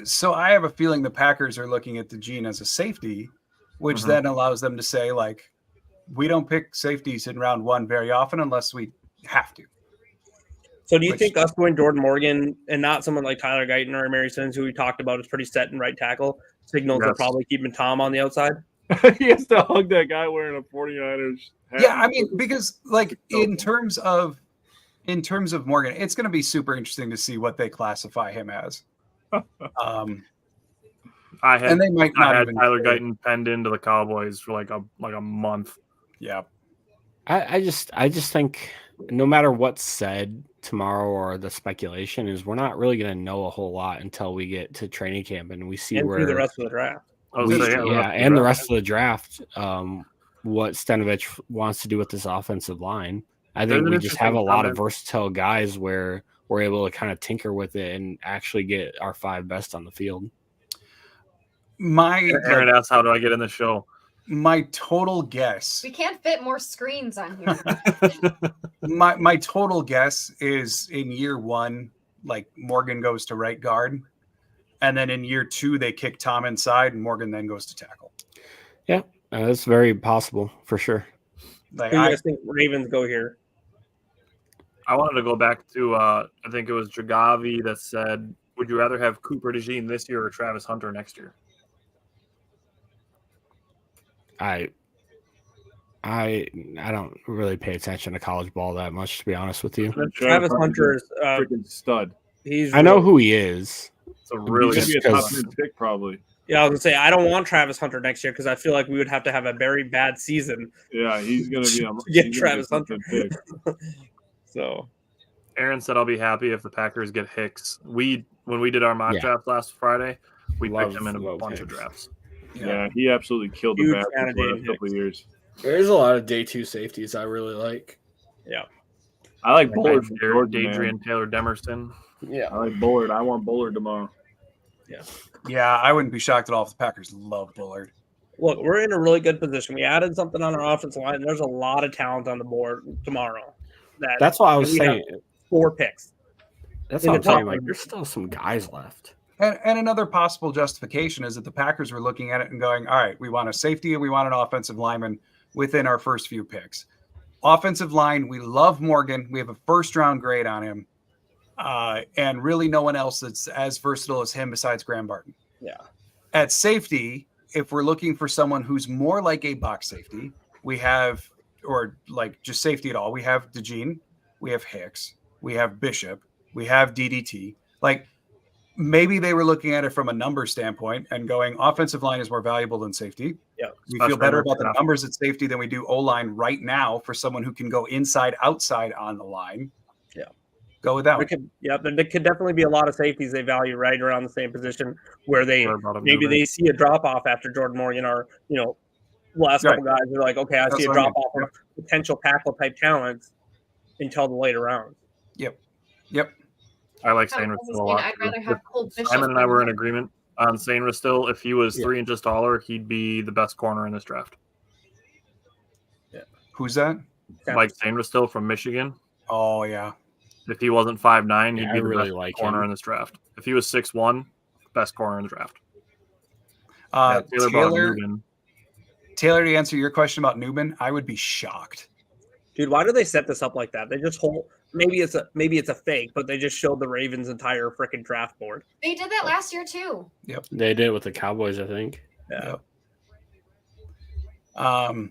So I have a feeling the Packers are looking at DeJean as a safety, which then allows them to say, like, we don't pick safeties in round 1 very often unless we have to. So do you think us going Jordan Morgan and not someone like Tyler Guyton or Mary Sims, who we talked about is pretty set in right tackle, signals they're probably keeping Tom on the outside? He has to hug that guy wearing a 49ers hat. Yeah, I mean, because like in terms of Morgan, it's going to be super interesting to see what they classify him as. I had Tyler care. Guyton penned into the Cowboys for like a month. Yeah. I just think no matter what's said tomorrow or the speculation is, we're not really going to know a whole lot until we get to training camp and we see where the rest of the draft. The rest of the draft. What Stenovich wants to do with this offensive line. I think we just have a lot of versatile guys where we're able to kind of tinker with it and actually get our 5 best on the field. Aaron asks, how do I get in the show? My total guess. We can't fit more screens on here. my total guess is in year 1, like Morgan goes to right guard, and then in year 2 they kick Tom inside, and Morgan then goes to tackle. Yeah, that's very possible for sure. Like, Who do you guys think Ravens go here? I wanted to go back to I think it was Dragavi that said, would you rather have Cooper DeJean this year or Travis Hunter next year? I don't really pay attention to college ball that much, to be honest with you. Travis Hunter is freaking stud. I know who he is. It's a really good top 10 pick, probably. Yeah, I was gonna say I don't want Travis Hunter next year because I feel like we would have to have a very bad season. Yeah, he's gonna be to get Travis Hunter. So, Aaron said I'll be happy if the Packers get Hicks. When we did our mock draft last Friday, we picked him in a bunch of drafts. Yeah, he absolutely killed the bat for the last couple of years. There's a lot of day 2 safeties I really like. Yeah, I like Bullard. Adrian Taylor Demerston. Yeah, I like Bullard. I want Bullard tomorrow. Yeah, I wouldn't be shocked at all if the Packers love Bullard. Look, we're in a really good position. We added something on our offensive line. There's a lot of talent on the board tomorrow. That's what I was saying. 4 picks. That's what I'm saying. Like, there's still some guys left. And another possible justification is that the Packers were looking at it and going, all right, we want a safety and we want an offensive lineman within our first few picks. Offensive line, we love Morgan. We have a first-round grade on him. And really no one else that's as versatile as him besides Graham Barton. Yeah. At safety, if we're looking for someone who's more like a box safety, we have, or like just safety at all, we have DeJean, we have Hicks, we have Bishop, we have DDT. Like, maybe they were looking at it from a number standpoint and going, offensive line is more valuable than safety. Yeah. We feel better about the numbers at safety than we do O-line right now for someone who can go inside, outside on the line. Yeah. Go with that one. There could definitely be a lot of safeties they value right around the same position where they they see a drop off after Jordan Morgan or, last couple guys are like, okay, I see a drop off of potential tackle type talents until the later rounds. Yep. I like Sainristil a lot. I'd rather have Cole Bishop. Simon and I were in agreement on Sainristil. If he was 3 inches taller, he'd be the best corner in this draft. Yeah. Who's that? Mike Sainristil from Michigan. Oh, yeah. If he wasn't 5'9", he'd be the really best corner in this draft. If he was 6'1", best corner in the draft. Taylor, to answer your question about Newman, I would be shocked. Dude, why do they set this up like that? They just hold. Maybe it's a fake, but they just showed the Ravens' entire freaking draft board. They did that last year too. Yep. They did with the Cowboys, I think. Yeah. Yep.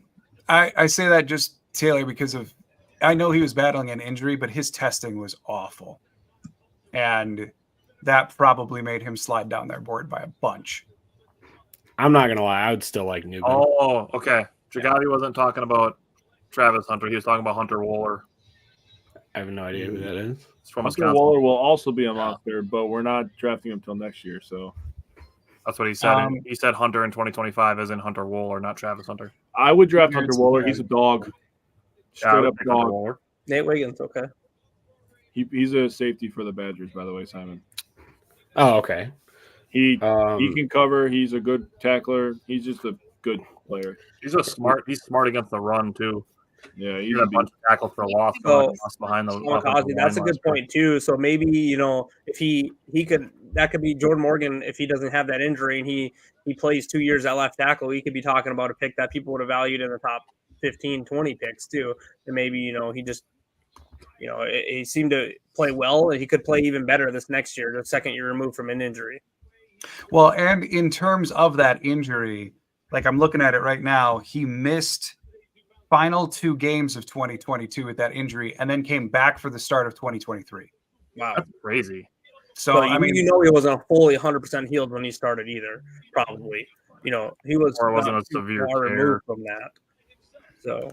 I say that just Taylor because of I know he was battling an injury, but his testing was awful, and that probably made him slide down their board by a bunch. I'm not gonna lie, I would still like Newman. Oh, okay. Dragavi wasn't talking about Travis Hunter. He was talking about Hunter Wooler. I have no idea who that is. It's from Hunter Wisconsin. Waller will also be a monster, but we're not drafting him till next year. So That's what he said. He said Hunter in 2025 as in Hunter Waller, not Travis Hunter. I would draft Hunter Waller. He's a dog. Straight up dog. Nate Wiggins, okay. He's a safety for the Badgers, by the way, Simon. Oh, okay. He can cover. He's a good tackler. He's just a good player. He's smart against the run too. Yeah, he had a bunch of tackles for a loss behind the. That's a good point too. So maybe if he could, that could be Jordan Morgan if he doesn't have that injury and he plays 2 years at left tackle. He could be talking about a pick that people would have valued in the top 15, 20 picks too. And maybe he just he seemed to play well, and he could play even better this next year, the second year removed from an injury. Well, and in terms of that injury, like I'm looking at it right now, he missed final 2 games of 2022 with that injury and then came back for the start of 2023. Wow. That's crazy. So I mean, he wasn't fully 100% healed when he started either, probably. He was or it wasn't a severe far tear removed from that. So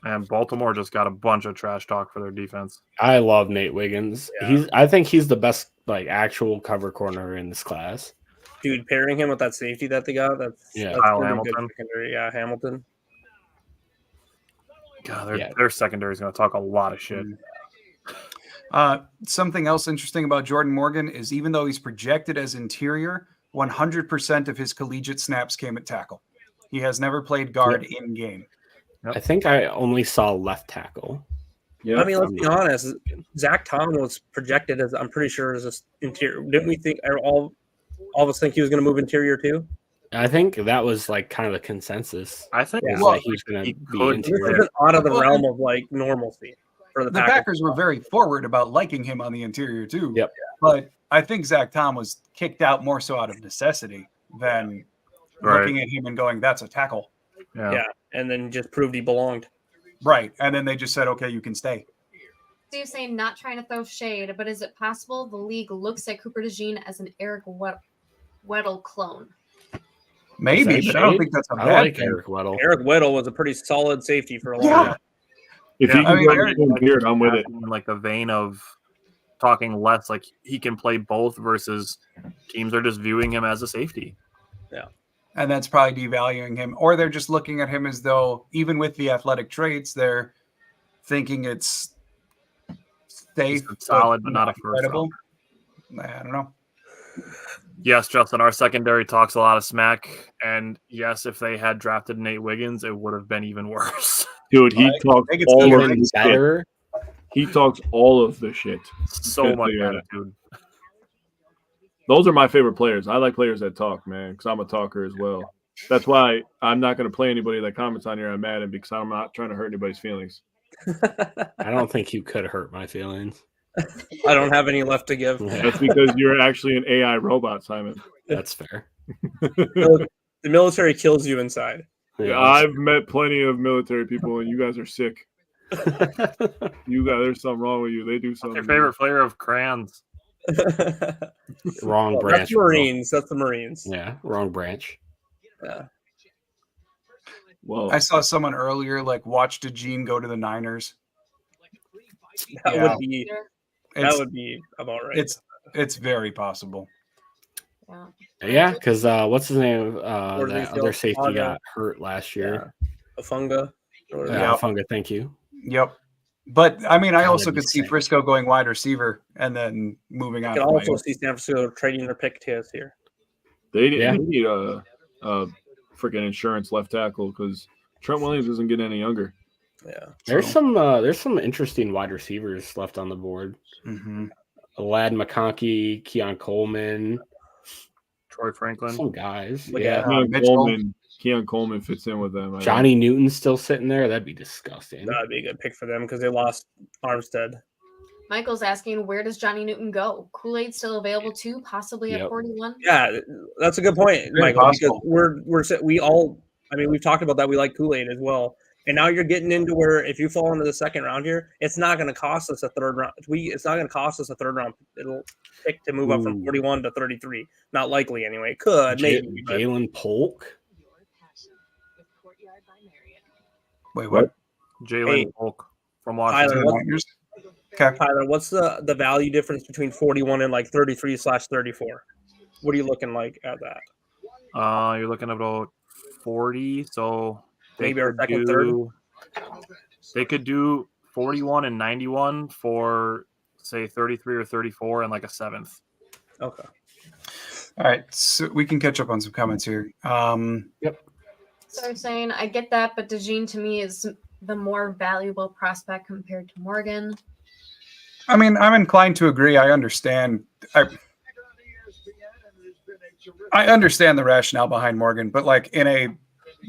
and Baltimore just got a bunch of trash talk for their defense. I love Nate Wiggins. Yeah. I think he's the best actual cover corner in this class. Dude, pairing him with that safety that they got, that's Kyle Hamilton. Yeah, Hamilton. God, their secondary is going to talk a lot of shit. Something else interesting about Jordan Morgan is even though he's projected as interior, 100% of his collegiate snaps came at tackle. He has never played guard in game. Yep. I think I only saw left tackle. Yeah, I mean, let's be honest. Zach Tom was projected as, I'm pretty sure, as an interior. Didn't we think all of us think he was going to move interior too? I think that was kind of the consensus. I think he's going to be interior. This is out of the realm of normalcy for the Packers. Packers were very forward about liking him on the interior too. Yep. But I think Zach Tom was kicked out more so out of necessity than looking at him and going, "That's a tackle." Yeah, and then just proved he belonged. Right, and then they just said, "Okay, you can stay." So you're saying not trying to throw shade, but is it possible the league looks at Cooper DeJean as an Eric Weddle clone? Maybe, but I don't think that's a bad thing. Eric Weddle. Eric Weddle was a pretty solid safety for a long time. If he can go weird, I'm with it. In the vein of talking less, he can play both versus teams are just viewing him as a safety. Yeah. And that's probably devaluing him. Or they're just looking at him as though, even with the athletic traits, they're thinking it's safe, solid, but not a first credible. I don't know. Yes, Justin, our secondary talks a lot of smack. And yes, if they had drafted Nate Wiggins, it would have been even worse. Dude, he talks all of the shit. He talks all of the shit. So much attitude. Those are my favorite players. I like players that talk, man, because I'm a talker as well. That's why I'm not going to play anybody that comments on here I'm mad at because I'm not trying to hurt anybody's feelings. I don't think you could hurt my feelings. I don't have any left to give. That's because you're actually an AI robot, Simon. That's fair. The military kills you inside. Yeah, I've met plenty of military people, and you guys are sick. There's something wrong with you. They do something. What's your favorite flavor of crayons? Wrong branch. That's Marines. That's the Marines. Yeah, wrong branch. Yeah. Well, I saw someone earlier watch DeJean go to the Niners. That would be about right. It's very possible. Yeah, because what's his name? That other safety got hurt last year. Afunga. Afunga, thank you. Yep. But I mean, I also could see Frisco going wide receiver and then moving on. I could also see San Francisco trading their pick to us here. They need a freaking insurance left tackle because Trent Williams isn't getting any younger. Yeah, there's some interesting wide receivers left on the board. Mm-hmm. Lad McConkey, Keon Coleman, Troy Franklin, some guys. Keon Coleman fits in with them. Johnny Newton's still sitting there. That'd be disgusting. That'd be a good pick for them because they lost Armstead. Michael's asking, where does Johnny Newton go? Kool-Aid still available too, possibly at 41? Yeah, that's a good point, Michael. Because we've talked about that. We like Kool-Aid as well. And now you're getting into where if you fall into the second round here, it's not going to cost us a third round. It's not going to cost us a third round. It'll pick to move up from 41 to 33. Not likely anyway. It could, maybe. Jalen Polk. Wait, what? Jalen Polk, from Washington. Tyler, what's the value difference between 41 and like 33/34? What are you looking like at that? You're looking at about 40. So maybe our second, third. They could do 41 and 91 for say 33 or 34 and like a 7th. Okay. All right, so we can catch up on some comments here. Yep. So I'm saying I get that, but DeJean to me is the more valuable prospect compared to Morgan. I mean, I'm inclined to agree. I understand. I understand the rationale behind Morgan, but like in a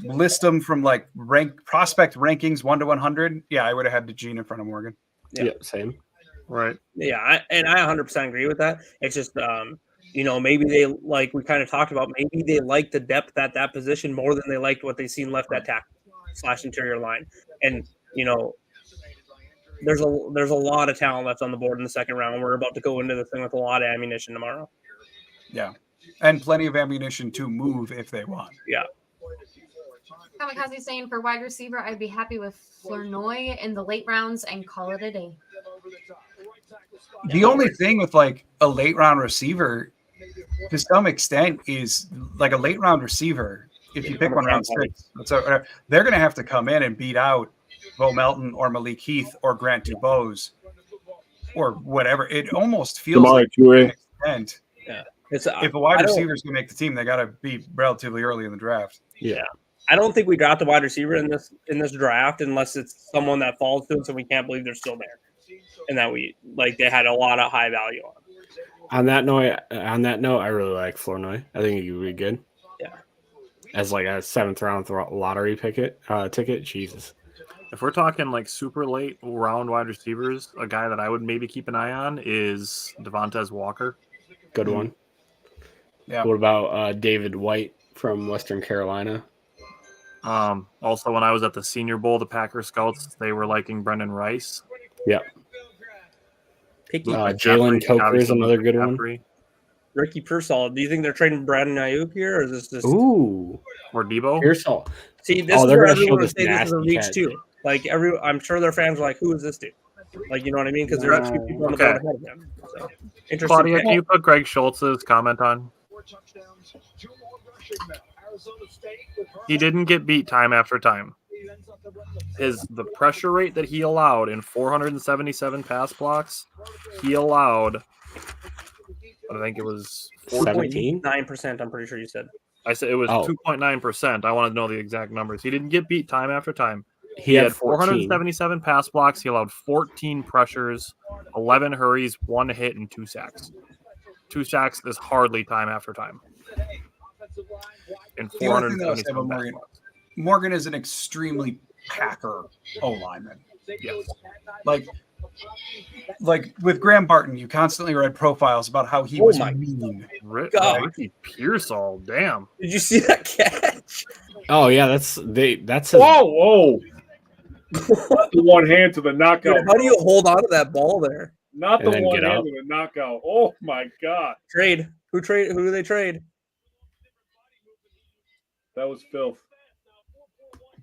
list them from like prospect rankings 1 to 100, yeah, I would have had DeJean in front of Morgan. Yeah, same. Right. Yeah, I 100% agree with that. It's just maybe they, like we kind of talked about, maybe they like the depth at that position more than they liked what they seen left at tackle/interior line. And there's a lot of talent left on the board in the second round. We're about to go into this thing with a lot of ammunition tomorrow. Yeah, and plenty of ammunition to move if they want. Yeah. Kamikaze saying for wide receiver, I'd be happy with Flournoy in the late rounds and call it a day. The only thing with like a late round receiver, to some extent, is like a late round receiver. If you pick one round 6, they're going to have to come in and beat out Bo Melton or Malik Heath or Grant Dubose or whatever. It almost feels like to an extent. Yeah. If a wide receiver is going to make the team, they got to be relatively early in the draft. Yeah. I don't think we draft a wide receiver in this draft unless it's someone that falls to us and we can't believe they're still there, and that they had a lot of high value on. On that note, I really like Flournoy. I think he would be good. Yeah. As like a 7th round lottery ticket. Jesus. If we're talking like super late round wide receivers, a guy that I would maybe keep an eye on is Devontae Walker. Good one. Yeah. What about David White from Western Carolina? Also, when I was at the Senior Bowl, the Packer scouts, they were liking Brendan Rice. Yep. Jalen Coker is another good one. Ricky Pearsall. Do you think they're trading Brandon Ayuk here, or is this just or Debo? Pearsall? See, this is where everyone would say this is a reach too. Like I'm sure their fans are like, "Who is this dude?" Like, you know what I mean? Because there are 2 people on the board ahead of him. So, interesting. Claudia, can you put Greg Schultz's comment on? He didn't get beat time after time. The pressure rate that he allowed in 477 pass blocks, he allowed, I think it was 17.9%. I'm pretty sure you said. I said it was 2.9%. I want to know the exact numbers. He didn't get beat time after time. He had 477 pass blocks. He allowed 14 pressures, 11 hurries, 1 hit, and 2 sacks. 2 sacks is hardly time after time. And 477 Morgan is an extremely Packer O-lineman. Yes. Like with Graham Barton, you constantly read profiles about how he was mean. Ricky Pearsall, damn. Did you see that catch? Oh yeah, that's whoa. Not the one hand to the knockout. Dude, how do you hold on to that ball there? Not the one hand to the knockout. Oh my god. Trade. Who do they trade? That was filth.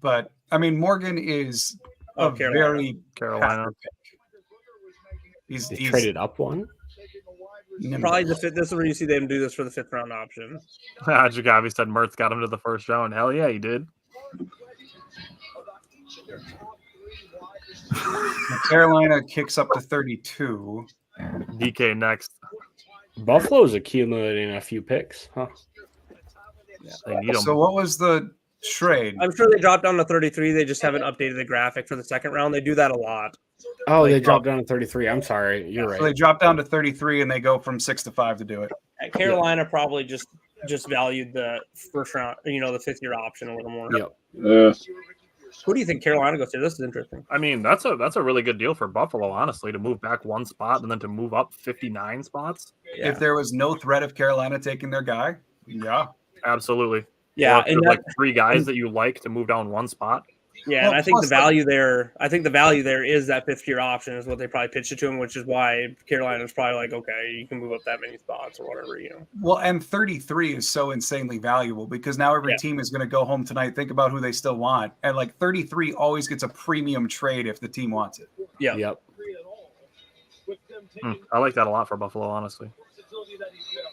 But I mean, Morgan is a very Carolina. He's traded up one. Probably the fifth. This is where you see them do this for the 5th round option. Jagavi said Mertz got him to the 1st round. Hell yeah, he did. Carolina kicks up to 32. DK next. Buffalo's accumulating a few picks, huh? Yeah, they need them. So what was the trade? I'm sure they dropped down to 33. They just haven't updated the graphic for the 2nd round. They do that a lot. Oh, they dropped down to 33. I'm sorry. You're right. So they drop down to 33 and they go from 6 to 5 to do it. Carolina probably just valued the 1st round, the 5th year option a little more. Yep. Who do you think Carolina goes to? This is interesting. I mean, that's a really good deal for Buffalo, honestly, to move back 1 spot and then to move up 59 spots. Yeah. If there was no threat of Carolina taking their guy, yeah. Absolutely. Yeah, and like 3 guys that you like to move down 1 spot. Yeah, well, and I think the value there. I think the value there is that 5th year option is what they probably pitched it to him, which is why Carolina's probably like, okay, you can move up that many spots or whatever, Well, and 33 is so insanely valuable because now every team is going to go home tonight, think about who they still want, and like 33 always gets a premium trade if the team wants it. Yeah. Yep. I like that a lot for Buffalo, honestly.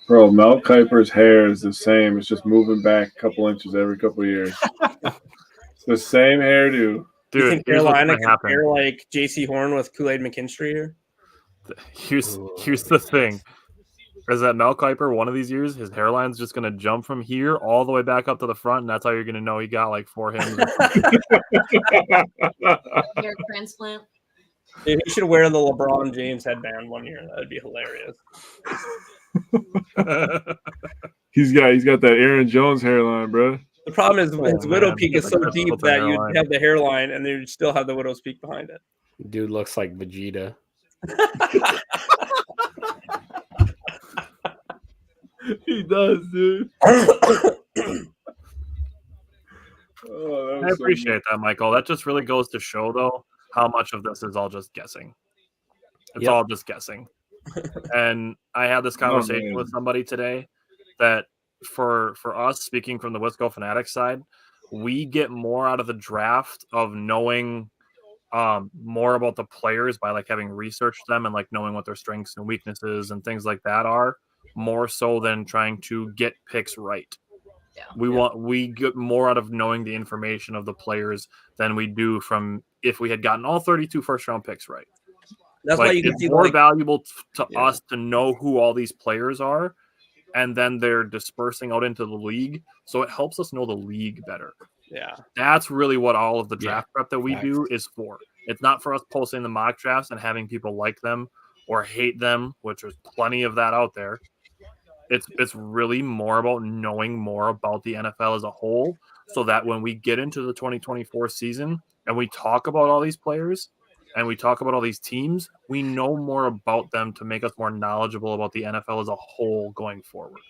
Bro, Mel Kiper's hair is the same. It's just moving back a couple inches every couple of years. It's the same hairdo. You Dude, think here's what's Carolina gonna could happen. pair like J.C. Horn with Kool-Aid McKinstry here? Here's the thing. Is that Mel Kiper, one of these years, his hairline's just going to jump from here all the way back up to the front, and that's how you're going to know he got like 4 hymns. Hair transplant. Dude, he should wear the LeBron James headband one year. That'd be hilarious. He's got that Aaron Jones hairline, bro. The problem is his widow man. peak is so That's deep what's a that hairline. you'd have the hairline and then you'd still have the widow's peak behind it. Dude looks like Vegeta. He does, dude. I appreciate that, Michael. That just really goes to show, though, how much of this is all just guessing. It's all just guessing. And I had this conversation with somebody today that for us, speaking from the Wisco Fanatics side, we get more out of the draft of knowing more about the players by like having researched them and like knowing what their strengths and weaknesses and things like that are, more so than trying to get picks right. We get more out of knowing the information of the players than we do from if we had gotten all 32 first-round picks right. That's like, why you can it's see more like, valuable to us to know who all these players are, and then they're dispersing out into the league, so it helps us know the league better. Yeah, that's really what all of the draft prep that we Facts. do is for. It's not for us posting the mock drafts and having people like them or hate them, which there's plenty of that out there. It's really more about knowing more about the NFL as a whole, so that when we get into the 2024 season and we talk about all these players and we talk about all these teams, we know more about them to make us more knowledgeable about the NFL as a whole going forward.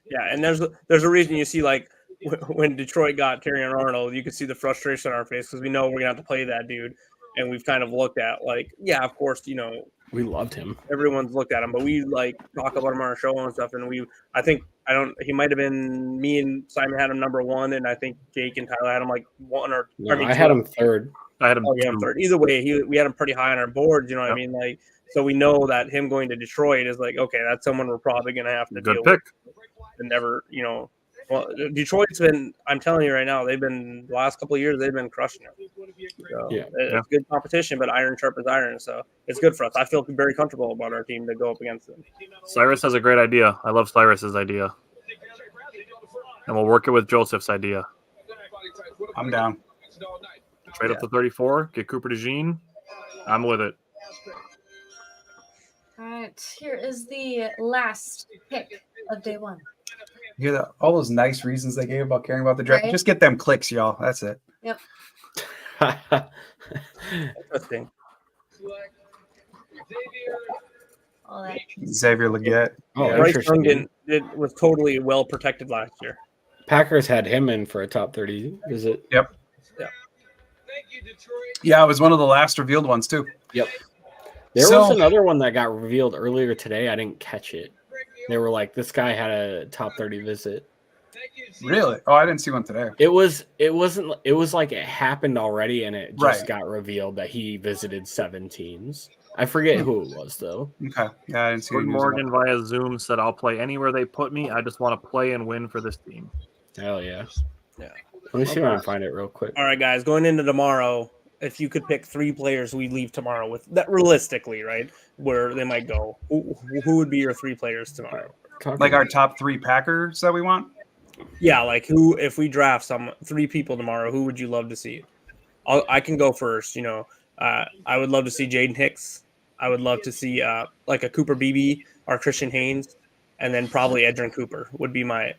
Yeah, and there's a reason you see like when Detroit got Terrion Arnold, you could see the frustration on our face because we know we're gonna have to play that dude, and we've kind of looked at like, yeah, of course, you know, we loved him. Everyone's looked at him, but we like talk about him on our show and stuff. And he might have been me and Simon had him number 1, and I think Jake and Tyler had him like 1 or. No, I had him 3rd. I had him. Oh, yeah, 3rd. Either way, we had him pretty high on our boards. You know what I mean? Like, so we know that him going to Detroit is like, okay, that's someone we're probably gonna have to deal with. And never, you know. Well, Detroit's been, I'm telling you right now, they've been, the last couple of years, they've been crushing it. So it's good competition, but iron sharpens iron. So it's good for us. I feel very comfortable about our team to go up against them. Cyrus has a great idea. I love Cyrus's idea. And we'll work it with Joseph's idea. I'm down. Trade up to 34, get Cooper DeJean. I'm with it. All right, here is the last pick of day 1. You hear all those nice reasons they gave about caring about the draft. Right. Just get them clicks, y'all. That's it. Yep. Interesting. All that. Xavier Legette. Oh, Bryce interesting. Young was totally well protected last year. Packers had him in for a top 30 visit. Yep. Yeah. Yeah, it was one of the last revealed ones too. Yep. There was another one that got revealed earlier today. I didn't catch it. They were like, this guy had a top 30 visit. Really? Oh, I didn't see one today. It was like it happened already, and it just got revealed that he visited 7 teams. I forget who it was though. Okay. Yeah, I didn't see. Morgan via Zoom said, "I'll play anywhere they put me. I just want to play and win for this team." Hell yeah. Yeah. Let me see if I can find it real quick. All right, guys, going into tomorrow, if you could pick 3 players we leave tomorrow with that realistically, right, where they might go, who would be your 3 players tomorrow? Like our top 3 Packers that we want? Yeah, like who, if we draft 3 people tomorrow, who would you love to see? I can go first. You know, I would love to see Jaden Hicks. I would love to see like a Cooper Beebe or Christian Haynes, and then probably Edgerrin Cooper would be my.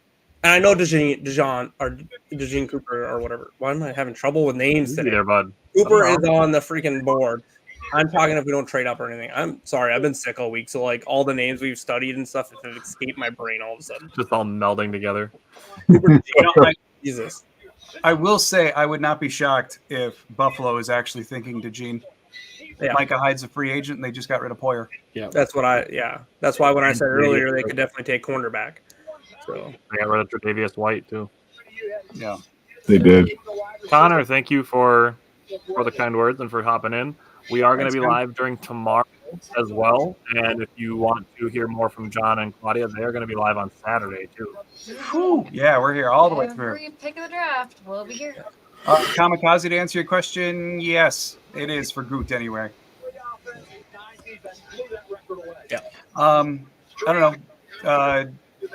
And I know DeJean Cooper or whatever. Why am I having trouble with names today? There, bud. Cooper is on the freaking board. I'm talking if we don't trade up or anything. I'm sorry, I've been sick all week, so like all the names we've studied and stuff have escaped my brain all of a sudden. Just all melding together. Jesus. I will say I would not be shocked if Buffalo is actually thinking DeJean. Yeah. Micah Hyde's a free agent, and they just got rid of Poyer. Yeah, that's what That's why when I said earlier they could definitely take cornerback. So they got rid of Tre'Davious White too. Yeah, they did. Connor, thank you for the kind words and for hopping in. We are going Thanks, to be Tim. live during tomorrow as well. And if you want to hear more from John and Claudia, they are going to be live on Saturday too. Whew. Yeah, we're here all the way through. Every pick of the draft, we'll be here. Kamikaze, to answer your question, yes, it is for Goot anyway. Yeah. I don't know.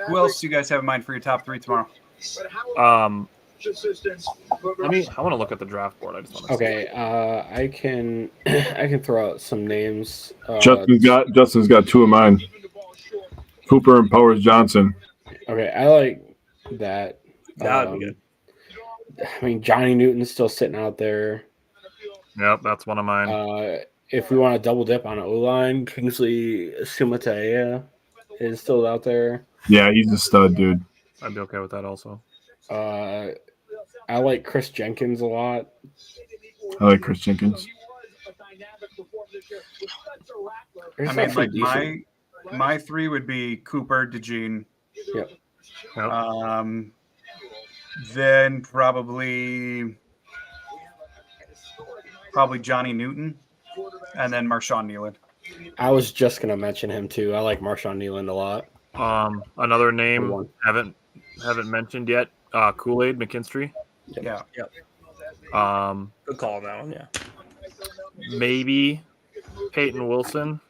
Who else do you guys have in mind for your top 3 tomorrow? I want to look at the draft board. I just want to Okay, I can throw out some names. Justin's got 2 of mine. Cooper and Powers Johnson. Okay, I like that. That would be good. I mean, Johnny Newton's still sitting out there. Yep, that's one of mine. If we want to double dip on O-line, Kingsley Sumatea is still out there. Yeah, he's a stud, dude. I'd be okay with that also. I like Chris Jenkins a lot. I like Chris Jenkins. There's I mean, actually like decent- my 3 would be Cooper, DeJean. Yep. Then probably Johnny Newton, and then Marshawn Nealon. I was just gonna mention him too. I like Marshawn Nealon a lot. Another name haven't mentioned yet. Kool-Aid McKinstry. Yeah. Good call on that one. Yeah. Maybe Peyton Wilson.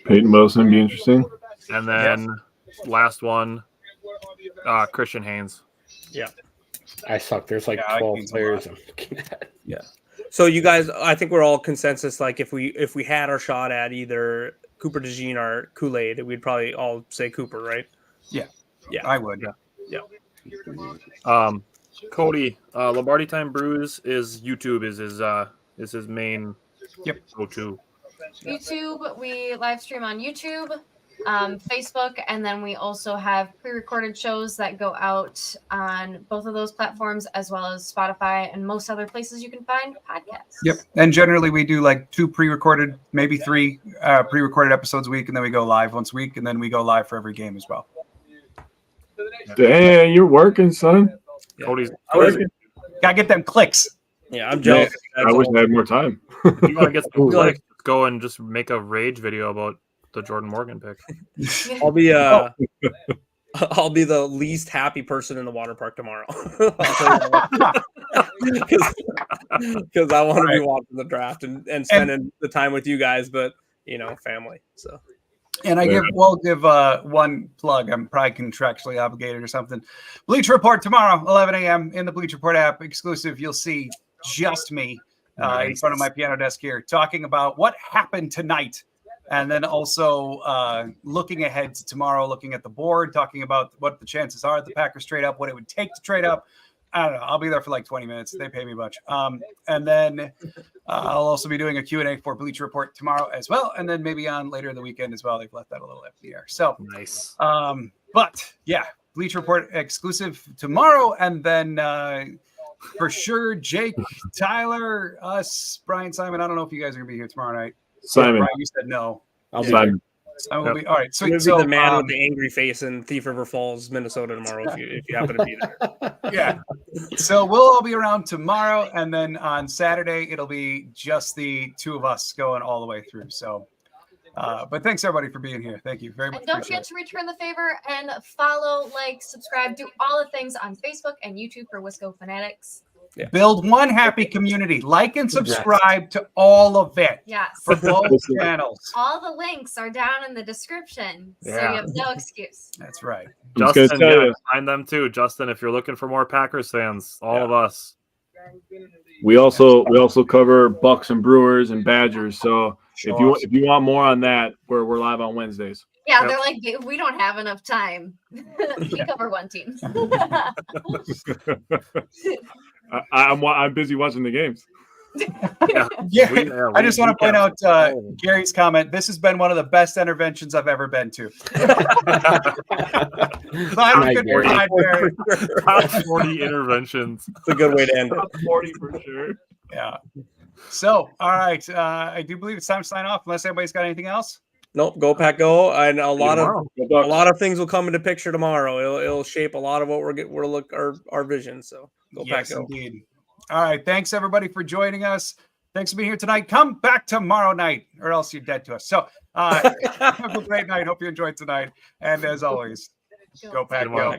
Peyton Wilson be interesting. And then last one, Christian Haynes. Yeah. I suck. There's like 12 players I'm looking at. Yeah. So you guys, I think we're all consensus. Like if we had our shot at either Cooper DeJean or Kool-Aid, we'd probably all say Cooper, right? Yeah. Yeah. I would. Yeah. Cody, Lombardi Time Brews is YouTube is his main go-to. YouTube, we live stream on YouTube, Facebook, and then we also have pre-recorded shows that go out on both of those platforms, as well as Spotify and most other places you can find podcasts. Yep. And generally we do like 2 pre-recorded, maybe 3 pre-recorded episodes a week, and then we go live once a week, and then we go live for every game as well. Dang, you're working, son. Cody's gotta get them clicks. Yeah, I'm jealous. I wish I had more time. If you want to get some clicks, go and just make a rage video about the Jordan Morgan pick. I'll be I'll be the least happy person in the water park tomorrow. Because I want to be watching the draft and spending the time with you guys, but family. So. And we'll give one plug. I'm probably contractually obligated or something. Bleacher Report tomorrow, 11 a.m. in the Bleacher Report app, exclusive. You'll see just me in front of my piano desk here talking about what happened tonight. And then also looking ahead to tomorrow, looking at the board, talking about what the chances are that the Packers trade up, what it would take to trade up. I don't know. I'll be there for like 20 minutes. They pay me much. And then I'll also be doing a Q&A for Bleacher Report tomorrow as well. And then maybe on later in the weekend as well. They've left that a little up in the air. So nice. But yeah, Bleacher Report exclusive tomorrow. And then for sure, Jake, Tyler, us, Brian, Simon. I don't know if you guys are going to be here tomorrow night. Simon. Brian, you said no. I'll be Simon. I will be. All right. You'll be the man with the angry face in Thief River Falls, Minnesota tomorrow if you happen to be there. Yeah. So we'll all be around tomorrow, and then on Saturday it'll be just the 2 of us going all the way through. So, but thanks everybody for being here. Thank you very much. And don't forget to return the favor and follow, like, subscribe, do all the things on Facebook and YouTube for Wisco Fanatics. Yeah. Build one happy community. Like and subscribe to all of it. Yes. For both channels. All the links are down in the description, so you have no excuse. That's right. Justin, find them too. Justin, if you're looking for more Packers fans, all of us. We also cover Bucks and Brewers and Badgers. So if you want more on that, we're live on Wednesdays. Yeah, they're like, we don't have enough time. We cover one team. I'm busy watching the games. I just want to point out Gary's comment. This has been one of the best interventions I've ever been to. Top 40 interventions. It's a good way to end it. Top 40 for sure. Yeah. So, all right. I do believe it's time to sign off, unless anybody's got anything else. Nope, go Pack go, and a lot of things will come into picture tomorrow. It'll shape a lot of what our vision. So go Pack go. Indeed. All right, thanks everybody for joining us. Thanks for being here tonight. Come back tomorrow night, or else you're dead to us. So have a great night. Hope you enjoyed tonight. And as always, go Pack, go.